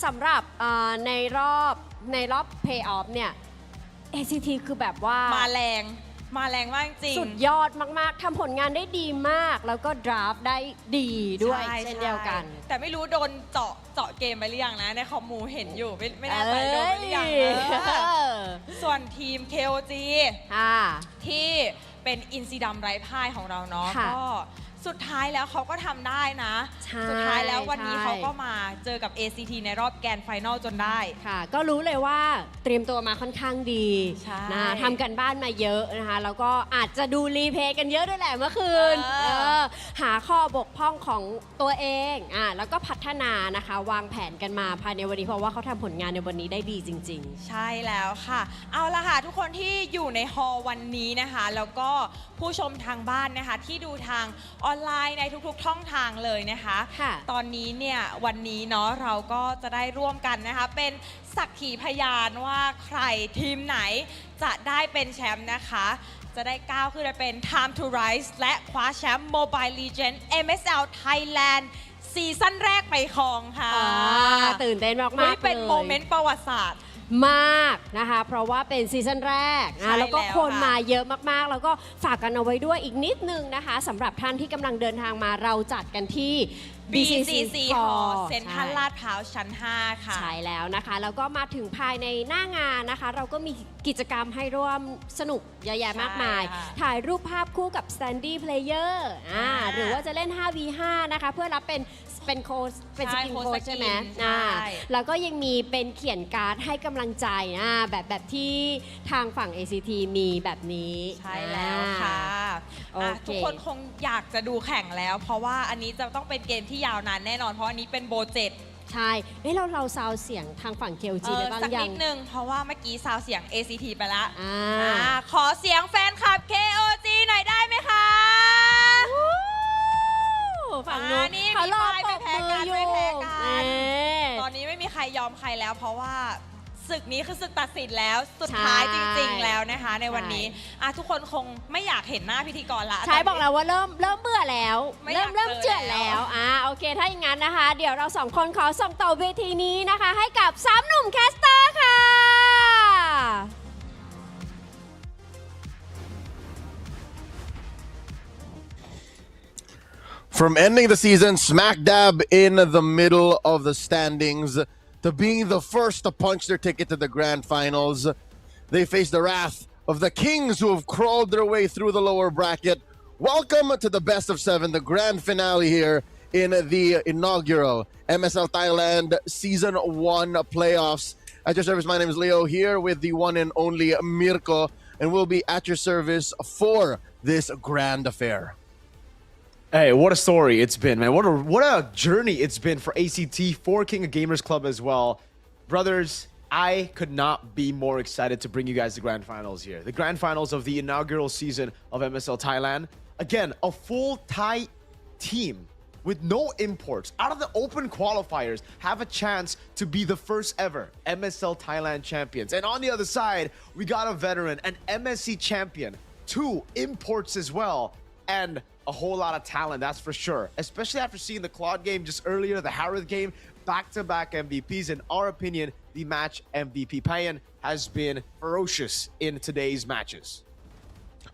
สำหรับในรอบเพลย์ออฟเนี่ย ACT คือแบบว่ามาแรงมากจริงสุดยอดมากๆทำผลงานได้ดีมากแล้วก็ดราฟได้ดีด้วยเช่นเดียวกันแต่ไม่รู้โดนเจาะเกมไปหรือยังนะในคอมมูเห็นอยู่ไม่แน่ใจโดนไปหรือยังส่วนทีม KOG ที่เป็นอินซีดัมไร้พ่ายของเราเนาะก็ สุดท้ายแล้วเขาก็ทำได้นะ ใช่ สุดท้ายแล้ววันนี้ ใช่ เขาก็มาเจอกับ ACT ในรอบแกรนด์ไฟนอลจนได้ ค่ะ ก็รู้เลยว่าเตรียมตัวมาค่อนข้างดี ใช่ นะทำกันบ้านมาเยอะนะคะ แล้วก็อาจจะดูรีเพลย์กันเยอะด้วยแหละเมื่อคืน หาข้อบกพร่องของตัวเองแล้วก็พัฒนานะคะ วางแผนกันมาภายในวันนี้เพราะว่าเขาทำผลงานในวันนี้ได้ดีจริง ใช่แล้วค่ะ เอาละค่ะ ทุกคนที่อยู่ในฮอลล์วันนี้นะคะ แล้วก็ผู้ชมทางบ้านนะคะ ที่ดูทางออนไลน์ในทุกๆช่องทางเลยนะคะ ค่ะ ตอนนี้เนี่ยวันนี้เนาะเราก็จะได้ร่วมกันนะคะ เป็นสักขีพยานว่าใครทีมไหนจะได้เป็นแชมป์นะคะ จะได้ก้าวขึ้นไปเป็น Time to Rise และคว้าแชมป์ Mobile Legends MSL Thailand ซีซั่นแรกไปครองค่ะ ๆ ตื่นเต้นมากๆ เฮ้ยเป็น ลย โมเมนต์ประวัติศาสตร์ มากนะคะ เพราะว่าเป็นซีซั่นแรก ใช่ แล้วก็ แล้ว คน ค่ะ มาเยอะมากๆ แล้วก็ฝากกันเอาไว้ด้วยอีกนิดนึงนะคะสำหรับท่านที่กำลังเดินทางมาเราจัดกันที่ BCC Hall เซ็นทรัล ใช่ ลาดพร้าวชั้น 5 ค่ะ ใช่แล้วนะคะ แล้วก็มาถึงภายในหน้างานนะคะ เราก็มีกิจกรรมให้ร่วมสนุกเยอะแยะมากมาย ใช่ค่ะ ถ่ายรูปภาพคู่กับ Standy Player หรือว่าจะเล่น 5v5 นะคะ เพื่อรับเป็นโค้ชเป็นส ใช่ กิน โค้ช โค้ชใช่ไหม สกินใช่ แล้วก็ยังมีเป็นเขียนการ์ดให้กำลังใจแบบที่ทางฝั่ง ACT มีแบบนี้ ใช่แล้วค่ะ โอเค ทุกคนคงอยากจะดูแข่งแล้ว เพราะว่าอันนี้จะต้องเป็นเกมที่ยาวนานแน่นอน เพราะอันนี้เป็นโบเจ็ด ใช่เราซาวเสียงทางฝั่ง KLG ไปบ้าง สัก ยั นิ ง ดนึง เพราะว่าเมื่อกี้ซาวเสียง ACT ไปละ อ่า ขอเสียงแฟนคลับ KOG หน่อยได้ไหมคะ ฝั่งนู้น นี่ เขารอ มี ปร ป้าย บ ไม่ มื แพ้ อ กัน อยู่ ไม่แพ้กัน ตอนนี้ไม่มีใครยอมใครแล้ว เพราะว่าศึกนี้คือศึกตัดสินแล้ว สุดท้ายจริง ๆ แล้วนะคะ ในวันนี้ทุกคนคงไม่อยากเห็นหน้าพิธีกรละ ใช่บอกแล้วว่าเริ่มเบื่อแล้ว ไม่อยาก เริ่ม เจอ เจือด แล้ แล้ว วโอเคถ้าอย่างนั้นนะคะ เดี๋ยวเราสองคนขอส่งต่อเวทีนี้นะคะ ให้กับ3หนุ่มแคสเตอร์ค่ะ From ending the season smack dab in the middle of the standings to being the first to punch their ticket to the grand finals, they face the wrath of the Kings who have crawled their way through the lower bracket. Welcome to the best of 7, the grand finale here in the inaugural MSL Thailand Season 1 Playoffs. At your service, my name is Leo here with the one and only Mirko, and we'll be at your service for this grand affair. Hey, what a story it's been, man. What a journey it's been for ACT, for King of Gamers Club as well. Brothers, I could not be more excited to bring you guys the grand finals here. The grand finals of the inaugural season of MSL Thailand. Again, a full Thai team with no imports out of the open qualifiers have a chance to be the first ever MSL Thailand champions. And on the other side, we got a veteran, an MSC champion, 2 imports as well, and a whole lot of talent, that's for sure. Especially after seeing the Claude game just earlier, the Harrod game, back-to-back MVPs. In our opinion, the match MVP Payan has been ferocious in today's matches.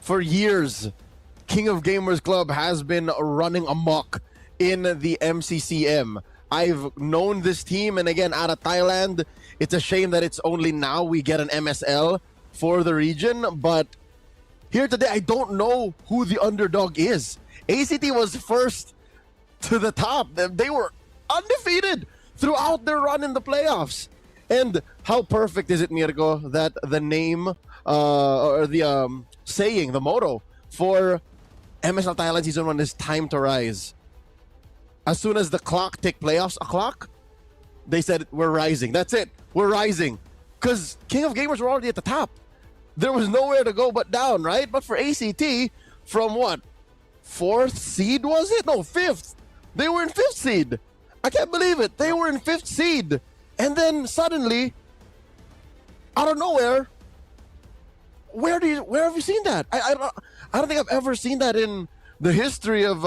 For years, King of Gamers Club has been running amok in the MCCM. I've known this team, and again, out of Thailand, it's a shame that it's only now we get an MSL for the region, but here today, I don't know who the underdog is. ACT was first to the top. They were undefeated throughout their run in the playoffs. And how perfect is it, Mirko, that the name or the saying, the motto for MSL Thailand Season 1 is time to rise. As soon as the clock ticked playoffs o'clock, they said, we're rising. That's it. We're rising. Because King of Gamers were already at the top. There was nowhere to go but down, right? But for ACT, from what? 4th seed, was it? No, 5th. They were in 5th seed. I can't believe it. They were in 5th seed. And then suddenly, out of nowhere, where have you seen that? I don't think I've ever seen that in the history of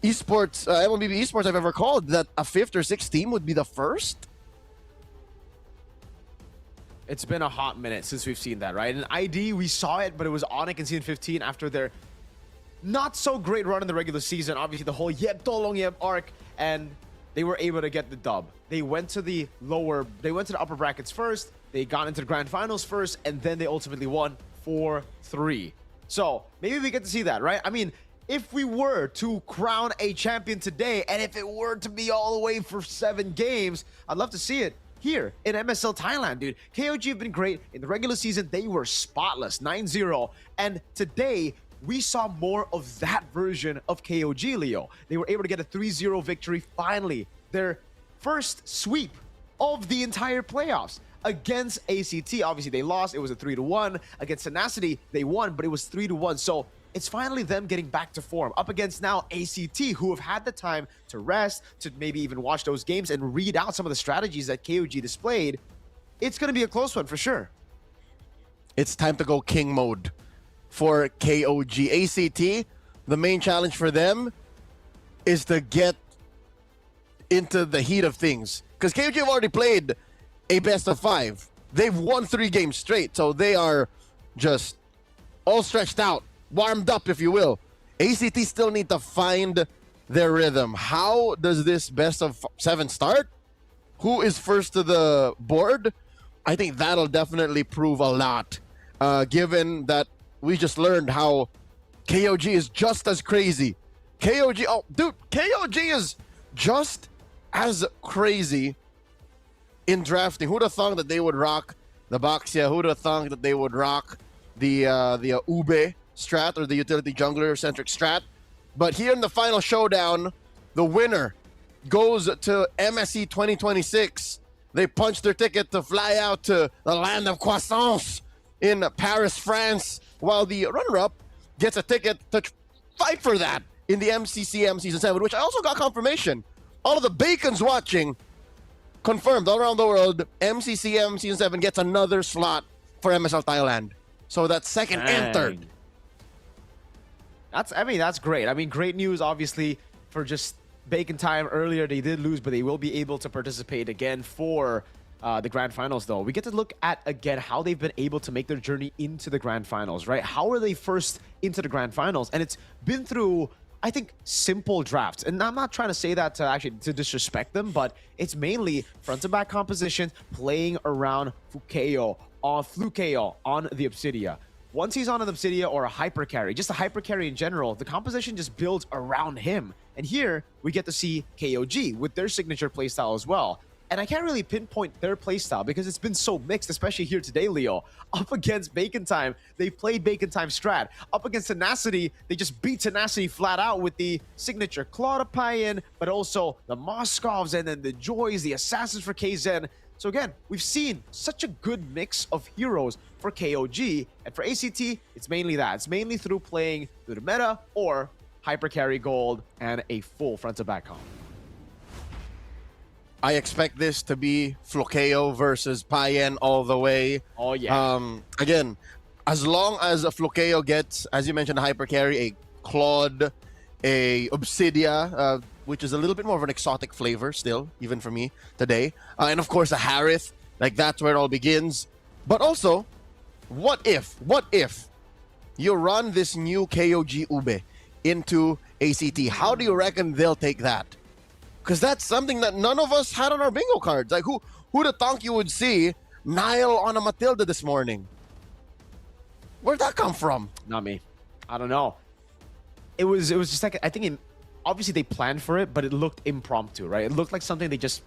esports, MLBB esports I've ever called, that a 5th or 6th team would be the first. It's been a hot minute since we've seen that, right? In ID, we saw it, but it was Onyx in Season 15 after their not so great run in the regular season. Obviously, the whole Yep Tolong Yep arc, and they were able to get the dub. They went to the upper brackets first, they got into the grand finals first, and then they ultimately won 4-3. So maybe we get to see that, right? I mean, if we were to crown a champion today, and if it were to be all the way for 7 games, I'd love to see it here in MSL Thailand, dude. KOG have been great. In the regular season, they were spotless, 9-0. And today, we saw more of that version of KOG, Leo. They were able to get a 3-0 victory, finally. Their first sweep of the entire playoffs against ACT. Obviously, they lost. It was a 3-1. Against Tenacity, they won, but it was 3-1. So it's finally them getting back to form up against now ACT, who have had the time to rest, to maybe even watch those games and read out some of the strategies that KOG displayed. It's going to be a close one for sure. It's time to go king mode for KOG. ACT, the main challenge for them is to get into the heat of things. Because KOG have already played a best of 5. They've won 3 games straight, so they are just all stretched out, warmed up, if you will. ACT still need to find their rhythm. How does this best of 7 start? Who is first to the board? I think that'll definitely prove a lot, given that we just learned how KOG is just as crazy. KOG is just as crazy in drafting. Who'd have thought that they would rock the Baxia? Who'd have thought that they would rock the Ube strat, or the utility jungler centric strat? But here in the final showdown, the winner goes to MSC 2026. They punched their ticket to fly out to the land of croissants in Paris, France, while the runner-up gets a ticket to fight for that in the MCCM Season 7, which I also got confirmation. All of the bacons watching confirmed all around the world, MCCM Season 7 gets another slot for MSL Thailand. So that's second and third. That's great. I mean, great news, obviously, for just Bacon Time. Earlier, they did lose, but they will be able to participate again for the Grand Finals, though. We get to look at, again, how they've been able to make their journey into the Grand Finals, right? How are they first into the Grand Finals? And it's been through, I think, simple drafts. And I'm not trying to say that to disrespect them, but it's mainly front-to-back compositions, playing around Fukeo on the Obsidia. Once he's on an Obsidia or a hyper carry, just a hyper carry in general, the composition just builds around him. And here we get to see KOG with their signature playstyle as well. And I can't really pinpoint their playstyle because it's been so mixed, especially here today, Leo. Up against Bacon Time, they played Bacon Time strat. Up against Tenacity, they just beat Tenacity flat out with the signature Claudipayan, but also the Moscovs and then the Joys, the Assassins for KZen. So again, we've seen such a good mix of heroes for KOG, and for ACT, it's mainly that. It's mainly through playing through the meta or hyper carry gold and a full front-to-back comp. I expect this to be Flokeo versus Payen all the way. Oh, yeah. Again, as long as a Flokeo gets, as you mentioned, a hyper carry, a Claude, a Obsidia, which is a little bit more of an exotic flavor still, even for me today. And of course, a Harith, like that's where it all begins. But also, what if you run this new KOG Ube into ACT? How do you reckon they'll take that? Because that's something that none of us had on our bingo cards. Like, who'd have thought you would see Nile on a Matilda this morning? Where'd that come from? Not me. I don't know. It was just like, I think obviously they planned for it, but it looked impromptu, right? It looked like something they just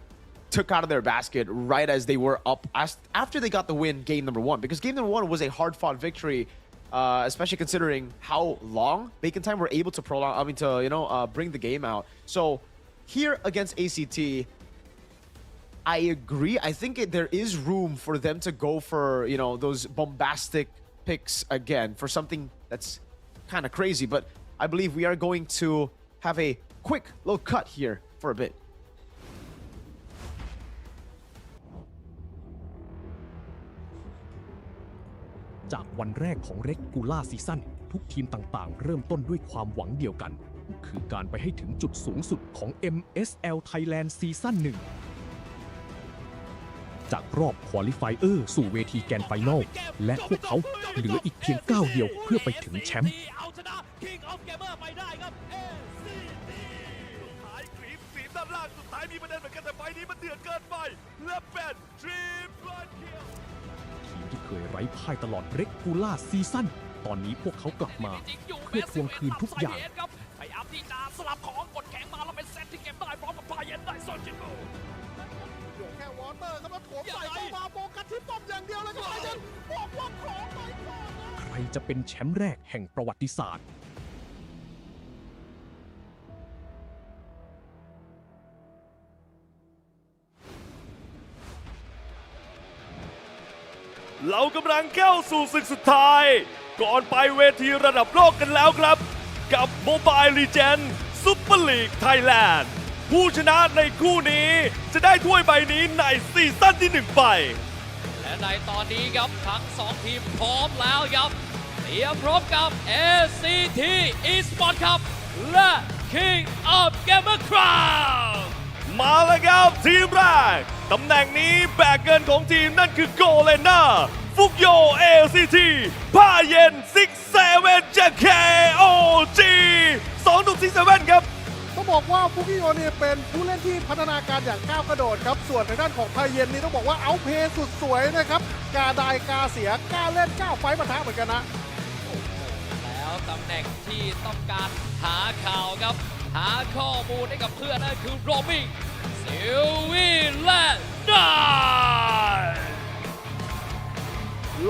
took out of their basket right as they were up, after they got the win game number 1. Because game number 1 was a hard-fought victory, especially considering how long Bacon Time were able to prolong, bring the game out. So here against ACT, I agree. I think there is room for them to go for, those bombastic picks again for something that's kind of crazy. But I believe we are going to have a quick little cut here for a bit. จากวันแรกของ Regular Season ทุกทีมต่างๆ เริ่มต้นด้วยความหวังเดียวกัน คือการไปให้ถึงจุดสูงสุดของ MSL Thailand Season 1 จากรอบ Qualifier สู่เวทีแกรนด์ไฟนอล และพวกเขาเหลืออีกเพียงก้าวเดียวเพื่อไปถึงแชมป์ ด้านล่างสุดท้ายมีประเด็นเหมือนกันแต่ไฟนี้มันเดือดเกินไปและเป็นทริปเปิลคิลทีมที่เคยไร้พ่ายตลอด Regular Season ตอนนี้พวกเขากลับมาเพื่อทวงคืนทุกอย่าง พยายามที่จะสลับของกดแข็งมาแล้วเป็นเซตที่เก็บได้พร้อมกับพาเย็นได้ซอนจิโร่ เหลือแค่วอเตอร์ครับแล้วโถมใส่เข้ามาโฟกัสที่ป้อมอย่างเดียวเลยครับไทยันบอกว่าขอไปก่อนนะ ใครจะเป็นแชมป์แรกแห่งประวัติศาสตร์ เรากำลังเข้าสู่ศึกสุดท้าย ก่อนไปเวทีระดับโลกกันแล้วครับ กับ Mobile Legends Super League Thailand ผู้ชนะในคู่นี้จะได้ถ้วยใบนี้ในซีซั่นที่ 1 ไป และในตอนนี้ครับทั้ง 2 ทีมพร้อมแล้วครับเตรียมพร้อมกับ MSL Esports ครับและ King of Gamer Crown มาแล้วครับทีมแรก ตำแหน่งนี้แบกเงินของทีมนั่นคือโกเลน่าฟุกโย LCT ผ้าเย็น67จาก KOG 2 หนุ่ม67ครับ ต้องบอกว่าฟุกิโอเนี่ยเป็นผู้เล่นที่พัฒนาการอย่างก้าวกระโดดครับ ส่วนทางด้านของไทเย็นนี่ต้องบอกว่าเอาเพย์สุดสวยนะครับกล้าได้กล้าเสียกล้าเล่นกล้าไฟท์ปะทะเหมือนกันนะ แล้วตำแหน่งที่ต้องการหาข่าวครับ หาข้อมูลให้กับเพื่อนนั่นคือโรบิงซิลวีและนาย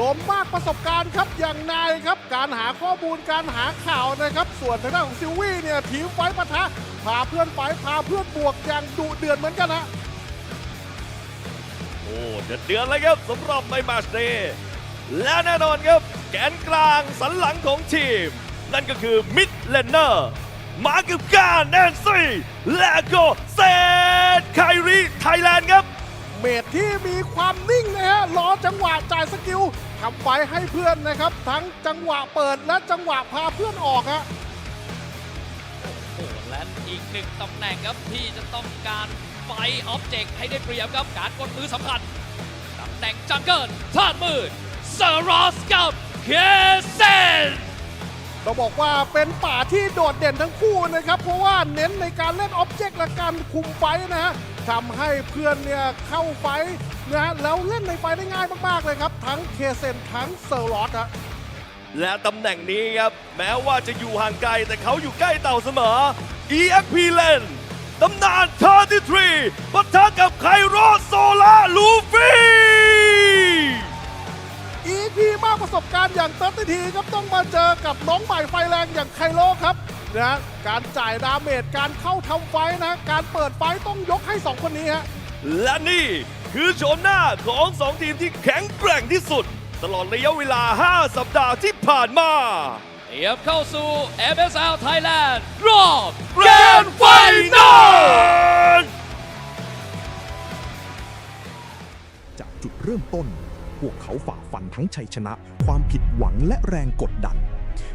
ล้มมากประสบการณ์ครับอย่างนายครับการหาข้อมูลการหาข่าวนะครับส่วนทางด้านของซิลวี่เนี่ยทีมไฟท์ปะทะพาเพื่อนไฟท์พาเพื่อนบวกอย่างดุเดือดเหมือนกันนะ โอ้เดือดเลยครับสำหรับในแมตช์นี้และแน่นอนครับแกนกลางสันหลังของทีม นั่นก็คือมิดเลนเนอร์มากับการแอนซี่และก็เซตไครีไทยแลนด์ครับ เมดที่มีความนิ่งนะฮะรอจังหวะจ่ายสกิลทำไฟให้เพื่อนนะครับทั้งจังหวะเปิดและจังหวะพาเพื่อนออกฮะ โอ้และอีก 1 ตำแหน่งครับที่จะต้องการไฟออบเจกต์ให้ได้เปรียบครับการกดมือสำคัญตำแหน่งจังเกิลธาตุมืดเซอร์รอสกับเคเซน ต้องบอกว่าเป็นป่าที่โดดเด่นทั้งคู่นะครับเพราะว่าเน้นในการเล่นออบเจกต์และการคุมไฟนะฮะทำให้เพื่อนเนี่ยเข้าไฟนะฮะแล้วเล่นในไฟได้ง่ายมากๆเลยครับทั้งเคเซนทั้งเซอร์ลอสฮะ และตำแหน่งนี้ครับแม้ว่าจะอยู่ห่างไกลแต่เขาอยู่ใกล้เต่าเสมอ EXP เลนตำนาน33ปะทะกับไคโรโซล่าลูฟี่ EP มากประสบการณ์อย่างเติร์ดทีครับต้องมาเจอกับน้องใหม่ไฟแรงอย่างไคโลครับนะการจ่ายดาเมจการเข้าทำไฟนะการเปิดไฟต้องยกให้ 2 คนนี้ฮะ และนี่คือโฉมหน้าของ 2 ทีมที่แข็งแกร่งที่สุด ตลอดระยะเวลา 5 สัปดาห์ที่ผ่านมา เตรียมเข้าสู่ MSL Thailand รอบ แกรนด์ไฟนอล จากจุดเริ่มต้น พวกเขาฝ่าฟันทั้งชัยชนะ ความผิดหวังและแรงกดดัน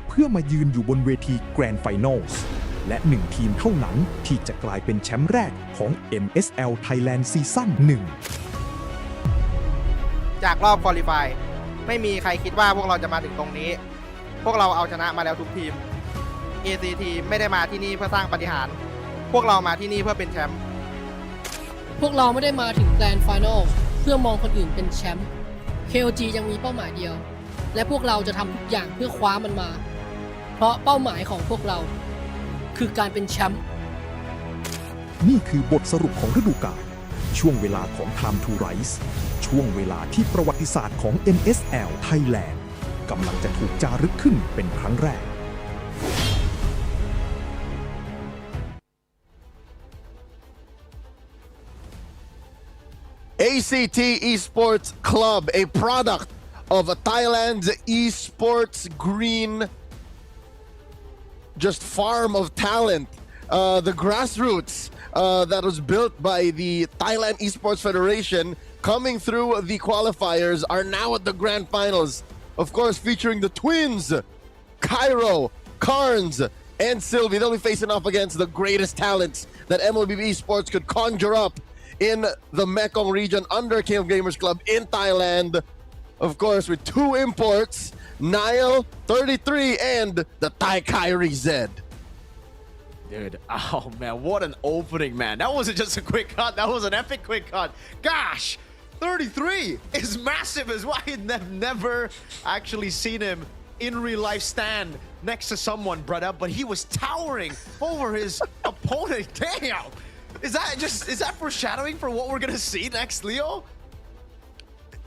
เพื่อมายืนอยู่บนเวทีแกรนด์ไฟนอลส์และ1 ทีมเท่านั้นที่จะกลายเป็นแชมป์แรกของ MSL Thailand ซีซั่น 1 จากรอบควอลิฟายไม่มีใครคิดว่าพวกเราจะมาถึงตรงนี้ พวกเราเอาชนะมาแล้วทุกทีม ACT ไม่ได้มาที่นี่เพื่อสร้างปาฏิหาริย์พวกเรามาที่นี่เพื่อเป็นแชมป์ พวกเราไม่ได้มาถึงแกรนด์ไฟนอลเพื่อมองคนอื่นเป็นแชมป์ KOG ยังมีเป้าหมายเดียว และพวกเราจะทำทุกอย่างเพื่อคว้ามันมา เพราะเป้าหมายของพวกเราคือการเป็นแชมป์ นี่คือบทสรุปของฤดูกาลช่วงเวลาของ Time to Rise ช่วงเวลาที่ประวัติศาสตร์ของ MSL Thailand กำลังจะถูกจารึกขึ้นเป็นครั้งแรก ACT Esports Club, a product of Thailand's esports green just farm of talent. The grassroots that was built by the Thailand Esports Federation coming through the qualifiers are now at the grand finals. Of course, featuring the twins, Cairo, Carnes, and Sylvie. They'll be facing off against the greatest talents that MLBB Esports could conjure up in the Mekong region under King of Gamers Club in Thailand. Of course, with 2 imports, Nile, 33, and the Thai Kyrie Z. Dude, oh man, what an opening, man. That wasn't just a quick cut, that was an epic quick cut. Gosh, 33 is massive as well. I've never actually seen him in real life stand next to someone, brother, but he was towering over his opponent. Damn. Is that foreshadowing for what we're gonna see next, Leo?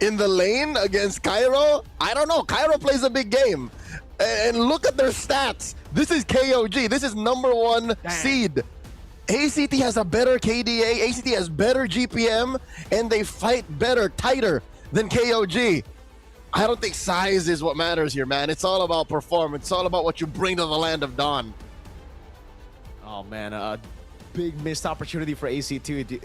In the lane against Cairo, I don't know. Cairo plays a big game. And look at their stats. This is KOG. This is #1 seed. ACT has a better KDA. ACT has better GPM, and they fight better, tighter than KOG. I don't think size is what matters here, man. It's all about performance. It's all about what you bring to the land of Dawn. Oh, man. Big missed opportunity for ACT, dude.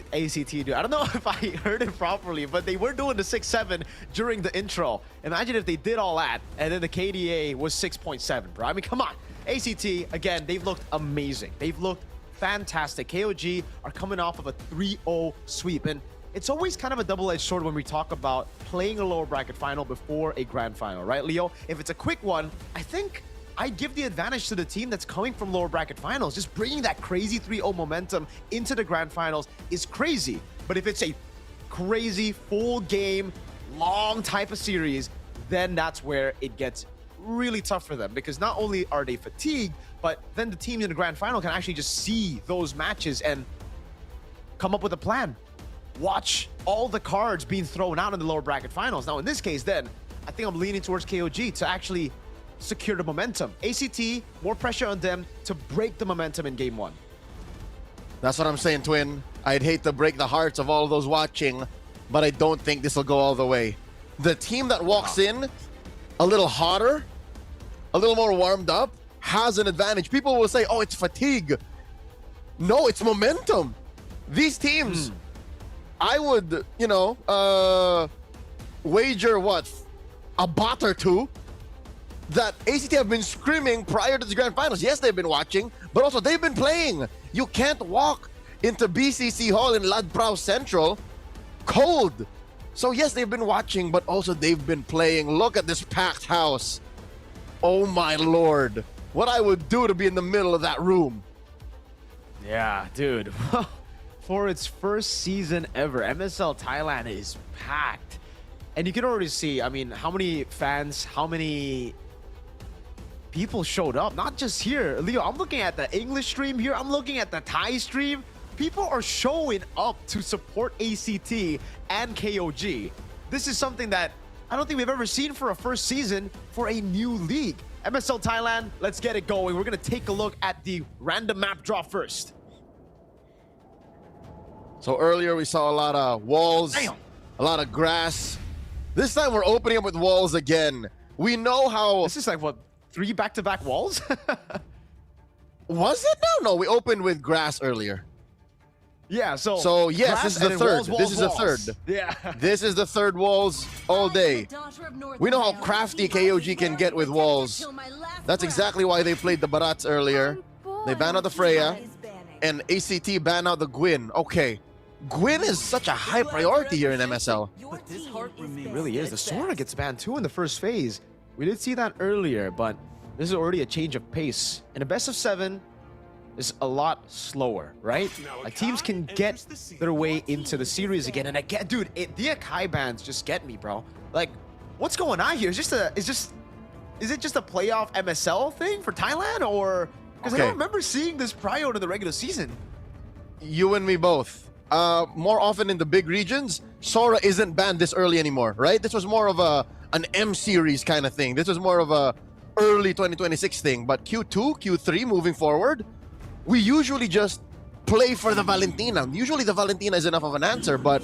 I don't know if I heard it properly, but they were doing the 6-7 during the intro. Imagine if they did all that, and then the KDA was 6.7, bro. I mean, come on. ACT, again, they've looked amazing. They've looked fantastic. KOG are coming off of a 3-0 sweep, and it's always kind of a double-edged sword when we talk about playing a lower bracket final before a grand final, right, Leo? If it's a quick one, I think I'd give the advantage to the team that's coming from lower bracket finals. Just bringing that crazy 3-0 momentum into the grand finals is crazy. But if it's a crazy full game, long type of series, then that's where it gets really tough for them, because not only are they fatigued, but then the teams in the grand final can actually just see those matches and come up with a plan. Watch all the cards being thrown out in the lower bracket finals. Now, in this case, then, I think I'm leaning towards KOG to actually secure the momentum. ACT, more pressure on them to break the momentum in game 1. That's what I'm saying, Twin. I'd hate to break the hearts of all those watching, but I don't think this will go all the way. The team that walks in a little hotter, a little more warmed up, has an advantage. People will say, oh, it's fatigue. No, it's momentum. These teams, I would, wager what? A bot or two that ACT have been screaming prior to the grand finals. Yes, they've been watching, but also they've been playing. You can't walk into BCC Hall in Ladprao Central cold. So yes, they've been watching, but also they've been playing. Look at this packed house. Oh my lord. What I would do to be in the middle of that room. Yeah, dude. For its first season ever, MSL Thailand is packed. And you can already see, I mean, how many fans, how many people showed up. Not just here. Leo, I'm looking at the English stream here. I'm looking at the Thai stream. People are showing up to support ACT and KOG. This is something that I don't think we've ever seen for a first season for a new league. MSL Thailand, let's get it going. We're going to take a look at the random map draw first. So earlier we saw a lot of walls, a lot of grass. This time we're opening up with walls again. We know how... This is like, what, 3 back-to-back walls? Was it? No, we opened with grass earlier. Yeah, so yes, this is the third. This is the third. Yeah. This is the third walls all day. We know how crafty KOG can get with walls. That's exactly why they played the Barats earlier. They banned out the Freya, and ACT banned out the Gwyn. Okay. Gwyn is such a high priority here in MSL. It really is. The Sora gets banned too in the first phase. We did see that earlier, but this is already a change of pace. And a best of 7 is a lot slower, right? Like, teams can get their way into the series again. And again, dude, the Akai bans just get me, bro. Like, what's going on here? Is it just a playoff MSL thing for Thailand, or because I don't remember seeing this prior to the regular season? You and me both. More often in the big regions, Sora isn't banned this early anymore, right? This was more of an M series kind of thing. This was more of a early 2026 thing. But Q2, Q3 moving forward, we usually just play for the Valentina. Usually the Valentina is enough of an answer, but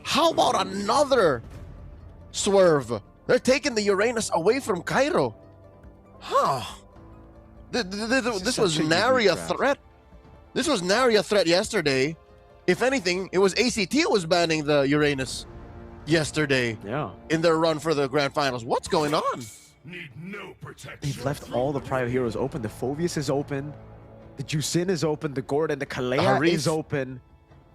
how about another swerve? They're taking the Uranus away from Cairo. Huh. This was nary a threat. This was nary a threat yesterday. If anything, it was ACT who was banning the Uranus yesterday in their run for the grand finals. What's going on? They've left all the prior heroes open. The Phobius is open. The Jusin is open. The Gordon, the Kalea is open.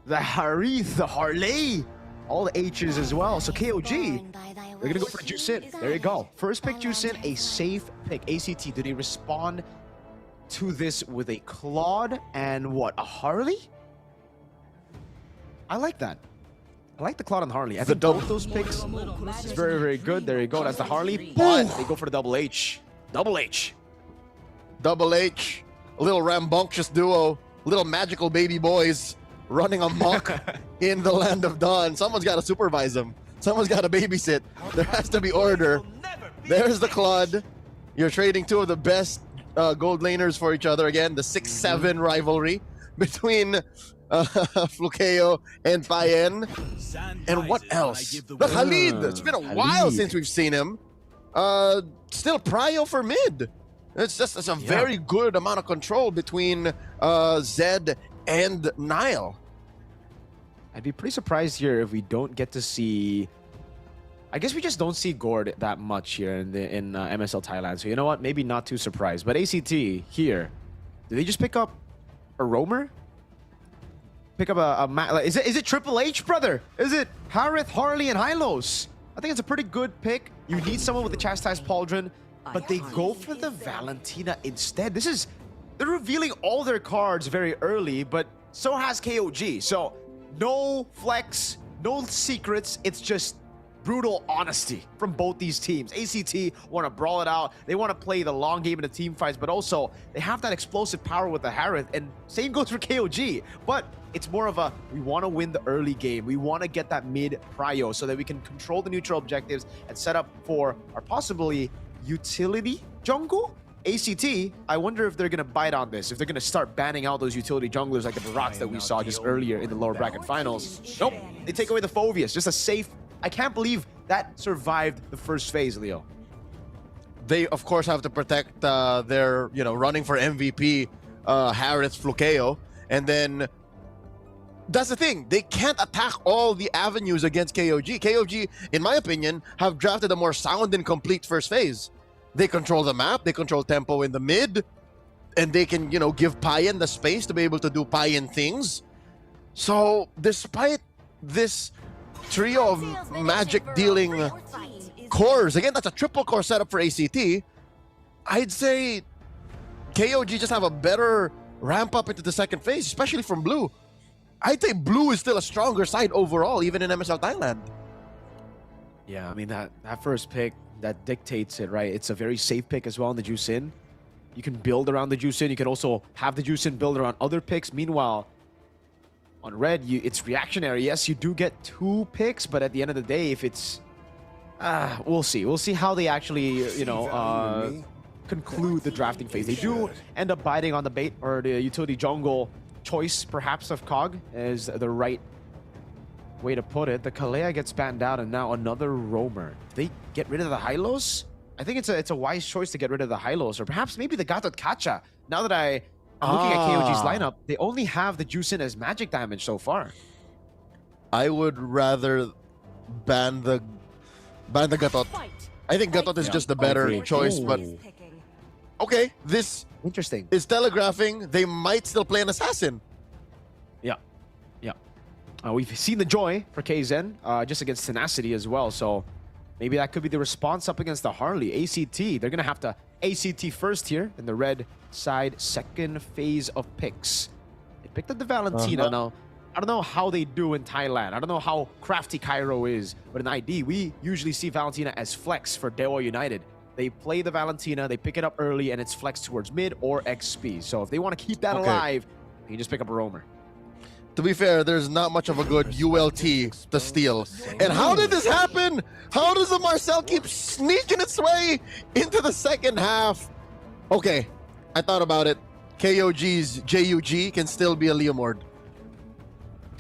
The Harith, the Harley. All the H's as well. So KOG, they're going to go for the Jusin. There you go. First pick Jusin, a safe pick. ACT, did he respond to this with a Claude and what, a Harley? I like that. I like the Claude and Harley. I think both those picks is very, very good. There you go. That's the Harley. But they go for the double H. Double H. Double H, a little rambunctious duo, little magical baby boys running amok in the land of dawn. Someone's got to supervise them. Someone's got to babysit. There has to be order. There's the Claude. You're trading two of the best gold laners for each other again. The 6-7 rivalry between Flukeo and Payen. And what else? The Khalid. It's been a while since we've seen him. Still prio for mid. It's a very good amount of control between Zed and Nile. I'd be pretty surprised here if we don't get to see... I guess we just don't see Gord that much here in MSL Thailand. So you know what? Maybe not too surprised. But ACT here, did they just pick up a roamer? Pick up is it Triple H, brother? Is it Harith, Harley, and Hylos? I think it's a pretty good pick. You need someone with the Chastised Pauldron, but they go for the Valentina instead. They're revealing all their cards very early, but so has KOG. So no flex, no secrets. It's just brutal honesty from both these teams. ACT want to brawl it out. They want to play the long game in the team fights, but also they have that explosive power with the Harith, and same goes for KOG. But it's more of a, we want to win the early game. We want to get that mid prio so that we can control the neutral objectives and set up for our possibly utility jungle. ACT, I wonder if they're going to bite on this, if they're going to start banning out those utility junglers like the Baraks that we saw just earlier in the lower bracket finals. Nope, they take away the Phoveus, just a safe. I can't believe that survived the first phase, Leo. They, of course, have to protect their, running for MVP, Harith, Flukeo. And then, that's the thing. They can't attack all the avenues against KOG. KOG, in my opinion, have drafted a more sound and complete first phase. They control the map. They control tempo in the mid. And they can, give Payen the space to be able to do Payen things. So, despite this trio of magic dealing cores, again, that's a triple core setup for ACT. I'd say KOG just have a better ramp up into the second phase, especially from Blue. I'd say Blue is still a stronger side overall, even in MSL Thailand. Yeah, I mean, that first pick, that dictates it, right? It's a very safe pick as well in the Juice In. You can build around the Juice In. You can also have the Juice In build around other picks. Meanwhile, on red, it's reactionary. Yes, you do get 2 picks, but at the end of the day, if it's... we'll see. We'll see how they actually, conclude the drafting phase. They do end up biting on the bait, or the utility jungle choice, perhaps, of Cog is the right way to put it. The Kalea gets banned out, and now another roamer. They get rid of the Hylos? I think it's a wise choice to get rid of the Hylos, or perhaps maybe the Gatot Kacha. Now that I'm looking at KOG's lineup, they only have the Juice In as magic damage so far. I would rather ban the Gatot. I think Gatot is just the better choice, but okay, this interesting is telegraphing they might still play an assassin. Yeah. We've seen the joy for KZen just against Tenacity as well, so maybe that could be the response up against the Harley. ACT, they're gonna have to ACT first here in the red side, second phase of picks. They picked up the Valentina. Now, I don't know how they do in Thailand. I don't know how crafty Cairo is, but in ID, we usually see Valentina as flex for Dewa United. They play the Valentina, they pick it up early, and it's flex towards mid or XP. So if they want to keep that alive, you can just pick up a roamer. To be fair, there's not much of a good ULT to steal. And how did this happen? How does the Marcel keep sneaking its way into the second half? Okay, I thought about it. KOG's JUG can still be a Leomord.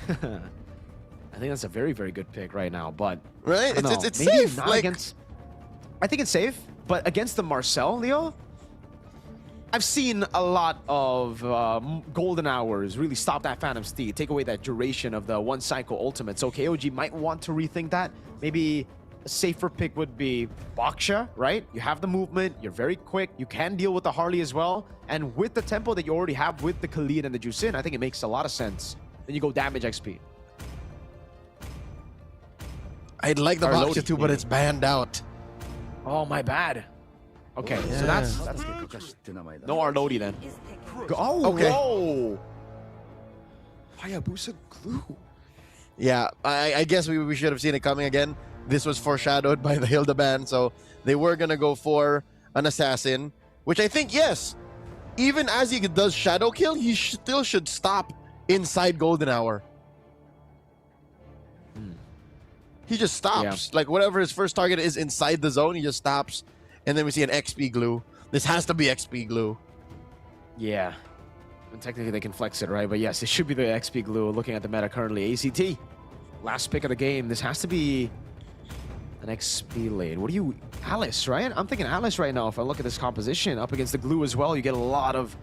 I think that's a very, very good pick right now, but... Right? It's safe. I think it's safe, but against the Marcel, Leo, I've seen a lot of golden hours really stop that Phantom Steed, take away that duration of the one cycle ultimate. So KOG might want to rethink that. Maybe a safer pick would be Baksha, right? You have the movement, you're very quick, you can deal with the Harley as well. And with the tempo that you already have with the Khalid and the Juice In, I think it makes a lot of sense. Then you go damage XP. I'd like the Baksha too, but it's banned out. Oh, my bad. Okay, so that's good. No Arlodi then. Oh, okay. Whoa! Hayabusa glue. Yeah, I guess we should have seen it coming again. This was foreshadowed by the Hilda ban, so they were gonna go for an assassin, which I think, yes, even as he does shadow kill, he still should stop inside golden hour. He just stops. Like whatever his first target is inside the zone, he just stops. And then we see an XP glue. This has to be XP glue. Yeah. And technically they can flex it, right? But yes, it should be the XP glue. Looking at the meta currently, ACT. Last pick of the game. This has to be an XP lane. What do you... Alice, right? I'm thinking Alice right now. If I look at this composition, up against the glue as well, you get a lot of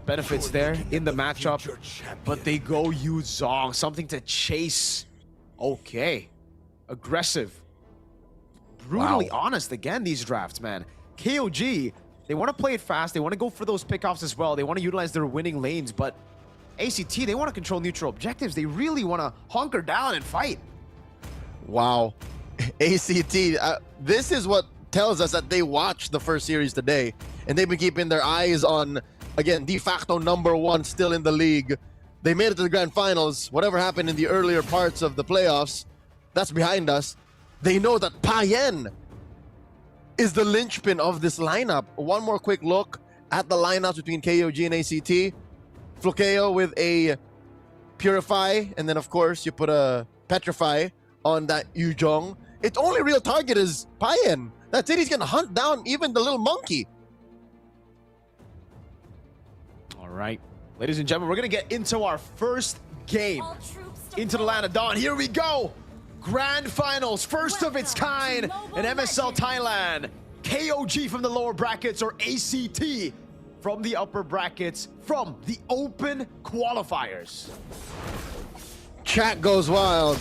benefits there in the matchup. But they go Yu Zhong. Something to chase. Okay. Aggressive. Brutally honest again, these drafts, man. KOG, they want to play it fast. They want to go for those pickoffs as well. They want to utilize their winning lanes. But ACT, they want to control neutral objectives. They really want to hunker down and fight. Wow. ACT, this is what tells us that they watched the first series today. And they've been keeping their eyes on, again, de facto #1 still in the league. They made it to the grand finals. Whatever happened in the earlier parts of the playoffs, that's behind us. They know that Payen is the linchpin of this lineup. One more quick look at the lineups between KOG and ACT. Flukeo with a Purify, and then of course you put a Petrify on that Yu Zhong. Its only real target is Payen. That's it, he's gonna hunt down even the little monkey. All right, ladies and gentlemen, we're gonna get into our first game into the land of dawn. Here we go. Grand finals, first of its kind in MSL Thailand. KOG from the lower brackets or ACT from the upper brackets from the open qualifiers. Chat goes wild.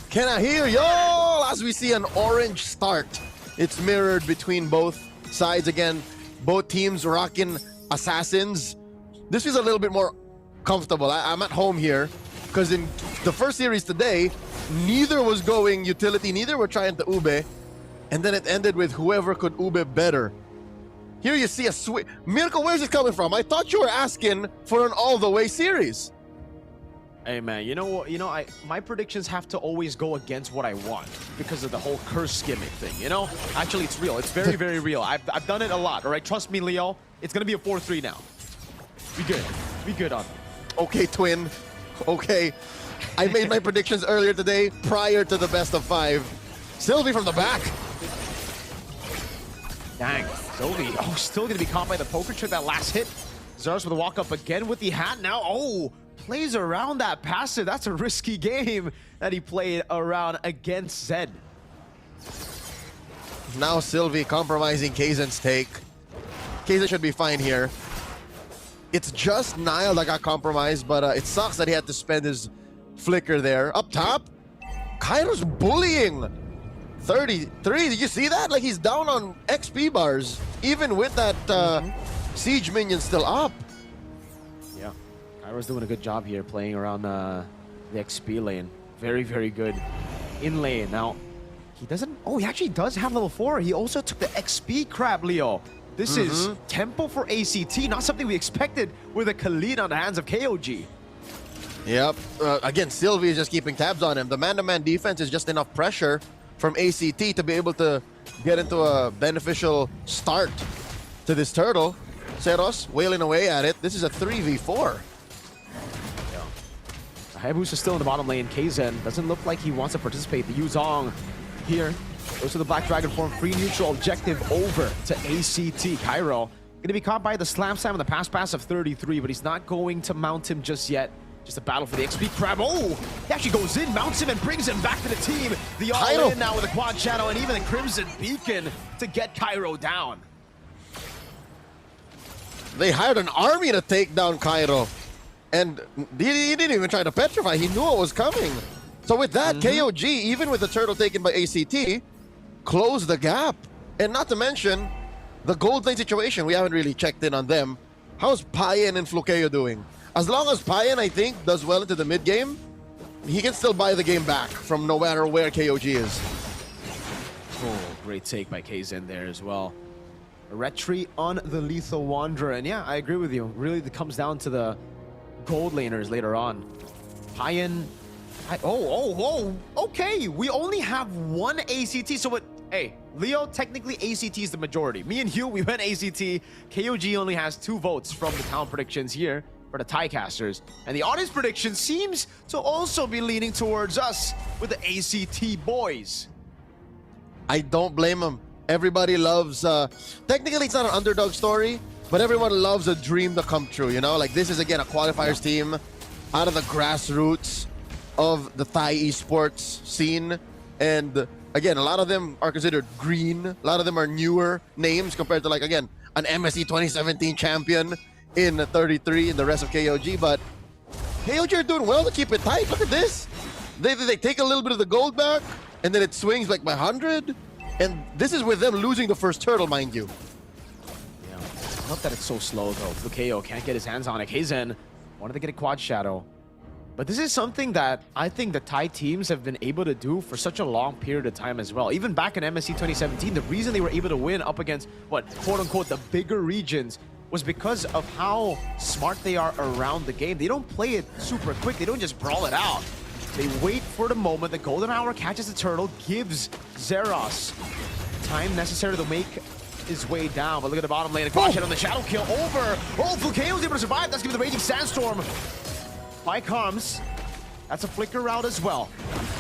Can I hear y'all? As we see an orange start. It's mirrored between both sides again. Both teams rocking assassins. This is a little bit more comfortable. I'm at home here because in the first series today, neither was going utility, neither were trying to ube, and then it ended with whoever could ube better. Here you see a switch. Mirko, where's it coming from? I thought you were asking for an all-the-way series. Hey man, you know what? My predictions have to always go against what I want because of the whole curse gimmick thing. You know, actually, it's real. It's very, very real. I've done it a lot. All right, trust me, Leo. It's gonna be a 4-3 now. Be good. Be good on it. Okay, twin. Okay. I made my predictions earlier today, prior to the best of 5. Sylvie from the back. Dang, Sylvie. Oh, still going to be caught by the poker trick that last hit. Zaros with a walk up again with the hat now. Oh, plays around that passive. That's a risky game that he played around against Zed. Now Sylvie compromising Kaizen's take. Kaizen should be fine here. It's just Nile that got compromised, but it sucks that he had to spend his flicker there. Up top, Kairo's bullying. 33, did you see that? Like he's down on XP bars, even with that siege minion still up. Yeah, Kairo's doing a good job here playing around the XP lane. Very, very good in lane. Now, he doesn't, oh, he actually does have level 4. He also took the XP crab, Leo. This is tempo for ACT, not something we expected with a Khalid on the hands of KOG. Yep. Again, Sylvie is just keeping tabs on him. The man-to-man defense is just enough pressure from ACT to be able to get into a beneficial start to this turtle. Zeros wailing away at it. This is a 3v4. Yeah. Hayabusa still in the bottom lane. Kaizen doesn't look like he wants to participate. The Yu Zhong here goes to the Black Dragon form. Free neutral objective over to ACT. Cairo going to be caught by the Slam Slam on the pass of 33, but he's not going to mount him just yet. Just a battle for the XP crab. Oh, he actually goes in, mounts him, and brings him back to the team. The all-in now with the quad shadow and even the Crimson Beacon to get Cairo down. They hired an army to take down Cairo. And he didn't even try to petrify. He knew it was coming. So with that, KOG, even with the turtle taken by ACT, closed the gap. And not to mention, the gold lane situation, we haven't really checked in on them. How's Payen and Flukeo doing? As long as Payen, I think, does well into the mid-game, he can still buy the game back from no matter where KOG is. Oh, great take by Kaizen there as well. A retreat on the Lethal Wanderer. And yeah, I agree with you. Really, it comes down to the gold laners later on. Payen... okay, we only have one ACT, so hey, Leo, technically ACT is the majority. Me and Hugh, we went ACT. KOG only has 2 votes from the talent predictions here for the Tiecasters. And the audience prediction seems to also be leaning towards us with the ACT boys. I don't blame them. Everybody loves, technically it's not an underdog story, but everyone loves a dream to come true, you know? Like this is, again, a qualifiers team out of the grassroots of the Thai esports scene. And again, a lot of them are considered green. A lot of them are newer names compared to, like, again, an MSC 2017 champion in 33 and the rest of KOG. But KOG are doing well to keep it tight. Look at this. They take a little bit of the gold back, and then it swings like by 100. And this is with them losing the first turtle, mind you. Yeah, I love that it's so slow, though. Flukeo can't get his hands on it. Kaizen wanted to get a quad shadow. But this is something that I think the Thai teams have been able to do for such a long period of time as well. Even back in MSC 2017, the reason they were able to win up against, what, quote-unquote, the bigger regions was because of how smart they are around the game. They don't play it super quick. They don't just brawl it out. They wait for the moment. The golden hour catches the turtle, gives Zeros time necessary to make his way down. But look at the bottom lane. A quad shot on the shadow kill over. Oh, Flukeo was able to survive. That's giving the Raging Sandstorm by Comes. That's a flicker route as well.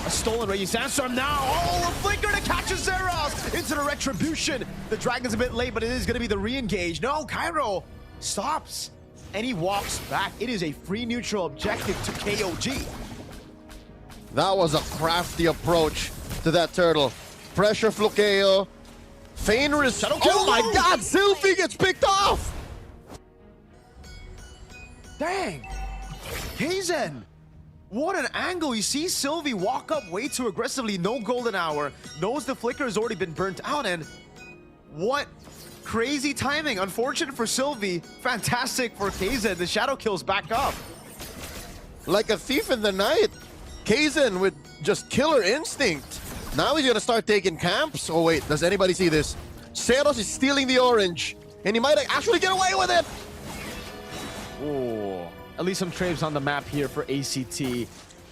A stolen Raging Sandstorm now. Oh, a flicker to catch Zeros into the retribution. The Dragon's a bit late, but it is going to be the re-engage. No, Cairo stops and he walks back. It is a free neutral objective to KOG. That was a crafty approach to that turtle. Pressure Flukeo. Feign risk. Oh my god, Sylvie gets picked off! Dang! Kaizen! What an angle. You see Sylvie walk up way too aggressively. No golden hour. Knows the flicker has already been burnt out, and what crazy timing. Unfortunate for Sylvie. Fantastic for Kaizen. The shadow kills back up. Like a thief in the night. Kaizen with just killer instinct. Now he's gonna start taking camps. Oh wait, does anybody see this? Zeros is stealing the orange, and he might actually get away with it. Oh, at least some traves on the map here for ACT.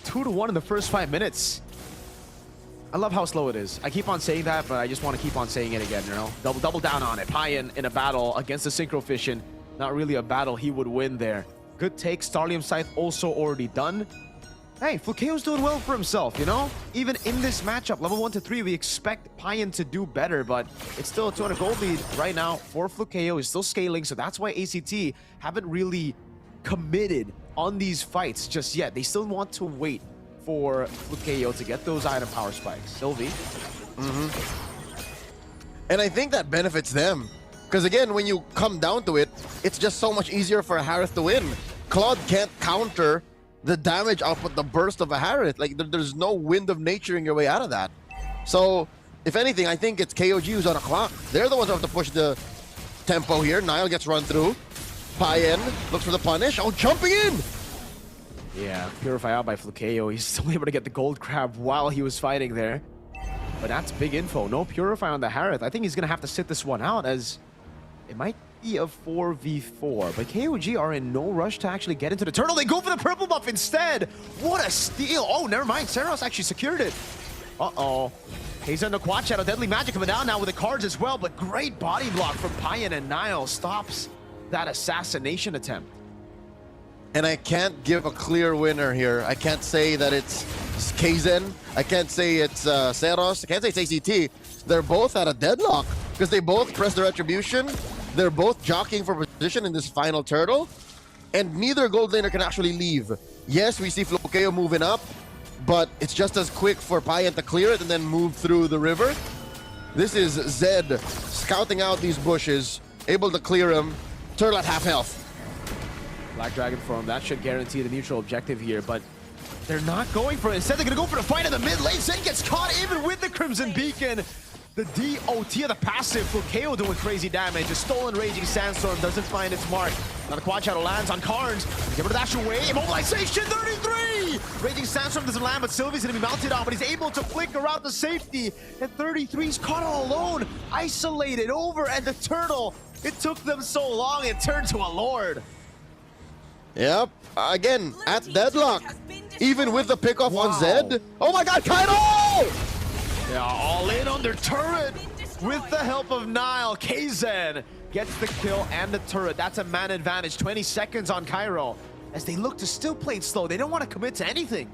2-1 in the first 5 minutes. I love how slow it is. I keep on saying that, but I just want to keep on saying it again, you know? Double down on it. Payan in a battle against the Synchro Fission. Not really a battle he would win there. Good take. Starlium Scythe also already done. Hey, Flukeo's doing well for himself, you know? Even in this matchup, level 1 to 3, we expect Payan to do better, but it's still a 200 gold lead right now for Flukeo. He's still scaling, so that's why ACT haven't really committed on these fights just yet. They still want to wait for Flukeo to get those item power spikes. Sylvie. And I think that benefits them. Because again, when you come down to it, it's just so much easier for a Harith to win. Claude can't counter the damage output, the burst of a Harith. Like, there's no wind of nature in your way out of that. So, if anything, I think it's KOG who's on a clock. They're the ones who have to push the tempo here. Nile gets run through. Payan looks for the punish. Oh, jumping in! Yeah, Purify out by Flukeo. He's still able to get the gold crab while he was fighting there. But that's big info. No Purify on the Harith. I think he's going to have to sit this one out, as it might be a 4v4. But KOG are in no rush to actually get into the turtle. They go for the purple buff instead. What a steal. Oh, never mind. Zeros actually secured it. Uh-oh. He's on the quad shadow. Deadly magic coming down now with the cards as well. But great body block from Payan, and Nile stops that assassination attempt. And I can't give a clear winner here. I can't say that it's Kaizen. I can't say it's Zeros. I can't say it's ACT. They're both at a deadlock because they both press the retribution. They're both jockeying for position in this final turtle. And neither gold laner can actually leave. Yes, we see Flukeo moving up, but it's just as quick for Payan to clear it and then move through the river. This is Zed scouting out these bushes, able to clear him. Turtle at half health. Black Dragon form, that should guarantee the neutral objective here, but they're not going for it. Instead, they're going to go for the fight in the mid lane. Zen gets caught even with the Crimson Beacon. The DOT of the passive. Flukeo doing crazy damage. A stolen Raging Sandstorm doesn't find its mark. Now the quad shadow lands on Carnes. Give her the dash away. Immobilization 33! Raging Sandstorm doesn't land, but Sylvie's going to be mounted on, but he's able to flicker out the safety. And 33's caught all alone. Isolated over, and the turtle. It took them so long, it turned to a lord. Yep, again, at deadlock. Even with the pickoff on Zed. Oh my god, Kairo! Yeah, all in on their turret with the help of Nile. KZen gets the kill and the turret. That's a man advantage. 20 seconds on Cairo as they look to still play it slow. They don't want to commit to anything.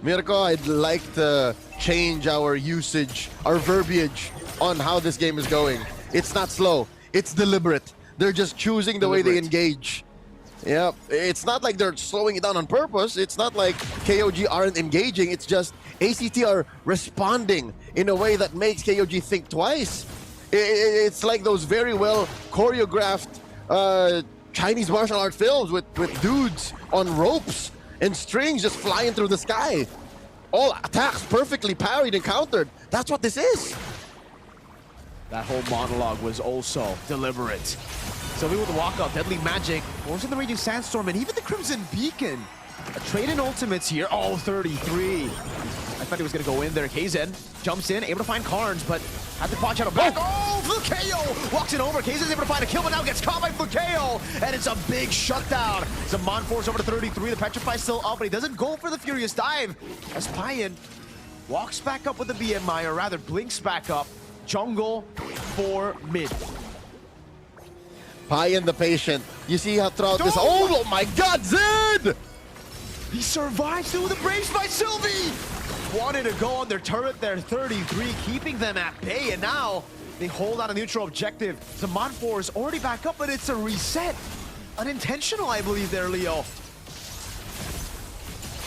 Mirko, I'd like to change our usage, our verbiage on how this game is going. It's not slow, it's deliberate. They're just choosing the way they engage. Yeah, it's not like they're slowing it down on purpose. It's not like KOG aren't engaging. It's just ACT are responding in a way that makes KOG think twice. It's like those very well choreographed Chinese martial art films with dudes on ropes and strings just flying through the sky. All attacks perfectly parried and countered. That's what this is. That whole monologue was also deliberate. Sylvie with the walkout, Deadly Magic, forcing the Raging Sandstorm, and even the Crimson Beacon. A trade in ultimates here. Oh, 33. I thought he was going to go in there. KZen jumps in, able to find Carnes, but had the quad shadow back. Oh, Flukeo walks it over. KZen's able to find a kill, but now gets caught by Flukeo, and it's a big shutdown. Zaman force over to 33. The Petrify still up, but he doesn't go for the Furious Dive as Payan walks back up with the BMI, or rather blinks back up. Jungle for mid. Payan the patient. You see how throughout this. Oh my God, Zed! He survives through the brace by Sylvie! Wanted to go on their turret there, 33, keeping them at bay, and now they hold on a neutral objective. Zaman 4 is already back up, but it's a reset. Unintentional, I believe, there, Leo.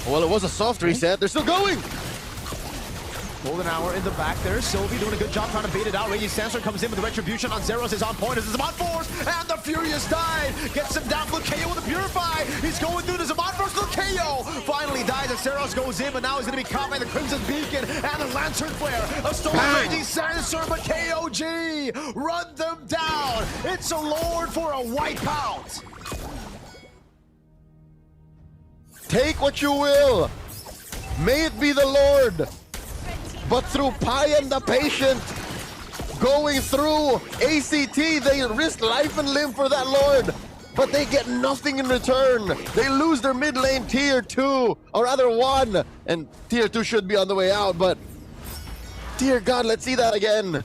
Well, it was a soft reset. They're still going! Golden Hour in the back there. Sylvie doing a good job trying to bait it out. Raging Sandstorm comes in with the Retribution on Zeros is on point as the Zaman Force, and the Furious Dive gets him down. Flukeo with the Purify. He's going through the Zaman Force. Flukeo finally dies as Zeros goes in, but now he's going to be caught by the Crimson Beacon and the Lantern Flare. A stolen Raging Sandstorm, but KOG run them down. It's a Lord for a wipeout. Take what you will. May it be the Lord. But through Payan the patient, going through ACT, they risk life and limb for that Lord, but they get nothing in return. They lose their mid lane tier 2, or rather 1, and tier 2 should be on the way out, but dear God, let's see that again.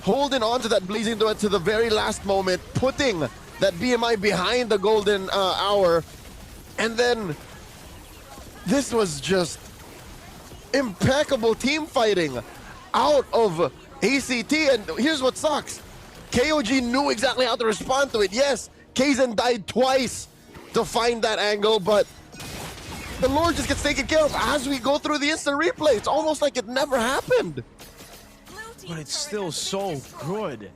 Holding on to that Blazing Duet to the very last moment, putting that BMI behind the Golden Hour, and then this was just impeccable team fighting out of ACT, and here's what sucks. KOG knew exactly how to respond to it. Yes, KZen died twice to find that angle, but the Lord just gets taken care of as we go through the instant replay. It's almost like it never happened. But it's still so good.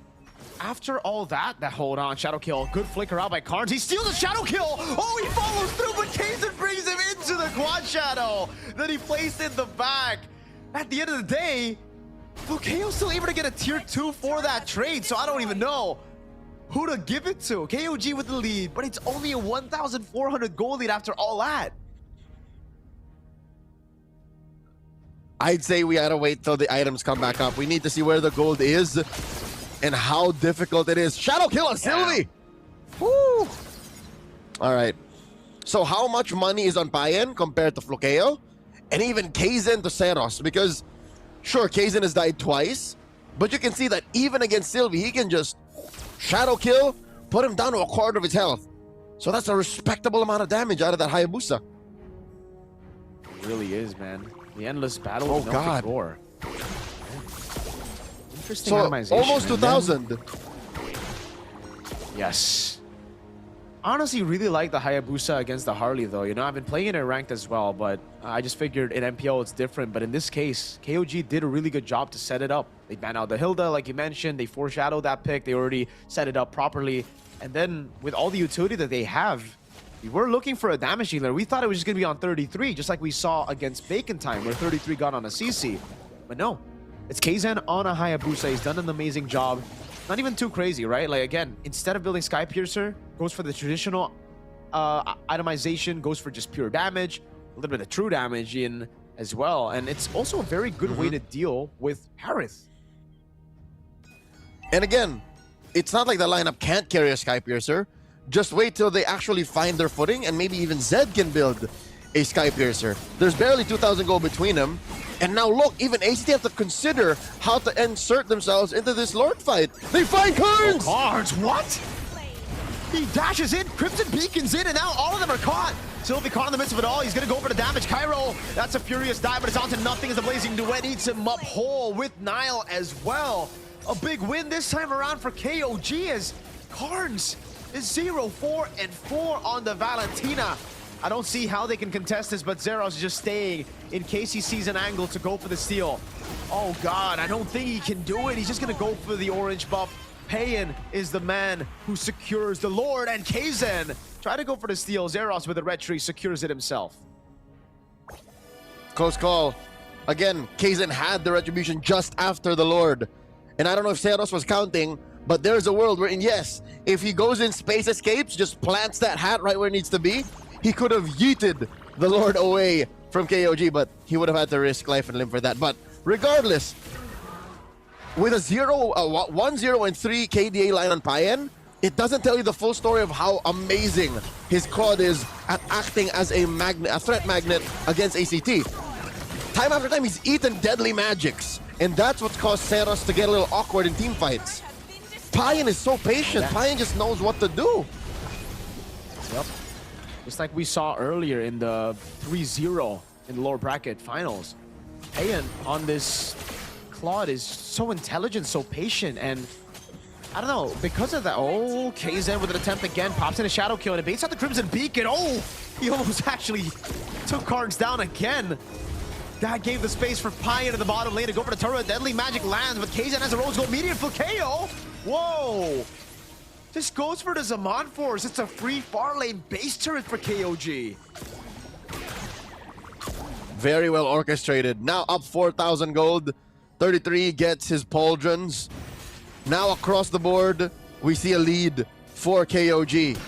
After all that hold on, Shadow Kill, good flicker out by Carnes. He steals a Shadow Kill! Oh, he follows through, but KZen brings him into the Quad Shadow that he placed in the back. At the end of the day, Flukeo's still able to get a tier 2 for that trade, so I don't even know who to give it to. KOG with the lead, but it's only a 1,400 gold lead after all that. I'd say we gotta wait till the items come back up. We need to see where the gold is and how difficult it is. Shadow Kill on Sylvie! Woo! Alright. So how much money is on Payan compared to Flukeo? And even KZen to Zeros? Because, sure, KZen has died twice, but you can see that even against Sylvie, he can just Shadow Kill, put him down to a quarter of his health. So that's a respectable amount of damage out of that Hayabusa. It really is, man. The endless battle. Oh, God. War. Interesting So, itemization. almost 2,000. Yes. Honestly, really like the Hayabusa against the Harley, though. You know, I've been playing it in ranked as well, but I just figured in MPL it's different. But in this case, KOG did a really good job to set it up. They banned out the Hilda, like you mentioned. They foreshadowed that pick. They already set it up properly. And then with all the utility that they have, we were looking for a damage dealer. We thought it was just going to be on 33, just like we saw against Bacon Time, where 33 got on a CC. But no, it's KZen on a Hayabusa. He's done an amazing job. Not even too crazy, right? Like, again, instead of building Sky Piercer, goes for the traditional itemization, goes for just pure damage, a little bit of true damage in as well. And it's also a very good way to deal with Harith. And again, it's not like the lineup can't carry a Sky Piercer. Just wait till they actually find their footing, and maybe even Zed can build a Sky Piercer. There's barely 2,000 gold between them, And now look, even ACT have to consider how to insert themselves into this Lord fight. They find Cards! Oh, Cards, what? He dashes in, Crimson beacons in, and now all of them are caught. Sylvie caught in the midst of it all. He's gonna go for the damage. Cairo, that's a furious dive, but it's on to nothing as the Blazing Duet eats him up whole with Nile as well. A big win this time around for KOG as Carnes is 0-4-4 on the Valentina. I don't see how they can contest this, but Zeros is just staying in case he sees an angle to go for the steal. Oh God, I don't think he can do it. He's just gonna go for the orange buff. Payan is the man who secures the Lord, and Kaizen try to go for the steal. Zeros with the red tree secures it himself. Close call. Again, Kaizen had the retribution just after the Lord. And I don't know if Zeros was counting, but there's a world wherein, yes, if he goes in space escapes, just plants that hat right where it needs to be, he could have yeeted the Lord away from KOG, but he would have had to risk life and limb for that. But regardless, with a 1-0 and 3 KDA line on Payan, it doesn't tell you the full story of how amazing his squad is at acting as a threat magnet against ACT. Time after time, he's eaten deadly magics, and that's what's caused Zeros to get a little awkward in team fights. Payan is so patient. Payan just knows what to do. Yep. Just like we saw earlier in the 3-0 in the lower bracket finals. Payan on this Claude is so intelligent, so patient, and I don't know, because of that. Oh, Kaizen with an attempt again, pops in a shadow kill, and it baits out the Crimson Beacon. Oh, he almost actually took Cards down again. That gave the space for Payan in the bottom lane to go for the turret. Deadly magic lands, but Kaizen has a rose gold immediate for KO. Whoa! Just goes for the Zaman Force. It's a free far lane base turret for KOG. Very well orchestrated. Now up 4,000 gold. 33 gets his pauldrons. Now across the board, we see a lead for KOG.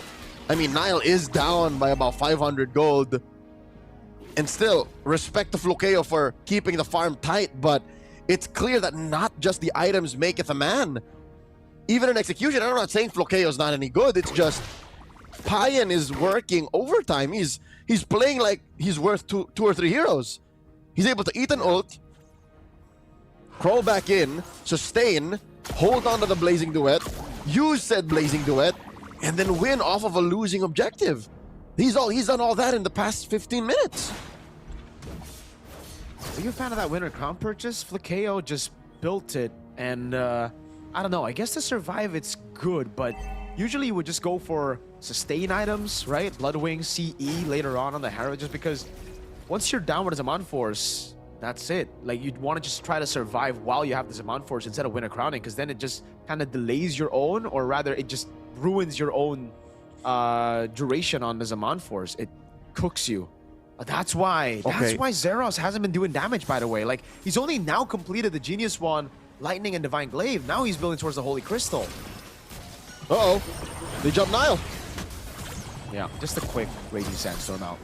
I mean, Nile is down by about 500 gold. And still, respect to Flukeo for keeping the farm tight, but it's clear that not just the items maketh a man. Even in execution, I'm not saying Flukeo is not any good, it's just Payan is working overtime. He's playing like he's worth two or three heroes. He's able to eat an ult, crawl back in, sustain, hold on to the Blazing Duet, use said Blazing Duet, and then win off of a losing objective. He's done all that in the past 15 minutes. Are you a fan of that Winter Crown purchase? Flukeo just built it, and I don't know, I guess to survive it's good, but usually you would just go for sustain items, right? Bloodwing, CE later on the Harrow, just because once you're down with a Zaman Force, that's it. Like, you'd want to just try to survive while you have the Zaman Force instead of Winter Crowning, because then it just kind of delays your own, or rather it just ruins your own duration on the Zaman Force. It cooks you. That's why Zeros hasn't been doing damage, by the way. Like, he's only now completed the Genius Wand, Lightning, and Divine Glaive. Now he's building towards the Holy Crystal. Uh-oh. They jump Nile. Yeah, just a quick Raging Sandstorm out.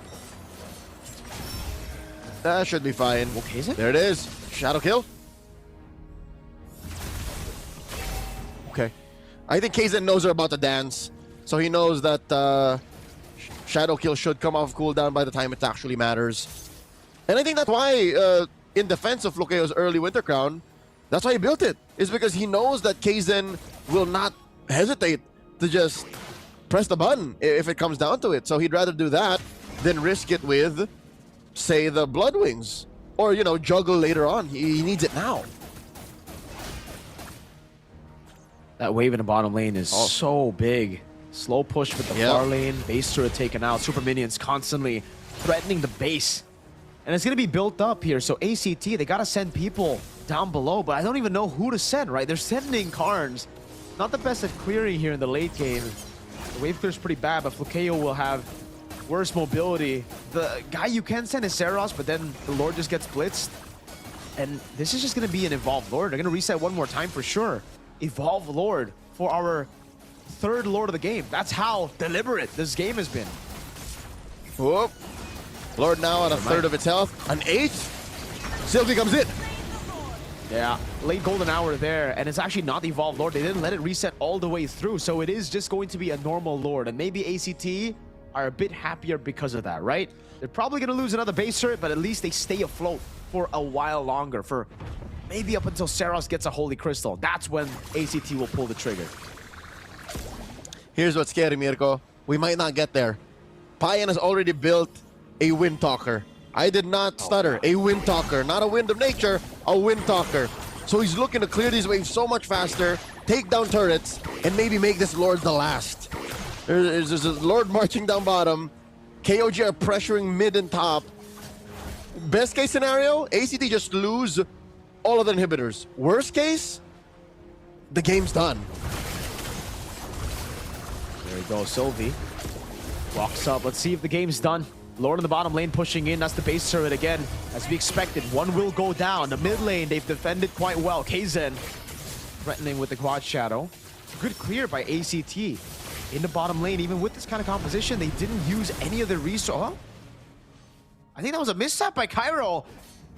That should be fine. Okay, is it? There it is. Shadow kill. Okay. I think Kaizen knows they're about to dance. So he knows that Shadow kill should come off cooldown by the time it actually matters. And I think that's why, in defense of Flukeo's early Winter Crown, that's why he built it. Is because he knows that Kaizen will not hesitate to just press the button if it comes down to it. So he'd rather do that than risk it with, say, the Bloodwings. Or, you know, juggle later on. He needs it now. That wave in the bottom lane is so big. Slow push with the far lane. Base turret taken out. Super minions constantly threatening the base. And it's going to be built up here. So ACT, they got to send people down below. But I don't even know who to send, right? They're sending Carnes. Not the best at clearing here in the late game. The wave clear is pretty bad, but Flukeo will have worse mobility. The guy you can send is Seros, but then the Lord just gets blitzed. And this is just going to be an Evolved Lord. They're going to reset one more time for sure. Evolve Lord for our third Lord of the game. That's how deliberate this game has been. Whoop. Lord now at a third of its health. An eighth. Sylvie comes in. Yeah, late golden hour there, and it's actually not the Evolved Lord. They didn't let it reset all the way through, so it is just going to be a normal Lord. And maybe ACT are a bit happier because of that, right? They're probably going to lose another base turret, but at least they stay afloat for a while longer, for maybe up until Seros gets a Holy Crystal. That's when ACT will pull the trigger. Here's what's scary, Mirko. We might not get there. Payan has already built a Wind Talker. I did not stutter. A Wind Talker. Not a Wind of Nature, a Wind Talker. So he's looking to clear these waves so much faster, take down turrets, and maybe make this Lord the last. There's a Lord marching down bottom. KOG are pressuring mid and top. Best case scenario, ACT just lose all of the inhibitors. Worst case, the game's done. There we go, Sylvie walks up. Let's see if the game's done. Lord in the bottom lane pushing in. That's the base turret again. As we expected, one will go down. The mid lane, they've defended quite well. Kaizen threatening with the quad shadow. Good clear by ACT. In the bottom lane, even with this kind of composition, they didn't use any of the resource. I think that was a misstep by Cairo.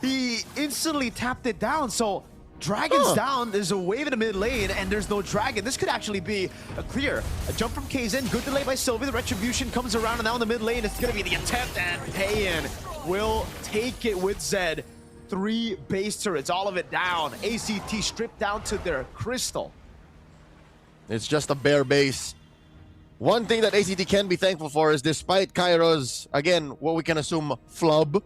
He instantly tapped it down. So Dragon's down, there's a wave in the mid lane, and there's no Dragon. This could actually be a clear. A jump from Kaizen, good delay by Sylvie. The Retribution comes around, and now in the mid lane, it's going to be the attempt, and Payan will take it with Zed. 3 base turrets, all of it down. ACT stripped down to their crystal. It's just a bare base. One thing that ACT can be thankful for is despite Kairo's, again, what we can assume, flub,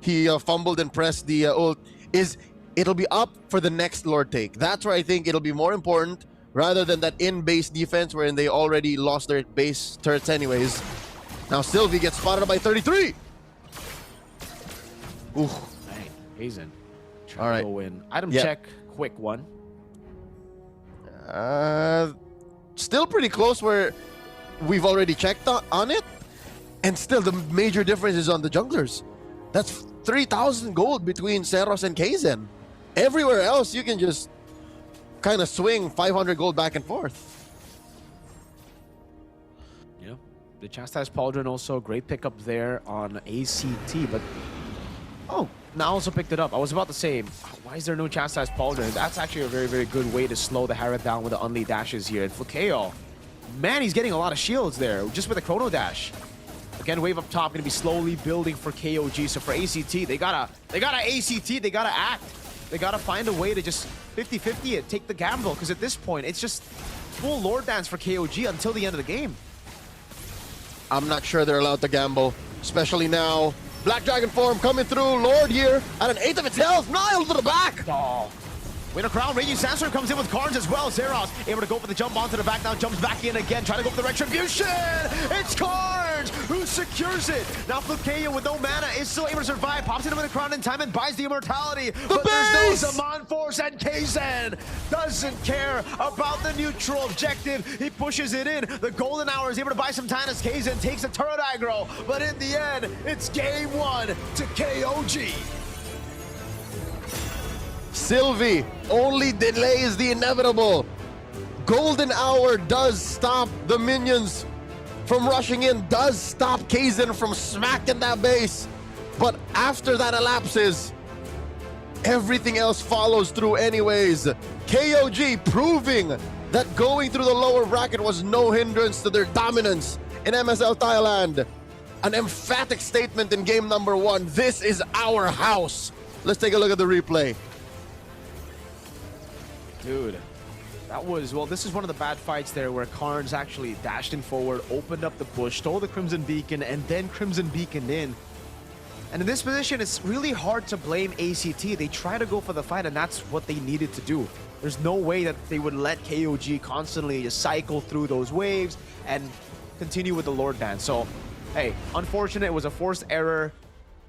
he fumbled and pressed the ult, is it'll be up for the next Lord take. That's where I think it'll be more important rather than that in-base defense wherein they already lost their base turrets anyways. Now Sylvie gets spotted by 33. Ooh. Dang, Hazen. All right. To go in. Item check, quick one. Still pretty close where we've already checked on it. And still the major difference is on the junglers. That's 3,000 gold between Seros and Kaizen. Everywhere else, you can just kind of swing 500 gold back and forth. Yeah, the Chastised Pauldron also great pickup there on ACT, but now also picked it up. I was about to say, why is there no Chastised Pauldron? That's actually a very, very good way to slow the Harrod down with the unlead dashes here. And Flukeo, man, he's getting a lot of shields there just with the Chrono Dash. Again, wave up top, going to be slowly building for KOG. So for ACT, they gotta ACT, they gotta act. They gotta find a way to just 50-50 it, take the gamble, because at this point, it's just full Lord Dance for KOG until the end of the game. I'm not sure they're allowed to gamble, especially now. Black Dragon form coming through, Lord here at an 1/8 of its health, Nile to the back. Oh. Winter Crown, Raging Sandstorm comes in with Carnes as well. Zeros able to go for the jump onto the back, now jumps back in again, trying to go for the Retribution. It's Carnes who secures it. Now Flukeo with no mana is still able to survive, pops into the crown in time and buys the immortality. But there's no Zaman Force, and Kaizen doesn't care about the neutral objective. He pushes it in. The Golden Hour is able to buy some time as Kaizen takes a turret aggro. But in the end, it's game 1 to KOG. Sylvie only delays the inevitable. Golden Hour does stop the minions from rushing in, does stop Kaizen from smacking that base. But after that elapses, everything else follows through anyways. KOG proving that going through the lower bracket was no hindrance to their dominance in MSL Thailand. An emphatic statement in game number 1. This is our house. Let's take a look at the replay. Dude, that was, well, this is one of the bad fights there where Carnes actually dashed in forward, opened up the bush, stole the Crimson Beacon, and then Crimson Beacon in. And in this position, it's really hard to blame ACT. They try to go for the fight, and that's what they needed to do. There's no way that they would let KOG constantly just cycle through those waves and continue with the Lord Dance. So, hey, unfortunate, it was a forced error.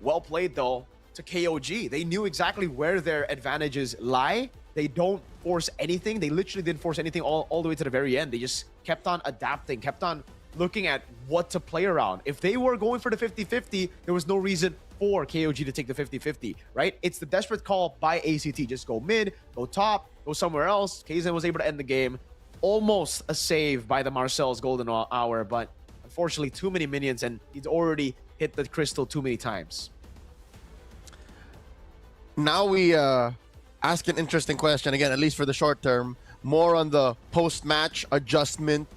Well played, though, to KOG. They knew exactly where their advantages lie. They don't force anything. They literally didn't force anything all the way to the very end. They just kept on adapting, kept on looking at what to play around. If they were going for the 50-50, there was no reason for KOG to take the 50-50, right? It's the desperate call by ACT. Just go mid, go top, go somewhere else. Kaizen was able to end the game. Almost a save by the Marcel's Golden Hour, but unfortunately too many minions, and he's already hit the crystal too many times. Now we ask an interesting question, again, at least for the short term. More on the post-match adjustment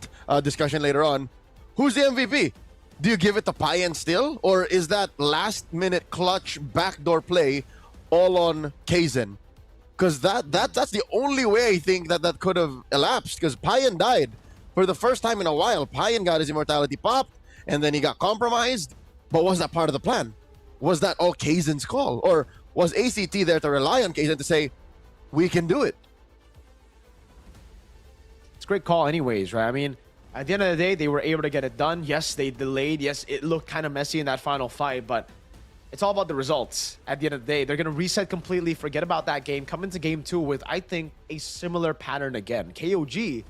discussion later on. Who's the MVP? do you give it to Payan still? Or is that last-minute clutch backdoor play all on Kaizen? Because that's the only way I think that could have elapsed, because Payan died for the first time in a while. Payan got his immortality popped, and then he got compromised. But was that part of the plan? Was that all Kaizen's call? Or was ACT there to rely on Kaizen to say, we can do it? It's a great call anyways, right? I mean, at the end of the day, they were able to get it done. Yes, they delayed. Yes, it looked kind of messy in that final fight, but it's all about the results. At the end of the day, they're going to reset completely, forget about that game, come into game 2 with, I think, a similar pattern again. KOG,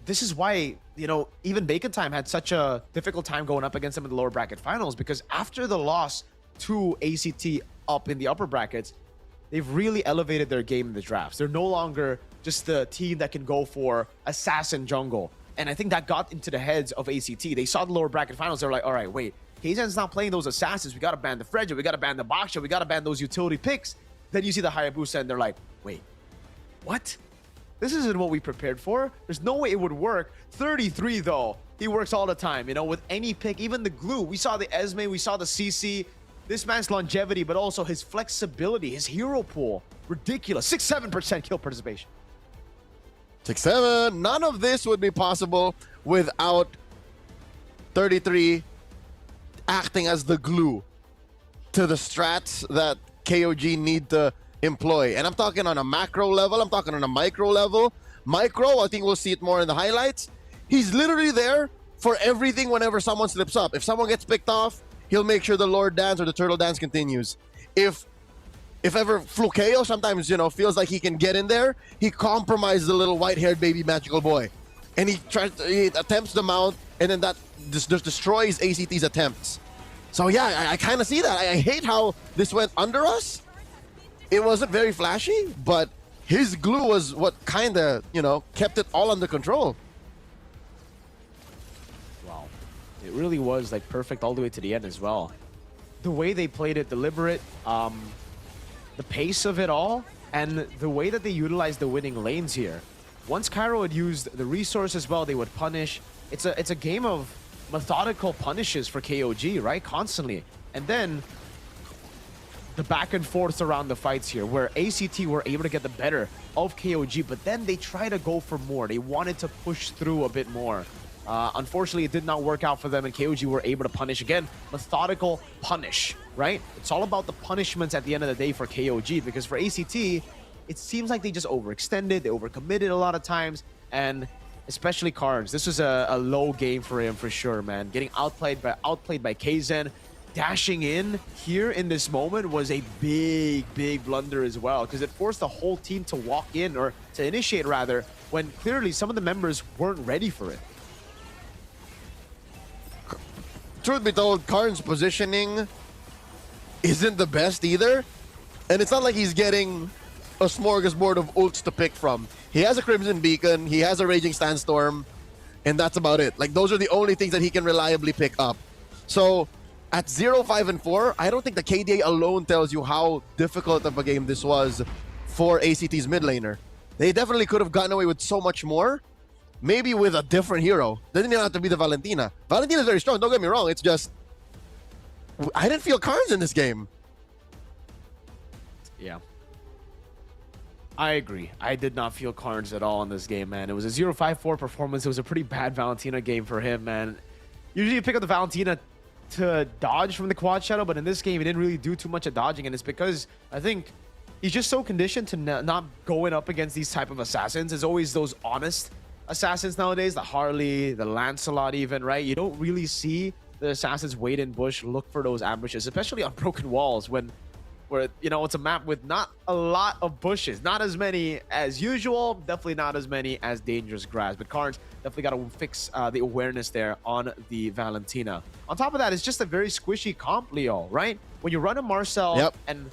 this is why, you know, even Bacon Time had such a difficult time going up against them in the lower bracket finals, because after the loss to ACT up in the upper brackets, they've really elevated their game in the drafts. They're no longer just the team that can go for assassin jungle. And I think that got into the heads of ACT. They saw the lower bracket finals. They're like, all right, wait, Kaizen's not playing those assassins. We got to ban the Fredja. We got to ban the Baksha. We got to ban those utility picks. Then you see the Hayabusa and they're like, wait, what? This isn't what we prepared for. There's no way it would work. 33 though, he works all the time, you know, with any pick, even the glue. We saw the Esme, we saw the CC. This man's longevity, but also his flexibility, his hero pool. Ridiculous. 6-7% kill participation. 6-7. None of this would be possible without 33 acting as the glue to the strats that KOG need to employ. And I'm talking on a macro level. I'm talking on a micro level. Micro, I think we'll see it more in the highlights. He's literally there for everything whenever someone slips up. If someone gets picked off, he'll make sure the Lord Dance or the Turtle Dance continues. If ever Flukeo sometimes, you know, feels like he can get in there, he compromises the little white-haired baby magical boy. And he attempts the mount, and then that just destroys ACT's attempts. So yeah, I kind of see that. I hate how this went under us. It wasn't very flashy, but his glue was what kind of, you know, kept it all under control. Wow. It really was like perfect all the way to the end as well. The way they played it, deliberate, the pace of it all, and the way that they utilized the winning lanes here. Once Cairo had used the resources well, they would punish. It's a game of methodical punishes for KOG, right? Constantly. And then the back and forth around the fights here, where ACT were able to get the better of KOG, but then they try to go for more. They wanted to push through a bit more. Unfortunately, it did not work out for them, and KOG were able to punish again. Methodical punish, right? It's all about the punishments at the end of the day for KOG, because for ACT, it seems like they just overextended, they overcommitted a lot of times, and especially Cards. This was a low game for him for sure, man. Getting outplayed by Kaizen. Dashing in here in this moment was a big blunder as well, because it forced the whole team to walk in, or to initiate rather, when clearly some of the members weren't ready for it. Truth be told, Karn's positioning isn't the best either. And it's not like he's getting a smorgasbord of ults to pick from. He has a Crimson Beacon, he has a Raging Sandstorm, and that's about it. Like, those are the only things that he can reliably pick up. So at 0-5-4, I don't think the KDA alone tells you how difficult of a game this was for ACT's mid laner. They definitely could have gotten away with so much more, maybe with a different hero. Doesn't even have to be the Valentina. Valentina's very strong, don't get me wrong. It's just, I didn't feel Karns in this game. Yeah. I agree. I did not feel Karns at all in this game, man. It was a 0-5-4 performance. It was a pretty bad Valentina game for him, man. Usually you pick up the Valentina to dodge from the quad shadow, but in this game he didn't really do too much of dodging, and it's because I think he's just so conditioned to not going up against these type of assassins. There's always those honest assassins nowadays, the Harley, the Lancelot even, right? You don't really see the assassins wait in bush, look for those ambushes, especially on broken walls where, you know, it's a map with not a lot of bushes, not as many as usual, definitely not as many as dangerous grass, but Karns definitely got to fix the awareness there on the Valentina. On top of that, it's just a very squishy comp, Leo, right? When you run a Marcel and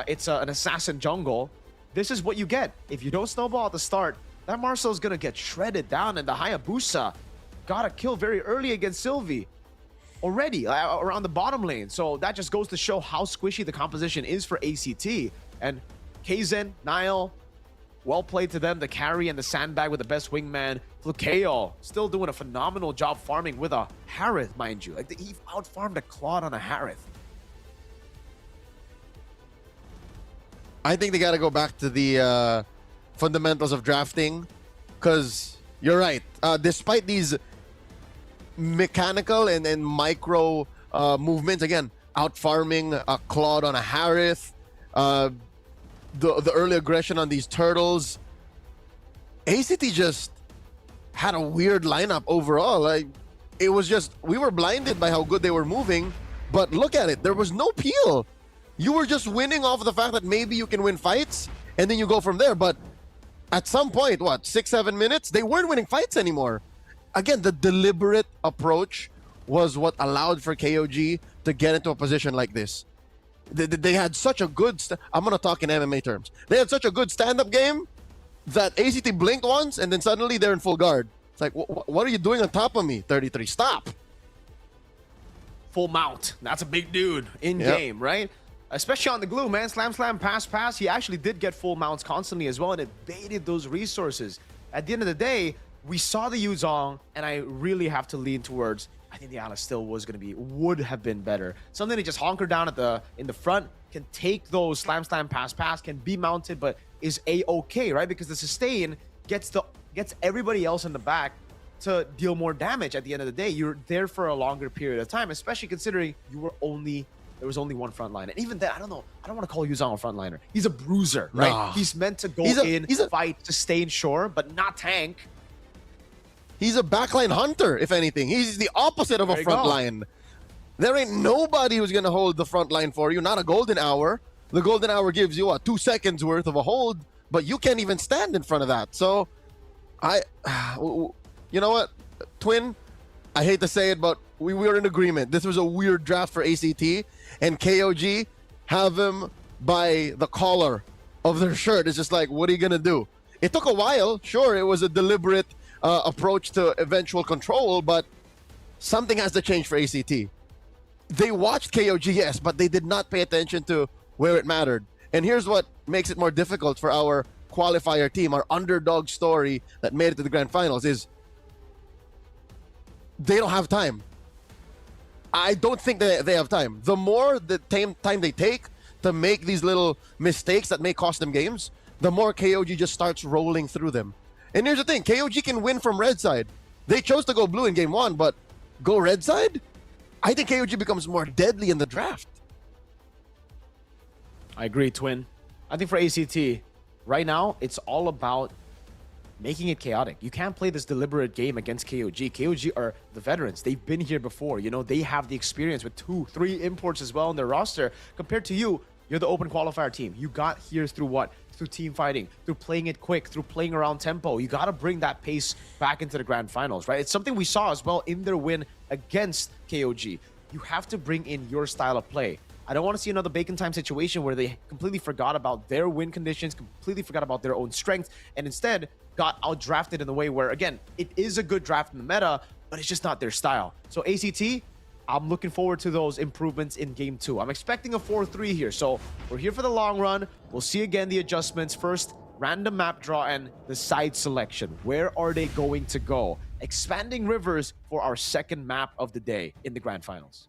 it's an assassin jungle, this is what you get. If you don't snowball at the start, that Marcel is going to get shredded down, and the Hayabusa got a kill very early against Sylvie already around the bottom lane. So that just goes to show how squishy the composition is for ACT. And Kaizen, Niall, well played to them. The carry and the sandbag with the best wingman. Flukeo still doing a phenomenal job farming with a Harith, mind you. Like, he out-farmed a Claude on a Harith. I think they got to go back to the fundamentals of drafting, because you're right. Despite these mechanical and micro movements, again, out-farming a Claude on a Harith, the early aggression on these turtles, ACT just had a weird lineup overall. Like, it was just, we were blinded by how good they were moving, but look at it, there was no peel. You were just winning off of the fact that maybe you can win fights, and then you go from there. But at some point, 6-7 minutes, they weren't winning fights anymore. Again, the deliberate approach was what allowed for KOG to get into a position like this. They had such a good, I'm going to talk in MMA terms. They had such a good stand-up game that ACT blinked once, and then suddenly they're in full guard. It's like, what are you doing on top of me, 33? Stop. Full mount. That's a big dude in game, right? Especially on the glue, man. Slam, pass. He actually did get full mounts constantly as well, and it baited those resources. At the end of the day, we saw the Yuzong, and I really have to lean towards, I think the Alice still would have been better. Something to just honker down in the front, can take those slam, pass, can be mounted, but is a-okay, right? Because the sustain gets everybody else in the back to deal more damage at the end of the day. You're there for a longer period of time, especially considering there was only one frontline. And even then, I don't want to call Yuzong a frontliner. He's a bruiser, right? Nah. He's meant to go fight, sustain, sure, but not tank. He's a backline hunter, if anything. He's the opposite of a front line. There ain't nobody who's going to hold the front line for you. Not a golden hour. The golden hour gives you, 2 seconds worth of a hold, but you can't even stand in front of that. So, you know what, Twin? I hate to say it, but we were in agreement. This was a weird draft for ACT, and KOG have him by the collar of their shirt. It's just like, what are you going to do? It took a while. Sure, it was a deliberate approach to eventual control, but something has to change for ACT. They watched KOG, yes, but they did not pay attention to where it mattered. And here's what makes it more difficult for our qualifier team, our underdog story that made it to the grand finals, is they don't have time. I don't think that they have time. The more the time they take to make these little mistakes that may cost them games, the more KOG just starts rolling through them. And here's the thing, KOG can win from red side. They chose to go blue in game 1, but go red side? I think KOG becomes more deadly in the draft. I agree, Twin. I think for ACT, right now, it's all about making it chaotic. You can't play this deliberate game against KOG. KOG are the veterans. They've been here before. You know, they have the experience with 2-3 imports as well in their roster. Compared to you, you're the open qualifier team. You got here through what? Through team fighting, through playing it quick, through playing around tempo. You got to bring that pace back into the grand finals, right? It's something we saw as well in their win against KOG. You have to bring in your style of play. I don't want to see another bacon time situation where they completely forgot about their win conditions, completely forgot about their own strength, and instead got outdrafted in the way where, again, it is a good draft in the meta, but it's just not their style. So ACT, I'm looking forward to those improvements in game 2. I'm expecting a 4-3 here, so we're here for the long run. We'll see again the adjustments. First, random map draw and the side selection. Where are they going to go? Expanding Rivers for our second map of the day in the grand finals.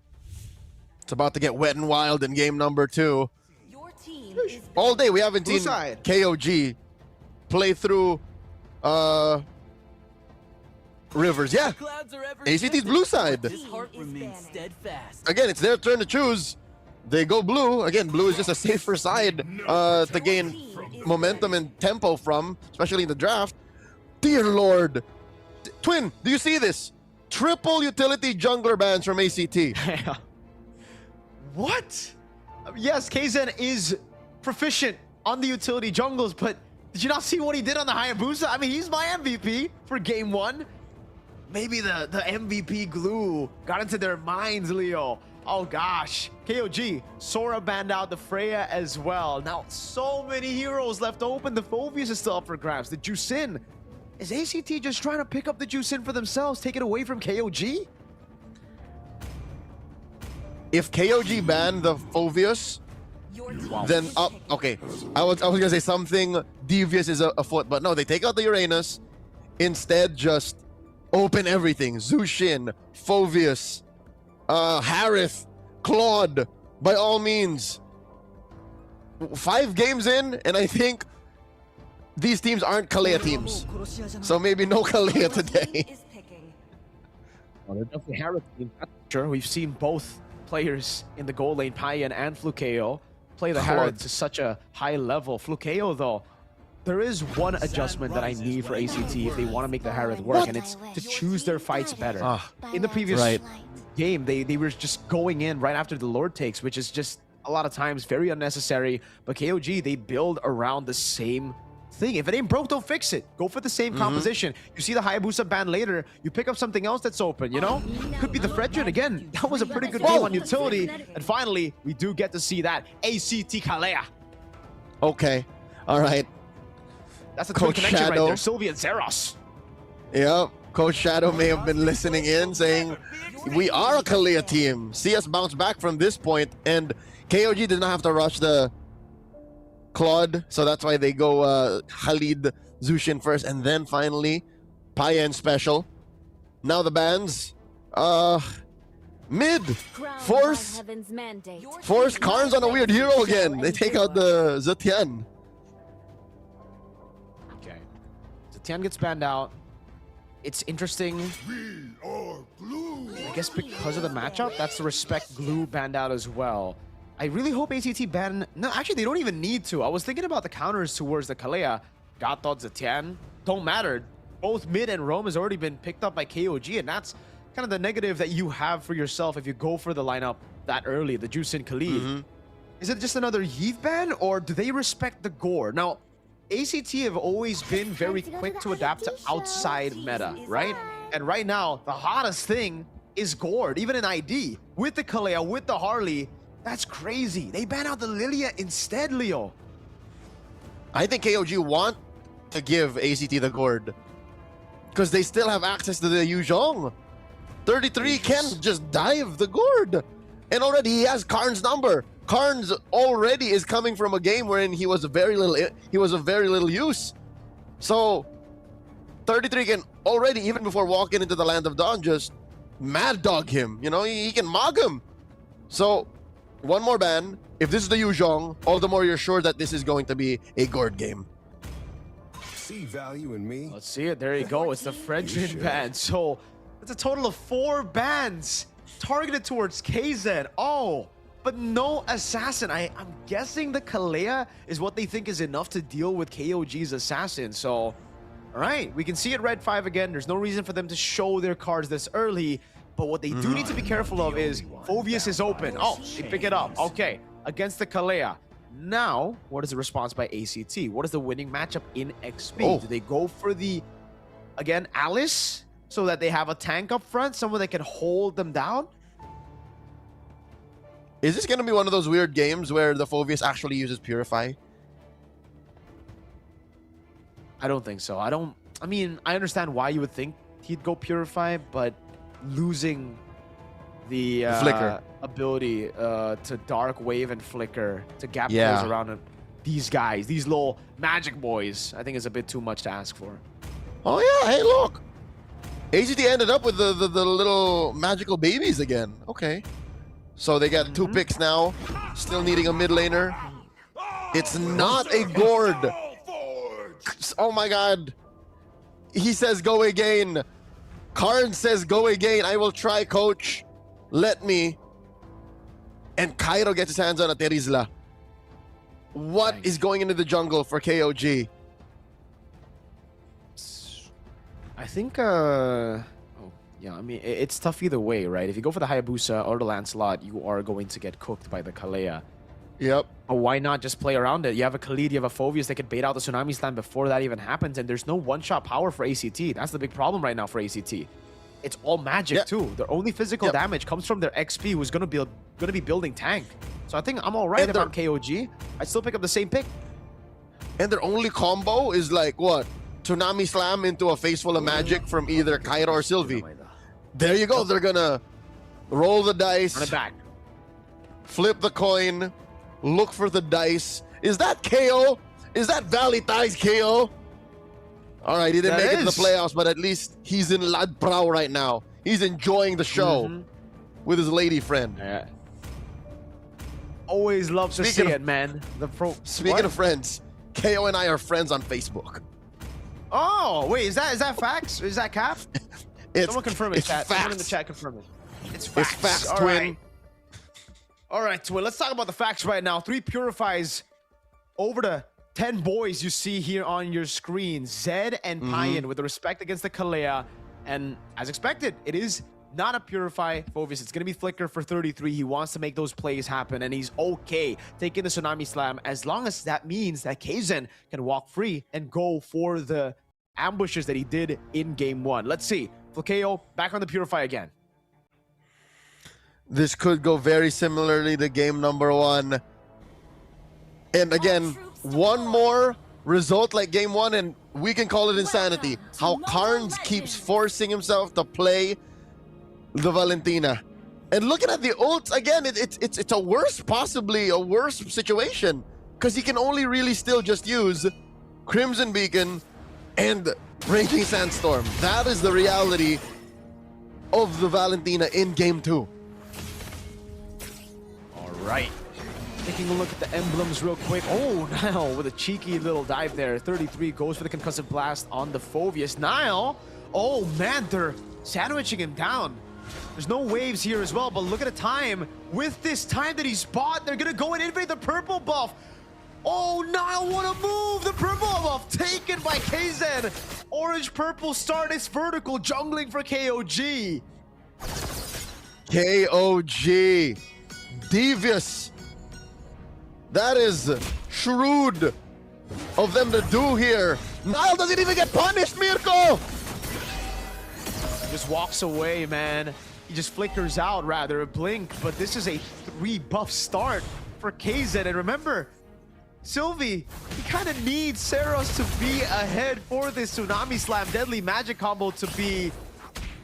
It's about to get wet and wild in game number 2. All day we haven't seen KOG play through Rivers. Yeah, ACT's blue side. Again, it's their turn to choose. They go blue. Again, blue is just a safer side to gain momentum and tempo from, especially in the draft. Dear Lord. Twin, do you see this? Triple utility jungler bans from ACT. What? Yes, KZen is proficient on the utility jungles, but did you not see what he did on the Hayabusa? I mean, he's my MVP for game 1. Maybe the MVP glue got into their minds, Leo. Oh gosh. KOG, Sora banned out the Freya as well. Now, so many heroes left open. The Phobius is still up for grabs. The Jusin. Is ACT just trying to pick up the Jusin for themselves, take it away from KOG? If KOG banned the Phobius, then up. Okay, I was gonna say something devious is afoot, but no, they take out the Uranus. Instead, just open everything. Zushin, Phoveus, Harith, Claude. By all means, 5 games in, and I think these teams aren't Kalea teams. So maybe no Kalea today. Well, they're definitely Harith team. Sure, we've seen both players in the goal lane, Payan and Flukeo, play the Harith to such a high level. Flukeo, though, there is one adjustment that I need for ACT if they want to make the Harith work, and it's to choose their fights better. In the previous game, they were just going in right after the Lord takes, which is just a lot of times very unnecessary. But KOG, they build around the same thing. If it ain't broke, don't fix it. Go for the same composition. You see the Hayabusa ban later, you pick up something else that's open, you know? Could be the Fredrin again. That was a pretty good game on utility. And finally, we do get to see that ACT Kalea. Okay, all right. That's a twin connection right there. Sylvia and Zeros. Yep. Coach Shadow may have been listening in, saying, we are a Kalea team. See us bounce back from this point. And KOG did not have to rush the Claude, so that's why they go Khalid, Zushin first, and then finally Payan special. Now the bans. Mid. Force Karn's on a weird hero again. They take out the Zetian. Okay. Zetian gets banned out. It's interesting. I guess because of the matchup, that's the Respect Glue banned out as well. I really hope ACT ban... No, actually, they don't even need to. I was thinking about the counters towards the Kalea. God thought Zetian. Don't matter. Both mid and roam has already been picked up by KOG, and that's kind of the negative that you have for yourself if you go for the lineup that early, the Juicin Khalid. Is it just another Yves ban, or do they respect the gore? Now, ACT have always been very quick to adapt to outside meta, right? And right now, the hottest thing is Gourd, even in ID. With the Kalea, with the Harley, that's crazy. They ban out the Lilia instead, Leo. I think KOG want to give ACT the Gourd because they still have access to the Yuzhong. 33 can just dive the Gourd. And already he has Karn's number. Karn's already is coming from a game wherein he was a very little use. So 33 can already, even before walking into the Land of Dawn, just mad dog him. You know, he can mog him. So one more ban. If this is the Yuzhong, all the more you're sure that this is going to be a Gourd game. See value in me? Let's see it. There you go. It's the Fredrin ban. So it's a total of 4 bans targeted towards KZ. Oh, but no assassin. I'm guessing the Kalea is what they think is enough to deal with KOG's assassin. So, all right, we can see it red 5 again. There's no reason for them to show their cards this early. But what they do need to be careful of is Phoveus is open. Oh, they pick it up. Okay, against the Kalea. Now, what is the response by ACT? What is the winning matchup in XP? Do they go for the, again, Alice? So that they have a tank up front, someone that can hold them down? Is this going to be one of those weird games where the Phoveus actually uses Purify? I don't think so. I mean, I understand why you would think he'd go Purify, but losing the Flicker ability to Dark Wave and Flicker to gap those around him. These guys, these little magic boys, I think is a bit too much to ask for. Oh yeah, hey look. ACT ended up with the little magical babies again. Okay. So they got 2 picks now. Still needing a mid laner. It's not a Gourd. Oh my god. He says go again. Karn says go again. I will try, coach. Let me. And Cairo gets his hands on a Terizla. What is going into the jungle for KOG? I think, yeah, I mean, it's tough either way, right? If you go for the Hayabusa or the Lancelot, you are going to get cooked by the Kalea. Yep. But why not just play around it? You have a Khalid, you have a Phoveus that can bait out the Tsunami Slam before that even happens, and there's no one-shot power for ACT. That's the big problem right now for ACT. It's all magic too. Their only physical damage comes from their XP, who's gonna be building tank. So I think I'm all right if I'm KOG. I still pick up the same pick. And their only combo is like what? Tsunami Slam into a face full of magic from either Cairo or Sylvie. There you go. They're gonna roll the dice. Run it back. Flip the coin. look for the dice. Is that KO? Is that Valley Ties KO? All right, he didn't make it to the playoffs, but at least he's in Lad Prao right now. He's enjoying the show with his lady friend. Yeah. Always love to see it, man. Speaking of friends, KO and I are friends on Facebook. Oh, wait, is that facts? Is that cap? Someone confirm it, chat. Someone in the chat confirm it. It's facts. It's facts, All twin. right. All right, twin. Let's talk about the facts right now. 3 purifies over the 10 boys you see here on your screen. Zed and Payan with the respect against the Kalea. And as expected, it is not a Purify Phoveus. It's going to be Flicker for 33. He wants to make those plays happen, and he's okay taking the Tsunami Slam as long as that means that Kaizen can walk free and go for the ambushes that he did in Game 1. Let's see. Flakeo back on the Purify again. This could go very similarly to game number 1. And again, one more result like game 1 and we can call it insanity. How Carnes keeps forcing himself to play the Valentina. And looking at the ults, again, it's a worse, possibly a worse situation. Because he can only really still just use Crimson Beacon and Raging Sandstorm. That is the reality of the Valentina in game 2. All right. Taking a look at the emblems real quick. Oh, Nile with a cheeky little dive there. 33 goes for the concussive blast on the Phoveus. Nile, oh man, they're sandwiching him down. There's no waves here as well, but look at the time. With this time that he's bought, they're gonna go and invade the purple buff. Oh, Nile, what a move! The purple buff taken by KZ. Orange-purple Stardust vertical jungling for KOG. KOG. Devious. That is shrewd of them to do here. Nile doesn't even get punished, Mirko! Just walks away, man. He just flickers out, rather, a blink. But this is a 3-buff start for KZ. And remember, Sylvie, he kind of needs Seros to be ahead for this Tsunami Slam Deadly Magic combo to be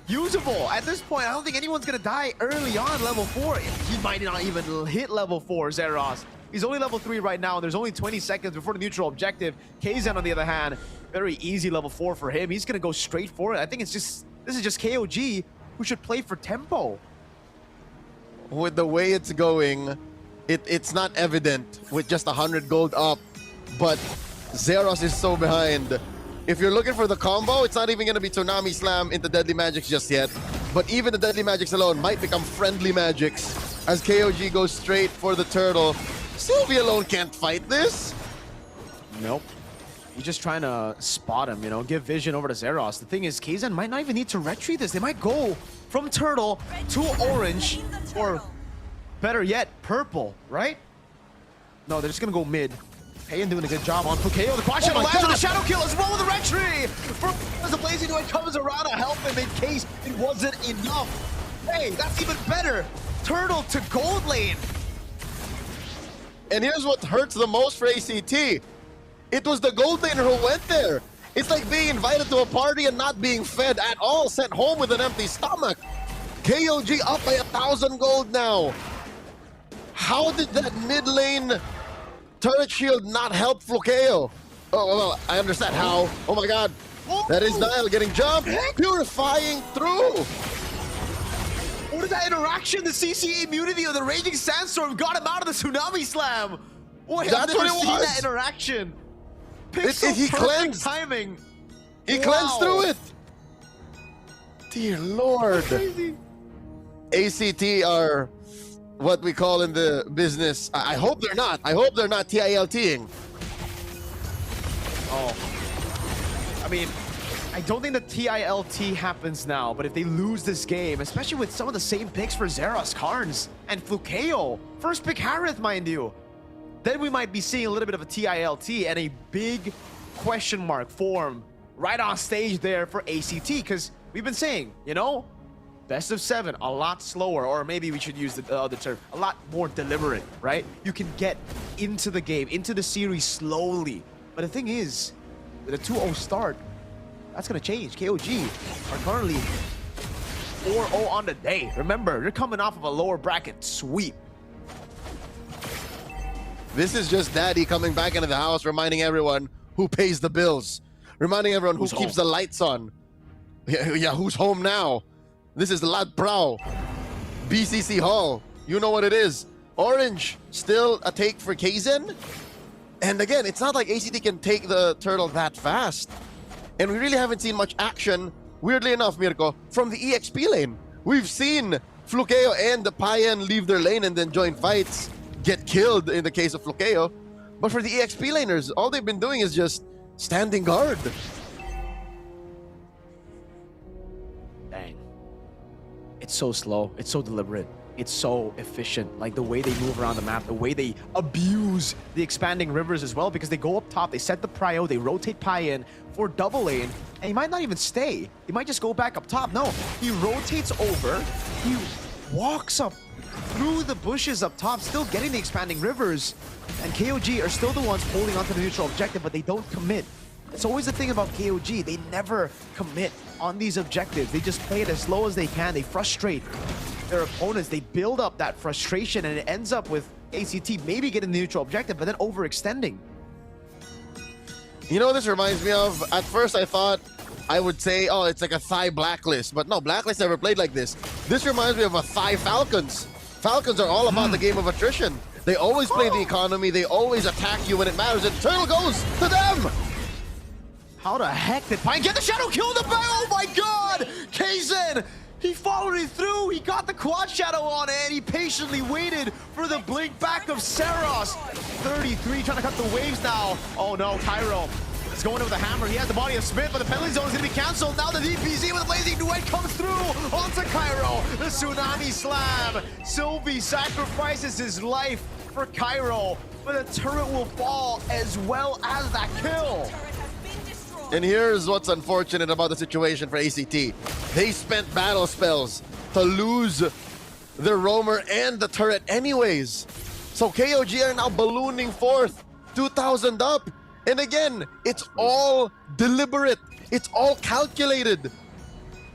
usable. At this point, I don't think anyone's going to die early on level 4. He might not even hit level 4, Zeros. He's only level 3 right now, and there's only 20 seconds before the neutral objective. Kaizen, on the other hand, very easy level 4 for him. He's going to go straight for it. I think this is just KOG who should play for tempo. With the way it's going, it's not evident with just 100 gold up, but Zeros is so behind. If you're looking for the combo, it's not even going to be Tsunami Slam into Deadly Magics just yet. But even the Deadly Magics alone might become Friendly Magics as KOG goes straight for the turtle. Sylvie alone can't fight this. Nope. He's just trying to spot him, you know, give vision over to Zeros. The thing is, Kaizen might not even need to retreat this. They might go from turtle to orange, or better yet, purple, right? No, they're just going to go mid. Payan doing a good job on Flakeo. The question lands on the Shadow Kill as well with the retreat. As the Blazing Duet comes around to help him in case it wasn't enough. Hey, that's even better. Turtle to gold lane. And here's what hurts the most for ACT. It was the gold laner who went there. It's like being invited to a party and not being fed at all, sent home with an empty stomach. KOG up by 1,000 gold now. How did that mid lane turret shield not help Flakeo? Oh, well, I understand how. Oh my god. That is Nile getting jumped. Purifying through. What is that interaction? The CC immunity of the Raging Sandstorm got him out of the Tsunami Slam. Boy, I've never seen that interaction. He cleansed. Timing. He cleansed through it. Dear Lord. ACT are what we call in the business. I hope they're not. I hope they're not TILTing. Oh. I mean, I don't think the TILT happens now, but if they lose this game, especially with some of the same picks for Zeros, Carnes, and Flukeo, first pick Harith, mind you, then we might be seeing a little bit of a TILT and a big question mark form right on stage there for ACT, because we've been saying, you know, best of 7, a lot slower, or maybe we should use the other term, a lot more deliberate, right? You can get into the game, into the series slowly. But the thing is, with a 2-0 start, that's going to change. KOG are currently 4-0 on the day. Remember, they're coming off of a lower bracket sweep. This is just Daddy coming back into the house, reminding everyone who pays the bills, reminding everyone who keeps the lights on. Yeah, who's home now? This is Lat Prao, BCC Hall. You know what it is. Orange, still a take for Kaizen. And again, it's not like ACT can take the turtle that fast. And we really haven't seen much action, weirdly enough, Mirko, from the EXP lane. We've seen Flukeo and the Payan leave their lane and then join fights, get killed in the case of Flukeo. But for the EXP laners, all they've been doing is just standing guard. Dang. It's so slow. It's so deliberate. It's so efficient. Like the way they move around the map, the way they abuse the expanding rivers as well, because they go up top, they set the prio, they rotate Payan for double lane, and he might not even stay. He might just go back up top. No, he rotates over, he walks up through the bushes up top, still getting the expanding rivers, and KOG are still the ones holding onto the neutral objective, but they don't commit. It's always the thing about KOG, they never commit on these objectives. They just play it as slow as they can. They frustrate their opponents. They build up that frustration, and it ends up with ACT maybe getting the neutral objective, but then overextending. You know what this reminds me of? At first I thought I would say, oh, it's like a Thai Blacklist, but no, Blacklist never played like this. This reminds me of a Thai Falcons. Falcons are all about the game of attrition. They always play the economy, they always attack you when it matters, and Turtle goes to them! How the heck did Pine get the shadow kill in the back? Oh my god! Kaizen! He followed it through, he got the quad shadow on it, and he patiently waited for the blink back of Saros. 33 trying to cut the waves now. Oh no, Cairo is going in with a hammer. He has the body of Smith, but the penalty zone is going to be canceled. Now the DPZ with a blazing duet comes through onto Cairo. The tsunami slam. Sylvie sacrifices his life for Cairo, but the turret will fall as well as that kill. And here's what's unfortunate about the situation for ACT. They spent battle spells to lose their roamer and the turret anyways. So KOG are now ballooning forth, 2,000 up. And again, it's all deliberate. It's all calculated.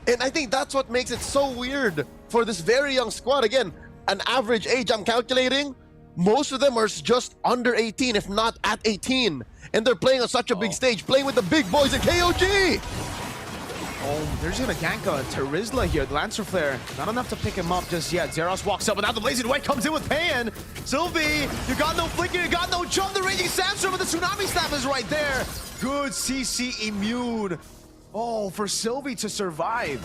And I think that's what makes it so weird for this very young squad. Again, an average age I'm calculating, most of them are just under 18, if not at 18. And they're playing on such a big stage, playing with the big boys in KOG! Oh, they're just gonna gank a Terizla here. The Lancer Flare, not enough to pick him up just yet. Zeros walks up, but now the Blazing White comes in with Payan. Sylvie, you got no flicker, you got no jump. The Raging Sandstorm, but the Tsunami Snap is right there. Good CC immune. Oh, for Sylvie to survive.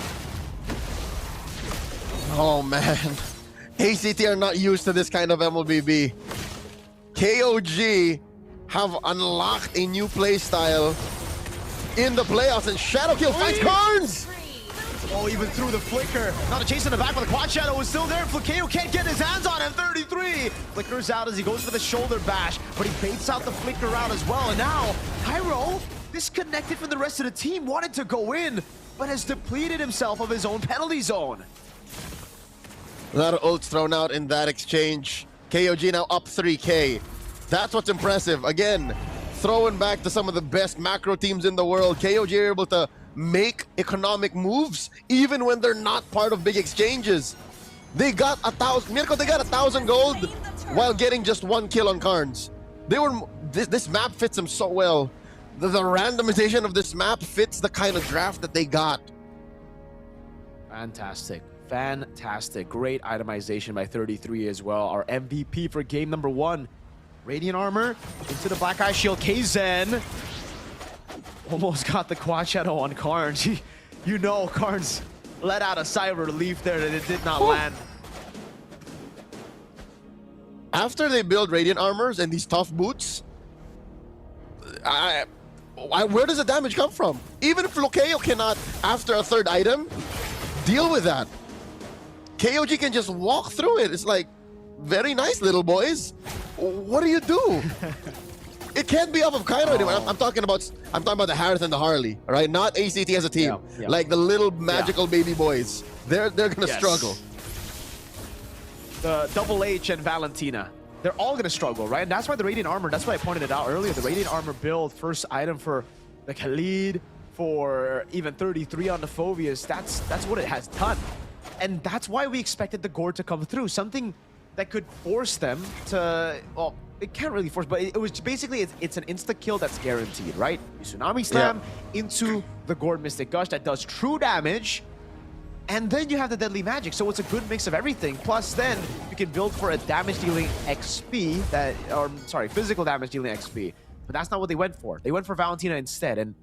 Oh man, ACT are not used to this kind of MLBB. KOG have unlocked a new playstyle in the playoffs, and Shadowkill finds Carnes! Oh, even through the flicker. Not a chase in the back, but the quad shadow is still there. Flukeo can't get his hands on him. 33 flickers out as he goes for the shoulder bash, but he baits out the flicker out as well. And now, Cairo, disconnected from the rest of the team, wanted to go in, but has depleted himself of his own penalty zone. A lot of ults thrown out in that exchange. KOG now up 3K. That's what's impressive. Again, throwing back to some of the best macro teams in the world. KOG are able to make economic moves even when they're not part of big exchanges. They got 1,000, Mirko, they got 1,000 gold while getting just 1 kill on Carnes. They were, this map fits them so well. The randomization of this map fits the kind of draft that they got. Fantastic. Fantastic. Great itemization by 33 as well. Our MVP for game number 1. Radiant Armor into the Black Eye Shield. Kaizen almost got the quad shadow on Carnes. You know Carnes let out a sigh of relief there that it did not land. After they build Radiant Armors and these tough boots, where does the damage come from? Even if Flukeo cannot, after a third item, deal with that. KOG can just walk through it. It's like, very nice, little boys. What do you do? It can't be off of Cairo anymore. I'm talking about the Harith and the Harley, all right? Not ACT as a team. Yeah. Like the little magical baby boys. They're gonna struggle. The Double H and Valentina, they're all gonna struggle, right? And that's why the Radiant Armor, that's why I pointed it out earlier, the Radiant Armor build, first item for the Khalid, for even 33 on the Phobias, that's what it has done. And that's why we expected the Gore to come through, something that could force them to, well, it can't really force, but it was basically, it's an insta-kill that's guaranteed, right? You Tsunami Slam into the Gourd Mystic Gush that does true damage, and then you have the Deadly Magic, so it's a good mix of everything. Plus then, you can build for a damage-dealing XP, physical damage-dealing XP. But that's not what they went for. They went for Valentina instead, and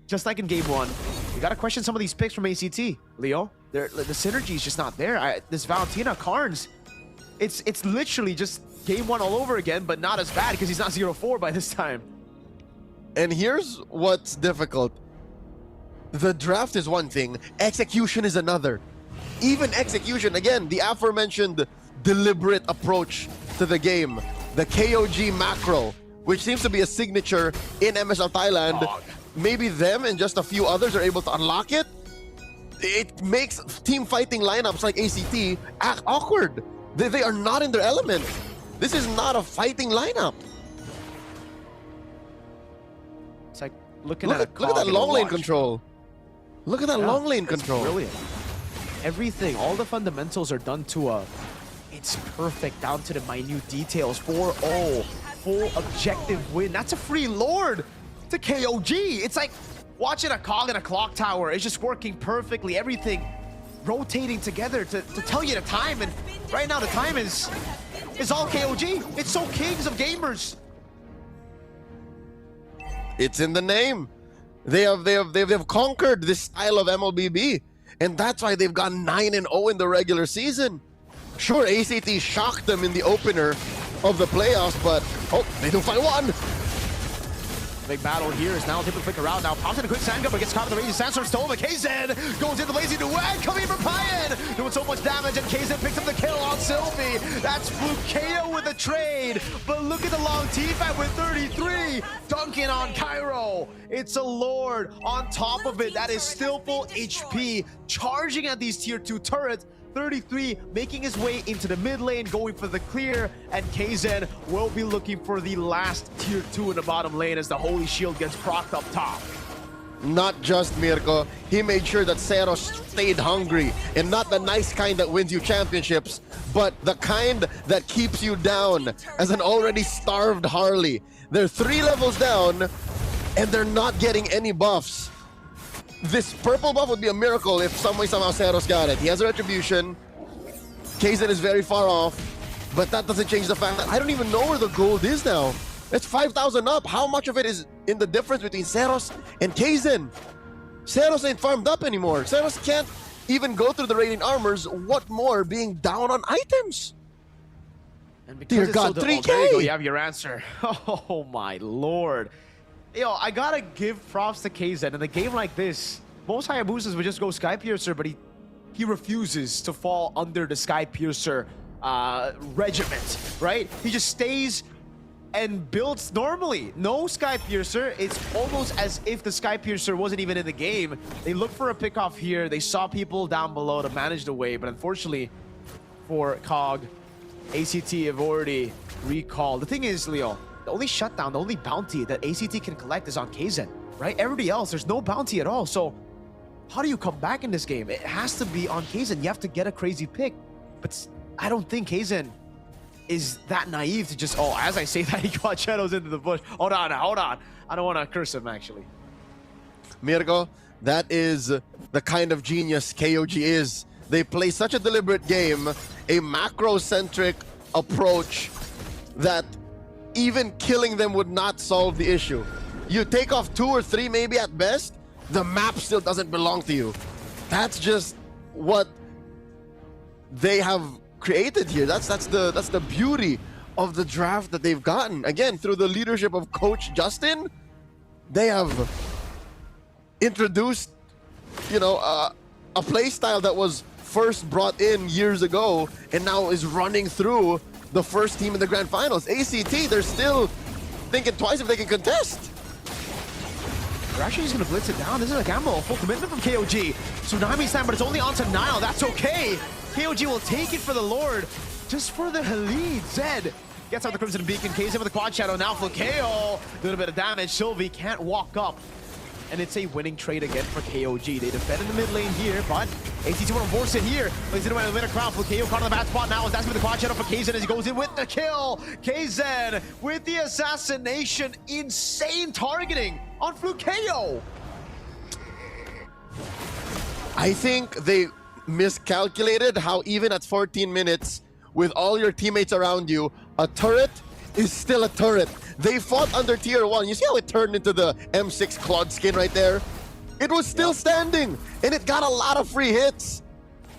just like in Game 1, you gotta question some of these picks from ACT, Leo. The synergy is just not there. This Valentina, Karns, it's literally just Game 1 all over again, but not as bad because he's not 0-4 by this time. And here's what's difficult. The draft is one thing, execution is another. Even execution, again, the aforementioned deliberate approach to the game, the KOG macro, which seems to be a signature in MSL Thailand. Maybe them and just a few others are able to unlock it. It makes team fighting lineups like ACT act awkward. They are not in their element. This is not a fighting lineup. It's like look at that long lane control. Look at that long lane control. Brilliant. Everything, all the fundamentals are done to it's perfect down to the minute details. 4-0, full objective win. That's a free Lord to KOG. It's like watching a cog in a clock tower. It's just working perfectly. Everything rotating together to tell you the time. And right now the time is all KOG. It's so kings of gamers. It's in the name. They have conquered this style of MLBB, and that's why they've gone 9-0 in the regular season. Sure, ACT shocked them in the opener of the playoffs, but they do find one. Big battle here is now able to flick around. Now pops in a quick sand gun, but gets caught in the raging sandstorm. Stolen by KZ. Goes into Lazy Duet. Coming from Payan. Doing so much damage, and KZ picks up the kill on Sylvie. That's Flukeo with the trade. But look at the long team fight with 33. Dunking on Cairo. It's a Lord on top of it. That is still full HP. Charging at these tier 2 turrets. 33 making his way into the mid lane, going for the clear, and KZ will be looking for the last tier 2 in the bottom lane as the Holy Shield gets procced up top. Not just Mirko, he made sure that Seros stayed hungry, and not the nice kind that wins you championships, but the kind that keeps you down as an already starved Harley. They're 3 levels down, and they're not getting any buffs. This purple buff would be a miracle if somehow Seros got it. He has a retribution. KZ is very far off, but that doesn't change the fact that I don't even know where the gold is now. It's 5,000 up. How much of it is in the difference between Seros and KZ? Seros ain't farmed up anymore. Seros can't even go through the Radiant Armors. What more being down on items? And because Dear God, so 3K! There you go, you have your answer. Oh my lord. Yo, I gotta give props to KZ. In a game like this, most Hayabusas would just go Sky Piercer, but he refuses to fall under the Sky Piercer regiment, right? He just stays and builds normally. No Sky Piercer. It's almost as if the Sky Piercer wasn't even in the game. They looked for a pickoff here. They saw people down below to manage the wave, but unfortunately for COG, ACT have already recalled. The thing is, Leo, the only shutdown, the only bounty that ACT can collect is on KZ, right? Everybody else, there's no bounty at all. So how do you come back in this game? It has to be on KZ. You have to get a crazy pick. But I don't think KZ is that naive to just, as I say that, he got shadows into the bush. Hold on. I don't want to curse him, actually. Mirko, that is the kind of genius KOG is. They play such a deliberate game, a macro-centric approach that even killing them would not solve the issue. You take off 2 or 3 maybe at best, the map still doesn't belong to you. That's just what they have created here. That's the beauty of the draft that they've gotten. Again, through the leadership of Coach Justin, they have introduced, a play style that was first brought in years ago and now is running through the first team in the grand finals. ACT, they're still thinking twice if they can contest. They're actually just going to blitz it down. This is a gamble. Full commitment from KOG. Tsunami Slam, but it's only onto Nile. That's okay. KOG will take it for the Lord. Just for the Halid. Zed gets out the Crimson Beacon. KZ with the Quad Shadow. Now Flukeo. A little bit of damage. Sylvie can't walk up and it's a winning trade again for KOG. They defend in the mid lane here, but ACT want to force it here. Plays it away to win a crown. Flukeo caught on the bad spot now, as that's with the quad shadow for KZen as he goes in with the kill. KZen with the assassination. Insane targeting on Flukeo. I think they miscalculated how even at 14 minutes, with all your teammates around you, a turret is still a turret. They fought under tier 1. You see how it turned into the M6 Claude skin right there? It was still standing, and it got a lot of free hits.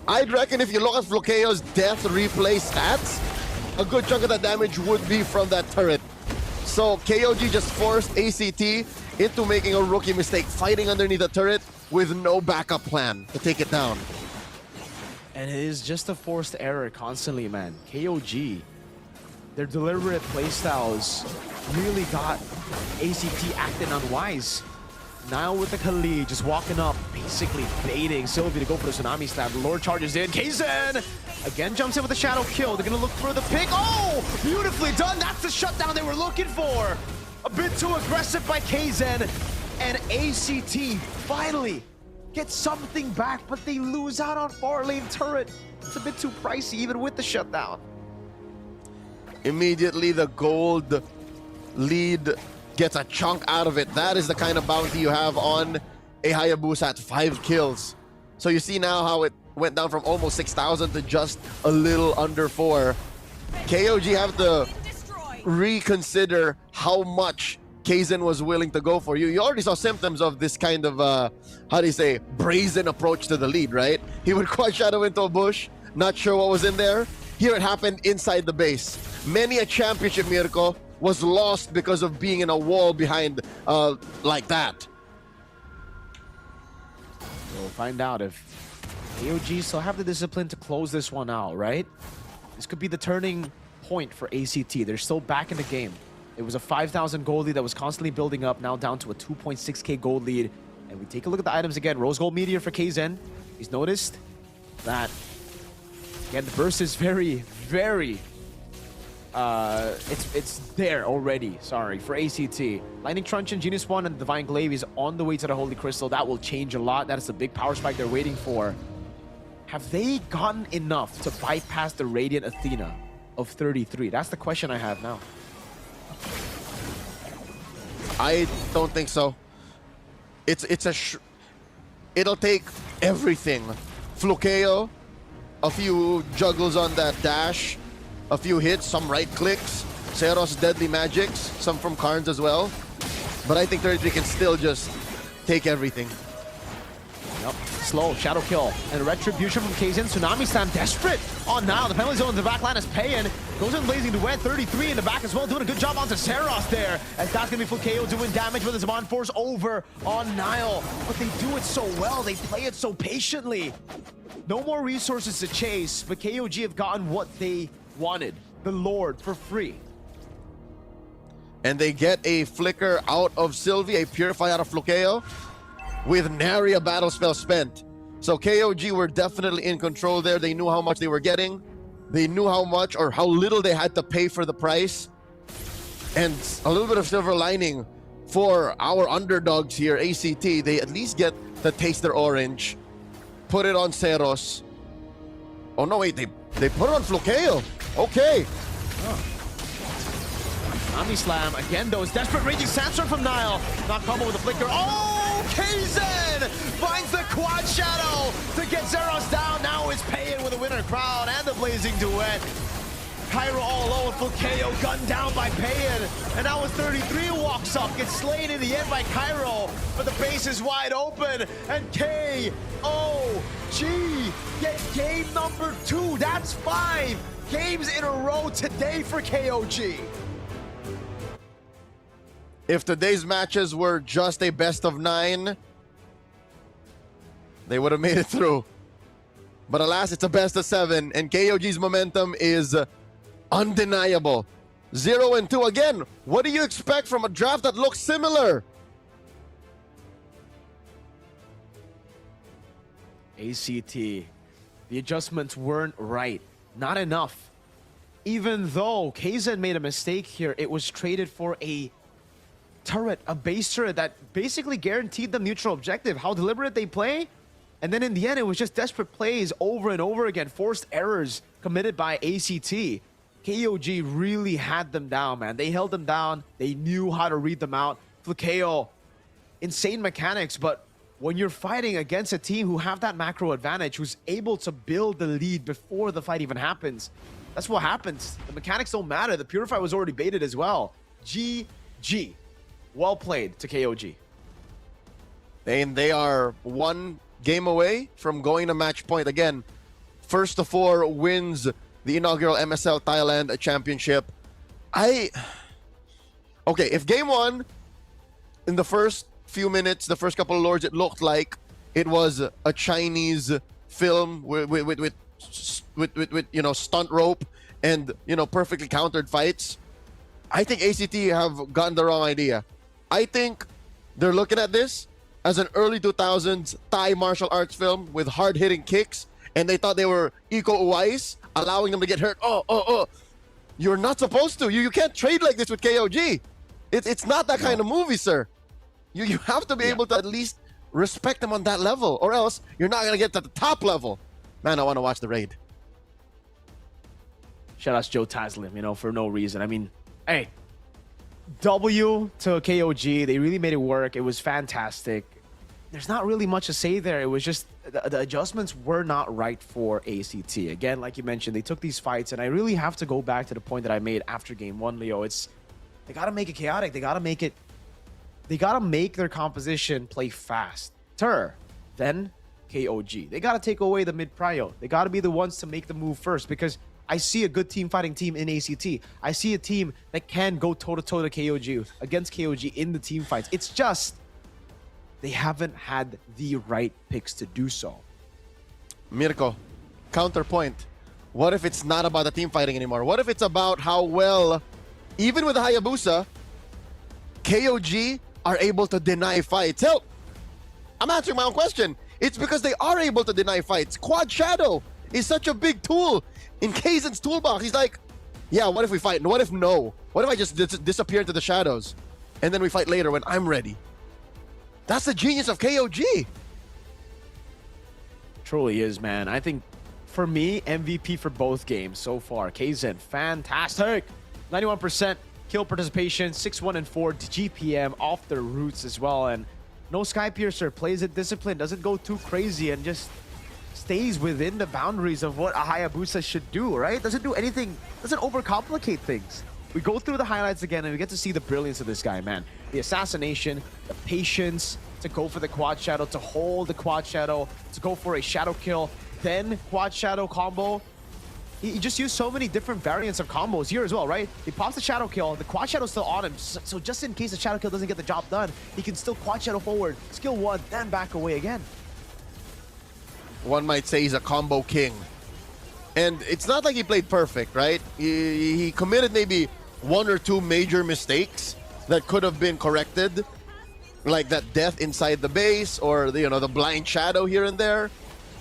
I'd reckon if you look at Flukeo's death replay stats, a good chunk of that damage would be from that turret. So KOG just forced ACT into making a rookie mistake, fighting underneath a turret with no backup plan to take it down. And it is just a forced error constantly, man. KOG, their deliberate playstyles really got ACT acting unwise. Now with the Khalid just walking up, basically baiting Sylvie to go for the Tsunami Stab. The Lord charges in. KZen again jumps in with a shadow kill. They're gonna look for the pick. Oh, beautifully done. That's the shutdown they were looking for. A bit too aggressive by KZen, and ACT finally get something back, but they lose out on far lane turret. It's a bit too pricey even with the shutdown. Immediately the gold lead gets a chunk out of it. That is the kind of bounty you have on a Hayabusa at 5 kills. So you see now how it went down from almost 6,000 to just a little under 4. KOG have to reconsider how much KZen was willing to go for. You already saw symptoms of this kind of, how do you say, brazen approach to the lead, right? He would quad shadow into a bush, not sure what was in there. Here it happened inside the base. Many a championship, Mirko, was lost because of being in a wall behind like that. We'll find out if KOG still have the discipline to close this one out, right? This could be the turning point for ACT. They're still back in the game. It was a 5,000 gold lead that was constantly building up, now down to a 2.6k gold lead. And we take a look at the items again. Rose Gold Meteor for KZen. He's noticed that, again, the burst is very, very, it's there already, sorry, for ACT. Lightning Truncheon, Genius 1, and Divine Glaive is on the way to the Holy Crystal. That will change a lot. That is the big power spike they're waiting for. Have they gotten enough to bypass the Radiant Athena of 33? That's the question I have now. I don't think so. It'll take everything. Flukeo, a few juggles on that dash, a few hits, some right clicks, Seros deadly magics, some from Karns as well. But I think 33 can still just take everything. Yep. Slow, shadow kill, and retribution from KZen. Tsunami Slam desperate on now. The penalty zone in the back line is paying. Goes in blazing duet, 33 in the back as well, doing a good job onto Seros there. As that's gonna be Flukeo doing damage with his Zaman Force over on Nile. But they do it so well, they play it so patiently. No more resources to chase, but KOG have gotten what they wanted. The Lord for free. And they get a flicker out of Sylvie, a purify out of Flukeo, with nary a battle spell spent. So KOG were definitely in control there. They knew how much they were getting. They knew how much or how little they had to pay for the price. And a little bit of silver lining for our underdogs here, ACT. They at least get to taste their orange. Put it on Seros. Oh no, wait, they put it on Flukeo. Okay. Tsunami Slam again though. It's desperate raging sandstorm from Nile. Not combo with the flicker. Oh! KZen finds the quad shadow to get Zeros down. Now it's paying with a winner crown and the blazing duet. Cairo all alone, Flukeo gunned down by Payan. And now it's 33 who walks up, gets slain in the end by Cairo. But the base is wide open. And KOG get game number 2. That's 5 games in a row today for KOG. If today's matches were just a best of 9, they would have made it through. But alas, it's a best of 7, and KOG's momentum is undeniable. 0-2 again. What do you expect from a draft that looks similar? ACT, the adjustments weren't right. Not enough. Even though KZen made a mistake here, it was traded for a turret, a base turret that basically guaranteed them neutral objective. How deliberate they play. And then in the end, it was just desperate plays over and over again. Forced errors committed by ACT. KOG really had them down, man. They held them down. They knew how to read them out. Flakeo, insane mechanics, but when you're fighting against a team who have that macro advantage, who's able to build the lead before the fight even happens, that's what happens. The mechanics don't matter. The Purify was already baited as well. GG. Well played to KOG. And they are one game away from going to match point. Again, first to four wins the inaugural MSL Thailand Championship. Okay, if game one, in the first few minutes, the first couple of lords, it looked like it was a Chinese film with stunt rope and perfectly countered fights. I think ACT have gotten the wrong idea. I think they're looking at this as an early 2000s Thai martial arts film with hard-hitting kicks, and they thought they were Iko Uwais, allowing them to get hurt. You're not supposed to. You can't trade like this with KOG. It's not that kind of movie, sir. You have to be able to at least respect them on that level, or else you're not going to get to the top level. Man, I want to watch the raid. Shout out to Joe Taslim, for no reason. I mean, hey, W to KOG. They really made it work. It was fantastic. There's not really much to say there. It was just the adjustments were not right for ACT. Again, like you mentioned, they took these fights, and I really have to go back to the point that I made after game one, Leo. They got to make it chaotic. They got to make their composition play fast. Then KOG. They got to take away the mid-prio. They got to be the ones to make the move first, because I see a good team fighting team in ACT. I see a team that can go toe-to-toe to KOG, against KOG in the team fights. It's just they haven't had the right picks to do so. Mirko, counterpoint. What if it's not about the team fighting anymore? What if it's about how well, even with the Hayabusa, KOG are able to deny fights? Hell, I'm answering my own question. It's because they are able to deny fights. Quad Shadow is such a big tool in Kaizen's toolbox. He's like, yeah, what if we fight? And what if no? What if I just disappear into the shadows and then we fight later when I'm ready? That's the genius of KOG. Truly is, man. I think, for me, MVP for both games so far. Kaizen, fantastic. 91% kill participation, 6-1 and 4 GPM off their roots as well. And no Skypiercer, plays it disciplined, doesn't go too crazy, and just stays within the boundaries of what a Hayabusa should do, right? Doesn't do anything, doesn't overcomplicate things. We go through the highlights again, and we get to see the brilliance of this guy, man. The assassination, the patience to go for the quad shadow, to hold the quad shadow, to go for a shadow kill, then quad shadow combo. He just used so many different variants of combos here as well, right? He pops the shadow kill, the quad shadow's still on him, so just in case the shadow kill doesn't get the job done, he can still quad shadow forward, skill one, then back away again. One might say he's a combo king. And it's not like he played perfect, right? He committed maybe one or two major mistakes that could have been corrected, like that death inside the base or the blind shadow here and there.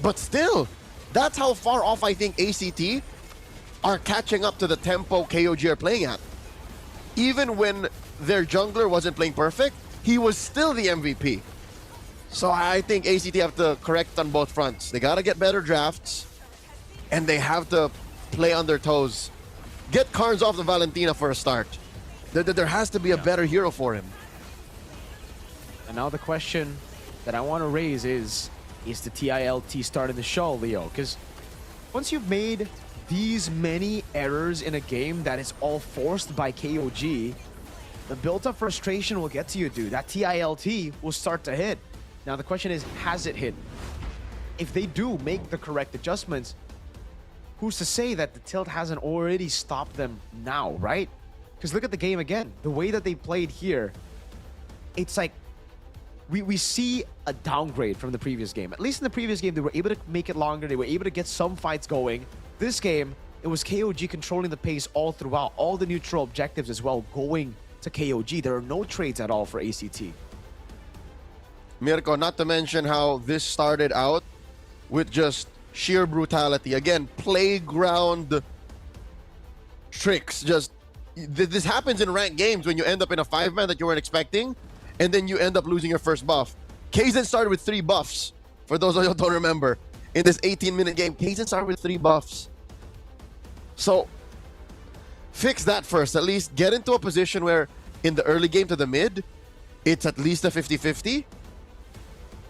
But still, that's how far off I think ACT are catching up to the tempo KOG are playing at. Even when their jungler wasn't playing perfect, he was still the MVP. So I think ACT have to correct on both fronts. They got to get better drafts, and they have to play on their toes. Get Carnes off the Valentina for a start. There has to be a better hero for him. And now the question that I want to raise is the TILT starting the show, Leo? Because once you've made these many errors in a game that is all forced by KOG, the built-up frustration will get to you, dude. That TILT will start to hit. Now the question is, has it hit? If they do make the correct adjustments, who's to say that the tilt hasn't already stopped them now, right? Because look at the game again. The way that they played here, it's like we see a downgrade from the previous game. At least in the previous game, they were able to make it longer. They were able to get some fights going. This game, it was KOG controlling the pace all throughout. All the neutral objectives as well going to KOG. There are no trades at all for ACT. Mirko, not to mention how this started out with just sheer brutality. Again, playground tricks, just this happens in ranked games when you end up in a 5-man that you weren't expecting, and then you end up losing your first buff. Kaizen started with 3 buffs. For those of you who don't remember, in this 18-minute game, Kaizen started with 3 buffs. So fix that first. At least get into a position where in the early game to the mid, it's at least a 50-50.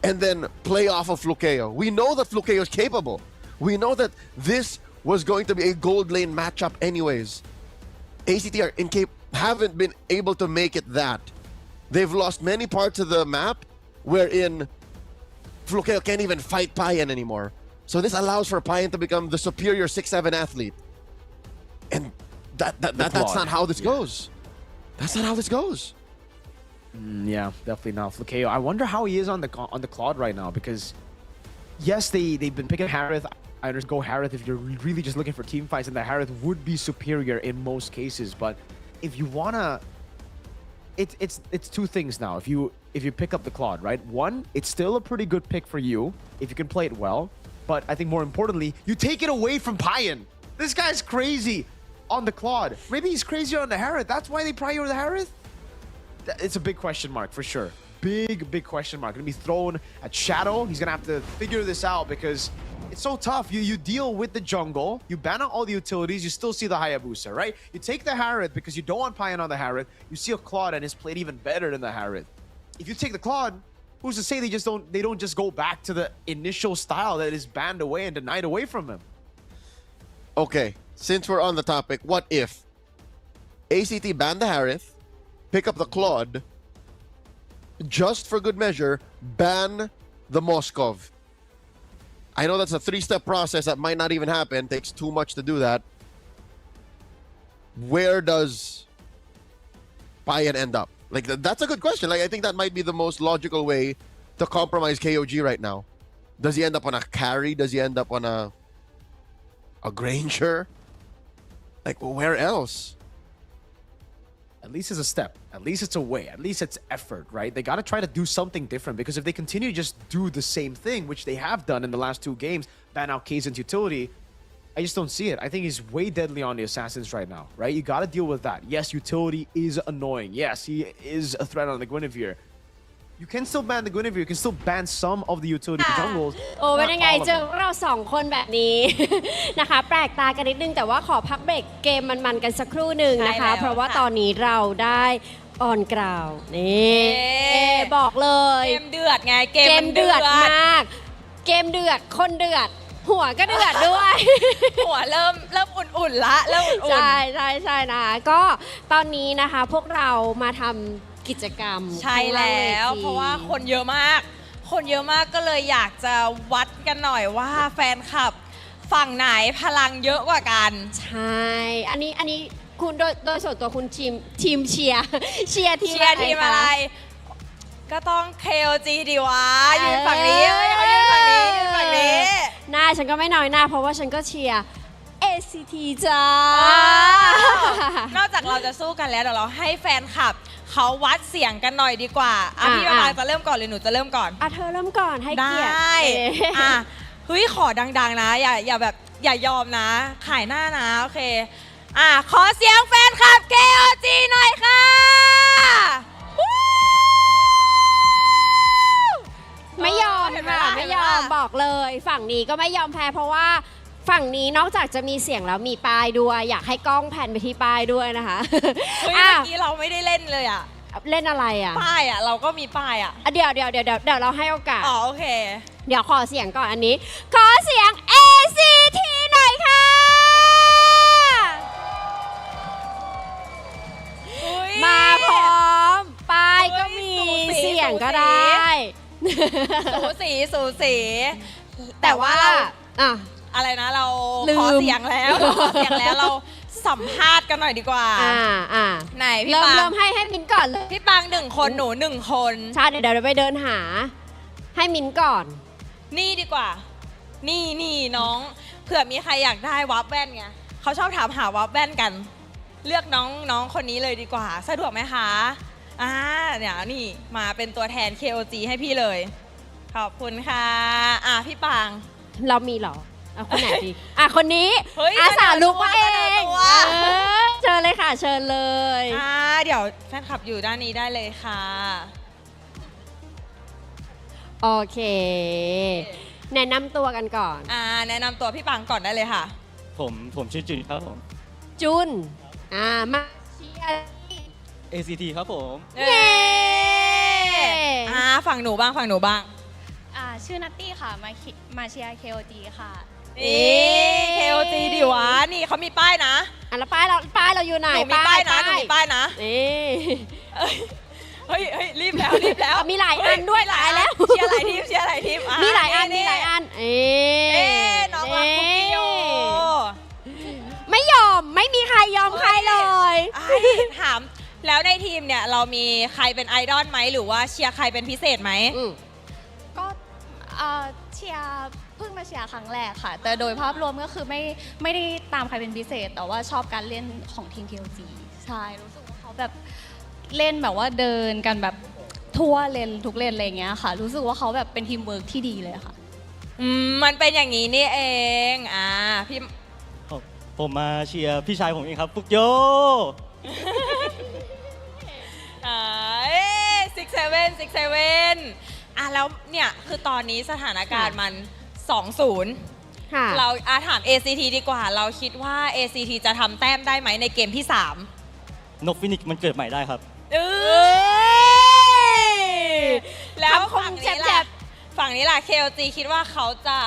And then play off of Flukeo. We know that Flukeo is capable. We know that this was going to be a gold lane matchup anyways. ACT haven't been able to make it that. They've lost many parts of the map wherein Flukeo can't even fight Payan anymore. So this allows for Payan to become the superior 6-7 athlete. And that's not how this goes. That's not how this goes. Yeah, definitely not. Flukeo, I wonder how he is on the Claude right now, because yes, they've been picking Harith. I understand go Harith if you're really just looking for team fights, and the Harith would be superior in most cases. But if you wanna, it's 2 things now. If you pick up the Claude, right? One, it's still a pretty good pick for you if you can play it well. But I think more importantly, you take it away from Payan. This guy's crazy on the Claude. Maybe he's crazier on the Harith. That's why they prior the Harith. It's a big question mark for sure. Big question mark. Gonna be thrown at Shadow. He's gonna have to figure this out because it's so tough. You deal with the jungle, you ban out all the utilities, you still see the Hayabusa, right? You take the Harith because you don't want Payan on the Harith. You see a Claude and it's played even better than the Harith. If you take the Claude, who's to say they don't just go back to the initial style that is banned away and denied away from him? Okay, since we're on the topic, what if ACT ban the Harith, pick up the Claude, just for good measure, ban the Moskov? I know that's a 3-step process that might not even happen. Takes too much to do that. Where does Payan end up? Like, that's a good question. Like, I think that might be the most logical way to compromise KOG right now. Does he end up on a carry? Does he end up on a Granger? Like, well, where else? At least it's a step. At least it's a way. At least it's effort, right? They got to try to do something different, because if they continue to just do the same thing, which they have done in the last 2 games, ban out Kaizen's utility, I just don't see it. I think he's way deadly on the Assassins right now, right? You got to deal with that. Yes, utility is annoying. Yes, he is a threat on the Guinevere. You can still ban the Guinevere. You can still ban some of the utility jungles. โอ้เป็นยังไงเจอเรา2 คนแบบนี้ นะคะแปลกตากันนิดนึงแต่ว่าขอพักเบรกเกมมันๆกันสักครู่หนึ่งนะคะเพราะว่าตอนนี้เราได้ออนกราวนี่บอกเลยเกมเดือดไงเกม เดือดมากเกมเดือดคนเดือดหัวก็เดือดด้วย หัวเริ่มอุ่นๆละเริ่มอุ่นๆ ใช่นะคะก็ตอนนี้นะคะพวกเรามาทำกิจกรรม ใช่แล้วเพราะว่าคนเยอะมากก็เลยอยากจะวัดกันหน่อยว่าแฟนคลับฝั่งไหนพลังเยอะกว่ากันใช่อันนี้คุณโดยส่วนตัวคุณทีมเชียร์ทีมอะไรก็ต้อง KOG ดีวะยืนฝั่งนี้เขายืนฝั่งนี้หน้าฉันก็ไม่น้อยหน้าเพราะว่าฉันก็เชียร์ ACT จ้าน อกจากเราจะสู้กันแล้วเดี๋ยวเราให้แฟนคลับเขาวัดเสียงกันหน่อยดีกว่าพี่ปางจะเริ่มก่อนหรือหนูจะเริ่มก่อนเธอเริ่มก่อนให้เกียรติได้เฮ้ยขอดังๆนะอย่าแบบอย่ายอมนะขายหน้านะโอเคขอเสียงแฟนคลับ KOG หน่อยค่ะไม่ยอมค่ะไม่ยอมบอกเลยฝั่งนี้ก็ไม่ยอมแพ้เพราะว่าฝั่งนี้นอกจากจะมีเสียงแล้วมีป้ายด้วยอยากให้กล้องแผ่นไปที่ป้ายด้วยนะคะเมื่อกี้เราไม่ได้เล่นเลยเล่นอะไรป้ายเราก็มีป้ายเดี๋ยวเราให้โอกาสโอเคเดี๋ยวขอเสียงก่อนอันนี้ขอเสียง ACT หน่อยค่ะมาพร้อมป้ายก็มีเสียงก็ได้สูสีแต่ว่าอะไรนะเราขอเสียงแล้วเราสัมภาษณ์กันหน่อยดีกว่าไหนพี่ปางเริ่มให้มิ้นก่อนเลยพี่ปาง1 คนหนู1 คนใช่เดี๋ยวเราไปเดินหาให้มิ้นก่อนนี่ดีกว่านี่น้องเผื่อมีใครอยากได้วับแว่นไงเขาชอบถามหาวับแว่นกันเลือกน้องคนนี้เลยดีกว่าสะดวกไหมคะเนี่ยนี่มาเป็นตัวแทน KOG ให้พี่เลยขอบคุณค่ะพี่ปางเรามีเหรอคนไหนดีคนนี้อาสาลุกมาเอง เชิญเลยค่ะ เชิญเลย เดี๋ยวแฟนคลับอยู่ด้านนี้ได้เลยค่ะ โอเค แนะนำตัวกันก่อน แนะนำตัวพี่ปังก่อนได้เลยค่ะ ผมชื่อจุนครับผม จุนมาเชียร์ ACT ครับผม เย้ฝั่งหนูบ้างฝั่งหนูบ้าง ชื่อนัตตี้ค่ะ มาเชียร์ KOG ค่ะ KOG ดิวะนี่เขามีป้ายนะ แล้วป้ายเราอยู่ไหน หนูมีป้ายนะหนูมีป้ายนะ เฮ้ยรีบแล้วรีบแล้ว มีหลายอันด้วยตายแล้ว เชียร์หลายทีมเชียร์หลายทีม มีหลายอันน้องรักคุกกี้โย ไม่ยอมไม่มีใครยอมใครเลย ถามแล้วในทีมเนี่ยเรามีใครเป็นไอดอลไหมหรือว่าเชียร์ใครเป็นพิเศษไหม ก็เชียร์เพิ่งมาเชียร์ครั้งแรกค่ะ แต่โดยภาพรวมก็คือไม่ได้ตามใครเป็นพิเศษ แต่ว่าชอบการเล่นของทีม KOG ใช่รู้สึกว่าเขาแบบเล่นแบบว่าเดินกันแบบทั่วเลนทุกเลนอะไรอย่างเงี้ยค่ะ รู้สึกว่าเขาแบบเป็นทีมเวิร์กที่ดีเลยค่ะ มันเป็นอย่างนี้นี่เองพี่ ผมมาเชียร์พี่ชายผมเองครับฟุกโย67แล้วเนี่ยคือตอนนี้สถานการณ์มัน 2-0 เราถาม ACT ดีกว่า เราคิดว่า ACT จะทำแต้มได้ไหมในเกมที่ 3 นกฟินิกซ์มันเกิดใหม่ได้ครับ แล้วฝั่งนี้ล่ะ KOG คิดว่าเขาจะ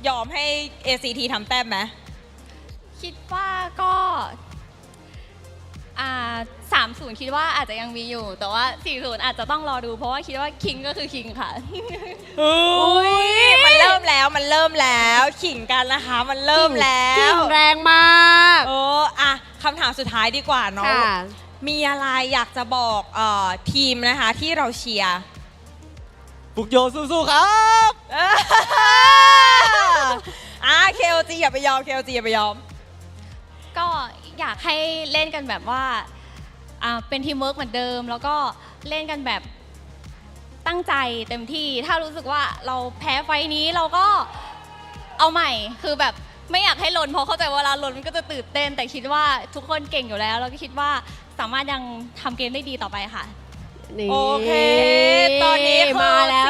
ยอมให้ ACT ทำแต้มไหม คิดว่าก็30คิดว่าอาจจะยังมีอยู่ แต่ว่า40อาจจะต้องรอดูเพราะว่าคิดว่าคิงก็คือคิงค่ะมันเริ่มแล้วขิงกันนะคะมันเริ่มแล้ว ขิงแรงมากคำถามสุดท้ายดีกว่าเนาะมีอะไรอยากจะบอกทีมนะคะที่เราเชียร์ ฟุกโยสู้ๆครับ KOG อย่าไปยอม KOG อย่าไปยอม ก็อยากให้เล่นกันแบบว่าเป็นทีมเวิร์กเหมือนเดิม แล้วก็เล่นกันแบบตั้งใจเต็มที่ถ้ารู้สึกว่าเราแพ้ไฟนี้เราก็เอาใหม่คือแบบไม่อยากให้หล่นเพราะเข้าใจว่าเวลาหล่นมันก็จะตื่นเต้นแต่คิดว่าทุกคนเก่งอยู่แล้วแล้วก็คิดว่าสามารถยังทำเกมได้ดีต่อไปค่ะ โอเคตอนนี้คือ มาแล้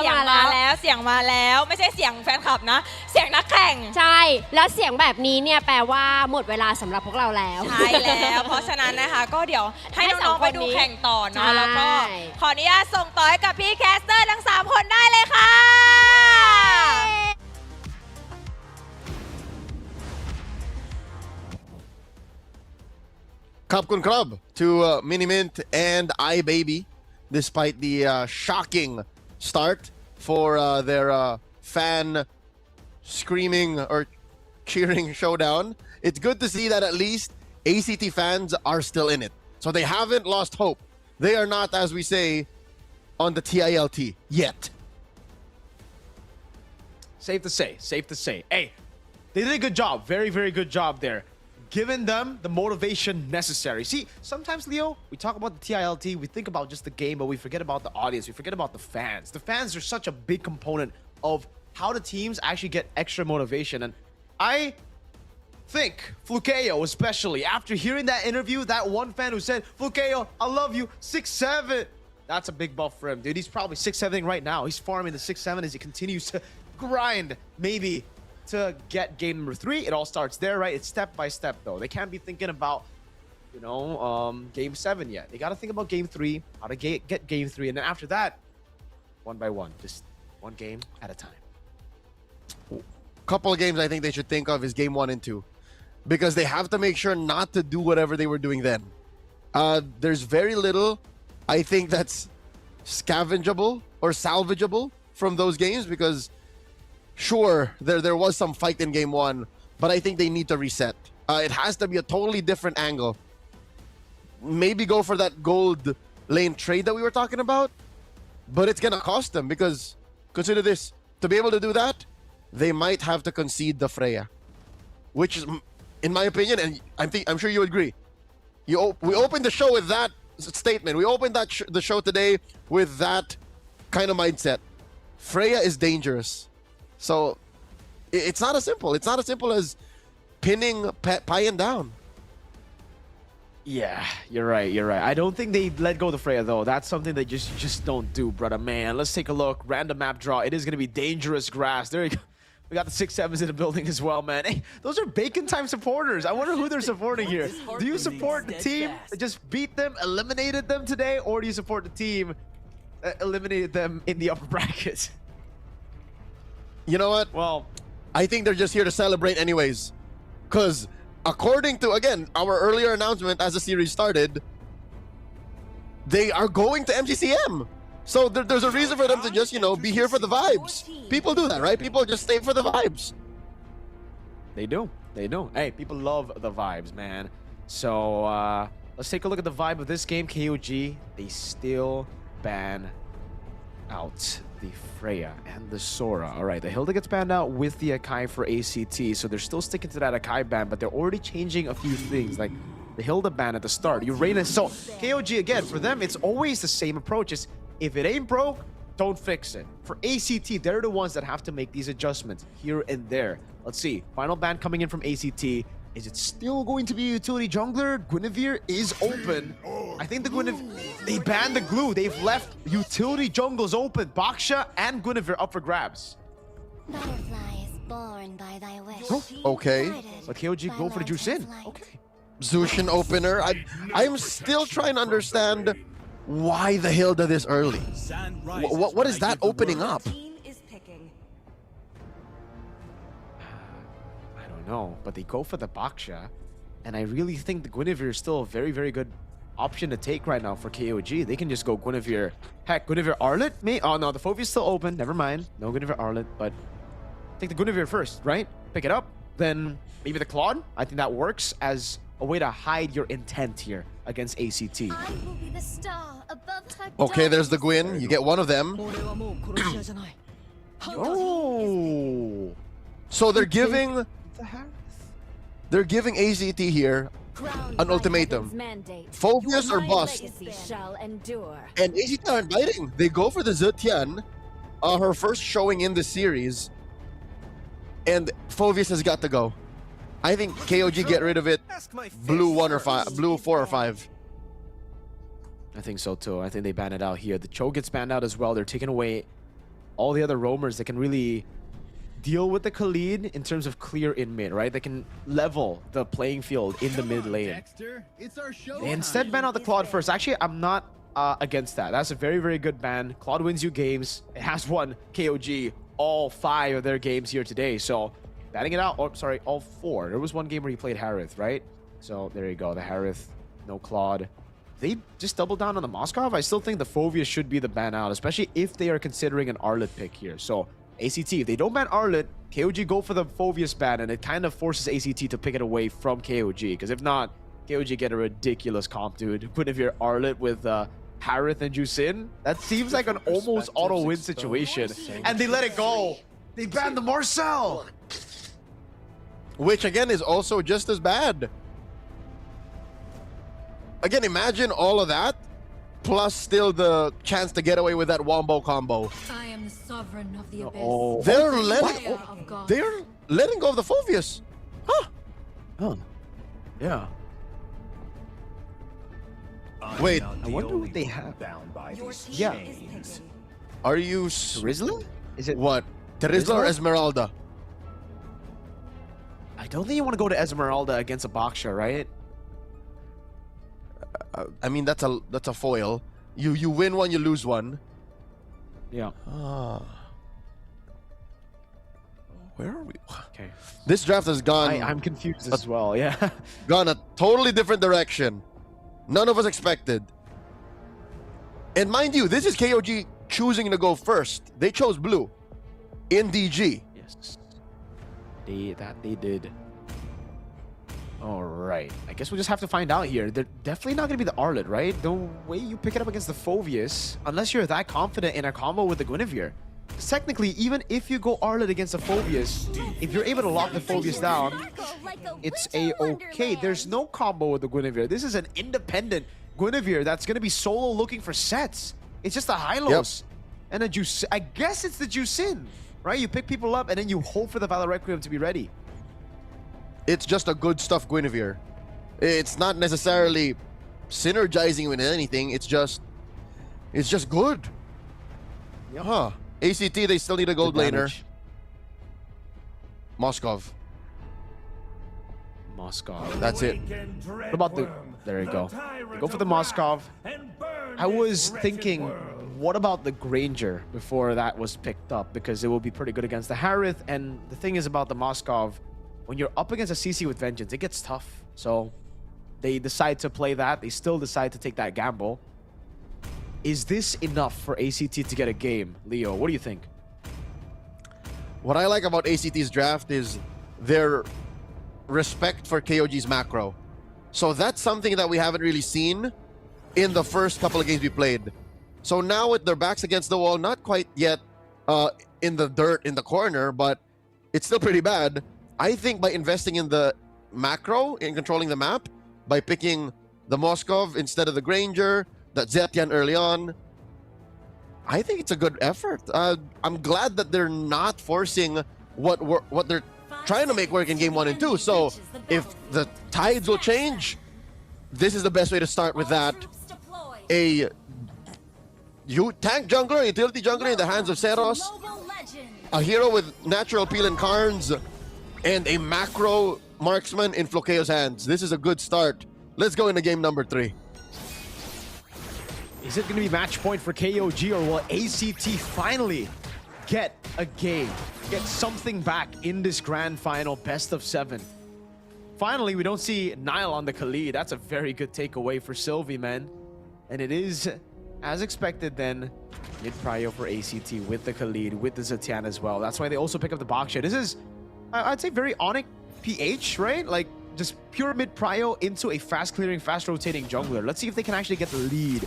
ว เสียงมาแล้วไม่ใช่เสียงแฟนคลับนะเสียงนักแข่ง ใช่แล้วเสียงแบบนี้เนี่ยแปลว่าหมดเวลาสำหรับพวกเราแล้ว ใช่แล้วเพราะฉะนั้นนะคะก็เดี๋ยวให้น้องๆไปดูแข่งต่อเนาะ ใช่ แล้วก็ขออนุญาตส่งต่อให้กับพี่แคสเตอร์ทั้ง3คนได้เลยค่ะ Kapkun Club to Minimint and iBaby, despite the shocking start for their fan screaming or cheering showdown. It's good to see that at least ACT fans are still in it. So they haven't lost hope. They are not, as we say, on the TILT yet. Safe to say. Hey, they did a good job. Very, very good job there. Giving them the motivation necessary. See, sometimes, Leo, we talk about the TILT, we think about just the game, but we forget about the audience. We forget about the fans. The fans are such a big component of how the teams actually get extra motivation. And I think Flukeo, especially, after hearing that interview, that one fan who said, Flukeo, I love you, 6'7". That's a big buff for him, dude. He's probably 6'7" right now. He's farming the 6'7" as he continues to grind, maybe, to get game number 3. It all starts there, right? It's step by step, though. They can't be thinking about, game 7 yet. They got to think about game 3, how to get game 3, and then after that, one by one, just one game at a time. Couple of games I think they should think of is game 1 and 2, because they have to make sure not to do whatever they were doing then. There's very little, I think, that's scavengeable or salvageable from those games, because sure, there was some fight in game 1, but I think they need to reset. It has to be a totally different angle. Maybe go for that gold lane trade that we were talking about, but it's going to cost them, because consider this. To be able to do that, they might have to concede the Freya, which is, in my opinion, and I'm sure you agree, we opened the show with that statement. We opened the show today with that kind of mindset. Freya is dangerous. So it's not as simple. It's not as simple as pinning Payan down. Yeah, you're right. You're right. I don't think they let go of the Freya though. That's something they just don't do, brother man. Let's take a look. Random map draw. It is gonna be dangerous grass. There you go. We got the 6-7s in the building as well, man. Hey, those are Bacon Time supporters. I wonder who they're supporting here. Do you support the team that just beat them, eliminated them today, or do you support the team that eliminated them in the upper bracket? You know what? Well, I think they're just here to celebrate anyways. Because according to, again, our earlier announcement as the series started, they are going to MCCM. So there's a reason for them to just, you know, be here for the vibes. People do that, right? People just stay for the vibes. They do. They do. Hey, people love the vibes, man. So let's take a look at the vibe of this game. KOG, they still ban out the Freya and the Sora. All right, the Hilda gets banned out with the Akai for ACT, so they're still sticking to that Akai ban, but they're already changing a few things, like the Hilda ban at the start. Uranus, so KOG, again, for them, it's always the same approach. It's, if it ain't broke, don't fix it. For ACT, they're the ones that have to make these adjustments here and there. Let's see. Final ban coming in from ACT. Is it still going to be a utility jungler? Guinevere is open. I think the Guinevere... They banned the glue. They've left utility jungles open. Baksha and Guinevere up for grabs. Butterflies born by thy wish. Oh, okay. But KOG go for the Juicin. Okay. Zushin opener. I'm still trying to understand why the Hilda this early. What is that opening up? I don't know, but they go for the Baksha, and I really think the Guinevere is still a very, very good option to take right now for KOG. They can just go Guinevere. Heck, Guinevere Arlet? Me? Oh no, the Fovia's still open. Never mind. No Guinevere Arlet, but take the Guinevere first, right? Pick it up. Then maybe the Claude. I think that works as a way to hide your intent here against ACT. Okay, there's the Gwyn. You get one of them. Oh. So they're giving ACT here an ultimatum. Phobias or bust. And ACT aren't biting. They go for the Zetian, her first showing in the series. And Phobias has got to go. I think KOG get rid of it. Blue 1 or 5, blue 4 or 5. I think so too. I think they ban it out here. The Cho gets banned out as well. They're taking away all the other roamers that can really deal with the Khalid in terms of clear in mid, right? They can level the playing field in the mid lane. They instead ban out the Claude first. Actually, I'm not against that. That's a very, very good ban. Claude wins you games. It has won KOG all 5 of their games here today. So banning it out, oh, sorry, all 4. There was one game where he played Harith, right? So there you go, the Harith, no Claude. They just double down on the Moskov. I still think the Fovia should be the ban out, especially if they are considering an Arlet pick here. So ACT, if they don't ban Arlet, KOG go for the Fovius ban, and it kind of forces ACT to pick it away from KOG. Because if not, KOG get a ridiculous comp, dude. Guinevere Arlet with Harith and Jusin. That seems like an almost auto-win situation. And they let it go. They banned the Marcel. Which, again, is also just as bad. Again, imagine all of that, plus still the chance to get away with that wombo combo. I am the sovereign of the abyss. Oh. They're letting go of the Phovius. Huh. Oh. Yeah. Wait. I wonder what they have. Yeah. Are you... Terizla? Is it... What? Terizla or Esmeralda? I don't think you want to go to Esmeralda against a Baksha, right? I mean, that's a foil. You win one, you lose one. Yeah. Where are we? Okay. This draft has gone... I'm confused as well, yeah. Gone a totally different direction. None of us expected. And mind you, this is KOG choosing to go first. They chose blue in DG. Yes. They did. All right. I guess we'll just have to find out here. They're definitely not going to be the Arlet, right? The way you pick it up against the Phovius, unless you're that confident in a combo with the Guinevere. Technically, even if you go Arlet against the Phovius, if you're able to lock the Phovius down, it's a-okay. There's no combo with the Guinevere. This is an independent Guinevere that's going to be solo looking for sets. It's just a Hylos and a Juice. I guess it's the Juicin, right? You pick people up and then you hope for the Valor Requiem to be ready. It's just a good stuff Guinevere. It's not necessarily synergizing with anything. It's just good. Huh. ACT, they still need a gold laner. Moskov. That's it. What about the... There you go. Go for the Moskov. I was thinking, what about the Granger before that was picked up? Because it will be pretty good against the Harith. And the thing is about the Moskov, when you're up against a CC with Vengeance, it gets tough. So they decide to play that. They still decide to take that gamble. Is this enough for ACT to get a game? Leo, what do you think? What I like about ACT's draft is their respect for KOG's macro. So that's something that we haven't really seen in the first couple of games we played. So now with their backs against the wall, not quite yet in the dirt in the corner, but it's still pretty bad. I think by investing in the macro, in controlling the map, by picking the Moskov instead of the Granger, that Zetian early on, I think it's a good effort. I'm glad that they're not forcing what they're trying to make work in game 1 and 2. So if the tides will change, this is the best way to start with that. A tank jungler, utility jungler in the hands of Seros, a hero with natural peel and Karns, and a macro marksman in Flokeo's hands. This is a good start. Let's go into game number 3. Is it going to be match point for KOG, or will ACT finally get a game, get something back in this grand final best of 7? Finally, we don't see Nile on the Khalid. That's a very good takeaway for Sylvie, man. And it is, as expected then, mid-prio for ACT with the Khalid, with the Zetian as well. That's why they also pick up the Baksha. This is, I'd say, very Onic PH, right? Like, just pure mid-prio into a fast-clearing, fast-rotating jungler. Let's see if they can actually get the lead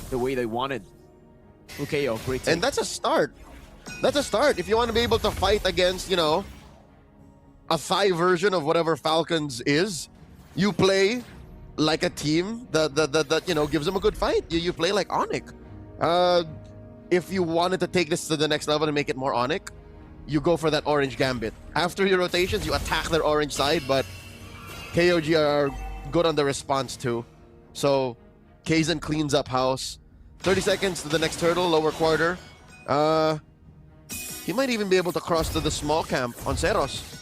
the way they wanted. Okay, great take. And that's a start. That's a start. If you want to be able to fight against, you know, a Thai version of whatever Falcons is, you play like a team that you know, gives them a good fight. You play like Onic. If you wanted to take this to the next level and make it more Onic, you go for that orange gambit. After your rotations, you attack their orange side, but KOG are good on the response too. So Kaizen cleans up house. 30 seconds to the next turtle, lower quarter. He might even be able to cross to the small camp on Seros.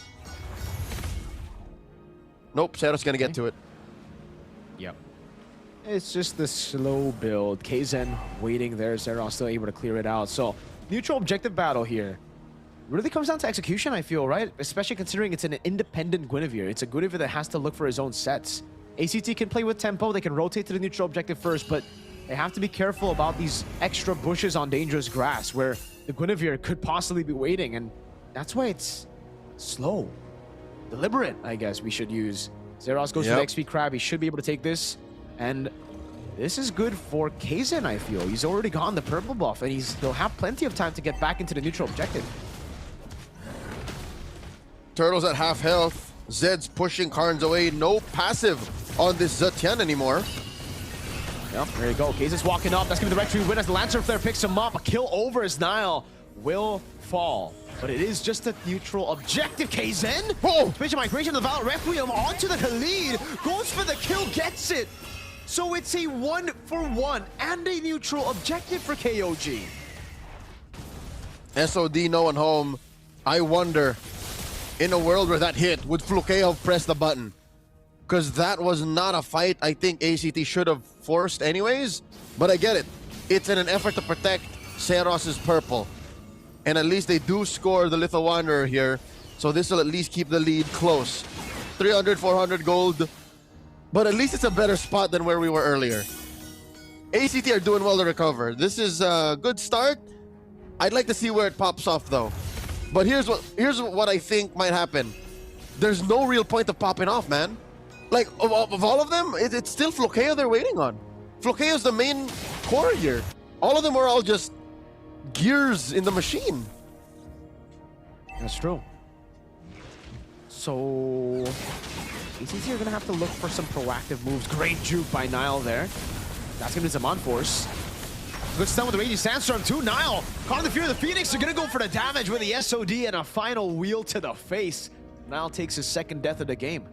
Nope, Seros gonna get to it. Yep. It's just the slow build. Kaizen waiting there. Seros still able to clear it out. So neutral objective battle here. Really comes down to execution, I feel, right? Especially considering it's an independent Guinevere. It's a Guinevere that has to look for his own sets. ACT can play with tempo. They can rotate to the neutral objective first, but they have to be careful about these extra bushes on dangerous grass where the Guinevere could possibly be waiting, and that's why it's slow. Deliberate, I guess we should use. Zeros goes for the XP Crab. He should be able to take this, and this is good for Kaizen, I feel. He's already gone the purple buff, and he'll have plenty of time to get back into the neutral objective. Turtle's at half health. Zed's pushing Karns away. No passive on this Zetian anymore. Yep, there you go. Kaizen's walking up. That's going to be the right win as the Lancer Flare picks him up. A kill over as Nile will fall. But it is just a neutral objective. Kaizen! Oh! Vision Migration of the Valor Requiem onto the Khalid. Goes for the kill, gets it. So it's a 1-for-1 and a neutral objective for KOG. SOD no one home. I wonder, in a world where that hit, would Flukeo press the button? Because that was not a fight I think ACT should have forced anyways. But I get it. It's in an effort to protect Seros's purple. And at least they do score the Little Wanderer here. So this will at least keep the lead close. 300, 400 gold. But at least it's a better spot than where we were earlier. ACT are doing well to recover. This is a good start. I'd like to see where it pops off though. But here's what I think might happen. There's no real point of popping off, man. Like, of all of them, it's still Flokeo they're waiting on. Flokeo's the main core here. All of them are all just gears in the machine. That's true. So ACT are going to have to look for some proactive moves. Great juke by Nile there. That's going to be some on-force. Good stun with the Raging Sandstorm too. Nile, caught in the Fury of the Phoenix. They're going to go for the damage with the SOD and a final wheel to the face. Nile takes his second death of the game.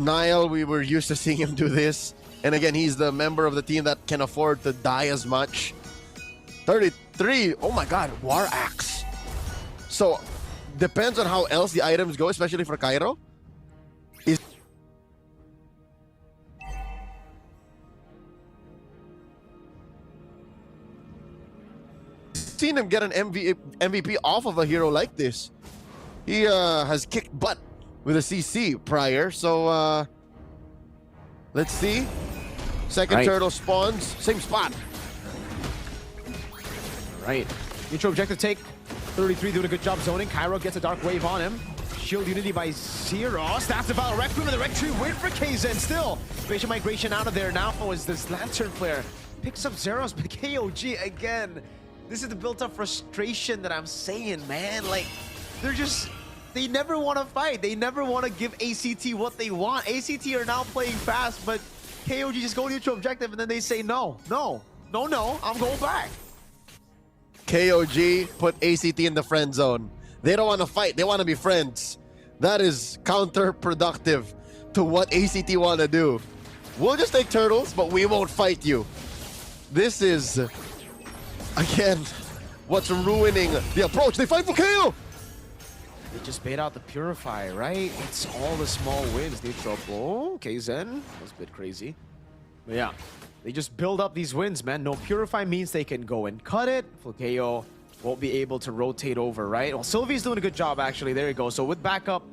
Niall, we were used to seeing him do this. And again, he's the member of the team that can afford to die as much. 33. Oh my god, War Axe. So, depends on how else the items go, especially for Cairo. Seen him get an MVP off of a hero like this. He has kicked butt with a CC prior, so let's see. Second turtle spawns, same spot. Right. Neutral objective take. 33 doing a good job zoning. Cairo gets a dark wave on him. Shield unity by Zero. Snaps the Valor Rec Room and the Rec Tree wait for Kaizen still. Spatial migration out of there now as this Lantern Flare picks up Zeros, but KOG again. This is the built-up frustration that I'm saying, man. Like, they never want to fight. They never want to give ACT what they want. ACT are now playing fast, but KOG just go neutral objective and then they say no, I'm going back. KOG put ACT in the friend zone. They don't want to fight. They want to be friends. That is counterproductive to what ACT want to do. We'll just take turtles, but we won't fight you. This is, again, what's ruining the approach. They fight for KO. They just bait out the Purify, right? It's all the small wins. They drop. Oh, Kaizen. That's a bit crazy. But yeah, they just build up these wins, man. No Purify means they can go and cut it. Flukeo won't be able to rotate over, right? Well, Sylvie's doing a good job, actually. There you go. So with backup,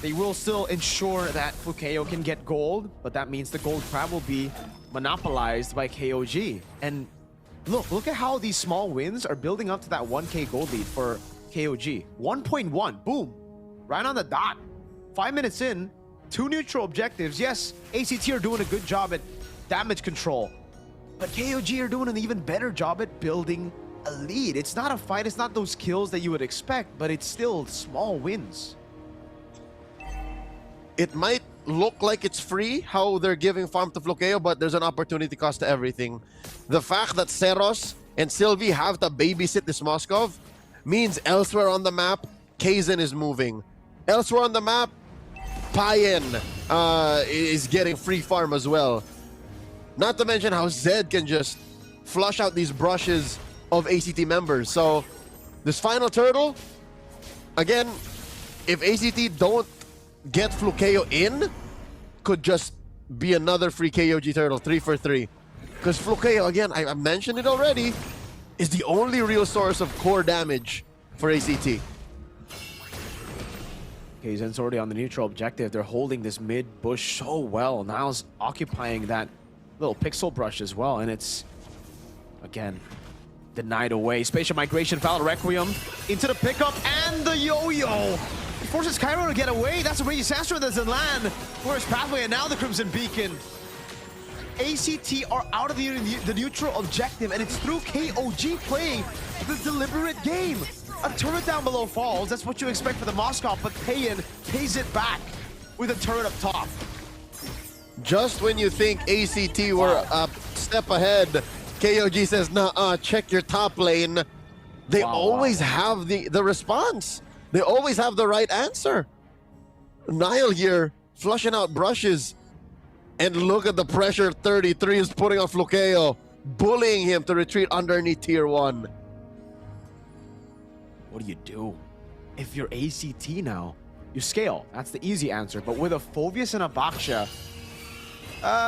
they will still ensure that Flukeo can get gold, but that means the gold crab will be monopolized by KOG. And look at how these small wins are building up to that 1K gold lead for KOG. 1.1, boom, right on the dot. 5 minutes in, 2 neutral objectives. Yes, ACT are doing a good job at damage control, but KOG are doing an even better job at building a lead. It's not a fight, it's not those kills that you would expect, but it's still small wins. It might look like it's free how they're giving farm to Flukeo, but there's an opportunity cost to everything. The fact that Seros and Sylvie have to babysit this Moskov means elsewhere on the map, Kaizen is moving. Elsewhere on the map, Payen is getting free farm as well. Not to mention how Zed can just flush out these brushes of ACT members. So this final turtle, again, if ACT don't get Flukeo in, could just be another free KOG turtle, 3 for 3. Because Flukeo, again, I mentioned it already, is the only real source of core damage for ACT. Kaizen's already on the neutral objective. They're holding this mid bush so well. Niall's occupying that little pixel brush as well, and it's, again, denied away. Spatial migration, Valor Requiem into the pickup, and the yo-yo forces Cairo to get away. That's a Raging Sandstorm that doesn't land. Where's Pathway, and now the Crimson Beacon. ACT are out of the neutral objective, and it's through KOG playing the deliberate game. A turret down below falls. That's what you expect for the Moskov, but Payen pays it back with a turret up top. Just when you think ACT were a step ahead, KOG says, nah, check your top lane. They always have the response. They always have the right answer. Niall here, flushing out brushes. And look at the pressure 33 is putting on Flukeo, bullying him to retreat underneath tier 1. What do you do? If you're ACT now, you scale. That's the easy answer. But with a Phoveus and a Baksha,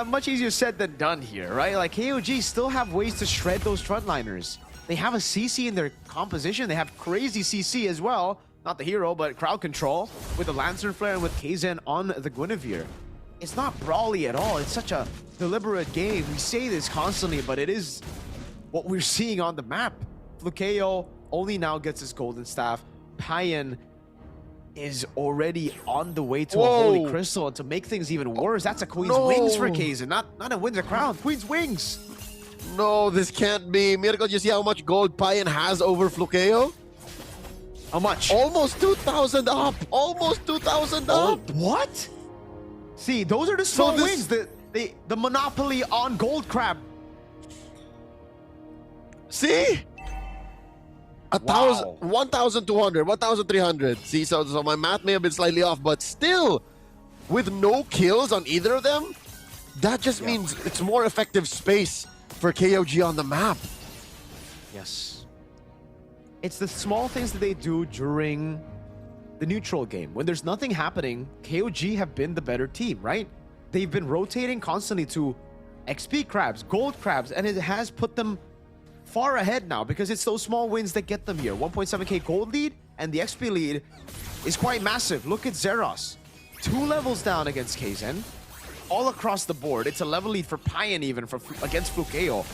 much easier said than done here, right? Like, KOG still have ways to shred those frontliners. They have a CC in their composition. They have crazy CC as well. Not the hero, but crowd control with the Lancer Flare and with Kaizen on the Guinevere. It's not brawly at all. It's such a deliberate game. We say this constantly, but it is what we're seeing on the map. Flukeo only now gets his golden staff. Payen is already on the way to a Holy Crystal, and to make things even worse, that's a Queen's Wings for Kaizen. Not a Winds of Crown, Queen's Wings. No, this can't be. Mirko, do you see how much gold Payen has over Flukeo? How much? Almost 2,000 up. Almost 2,000 up. What? See, those are the small wins. The monopoly on Gold Crab. See? 1,200, 1,300. See, so my math may have been slightly off, but still, with no kills on either of them, that just means it's more effective space for KOG on the map. Yes. It's the small things that they do during the neutral game. When there's nothing happening, KOG have been the better team, right? They've been rotating constantly to XP crabs, gold crabs, and it has put them far ahead now because it's those small wins that get them here. 1.7k gold lead, and the XP lead is quite massive. Look at Zeros. 2 levels down against Kaizen. All across the board. It's a level lead for Payan even against Flukeo.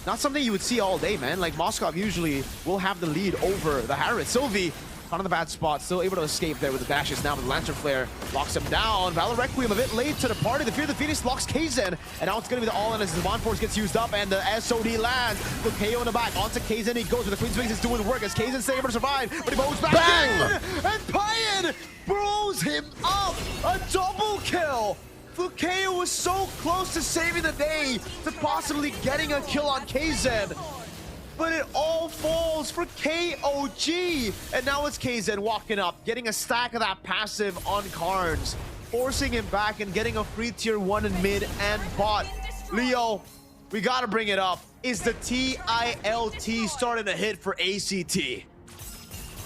Not something you would see all day, man. Like, Moskov usually will have the lead over the Harris. Sylvie, caught on the bad spot, still able to escape there with the dashes. Now with the Lantern Flare, locks him down. Valor Requiem a bit late to the party. The Fear of the Phoenix locks Kaizen, and now it's going to be the all-in as the Divine Force gets used up, and the SOD lands. Flukeo in the back, onto Kaizen he goes, with the Queen's Wings is doing work as Kaizen's able to survive, but he moves back. Bang! And Payan blows him up! A double kill! Flukeo was so close to saving the day, to possibly getting a kill on Kaizen. But it all falls for KOG. And now it's Kaizen walking up, getting a stack of that passive on Carnes, forcing him back and getting a free tier 1 in mid and bot. Leo, we gotta bring it up. Is the TILT starting to hit for ACT?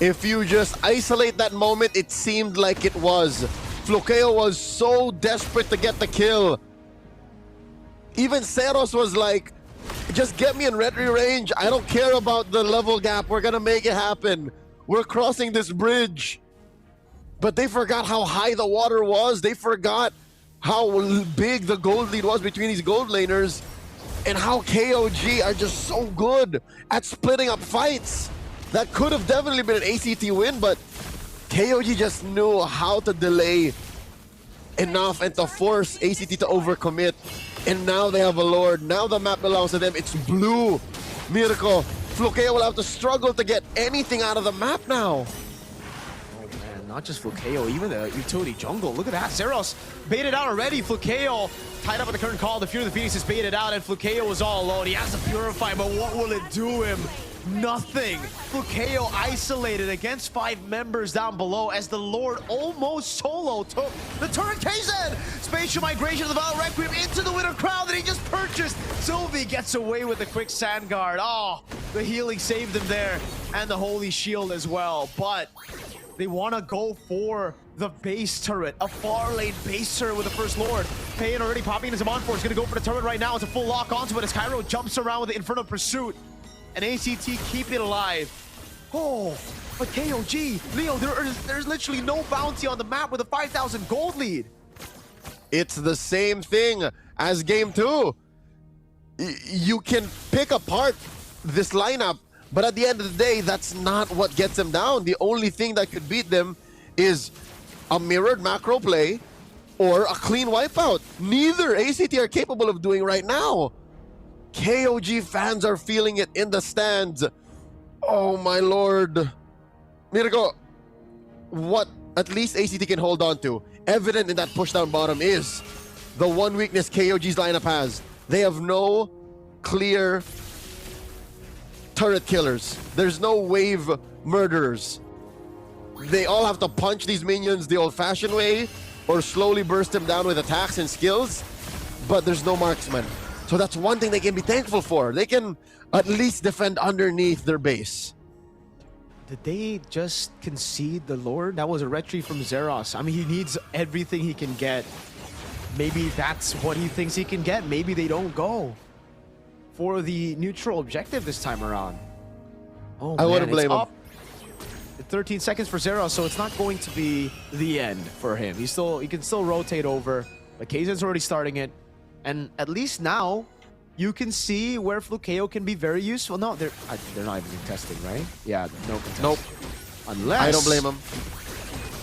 If you just isolate that moment, it seemed like it was. Flukeo was so desperate to get the kill. Even Seros was like, just get me in retry range. I don't care about the level gap. We're gonna make it happen. We're crossing this bridge. But they forgot how high the water was. They forgot how big the gold lead was between these gold laners, and how KOG are just so good at splitting up fights. That could have definitely been an ACT win, but KOG just knew how to delay enough and to force ACT to overcommit. And now they have a Lord. Now the map belongs to them. It's blue. Mirko, Flukeo will have to struggle to get anything out of the map now. Oh man, not just Flukeo, even the utility jungle. Look at that. Zeros baited out already. Flukeo tied up with the current call. The Fear of the Phoenix is baited out, and Flukeo was all alone. He has to purify, but what will it do him? Nothing. Flukeo isolated against 5 members down below as the Lord almost solo took the turret. Kaizen! Spatial migration of the Valor Requiem into the Winter Crown that he just purchased. Sylvie gets away with the quick Sand Guard. Oh, the healing saved him there, and the Holy Shield as well. But they want to go for the base turret, a far lane base turret with the First Lord. Payan already popping into Zaman Force, going to go for the turret right now. It's a full lock onto it as Cairo jumps around with the Infernal Pursuit. And ACT keep it alive. Oh, but KOG, Leo, there's literally no bounty on the map with a 5,000 gold lead. It's the same thing as game 2. You can pick apart this lineup, but at the end of the day, that's not what gets them down. The only thing that could beat them is a mirrored macro play or a clean wipeout. Neither ACT are capable of doing right now. KOG fans are feeling it in the stands. Oh my lord. Mirko, what at least ACT can hold on to, evident in that push down bottom, is the one weakness KOG's lineup has. They have no clear turret killers. There's no wave murderers. They all have to punch these minions the old-fashioned way or slowly burst them down with attacks and skills, but there's no marksman. So that's one thing they can be thankful for. They can at least defend underneath their base. Did they just concede the Lord? That was a retry from Zeros. I mean, he needs everything he can get. Maybe that's what he thinks he can get. Maybe they don't go for the neutral objective this time around. Oh, I wouldn't blame him. 13 seconds for Zeros, so it's not going to be the end for him. He can still rotate over, but Kaizen's already starting it. And at least now, you can see where Flukeo can be very useful. No, they're not even contesting, right? Yeah, no contest. Nope. Unless... I don't blame him.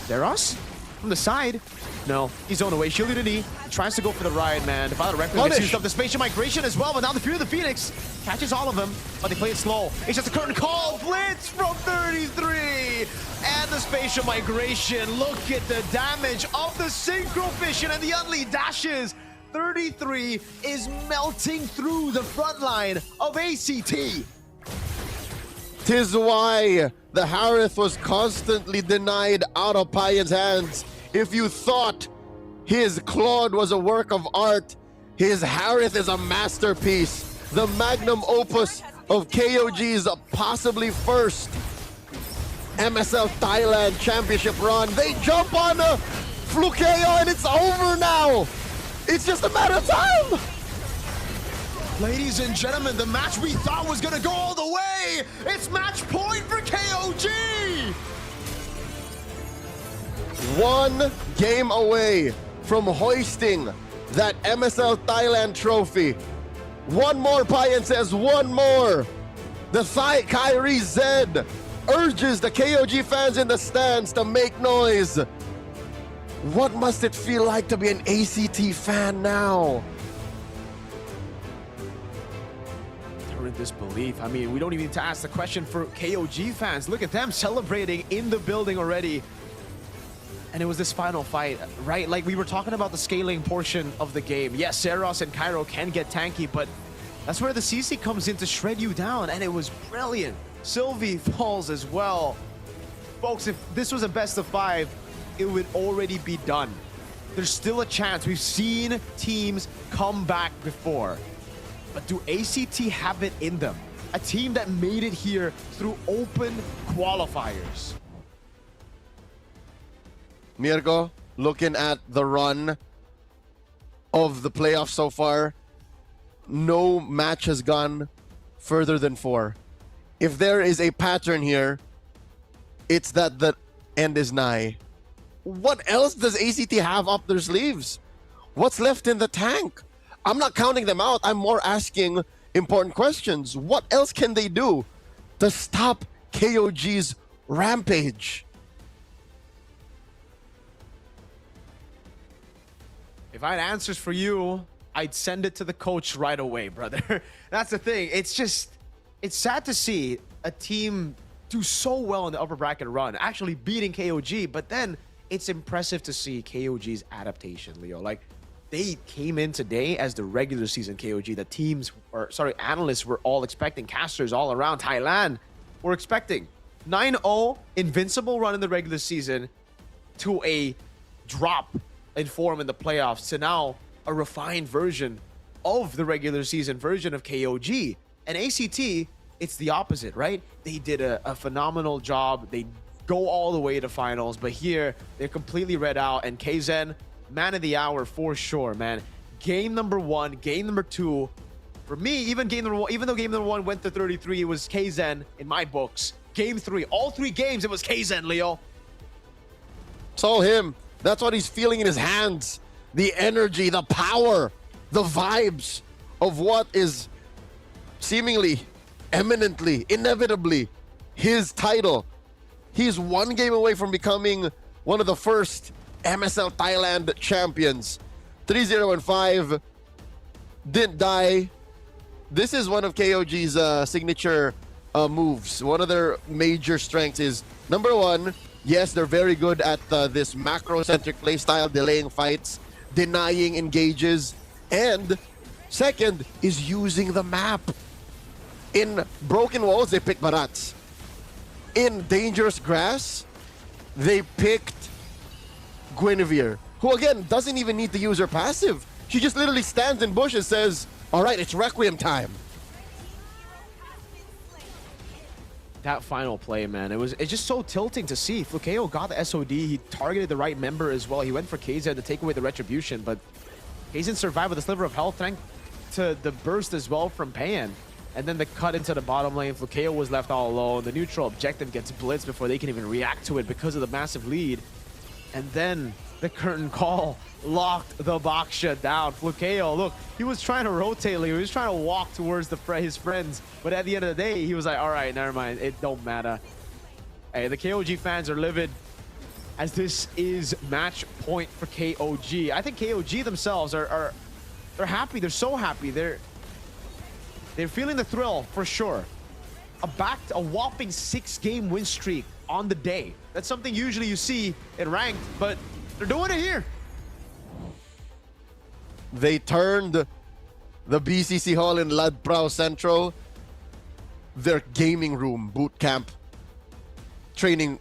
Zeros? From the side? No, he's on the way. Shielded a knee. He tries to go for the ride, man. The Valor Requiem gets used up. The Spatial Migration as well, but now the Fear of the Phoenix catches all of them, but they play it slow. It's just a curtain call. Blitz from 33! And the Spatial Migration. Look at the damage of the Synchro Vision and the Unlead dashes. 33 is melting through the front line of ACT. Tis why the Harith was constantly denied out of Payan's hands. If you thought His Claude was a work of art. His Harith is a masterpiece. The magnum opus of KOG's possibly first MSL Thailand championship run. They jump on Flukeo and it's over now. It's just a matter of time. Ladies and gentlemen, the match we thought was gonna go all the way, it's match point for KOG! One game away from hoisting that MSL Thailand trophy. One more, Payan says, one more. The Kyrie Zed urges the KOG fans in the stands to make noise. What must it feel like to be an ACT fan now? They're in disbelief. I mean, we don't even need to ask the question for KOG fans. Look at them celebrating in the building already. And it was this final fight, right? Like we were talking about the scaling portion of the game. Yes, Seros and Cairo can get tanky, but that's where the CC comes in to shred you down, and it was brilliant. Sylvie falls as well. Folks, if this was a best of 5, it would already be done. There's still a chance. We've seen teams come back before. But do ACT have it in them? A team that made it here through open qualifiers. Mirko, looking at the run of the playoffs so far, no match has gone further than 4. If there is a pattern here, it's that the end is nigh. What else does ACT have up their sleeves? What's left in the tank? I'm not counting them out. I'm more asking important questions. What else can they do to stop KOG's rampage? If I had answers for you, I'd send it to the coach right away, brother. That's the thing. It's sad to see a team do so well in the upper bracket run, actually beating KOG, but then it's impressive to see KOG's adaptation, Leo. Like, they came in today as the regular season KOG. The teams, or sorry, analysts were all expecting, casters all around Thailand were expecting 9-0 invincible run in the regular season to a drop in form in the playoffs to now a refined version of the regular season version of KOG. And ACT, it's the opposite, right? They did a phenomenal job. They go all the way to finals, but here they're completely read out. And KZen, man of the hour for sure, man. Game number 1, game number 2. For me, even though game number 1 went to 33, it was KZen in my books. Game 3, all 3 games, it was KZen, Leo. It's all him. That's what he's feeling in his hands. The energy, the power, the vibes of what is seemingly, eminently, inevitably his title. He's one game away from becoming one of the first MSL Thailand champions. 3-0-5, didn't die. This is one of KOG's signature moves. One of their major strengths is, number 1, yes, they're very good at this macro-centric playstyle, delaying fights, denying engages, and second is using the map. In broken walls, they pick Barats. In dangerous grass, they picked Guinevere, who again doesn't even need to use her passive. She just literally stands in bush and says, all right, it's Requiem time. That final play, man, it's just so tilting to see. Flukeo got the SOD. He targeted the right member as well. He went for Kaizen to take away the retribution, but Kaizen survived with a sliver of health thanks to the burst as well from Payan. And then the cut into the bottom lane. Flukeo was left all alone. The neutral objective gets blitzed before they can even react to it because of the massive lead. And then the curtain call locked the Baksha down. Flukeo, look, he was trying to rotate, he was trying to walk towards his friends, but at the end of the day, he was like, all right, never mind, it don't matter. Hey, the KOG fans are livid as this is match point for KOG. I think KOG themselves they're happy, they're so happy. They're feeling the thrill for sure. A whopping 6-game win streak on the day. That's something usually you see in ranked, but they're doing it here. They turned the BCC Hall in Ladprao Central their gaming room, boot camp, training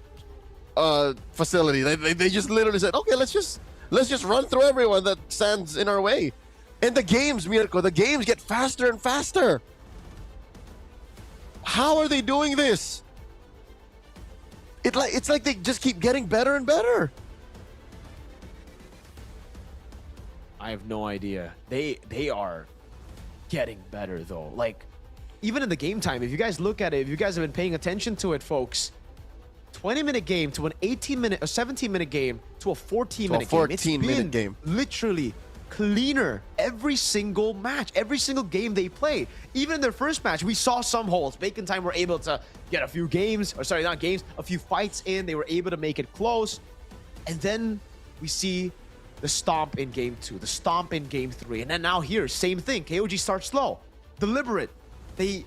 facility. They just literally said, okay, let's just Let's just run through everyone that stands in our way. And the games, Mirko, the games get faster and faster. How are they doing this? It's like they just keep getting better and better. I have no idea. They are getting better though. Like, even in the game time, if you guys look at it, if you guys have been paying attention to it, folks, 20-minute game to an 18-minute, a 17-minute game to a 14-minute game. It's 14-minute game. Literally cleaner every single match, every single game they play. Even in their first match, we saw some holes. Bacon Time were able to get a few games, or sorry, not games, a few fights in. They were able to make it close. And then we see the stomp in game 2, the stomp in game 3. And then now here, same thing. KOG starts slow, deliberate. They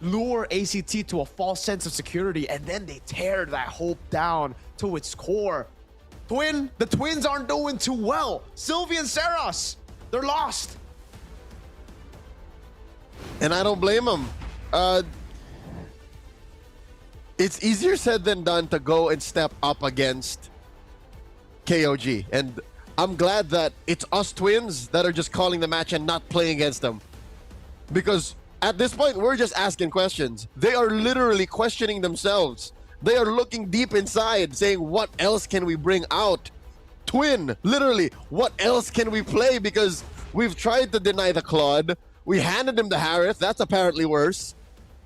lure ACT to a false sense of security, and then they tear that hope down to its core. The Twins aren't doing too well. Sylvie and Saros, they're lost. And I don't blame them. It's easier said than done to go and step up against KOG. And I'm glad that it's us Twins that are just calling the match and not playing against them. Because at this point, we're just asking questions. They are literally questioning themselves. They are looking deep inside, saying, what else can we bring out? Twin, literally, what else can we play? Because we've tried to deny the Claude. We handed him the Harith. That's apparently worse.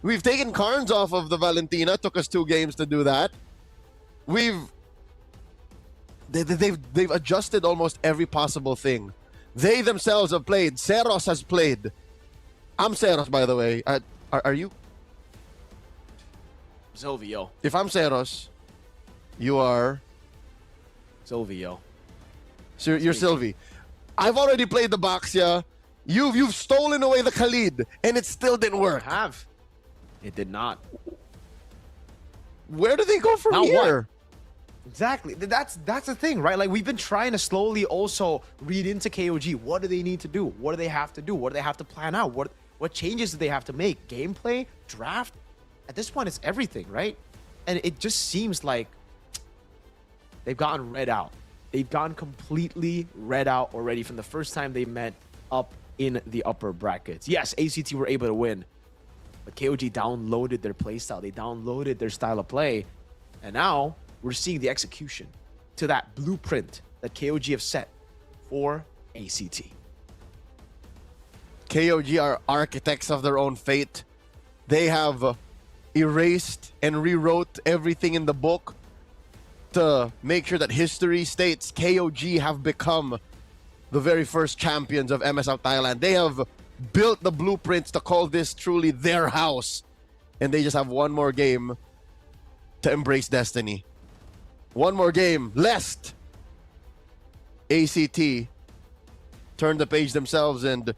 We've taken Carnes off of the Valentina. Took us 2 games to do that. They've adjusted almost every possible thing. They themselves have played. Seros has played. I'm Seros, by the way. Are you? Silvio. If I'm Seros, you are? Silvio. So you're Sylvie. I've already played the Baxia. You've stolen away the Khalid, and it still didn't work. I have. It did not. Where do they go from now here? What? Exactly. That's the thing, right? Like, we've been trying to slowly also read into KOG. What do they need to do? What do they have to do? What do they have to plan out? What changes do they have to make? Gameplay? Draft? At this point, it's everything, right? And it just seems like they've gotten read out. They've gone completely read out already from the first time they met up in the upper brackets. Yes, ACT were able to win, but KOG downloaded their playstyle. They downloaded their style of play, and now we're seeing the execution to that blueprint that KOG have set for ACT. KOG are architects of their own fate. They have erased and rewrote everything in the book to make sure that history states KOG have become the very first champions of MSL Thailand. They have built the blueprints to call this truly their house. And they just have one more game to embrace destiny. One more game, lest ACT turn the page themselves and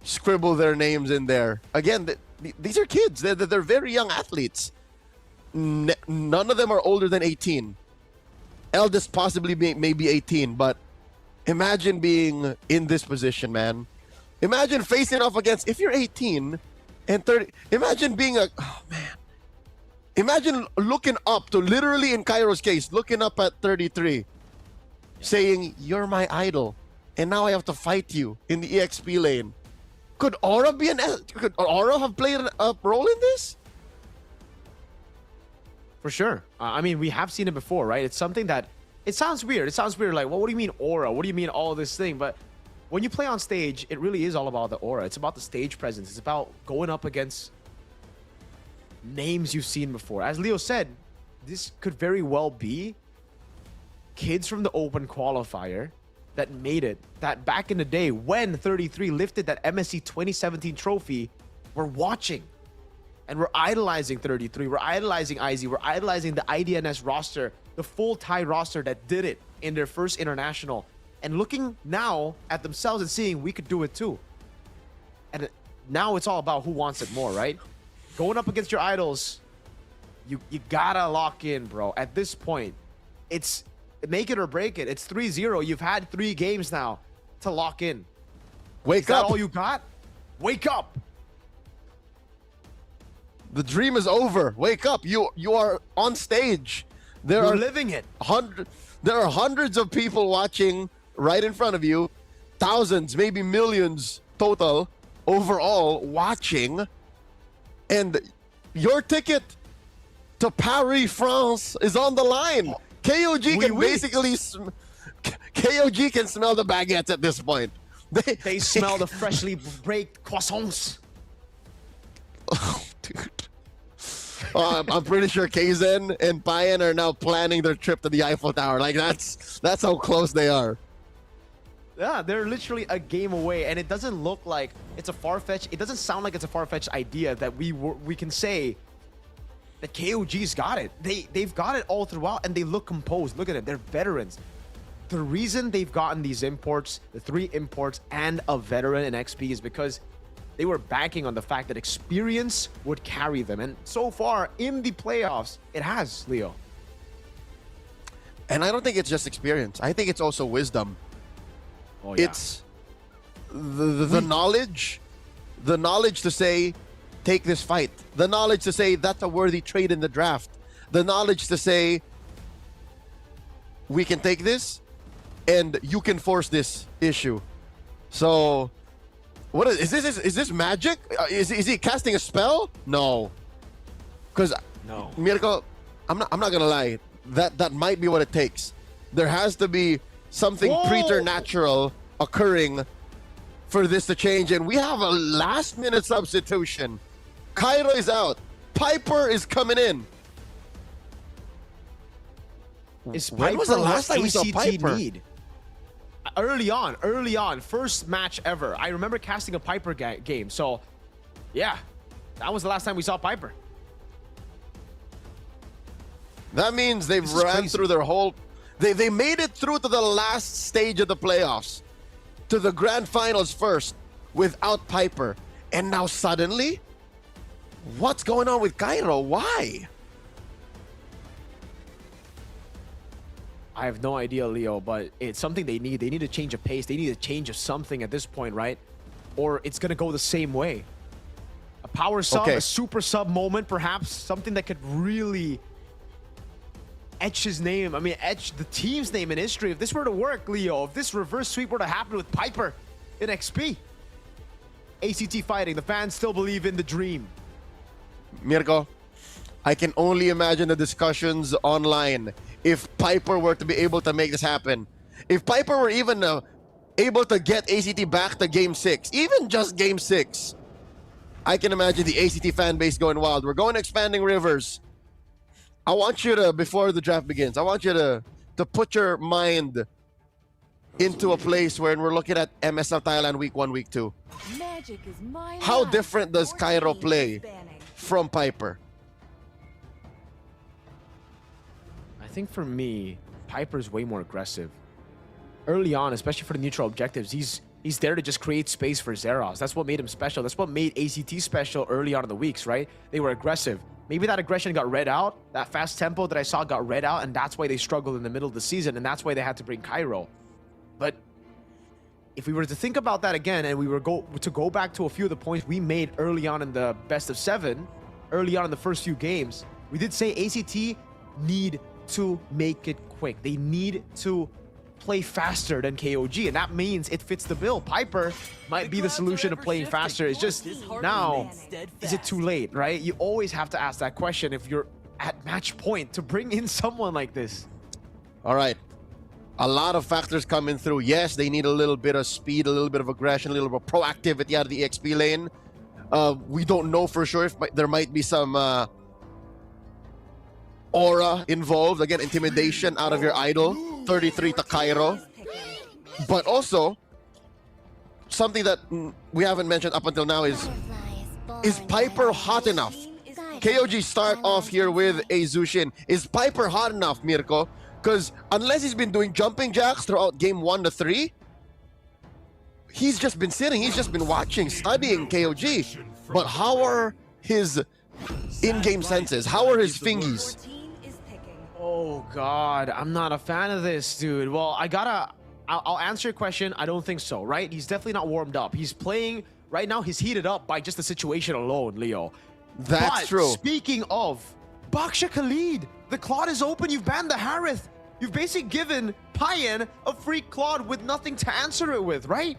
scribble their names in there. Again, these are kids. They're very young athletes. None of them are older than 18. Eldest possibly maybe 18, but imagine being in this position, man. Imagine facing off against, if you're 18 and 30, imagine being oh man. Imagine looking up to, literally in Cairo's case, looking up at 33, saying, you're my idol, and now I have to fight you in the EXP lane. Could Aura could Aura have played a role in this? For sure. I mean, we have seen it before, right? It's something that, it sounds weird. It sounds weird, like, well, what do you mean aura? What do you mean all this thing? But when you play on stage, it really is all about the aura. It's about the stage presence. It's about going up against names you've seen before. As Leo said, this could very well be kids from the open qualifier that made it, that back in the day when 33 lifted that MSC 2017 trophy, we're watching. And we're idolizing 33. We're idolizing IZ. We're idolizing the IDNS roster, the full Thai roster that did it in their first international. And looking now at themselves and seeing we could do it too. And now it's all about who wants it more, right? Going up against your idols, you gotta lock in, bro. At this point, it's make it or break it. It's 3-0. You've had 3 games now to lock in. Wake up. Is that all you got? Wake up. The dream is over. Wake up. You are on stage. You're living it. There are hundreds of people watching right in front of you, thousands, maybe millions total overall watching, and your ticket to Paris, France is on the line. KOG can basically KOG can smell the baguettes at this point. They smell the freshly baked croissants. Oh, dude. I'm pretty sure Kaizen and Payan are now planning their trip to the Eiffel Tower. Like that's how close they are. Yeah, they're literally a game away, and it doesn't look like it's a far-fetched. It doesn't sound like it's a far-fetched idea that we can say that KOG's got it. They've got it all throughout, and they look composed. Look at it. They're veterans. The reason they've gotten these imports, the 3 imports, and a veteran in XP is because they were banking on the fact that experience would carry them. And so far, in the playoffs, it has, Leo. And I don't think it's just experience. I think it's also wisdom. Oh, yeah. It's the knowledge. The knowledge to say, take this fight. The knowledge to say, that's a worthy trade in the draft. The knowledge to say, we can take this, and you can force this issue. So, what is this? Is this magic? Is he casting a spell? No, because no, Mirko, I'm not gonna lie. That might be what it takes. There has to be something preternatural occurring for this to change, and we have a last-minute substitution. Cairo is out. Piper is coming in. Is When was the last time we saw Piper? Need? Early on, first match ever. I remember casting a Piper game. So, yeah, that was the last time we saw Piper. That means they've ran through their whole... They made it through to the last stage of the playoffs, to the grand finals first, without Piper. And now suddenly, what's going on with Cairo? Why? I have no idea, Leo, but it's something they need. They need a change of pace. They need a change of something at this point, right? Or it's going to go the same way. A power sub, a super sub moment, perhaps. Something that could really etch his name. I mean, etch the team's name in history. If this were to work, Leo, if this reverse sweep were to happen with Piper in XP. ACT fighting. The fans still believe in the dream. Mirko, I can only imagine the discussions online if Piper were to be able to make this happen. If Piper were even able to get ACT back to Game 6, even just Game 6, I can imagine the ACT fan base going wild. We're going expanding rivers. I want you to, before the draft begins, I want you to put your mind into a place where we're looking at MSL Thailand Week 1, Week 2. How different does Cairo play from Piper? I think for me, Piper's way more aggressive. Early on, especially for the neutral objectives, he's there to just create space for Zeros. That's what made him special. That's what made ACT special early on in the weeks, right? They were aggressive. Maybe that aggression got read out. That fast tempo that I saw got read out, and that's why they struggled in the middle of the season, and that's why they had to bring Cairo. But if we were to think about that again, and we were to go back to a few of the points we made early on in the best of 7, early on in the first few games, we did say ACT need to make it quick. They need to play faster than KOG, and that means it fits the bill. Piper might be the solution to playing faster. It's just now, is it too late, right? You always have to ask that question if you're at match point to bring in someone like this. All right. A lot of factors coming through. Yes, they need a little bit of speed, a little bit of aggression, a little bit of proactivity out of the XP lane. We don't know for sure if there might be some aura involved. Again, intimidation out of your idol. 33 to Cairo. But also, something that we haven't mentioned up until now is Piper hot enough? KOG start off here with a Zushin. Is Piper hot enough, Mirko? Because unless he's been doing jumping jacks throughout game 1 to 3, he's just been sitting, he's just been watching, studying KOG. But how are his in-game senses? How are his fingies? Oh God, I'm not a fan of this, dude. Well, I'll answer your question. I don't think so, right? He's definitely not warmed up. He's playing, right now he's heated up by just the situation alone, Leo. That's true. Speaking of, Baksha Khalid, the Claude is open, you've banned the Harith. You've basically given Payan a free Claude with nothing to answer it with, right?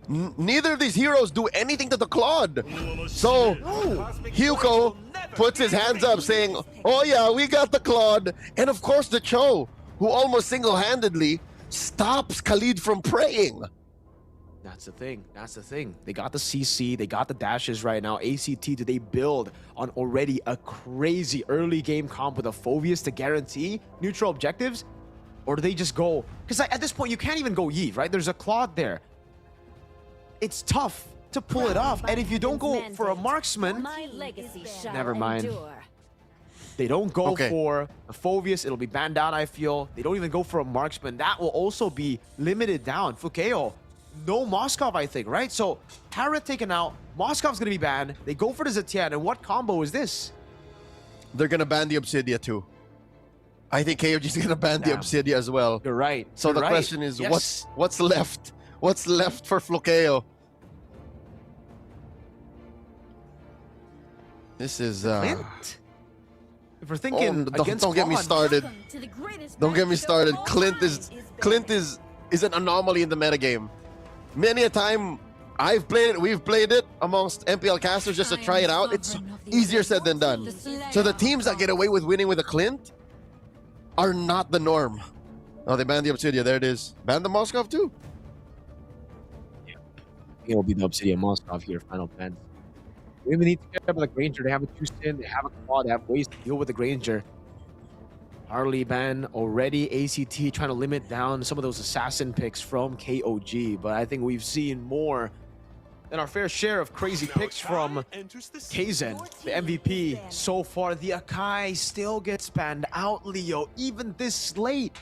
Neither of these heroes do anything to the Claude. So, Hyuko puts his hands up saying, oh yeah, we got the Claude. And of course the Cho, who almost single-handedly stops Khalid from praying. That's the thing. That's the thing. They got the CC. They got the dashes right now. ACT, do they build on already a crazy early game comp with a Phoveus to guarantee neutral objectives? Or do they just go? Because at this point, you can't even go Yi, right? There's a Claude there. It's tough to pull it off. And if you don't go for a marksman, never mind. They don't go for a Phoveus, it'll be banned down, I feel. They don't even go for a marksman. That will also be limited down. Fukeo, no Moskov, I think, right? So, Tara taken out, Moskov's gonna be banned. They go for the Zetian, and what combo is this? They're gonna ban the Obsidia too. I think KOG's gonna ban the Obsidia as well. You're right. So You're the right. question is, Yes. what's left? What's left for Flukeo? This is Clint? If we're thinking against don't get me Claude- started. Don't get me started. Clint is an anomaly in the metagame. Many a time I've played it, we've played it amongst MPL casters just to try it out. It's easier said than done. So the teams that get away with winning with a Clint are not the norm. Oh, they banned the Obsidia. There it is. Banned the Moskov too. It will be the Obsidian Moskov here, final ban. We even need to care about the Granger. They have a 2-stin, they have a Claude, they have ways to deal with the Granger. Harley ban already. ACT trying to limit down some of those assassin picks from KOG, but I think we've seen more than our fair share of crazy picks from Kaizen, the MVP so far. The Akai still gets banned out, Leo, even this late.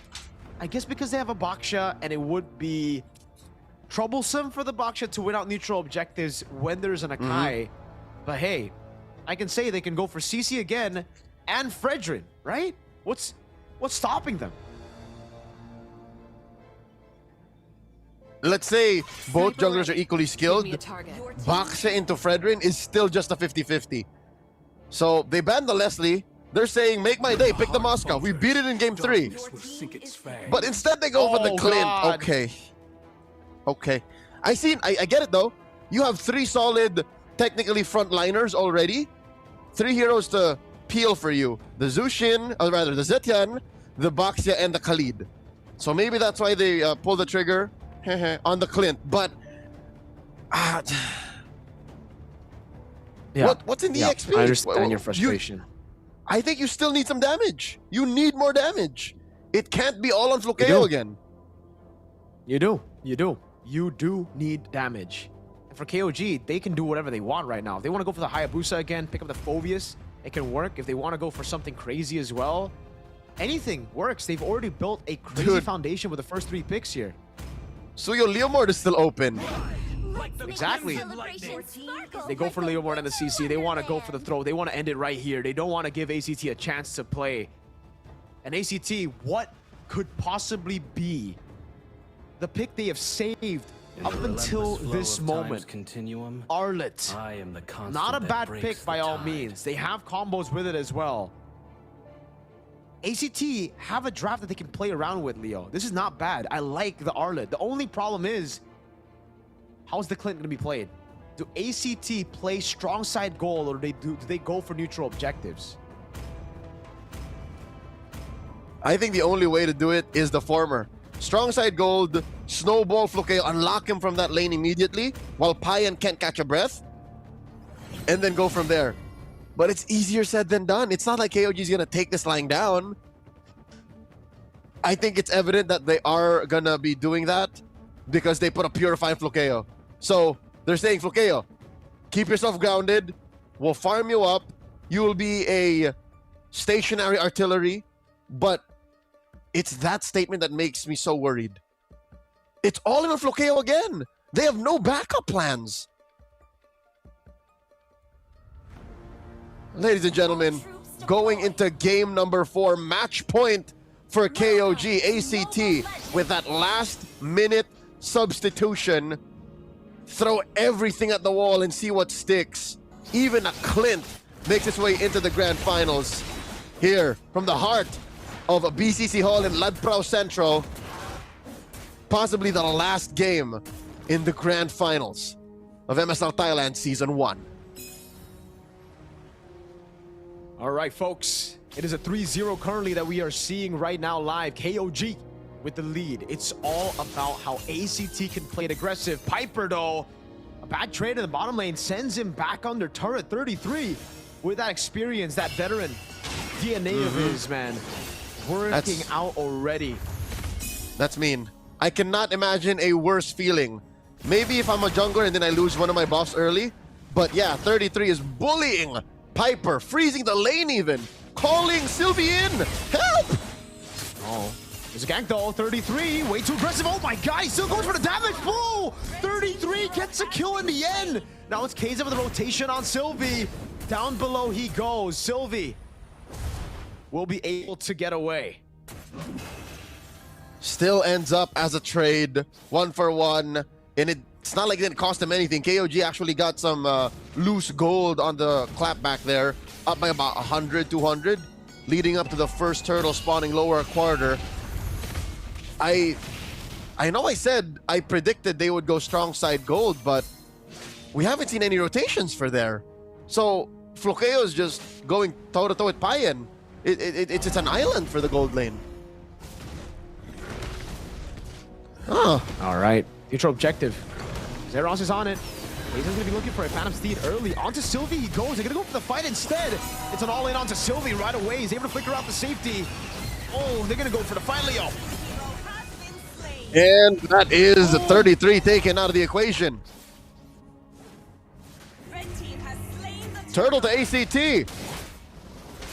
I guess because they have a Baksha, and it would be troublesome for the Baksha to win out neutral objectives when there's an Akai. But hey, I can say they can go for CC again and Fredrin, right? What's stopping them? Let's say both junglers are equally skilled. Baksha into Fredrin is still just a 50-50. So they banned the Leslie. They're saying, make my day, pick the Moskov. We beat it in game 3. But instead they go for the Clint. God. Okay. Okay. I get it though. You have 3 solid, technically frontliners already. 3 heroes to peel for you. The Zushin, or rather the Zetian, the Baksha, and the Khalid. So maybe that's why they pull the trigger on the Clint. But what's in the XP? I understand your frustration. I think you still need some damage. You need more damage. It can't be all on Flukeo again. You do. You do need damage. And for KOG, they can do whatever they want right now. If they want to go for the Hayabusa again, pick up the Phoveus, it can work. If they want to go for something crazy as well, anything works. They've already built a crazy foundation with the first 3 picks here. Suyo Leomord is still open. Exactly. They go for Leomord and the CC. They want to go for the throw. They want to end it right here. They don't want to give ACT a chance to play. And ACT, what could possibly be the pick they have saved up until this moment? Arlet. Not a bad pick by all means. They have combos with it as well. ACT have a draft that they can play around with, Leo. This is not bad. I like the Arlet. The only problem is, how's the Clint going to be played? Do ACT play strong side goal, or do they go for neutral objectives? I think the only way to do it is the former. Strong side gold, snowball Flukeo, unlock him from that lane immediately while Payan can't catch a breath, and then go from there. But it's easier said than done. It's not like KOG is going to take this lying down. I think it's evident that they are going to be doing that because they put a Purify in Flukeo. So they're saying, Flukeo, keep yourself grounded. We'll farm you up. You will be a stationary artillery. But it's that statement that makes me so worried. It's all in on Flukeo again. They have no backup plans. Ladies and gentlemen, going into game number 4, match point for KOG ACT with that last minute substitution. Throw everything at the wall and see what sticks. Even a Clint makes its way into the grand finals. Here, from the heart of BCC Hall in Ladprao Central. Possibly the last game in the grand finals of MSL Thailand Season 1. All right, folks. It is a 3-0 currently that we are seeing right now live. KOG with the lead. It's all about how ACT can play it aggressive. Piper, though, a bad trade in the bottom lane sends him back under turret 33. With that experience, that veteran DNA of his, man, working out already. That's mean. I cannot imagine a worse feeling. Maybe if I'm a jungler and then I lose one of my buffs early. But yeah, 33 is bullying Piper, freezing the lane even. Calling Sylvie in! Help! Oh, there's a gank though. 33, way too aggressive. Oh my god, he still goes for the damage. Whoa! 33 gets a kill in the end. Now it's Kaizen with the rotation on Sylvie. Down below he goes. Sylvie will be able to get away. Still ends up as a trade, 1-for-1, and it's not like it didn't cost him anything. KOG actually got some loose gold on the clapback there, up by about 100, 200, leading up to the first turtle spawning lower a quarter. I know I said I predicted they would go strong side gold, but we haven't seen any rotations for there. So Flokeo is just going toe-to-toe with Payan. It's an island for the gold lane. All right, neutral objective. Zeros is on it. He's going to be looking for a Phantom Steed early. Onto Sylvie he goes. They're going to go for the fight instead. It's an all-in onto Sylvie right away. He's able to flicker out the safety. Oh, they're going to go for the fight, Leo. And that is 33 taken out of the equation. Turtle to ACT.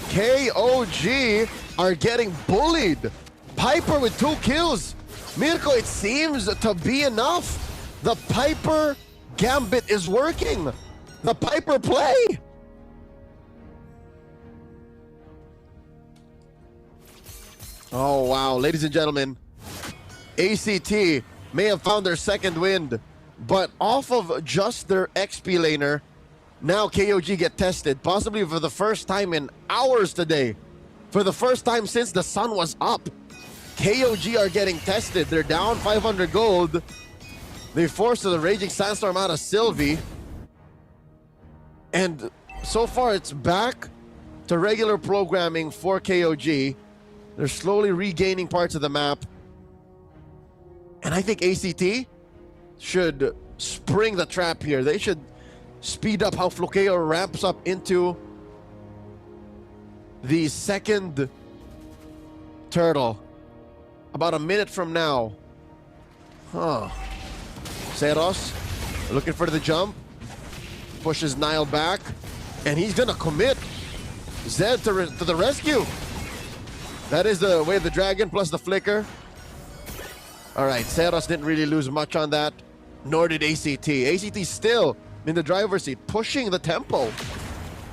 KOG are getting bullied. Piper with 2 kills. Mirko, it seems to be enough. The Piper gambit is working. The Piper play. Oh, wow. Ladies and gentlemen, ACT may have found their second wind, but off of just their XP laner, now KOG get tested, possibly for the first time in hours today. For the first time since the sun was up. KOG are getting tested. They're down 500 gold. They forced the Raging Sandstorm out of Sylvie. And so far, it's back to regular programming for KOG. They're slowly regaining parts of the map. And I think ACT should spring the trap here. They should speed up how Flokeo ramps up into the second turtle. About a minute from now. Zeros looking for the jump. Pushes Nile back. And he's going to commit Zed to the rescue. That is the way of the dragon plus the flicker. All right, Zeros didn't really lose much on that. Nor did ACT. ACT still in the driver's seat, pushing the tempo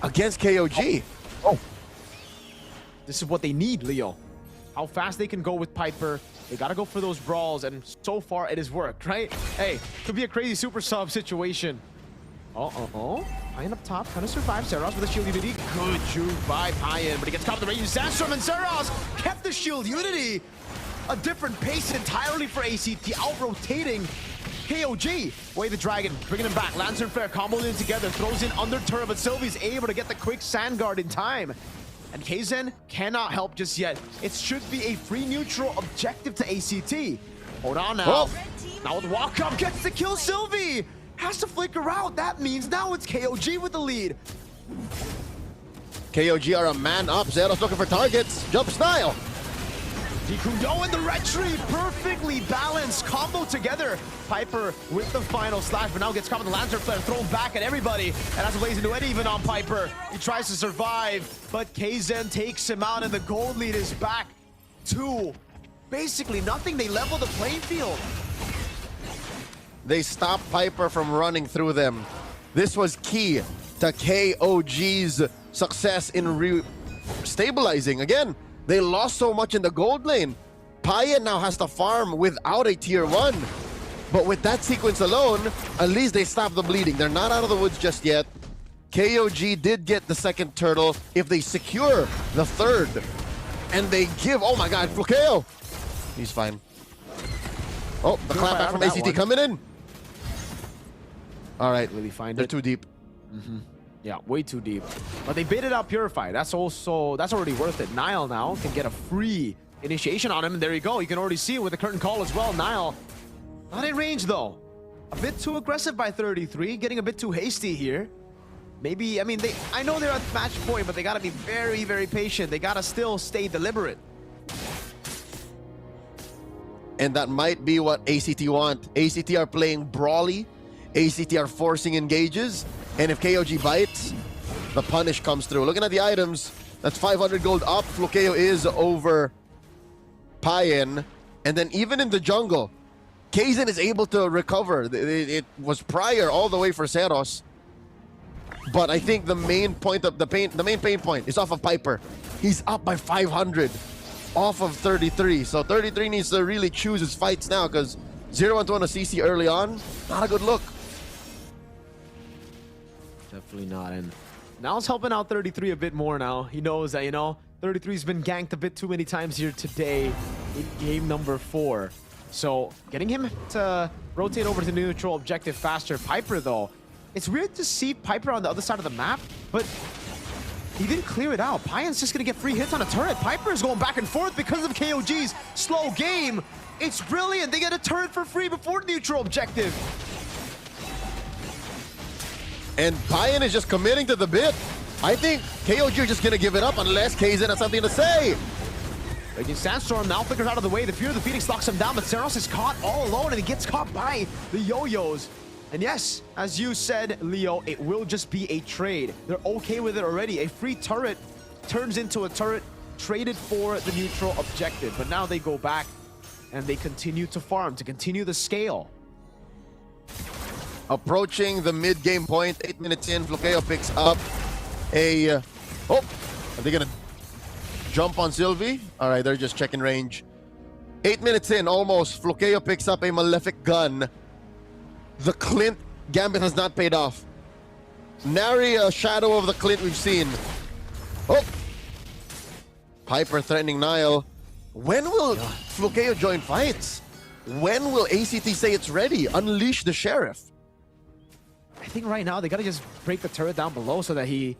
against KOG. Oh. This is what they need, Leo. How fast they can go with Piper. They gotta go for those brawls, and so far it has worked, right? Hey, could be a crazy super sub situation. Payan up top, trying to survive. Zeros with a shield unity. Good juke by Payan, but he gets caught with the Raging Sandstorm, and Zeros kept the shield unity. A different pace entirely for ACT, out-rotating KOG. Way the dragon, bringing him back. Lancer and Flare comboing in together, throws in under turret, but Sylvie's able to get the quick sand guard in time. And Kaizen cannot help just yet. It should be a free neutral objective to ACT. Hold on now. Oh. Now with walk up, gets to kill Sylvie. Has to flicker out. That means now it's KOG with the lead. KOG are a man up. Zeros looking for targets. Jumps Nile. Dikundo and the retreat, perfectly balanced combo together. Piper with the final slash, but now gets caught with the Lancer Flare, thrown back at everybody, and has a blaze into it even on Piper. He tries to survive, but Kaizen takes him out, and the gold lead is back to basically nothing. They level the playing field. They stopped Piper from running through them. This was key to KOG's success in stabilizing. Again, they lost so much in the gold lane. Payan now has to farm without a tier 1. But with that sequence alone, at least they stopped the bleeding. They're not out of the woods just yet. KOG did get the second turtle. If they secure the third, and they give, oh my god, Flukeo. He's fine. Oh, the clapback from ACT coming in. All right, really find they're it. too deep. Yeah, way too deep. But they baited out Purify. That's already worth it. Nile now can get a free initiation on him. And there you go. You can already see it with the curtain call as well. Nile, not in range though. A bit too aggressive by 33, getting a bit too hasty here. Maybe, I mean, I know they're at match point, but they gotta be very, very patient. They gotta still stay deliberate. And that might be what ACT want. ACT are playing brawly. ACT are forcing engages. And if KOG bites, the punish comes through. Looking at the items, that's 500 gold up. Flukeo is over Payen. And then even in the jungle, Kaizen is able to recover. It was prior all the way for Seros. But I think the main point of the main pain point is off of Piper. He's up by 500 off of 33. So 33 needs to really choose his fights now because 0-1 to 1 a CC early on, not a good look. Definitely not. And Nile's helping out 33 a bit more now. He knows that, 33's been ganked a bit too many times here today in game number 4. So getting him to rotate over to neutral objective faster. Piper, though, it's weird to see Piper on the other side of the map, but he didn't clear it out. Payen's just going to get free hits on a turret. Piper is going back and forth because of KOG's slow game. It's brilliant. They get a turret for free before neutral objective. And Payen is just committing to the bit. I think KOG are just going to give it up unless Kaizen has something to say. Raging Sandstorm now flickers out of the way. The Fear of the Phoenix knocks him down, but Seros is caught all alone, and he gets caught by the Yo-Yos. And yes, as you said, Leo, it will just be a trade. They're okay with it already. A free turret turns into a turret traded for the neutral objective. But now they go back, and they continue to farm, to continue the scale. Approaching the mid-game point, 8 minutes in, Flukeo picks up a... are they gonna jump on Sylvie? All right, they're just checking range. 8 minutes in, almost, Flukeo picks up a Malefic gun. The Clint gambit has not paid off. Nary a shadow of the Clint we've seen. Oh! Piper threatening Nile. When will Flukeo join fights? When will ACT say it's ready? Unleash the Sheriff. I think right now they gotta just break the turret down below so that he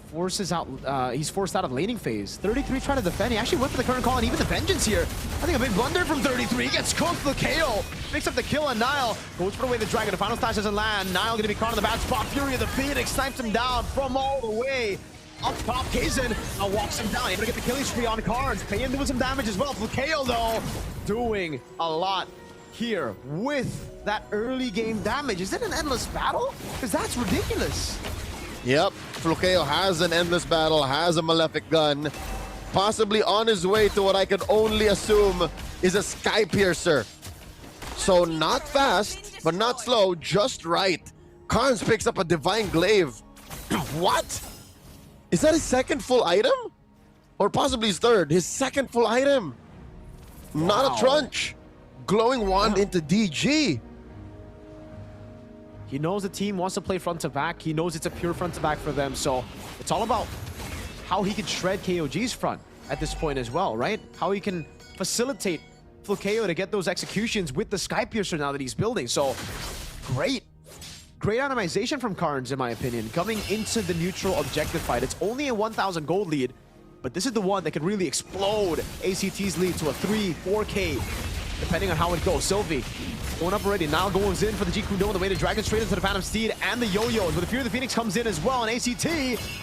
forces out, he's forced out of laning phase. 33 trying to defend. He actually went for the current call and even the Vengeance here. I think a big blunder from 33. Gets cooked for the KO. Picks up the kill on Nile. Goes for away the Dragon. The final slash doesn't land. Nile gonna be caught in the bad spot. Fury of the Phoenix snipes him down from all the way up top. Kaizen walks him down. Able to get the killing spree on Cards. Payen doing some damage as well. Flukeo though, doing a lot here with that early game damage. Is it an endless battle? Because that's ridiculous. Yep, Flukeo has an endless battle, has a Malefic gun, possibly on his way to what I could only assume is a Sky Piercer. So not fast, but not slow, just right. Carnes picks up a Divine Glaive. What? Is that his second full item? Or possibly his third? His second full item. Wow. Not a Trunch. Glowing Wand into DG. He knows the team wants to play front to back. He knows it's a pure front to back for them. So it's all about how he can shred KOG's front at this point as well, right? How he can facilitate Flukeo to get those executions with the Sky Piercer now that he's building. So great itemization from Carnes, in my opinion, coming into the neutral objective fight. It's only a 1,000 gold lead, but this is the one that can really explode ACT's lead to a 3-4K, depending on how it goes. Sylvie going up already. Now goes in for the G-Kundo on the way to Dragon, straight into the Phantom Steed and the Yo-Yos. But the Fear of the Phoenix comes in as well, and ACT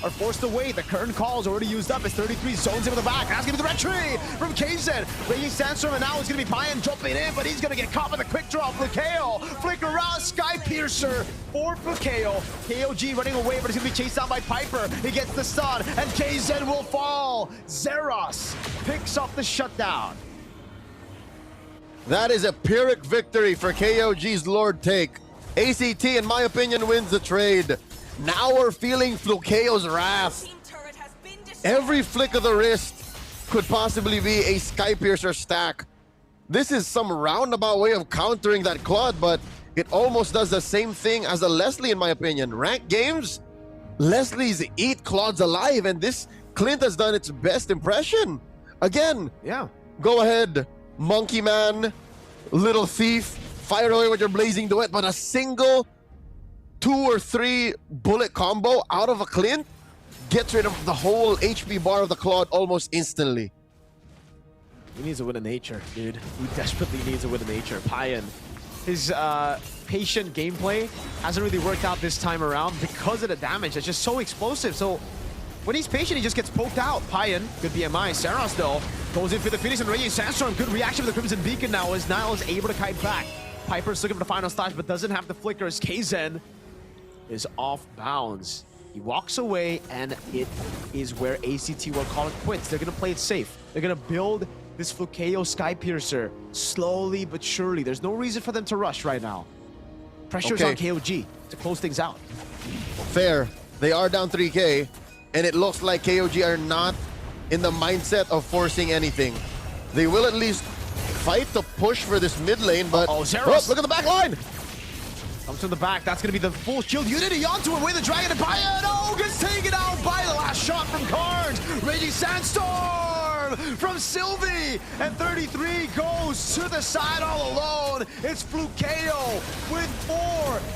are forced away. The current call is already used up as 33 zones in with the back. That's going to be the red tree from Kaizen. Raging Sandstorm, and now it's going to be Payen jumping in, but he's going to get caught with a quick draw. Flukeo, flick around, Sky Piercer for Flukeo. KOG running away, but he's going to be chased down by Piper. He gets the stun, and Kaizen will fall. Zeros picks up the shutdown. That is a Pyrrhic victory for KOG's Lord Take. ACT, in my opinion, wins the trade. Now we're feeling Flukeo's wrath. Every flick of the wrist could possibly be a Sky Piercer stack. This is some roundabout way of countering that Claude, but it almost does the same thing as a Leslie, in my opinion. Ranked games, Leslie's eat Claudes alive, and this Clint has done its best impression. Again, yeah. Go ahead, Monkey Man, Little Thief, fire away with your blazing duet, but a single 2 or 3 bullet combo out of a Clint gets rid of the whole HP bar of the Claude almost instantly. He needs a win of nature, dude. He desperately needs a win of nature. Payan, his patient gameplay hasn't really worked out this time around because of the damage. It's just so explosive. So when he's patient, he just gets poked out. Payan, good BMI. Saros, though, goes in for the Phoenix and Raging Sandstorm. Good reaction for the Crimson Beacon now as Nile is able to kite back. Piper's looking for the final slash, but doesn't have the flicker as Kzen is off bounds. He walks away, and it is where ACT will call it quits. They're going to play it safe. They're going to build this Flukeo Skypiercer slowly but surely. There's no reason for them to rush right now. Pressure's on KOG to close things out. Fair. They are down 3K, and it looks like KOG are not in the mindset of forcing anything. They will at least fight to push for this mid lane, but Zeros. look at the back line. Comes from the back. That's going to be the full shield unity onto it with the Dragon and Payan. Oh, gets taken out by the last shot from Carnes. Raging Sandstorm from Sylvie. And 33 goes to the side all alone. It's Flukeo with 4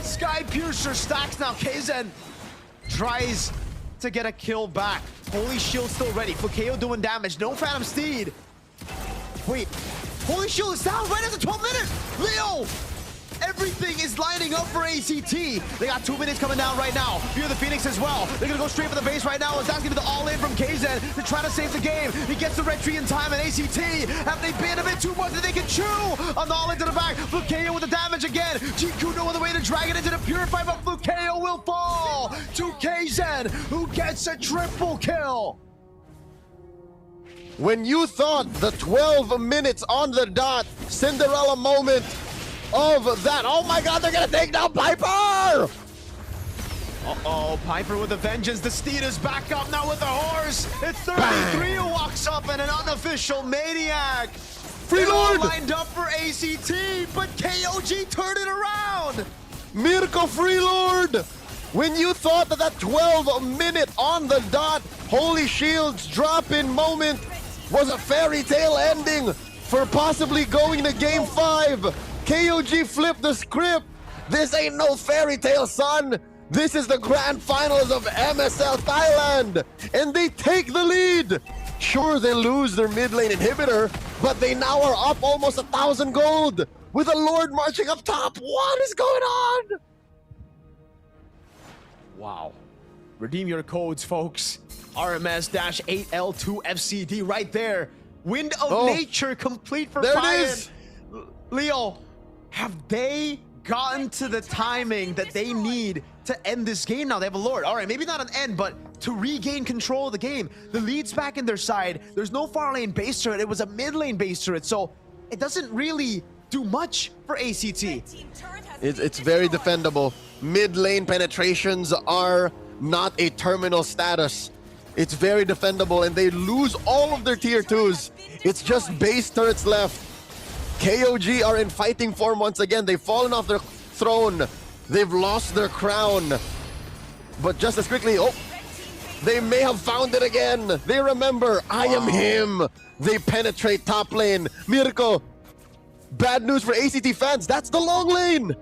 Skypiercer stacks now. Kzen tries to get a kill back. Holy Shield still ready. Flukeo doing damage. No Phantom Steed. Wait. Holy Shield is down right at the 12 minutes. Leo! Everything is lining up for ACT. They got 2 minutes coming down right now. Fear the Phoenix as well. They're going to go straight for the base right now as that's going to be the all-in from Kzen to try to save the game. He gets the red tree in time, and ACT, have they been a bit too much that they can chew? On the all-in to the back. Flukeo with the damage again. GQ no other way to drag it into the Purify, but Flukeo will fall to Kzen, who gets a triple kill. When you thought the 12 minutes on the dot, Cinderella moment of that. Oh my god, they're gonna take down Piper! Uh-oh, Piper with a vengeance. The steed is back up now with the horse. It's 33 who walks up and an unofficial Maniac. Free Lord! Lined up for ACT, but KOG turned it around. Mirko Free Lord! When you thought that 12-minute on the dot, Holy Shield's drop-in moment was a fairy tale ending for possibly going to Game 5, KOG flipped the script. This ain't no fairy tale, son. This is the grand finals of MSL Thailand, and they take the lead. Sure, they lose their mid lane inhibitor, but they now are up almost 1,000 gold with a Lord marching up top. What is going on? Wow. Redeem your codes, folks. RMS-8L2FCD right there. Wind of Nature complete for there Payan. it is. Leo, have they gotten to the timing that they need to end this game now? They have a Lord. All right, maybe not an end, but to regain control of the game. The lead's back in their side. There's no far lane base turret. It was a mid lane base turret, so it doesn't really do much for ACT. It's very defendable. Mid lane penetrations are not a terminal status. It's very defendable, and they lose all of their tier 2s. It's just base turrets left. KOG are in fighting form once again. They've fallen off their throne. They've lost their crown. But just as quickly, they may have found it again. They remember, I am him. They penetrate top lane. Mirko, bad news for ACT fans. That's the long lane.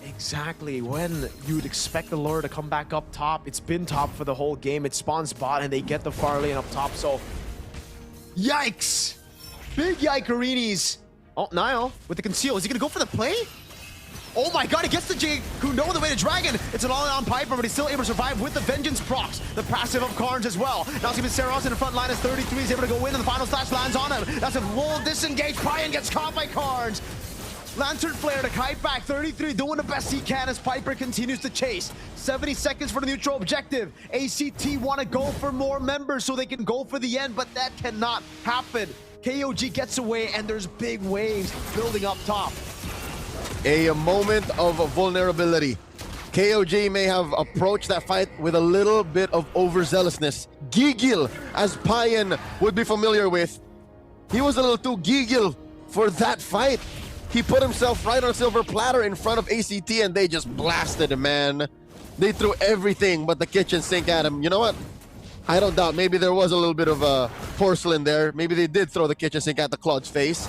Exactly when you'd expect the Lord to come back up top. It's been top for the whole game. It spawns bot and they get the far lane up top. So, yikes. Big yikerinis. Oh, Nile with the conceal. Is he going to go for the play? Oh my god, he gets the Kuno the way to Dragon. It's an all-in on Piper, but he's still able to survive with the Vengeance procs. The passive of Carnes as well. Now it's going to be Saros in the front line as 33 is able to go in, and the final slash lands on him. That's a full disengage. Payan gets caught by Carnes. Lantern Flare to kite back. 33 doing the best he can as Piper continues to chase. 70 seconds for the neutral objective. ACT want to go for more members so they can go for the end, but that cannot happen. KOG gets away, and there's big waves building up top. A moment of vulnerability. KOG may have approached that fight with a little bit of overzealousness. Gigil, as Payan would be familiar with. He was a little too gigil for that fight. He put himself right on a silver platter in front of ACT, and they just blasted him, man. They threw everything but the kitchen sink at him. You know what? I don't doubt. Maybe there was a little bit of porcelain there. Maybe they did throw the kitchen sink at the Claude's face.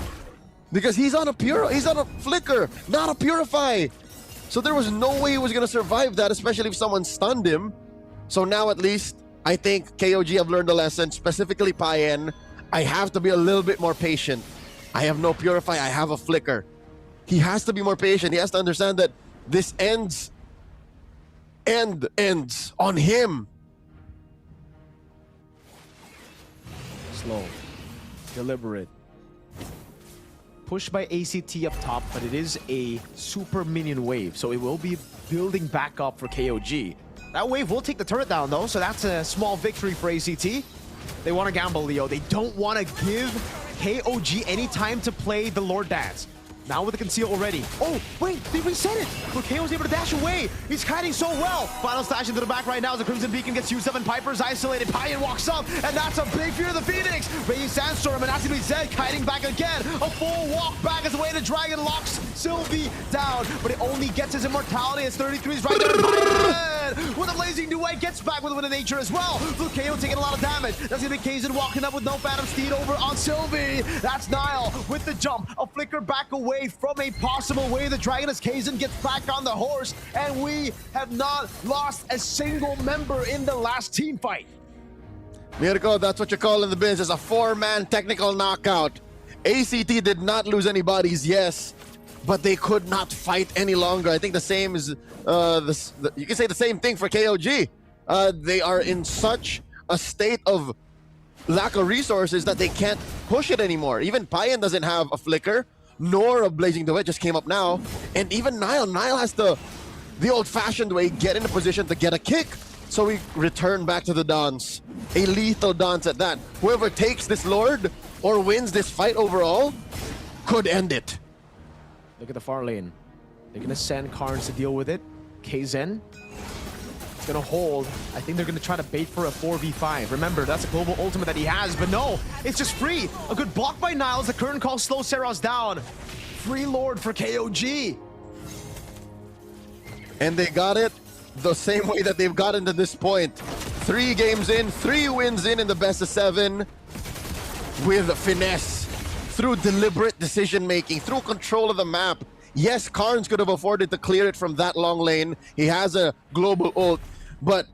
Because he's on a flicker, not a purify. So there was no way he was going to survive that, especially if someone stunned him. So now at least, I think KOG have learned a lesson, specifically Payen. I have to be a little bit more patient. I have no purify, I have a flicker. He has to be more patient. He has to understand that this ends on him. Slow, deliberate. Pushed by ACT up top, but it is a super minion wave, so it will be building back up for KOG. That wave will take the turret down though, so that's a small victory for ACT. They want to gamble, Leo. They don't want to give KOG any time to play the Lord Dance. Now with the conceal already. Oh, wait, they reset it. But KO's able to dash away. He's kiting so well. Final slash into the back right now as the Crimson Beacon gets used up and Piper's isolated. Payen walks up, and that's a big fear of the Phoenix. Raging Sandstorm, and that's going to be Zed kiting back again. A full walk back as the way the Dragon locks Sylvie down, but it only gets his immortality as 33's right there. Payen with a blazing duet gets back with a nature as well. Look, KO taking a lot of damage. That's going to be Kaizen walking up with no Phantom Steed over on Sylvie. That's Nile with the jump. A flicker back away from a possible way. The Dragon as Kaizen gets back on the horse, and we have not lost a single member in the last team fight. Mirko, that's what you call in the biz. It's a 4-man technical knockout. ACT did not lose any bodies, yes, but they could not fight any longer. I think the same is, you can say the same thing for KOG. They are in such a state of lack of resources that they can't push it anymore. Even Payen doesn't have a flicker, nor a blazing duet, just came up now. And even Nile has the old-fashioned way, get in a position to get a kick. So we return back to the dance. A lethal dance at that. Whoever takes this Lord or wins this fight overall could end it. Look at the far lane. They're going to send Karns to deal with it. Kaizen is going to hold. I think they're going to try to bait for a 4v5. Remember, that's a global ultimate that he has, but no, it's just free. A good block by Niles. The current call slows Seros down. Free Lord for KOG. And they got it the same way that they've gotten to this point. 3 games in, 3 wins in the best of 7 with finesse, through deliberate decision-making, through control of the map. Yes, Karns could have afforded to clear it from that long lane. He has a global ult, but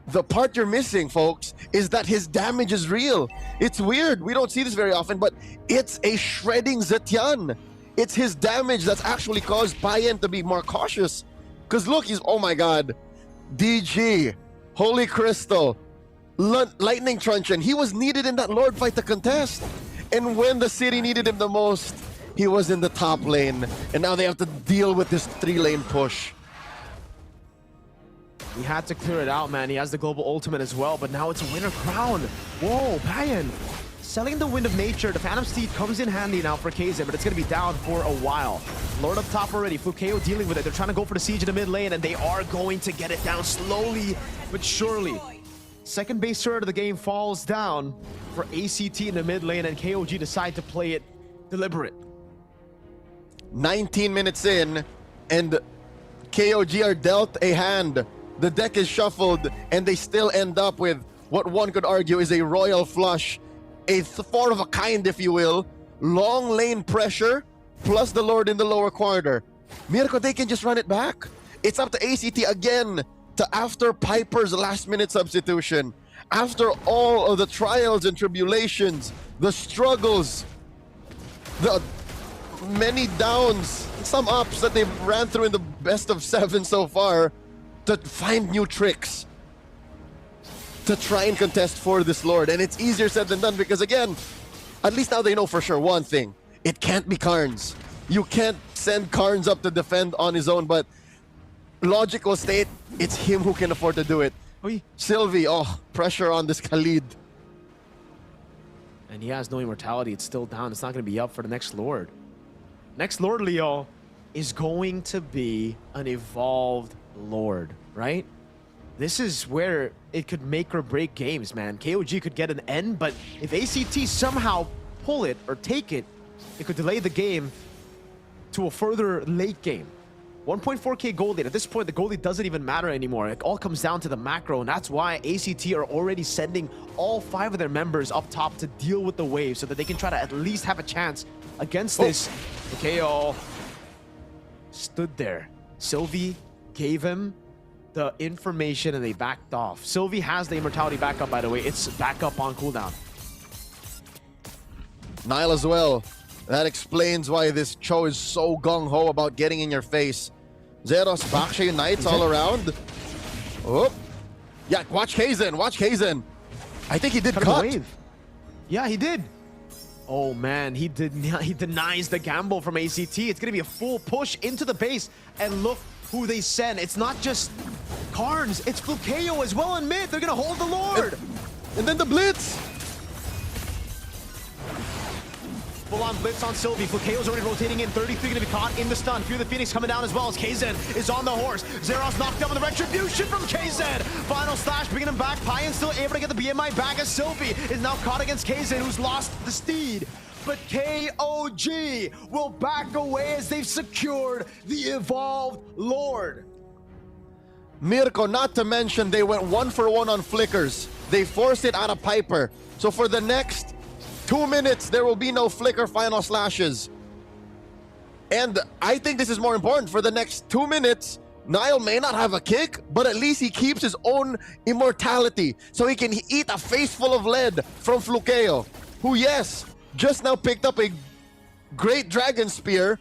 the part you're missing, folks, is that his damage is real. It's weird. We don't see this very often, but it's a shredding Zetian. It's his damage that's actually caused Payen to be more cautious. Because look, he's, oh my god, DG, Holy Crystal, Lightning Truncheon. He was needed in that Lord fight to contest. And when the city needed him the most, he was in the top lane. And now they have to deal with this 3-lane push. He had to clear it out, man. He has the global ultimate as well, but now it's a winner crown. Whoa, Payen selling the Wind of Nature. The Phantom Steed comes in handy now for Kaizen, but it's going to be down for a while. Lord up top already. Fukeo dealing with it. They're trying to go for the siege in the mid lane, and they are going to get it down slowly but surely. Second base turret of the game falls down for ACT in the mid lane, and KOG decide to play it deliberate. 19 minutes in, and KOG are dealt a hand. The deck is shuffled, and they still end up with what one could argue is a royal flush. A 4 of a kind, if you will. Long lane pressure, plus the Lord in the lower corner. Mirko, they can just run it back. It's up to ACT again to, after Piper's last-minute substitution, after all of the trials and tribulations, the struggles, the many downs, some ups that they've ran through in the best of 7 so far, to find new tricks to try and contest for this Lord. And it's easier said than done because, again, at least now they know for sure one thing. It can't be Karns. You can't send Karns up to defend on his own, but logic will state it's him who can afford to do it. Sylvie, oh, pressure on this Khalid. And he has no immortality. It's still down. It's not going to be up for the next Lord. Next Lord, Leo, is going to be an evolved Lord, right? This is where it could make or break games, man. KOG could get an end, but if ACT somehow pull it or take it, it could delay the game to a further late game. 1.4k gold lead. At this point, the gold lead doesn't even matter anymore. It all comes down to the macro, and that's why ACT are already sending all 5 of their members up top to deal with the wave so that they can try to at least have a chance against this. KO stood there. Sylvie gave him the information and they backed off. Sylvie has the immortality backup, by the way. It's back up on cooldown. Nile as well. That explains why this Cho is so gung-ho about getting in your face. Zeros back unites all around. Oh. Yeah, watch Kaizen. Watch Kaizen. I think he did cut. Yeah, he did. Oh man, he denies the gamble from ACT. It's gonna be a full push into the base, and look who they send. It's not just Carnes, it's Flukeo as well in mid. They're gonna hold the Lord. And then the Blitz. Full-on blitz on Sylvie. Flukeo's already rotating in. 33 gonna be caught in the stun. Fear the Phoenix coming down as well as Kaizen is on the horse. Zeros knocked down with the retribution from Kaizen. Final slash, bringing him back. Payan still able to get the BMI back as Sylvie is now caught against Kaizen, who's lost the steed. But KOG will back away as they've secured the Evolved Lord. Mirko, not to mention they went 1-for-1 on flickers. They forced it out of Piper. So for the next 2 minutes, there will be no flicker final slashes. And I think this is more important. For the next 2 minutes, Nile may not have a kick, but at least he keeps his own immortality. So he can eat a face full of lead from Flukeo, who, yes, just now picked up a great Dragon Spear,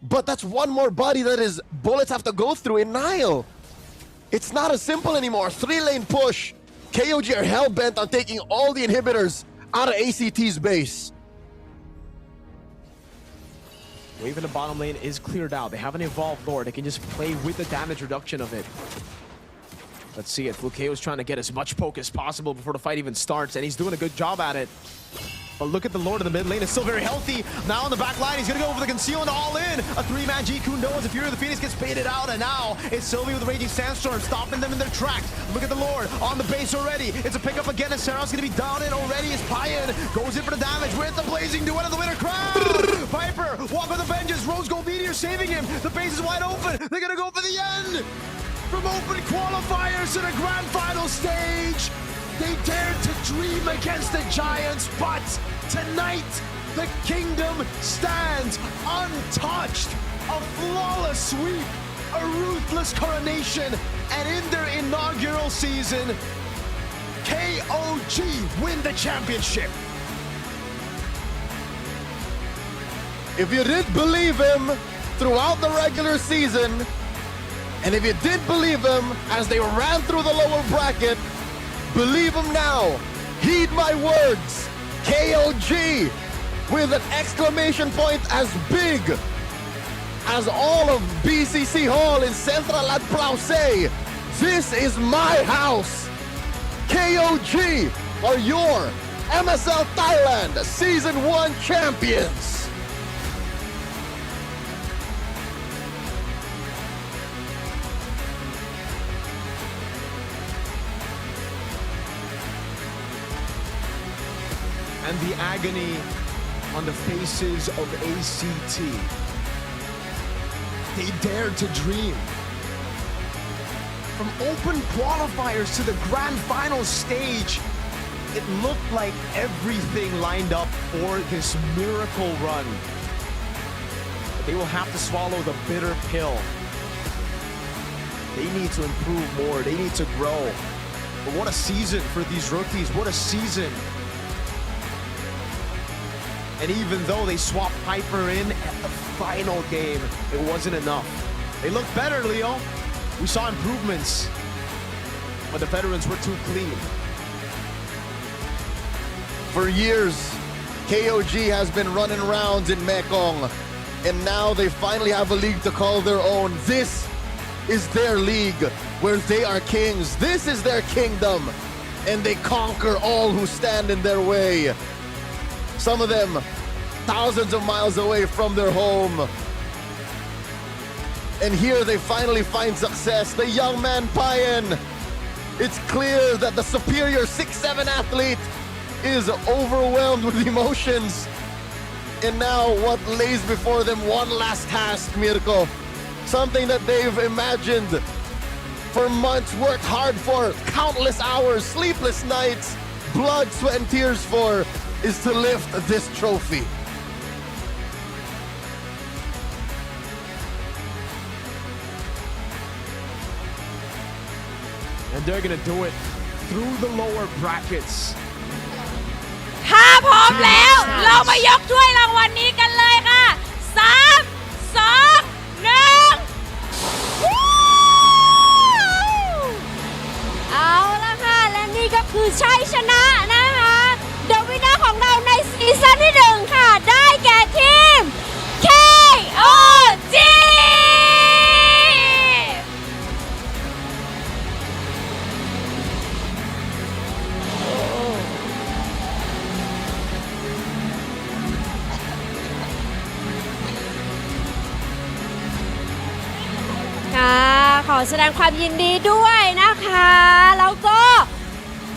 but that's one more body that his bullets have to go through in Nile. It's not as simple anymore. 3-lane push. KOG are hell-bent on taking all the inhibitors out of ACT's base. Wave in the bottom lane is cleared out. They have an Evolved Lord. They can just play with the damage reduction of it. Let's see it. Flukeo's trying to get as much poke as possible before the fight even starts, and he's doing a good job at it. But look at the Lord in the mid lane. It's still very healthy. Now on the back line, he's going to go over the conceal and all in. A 3-man G Kundo as the Fury of the Phoenix gets baited out. And now it's Sylvie with the Raging Sandstorm, stopping them in their tracks. Look at the Lord on the base already. It's a pickup again, and Sarah's going to be down in already as Payan goes in for the damage with the Blazing Duet of the Winter Crown. Piper, walk on the benches. Rose Gold Meteor saving him. The base is wide open. They're going to go for the end. From open qualifiers to the grand final stage. They dared to dream against the Giants, but tonight the kingdom stands untouched. A flawless sweep, a ruthless coronation, and in their inaugural season, KOG win the championship. If you did believe him throughout the regular season, and if you did believe him as they ran through the lower bracket, believe him now. Heed my words. KOG with an exclamation point as big as all of BCC Hall in Central Adplause. This is my house. KOG are your MSL Thailand Season 1 champions. And the agony on the faces of ACT. They dared to dream. From open qualifiers to the grand final stage, it looked like everything lined up for this miracle run. But they will have to swallow the bitter pill. They need to improve more. They need to grow. But what a season for these rookies. What a season. And even though they swapped Piper in at the final game, it wasn't enough. They looked better, Leo. We saw improvements, but the veterans were too clean. For years, KOG has been running rounds in Mekong, and now they finally have a league to call their own. This is their league where they are kings. This is their kingdom, and they conquer all who stand in their way. Some of them thousands of miles away from their home. And here they finally find success. The young man Payan. It's clear that the superior 6'7" athlete is overwhelmed with emotions. And now what lays before them, one last task, Mirko. something that they've imagined for months, worked hard for, countless hours, sleepless nights, blood, sweat, and tears for, is to lift this trophy. And they're gonna do it through the lower brackets. ถ้าพร้อมแล้ว เรามายกถ้วยรางวัลนี้กันเลยค่ะ 3 2 1 เอาละค่ะ และนี่ก็คือชัยชนะนะคะเดอะวินเนอร์ของเราในซีซั่นที่ 1 ค่ะ ได้แก่ทีม KOG ค่ะขอแสดงความยินดีด้วยนะคะ แล้วก็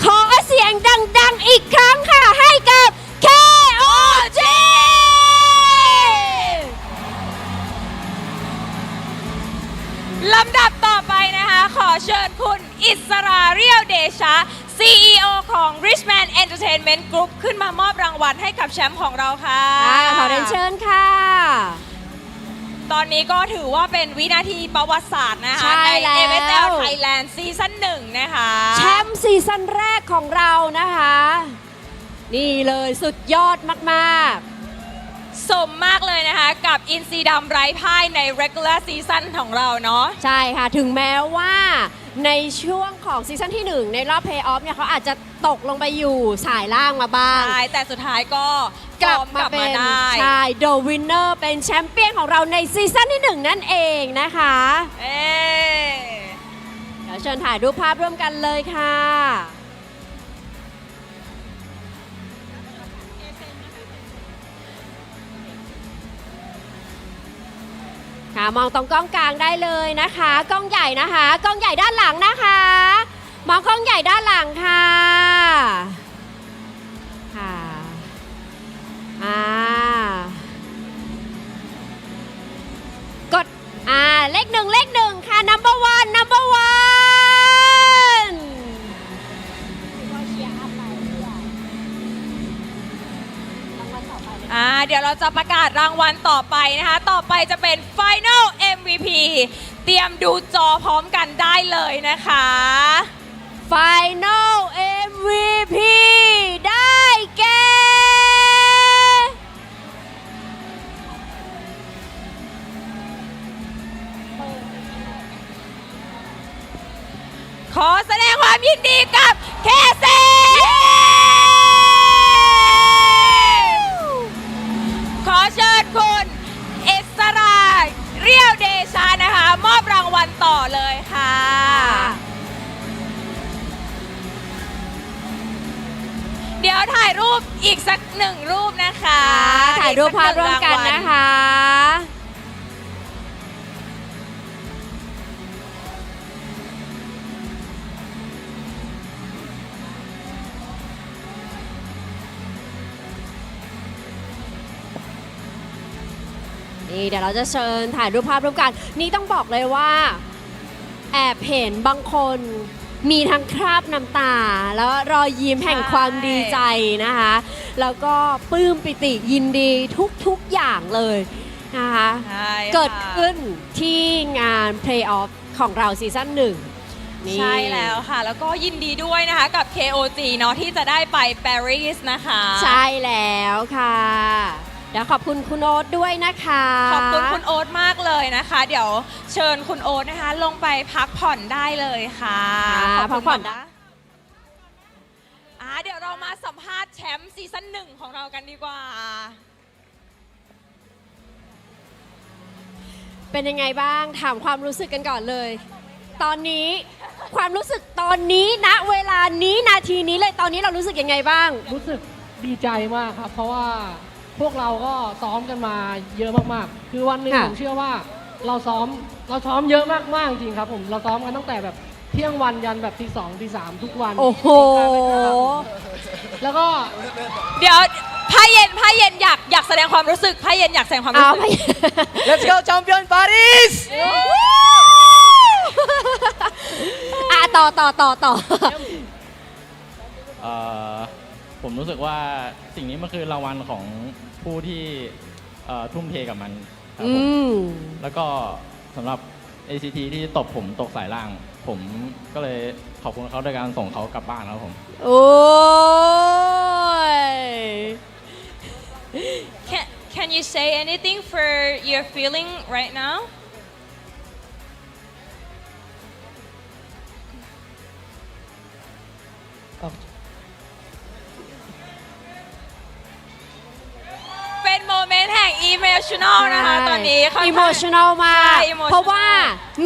ขอเสียงดังๆอีกครั้งค่ะ ให้กับ KOG ลำดับต่อไปนะคะ ขอเชิญคุณอิสราเรียวเดชะ CEO ของ Richman Entertainment Group ขึ้นมามอบรางวัลให้กับแชมป์ของเราค่ะ ขอเรียนเชิญค่ะ ตอนนี้ก็ถือว่าเป็นวินาทีประวัติศาสตร์นะคะ ใช่แล้ว MSL Thailand ซีซั่น 1 นะคะ แชมป์ซีซั่นแรกของเรานะคะ นี่เลยสุดยอดมากๆ สมมากเลยนะคะกับอินซีดำไร้พ่ายใน regular season ของเราเนาะ ใช่ค่ะ ถึงแม้ว่าในช่วงของซีซั่นที่ 1 ในรอบ Playoff เนี่ยเขาอาจจะตกลงไปอยู่สายล่างมาบ้าง ใช่ แต่สุดท้ายก็ กลับมาเป็น ได้ ใช่ The Winner เป็นแชมเปี้ยนของเราในซีซั่นที่ 1 นั่นเองนะคะเดี๋ยวเชิญถ่ายรูปภาพร่วมกันเลยค่ะค่ะมองตรงกล้องกลางได้เลยนะคะกล้องใหญ่นะคะกล้องใหญ่ด้านหลังนะคะมองกล้องใหญ่ด้านหลังค่ะค่ะกดเลขหนึ่งค่ะ number one เดี๋ยวเราจะประกาศรางวัลต่อไปนะคะ ต่อไปจะเป็น Final MVP เตรียมดูจอพร้อมกันได้เลยนะคะ Final MVP ได้แก่ ขอแสดงความยินดีกับเคเซขอเชิญคุณอิสราเรียวเดชานะคะ มอบรางวัลต่อเลยค่ะ เดี๋ยวถ่ายรูปอีกสัก1 รูปนะคะ ถ่ายรูปภาพร่วมกันนะคะ นี่เดี๋ยวเราจะเชิญถ่ายรูปภาพร่วมกัน นี่ต้องบอกเลยว่าแอบเห็นบางคนมีทั้งคราบน้ำตา แล้วรอยยิ้มแห่งความดีใจนะคะ แล้วก็ปลื้มปิติยินดีทุกๆอย่างเลยนะคะเกิดขึ้นที่งาน Playoff ของเราซีซั่น 1 ใช่แล้วค่ะ แล้วก็ยินดีด้วยนะคะกับ KOG เนาะที่จะได้ไปปารีสนะคะ ใช่แล้วค่ะเดี๋ยวขอบคุณคุณโอ๊ตด้วยนะคะ ขอบคุณคุณโอ๊ตมากเลยนะคะ เดี๋ยวเชิญคุณโอ๊ตนะคะ ลงไปพักผ่อนได้เลยค่ะขอบคุณ พักผ่อน นะเดี๋ยวเรามาสัมภาษณ์แชมป์ซีซั่น 1 ของเรากันดีกว่า เป็นยังไงบ้างถามความรู้สึกกันก่อนเลย ตอนนี้ความรู้สึกตอนนี้ณเวลานี้นาทีนี้เลยตอนนี้เรารู้สึกยังไงบ้าง รู้สึกดีใจมากครับ เพราะว่าพวกเราก็ซ้อมกันมาเยอะมากๆคือวันหนึ่งผมเชื่อว่าเราซ้อมเยอะมากๆจริงครับผมเราซ้อมกันตั้งแต่แบบเที่ยงวันยันแบบตี 2 ตี 3ทุกวัน โอ้โห แล้วก็ เดี๋ยวภ ผ้าเย็นอยากแสดงความรู้สึกผ้าเย็นอยากแสดงความรู้สึก Let's go champion Paris ต่อ ผมรู้สึกว่าสิ่งนี้มันคือรางวัลของผู้ที่ทุ่มเทกับมันครับผมแล้วก็สำหรับ ACT ที่ตบผมตกสายล่าง ผมก็เลยขอบคุณเขาด้วยการส่งเขากลับบ้านครับผม โอ้ย Can you say anything for your feeling right now?เป็นโมเมนต์แห่ง emotional นะคะตอนนี้ค่อนข้าง emotional มาก ใช่ emotional เพราะว่า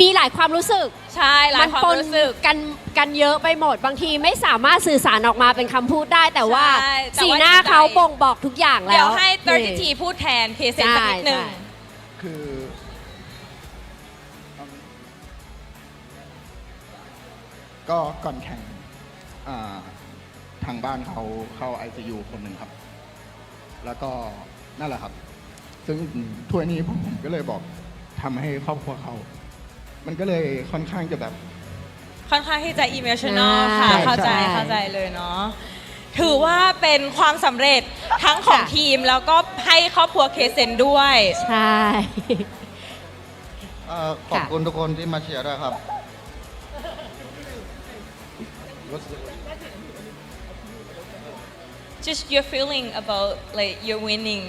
มีหลายความรู้สึก ใช่หลายความรู้สึก มันปนกันเยอะไปหมด บางทีไม่สามารถสื่อสารออกมาเป็นคำพูดได้ แต่ว่า ใช่แต่ว่า สีหน้าเขาบ่งบอกทุกอย่างแล้ว เดี๋ยวให้30 ทีพูดแทนพรีเซนต์สักนิดหนึ่ง คือก็ก่อนแข่งทางบ้านเขาเข้า ICU คนหนึ่งครับ แล้วก็นั่นแหละครับ ซึ่งถ้วยนี้ผมก็เลยบอกทำให้ครอบครัวเขา มันก็เลยค่อนข้างจะแบบ ค่อนข้างที่จะ emotional ค่ะ ใช่ เข้าใจเลยเนาะถือว่าเป็นความสำเร็จทั้งของทีมแล้วก็ให้ครอบครัวเคเซนด้วย ใช่ ขอบคุณทุกคนที่มาเชียร์ด้วยครับ just your feeling about like you're winning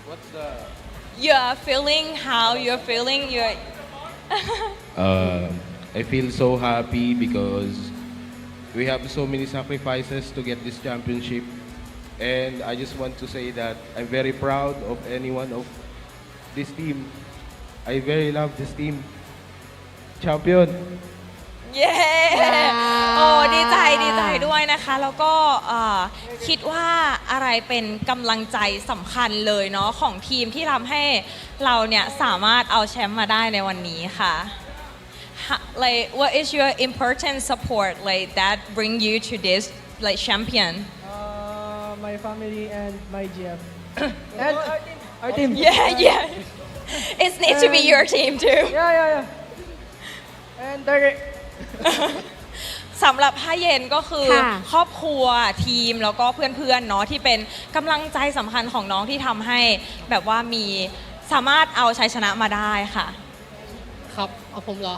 What's the you're feeling how you're feeling you're I feel so happy because we have so many sacrifices to get this championship, and I just want to say that I'm very proud of anyone of this team. I very love this team. Champion. เย้โอ้ดีใจด้วยนะคะแล้วก็คิดว่าอะไรเป็นกำลังใจสำคัญเลยเนาะของทีมที่ทำให้เราเนี่ยสามารถเอาแชมป์มาได้ในวันนี้ค่ะ like what is your important support like that bring you to this like champion my family and my GM and our team yeah it needs to be your team too yeah and Derek สำหรับผ้าเย็นก็คือ ค่ะ ครอบครัวทีมแล้วก็เพื่อนๆเนาะที่เป็นกำลังใจสำคัญของน้องที่ทำให้แบบว่ามีสามารถเอาชัยชนะมาได้ค่ะ ครับเอาผมเหรอ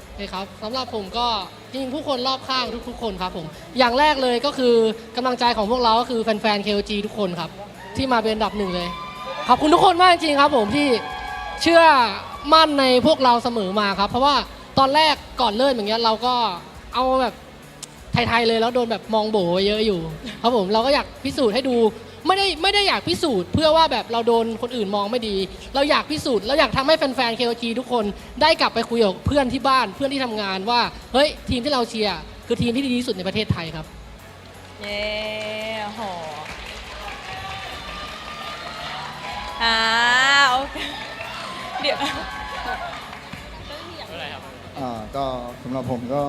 โอเคครับสำหรับผมก็จริงๆผู้คนรอบข้างทุกๆคนครับผมอย่างแรกเลยก็คือกำลังใจของพวกเราก็คือแฟนๆ KOG ทุกคนครับที่มาเป็นอันดับหนึ่งเลยขอบคุณทุกคนมากจริงๆครับผมที่เชื่อมั่นในพวกเราเสมอมาครับเพราะว่าตอนแรกก่อนเริ่มอย่างเงี้ยเราก็เอาแบบไทยๆเลยแล้วโดนแบบมองโบเยอะอยู่ครับผมเราก็อยากพิสูจน์ให้ดูไม่ได้อยากพิสูจน์เพื่อว่าแบบเราโดนคนอื่นมองไม่ดีเราอยากพิสูจน์เราอยากทำให้แฟนๆ KOG ทุกคนได้กลับไปคุยกับเพื่อนที่บ้านเพื่อนที่ทำงานว่าเฮ้ยทีมที่เราเชียร์คือทีมที่ดีที่สุดในประเทศไทยครับเย้โหโอเคเดี๋ยว ก็สำหรับผมก็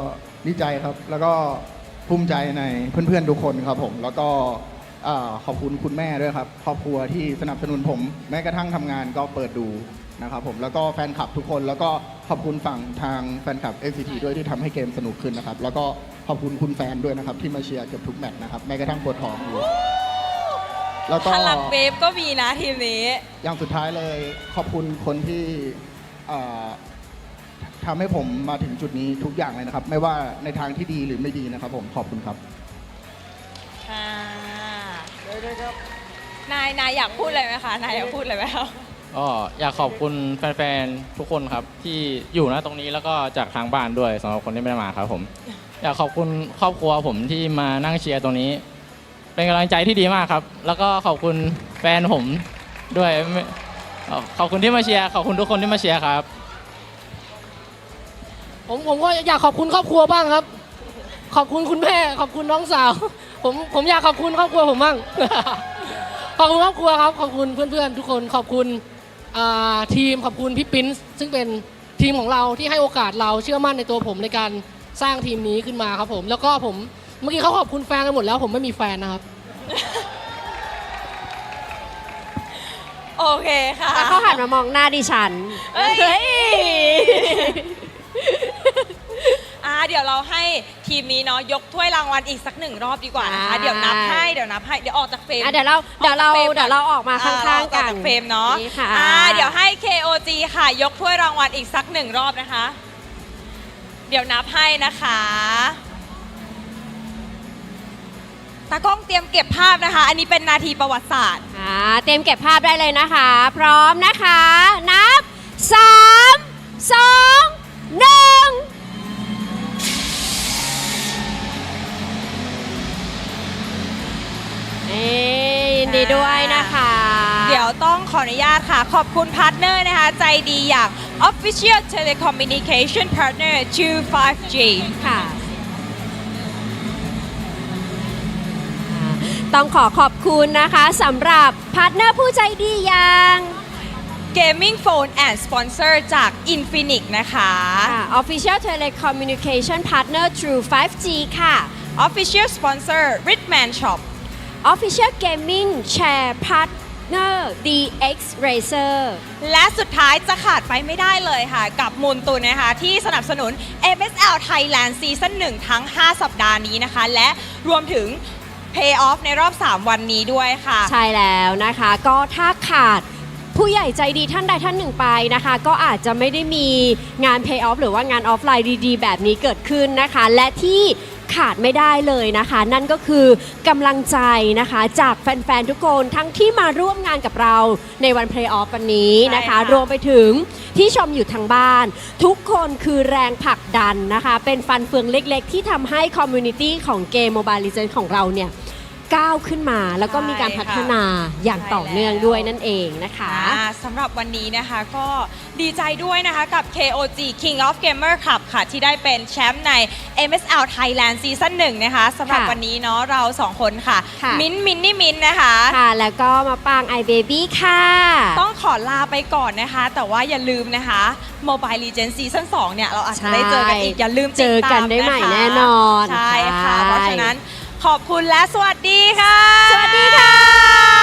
ดีใจครับ แล้วก็ภูมิใจในเพื่อนๆทุกคนครับผมแล้วก็ขอบคุณคุณแม่ด้วยครับครอบครัวที่สนับสนุนผมแม้กระทั่งทำงานก็เปิดดูนะครับผมแล้วก็แฟนคลับทุกคนแล้วก็ขอบคุณฝั่งทางแฟนคลับ ACT ด้วยที่ทำให้เกมสนุกขึ้นนะครับแล้วก็ขอบคุณคุณแฟนด้วยนะครับที่มาเชียร์เกือบทุกแมตช์นะครับแม้กระทั่งปวดท้องอยู่แล้วก็ พลังเวฟก็มีนะทีมนี้อย่างสุดท้ายเลยขอบคุณคนที่ทำให้ผมมาถึงจุดนี้ทุกอย่างเลยนะครับไม่ว่าในทางที่ดีหรือไม่ดีนะครับผมขอบคุณครับนายอยากพูดอะไรไหมคะนายอยากพูดอะไรไหมครับ ก็อยากขอบคุณแฟนๆทุกคนครับที่อยู่ณตรงนี้แล้วก็จากทางบ้านด้วยสำหรับคนที่ไม่ได้มาครับผมอยากขอบคุณครอบครัวผมที่มานั่งเชียร์ตรงนี้เป็นกำลังใจที่ดีมากครับแล้วก็ขอบคุณแฟนผมด้วยขอบคุณที่มาเชียร์ขอบคุณทุกคนที่มาเชียร์ครับผมก็อยากขอบคุณครอบครัวบ้างครับขอบคุณคุณแม่ขอบคุณน้องสาวผมอยากขอบคุณครอบครัวผมบ้าง ขอบคุณครอบครัวครับขอบคุณเพื่อนๆทุกคนขอบคุณทีมขอบคุณพี่ปิ๊นซึ่งเป็นทีมของเราที่ให้โอกาสเราเชื่อมั่นในตัวผมในการสร้างทีมนี้ขึ้นมาครับผมแล้วก็ผมเมื่อกี้เขาขอบคุณแฟนกันหมดแล้วผมไม่มีแฟนนะครับ โอเคค่ะ แล้วเขาหันมามองหน้าดิฉัน เฮ้ย เดี๋ยวเราให้ทีมนี้เนาะยกถ้วยรางวัลอีกสัก1 รอบดีกว่านะคะเดี๋ยวนับให้เดี๋ยวออกจากเฟรม เดี๋ยวเราออกมาข้างๆกัน เฟรมเนาะ นี่ค่ะ เดี๋ยวให้ KOG ค่ะยกถ้วยรางวัลอีกสัก1 รอบนะคะ เดี๋ยวนับให้นะคะตากล้องเตรียมเก็บภาพนะคะ อันนี้เป็นนาทีประวัติศาสตร์ เตรียมเก็บภาพได้เลยนะคะ พร้อมนะคะ นับ 3 2 1ยินดีด้วยนะคะ เดี๋ยวต้องขออนุญาตค่ะ ขอบคุณพาร์ทเนอร์นะคะ ใจดีอย่าง Official Telecommunication Partner 25G ค่ะ ต้องขอบคุณนะคะสำหรับพาร์ทเนอร์ผู้ใจดีอย่าง Gaming Phone and Sponsor จาก Infinix นะคะ Official Telecommunication Partner True 5G ค่ะ Official Sponsor Ritman Shop Official Gaming Chair Partner DX Racer และสุดท้ายจะขาดไปไม่ได้เลยค่ะ กับมูลตุนนะคะ ที่สนับสนุน MSL Thailand Season 1 ทั้ง 5 สัปดาห์นี้นะคะ และรวมถึง Pay Off ในรอบ 3 วันนี้ด้วยค่ะ ใช่แล้วนะคะ ก็ถ้าขาดผู้ใหญ่ใจดีท่านใดท่านหนึ่งไปนะคะ ก็อาจจะไม่ได้มีงาน Pay Off หรือว่างานออฟไลน์ดีๆ แบบนี้เกิดขึ้นนะคะ และที่ขาดไม่ได้เลยนะคะ นั่นก็คือกำลังใจนะคะจากแฟนๆทุกคนทั้งที่มาร่วมงานกับเราในวัน Play Off วันนี้นะคะ รวมไปถึงที่ชมอยู่ทางบ้าน ทุกคนคือแรงผลักดันนะคะ เป็นฟันเฟืองเล็กๆ ที่ทำให้คอมมูนิตี้ของเกม Mobile Legends ของเราเนี่ยก้าวขึ้นมาแล้วก็มีการพัฒนาอย่างต่อเนื่องด้วยนั่นเองนะคะสำหรับวันนี้นะคะก็ดีใจด้วยนะคะกับ KOG King of Gamer Club ค่ะที่ได้เป็นแชมป์ใน MSL Thailand Season 1 นะคะสำหรับวันนี้เนาะเรา2 คนค่ะ มินนี่นะคะค่ะแล้วก็มาปาง iBaby ค่ะต้องขอลาไปก่อนนะคะแต่ว่าอย่าลืมนะคะ Mobile Legends Season 2 เนี่ยเราอาจจะได้เจอกันอีกอย่าลืมติดตามนะคะ เจอกันได้ใหม่แน่นอน ใช่ค่ะเพราะฉะนั้นขอบคุณและสวัสดีค่ะ สวัสดีค่ะ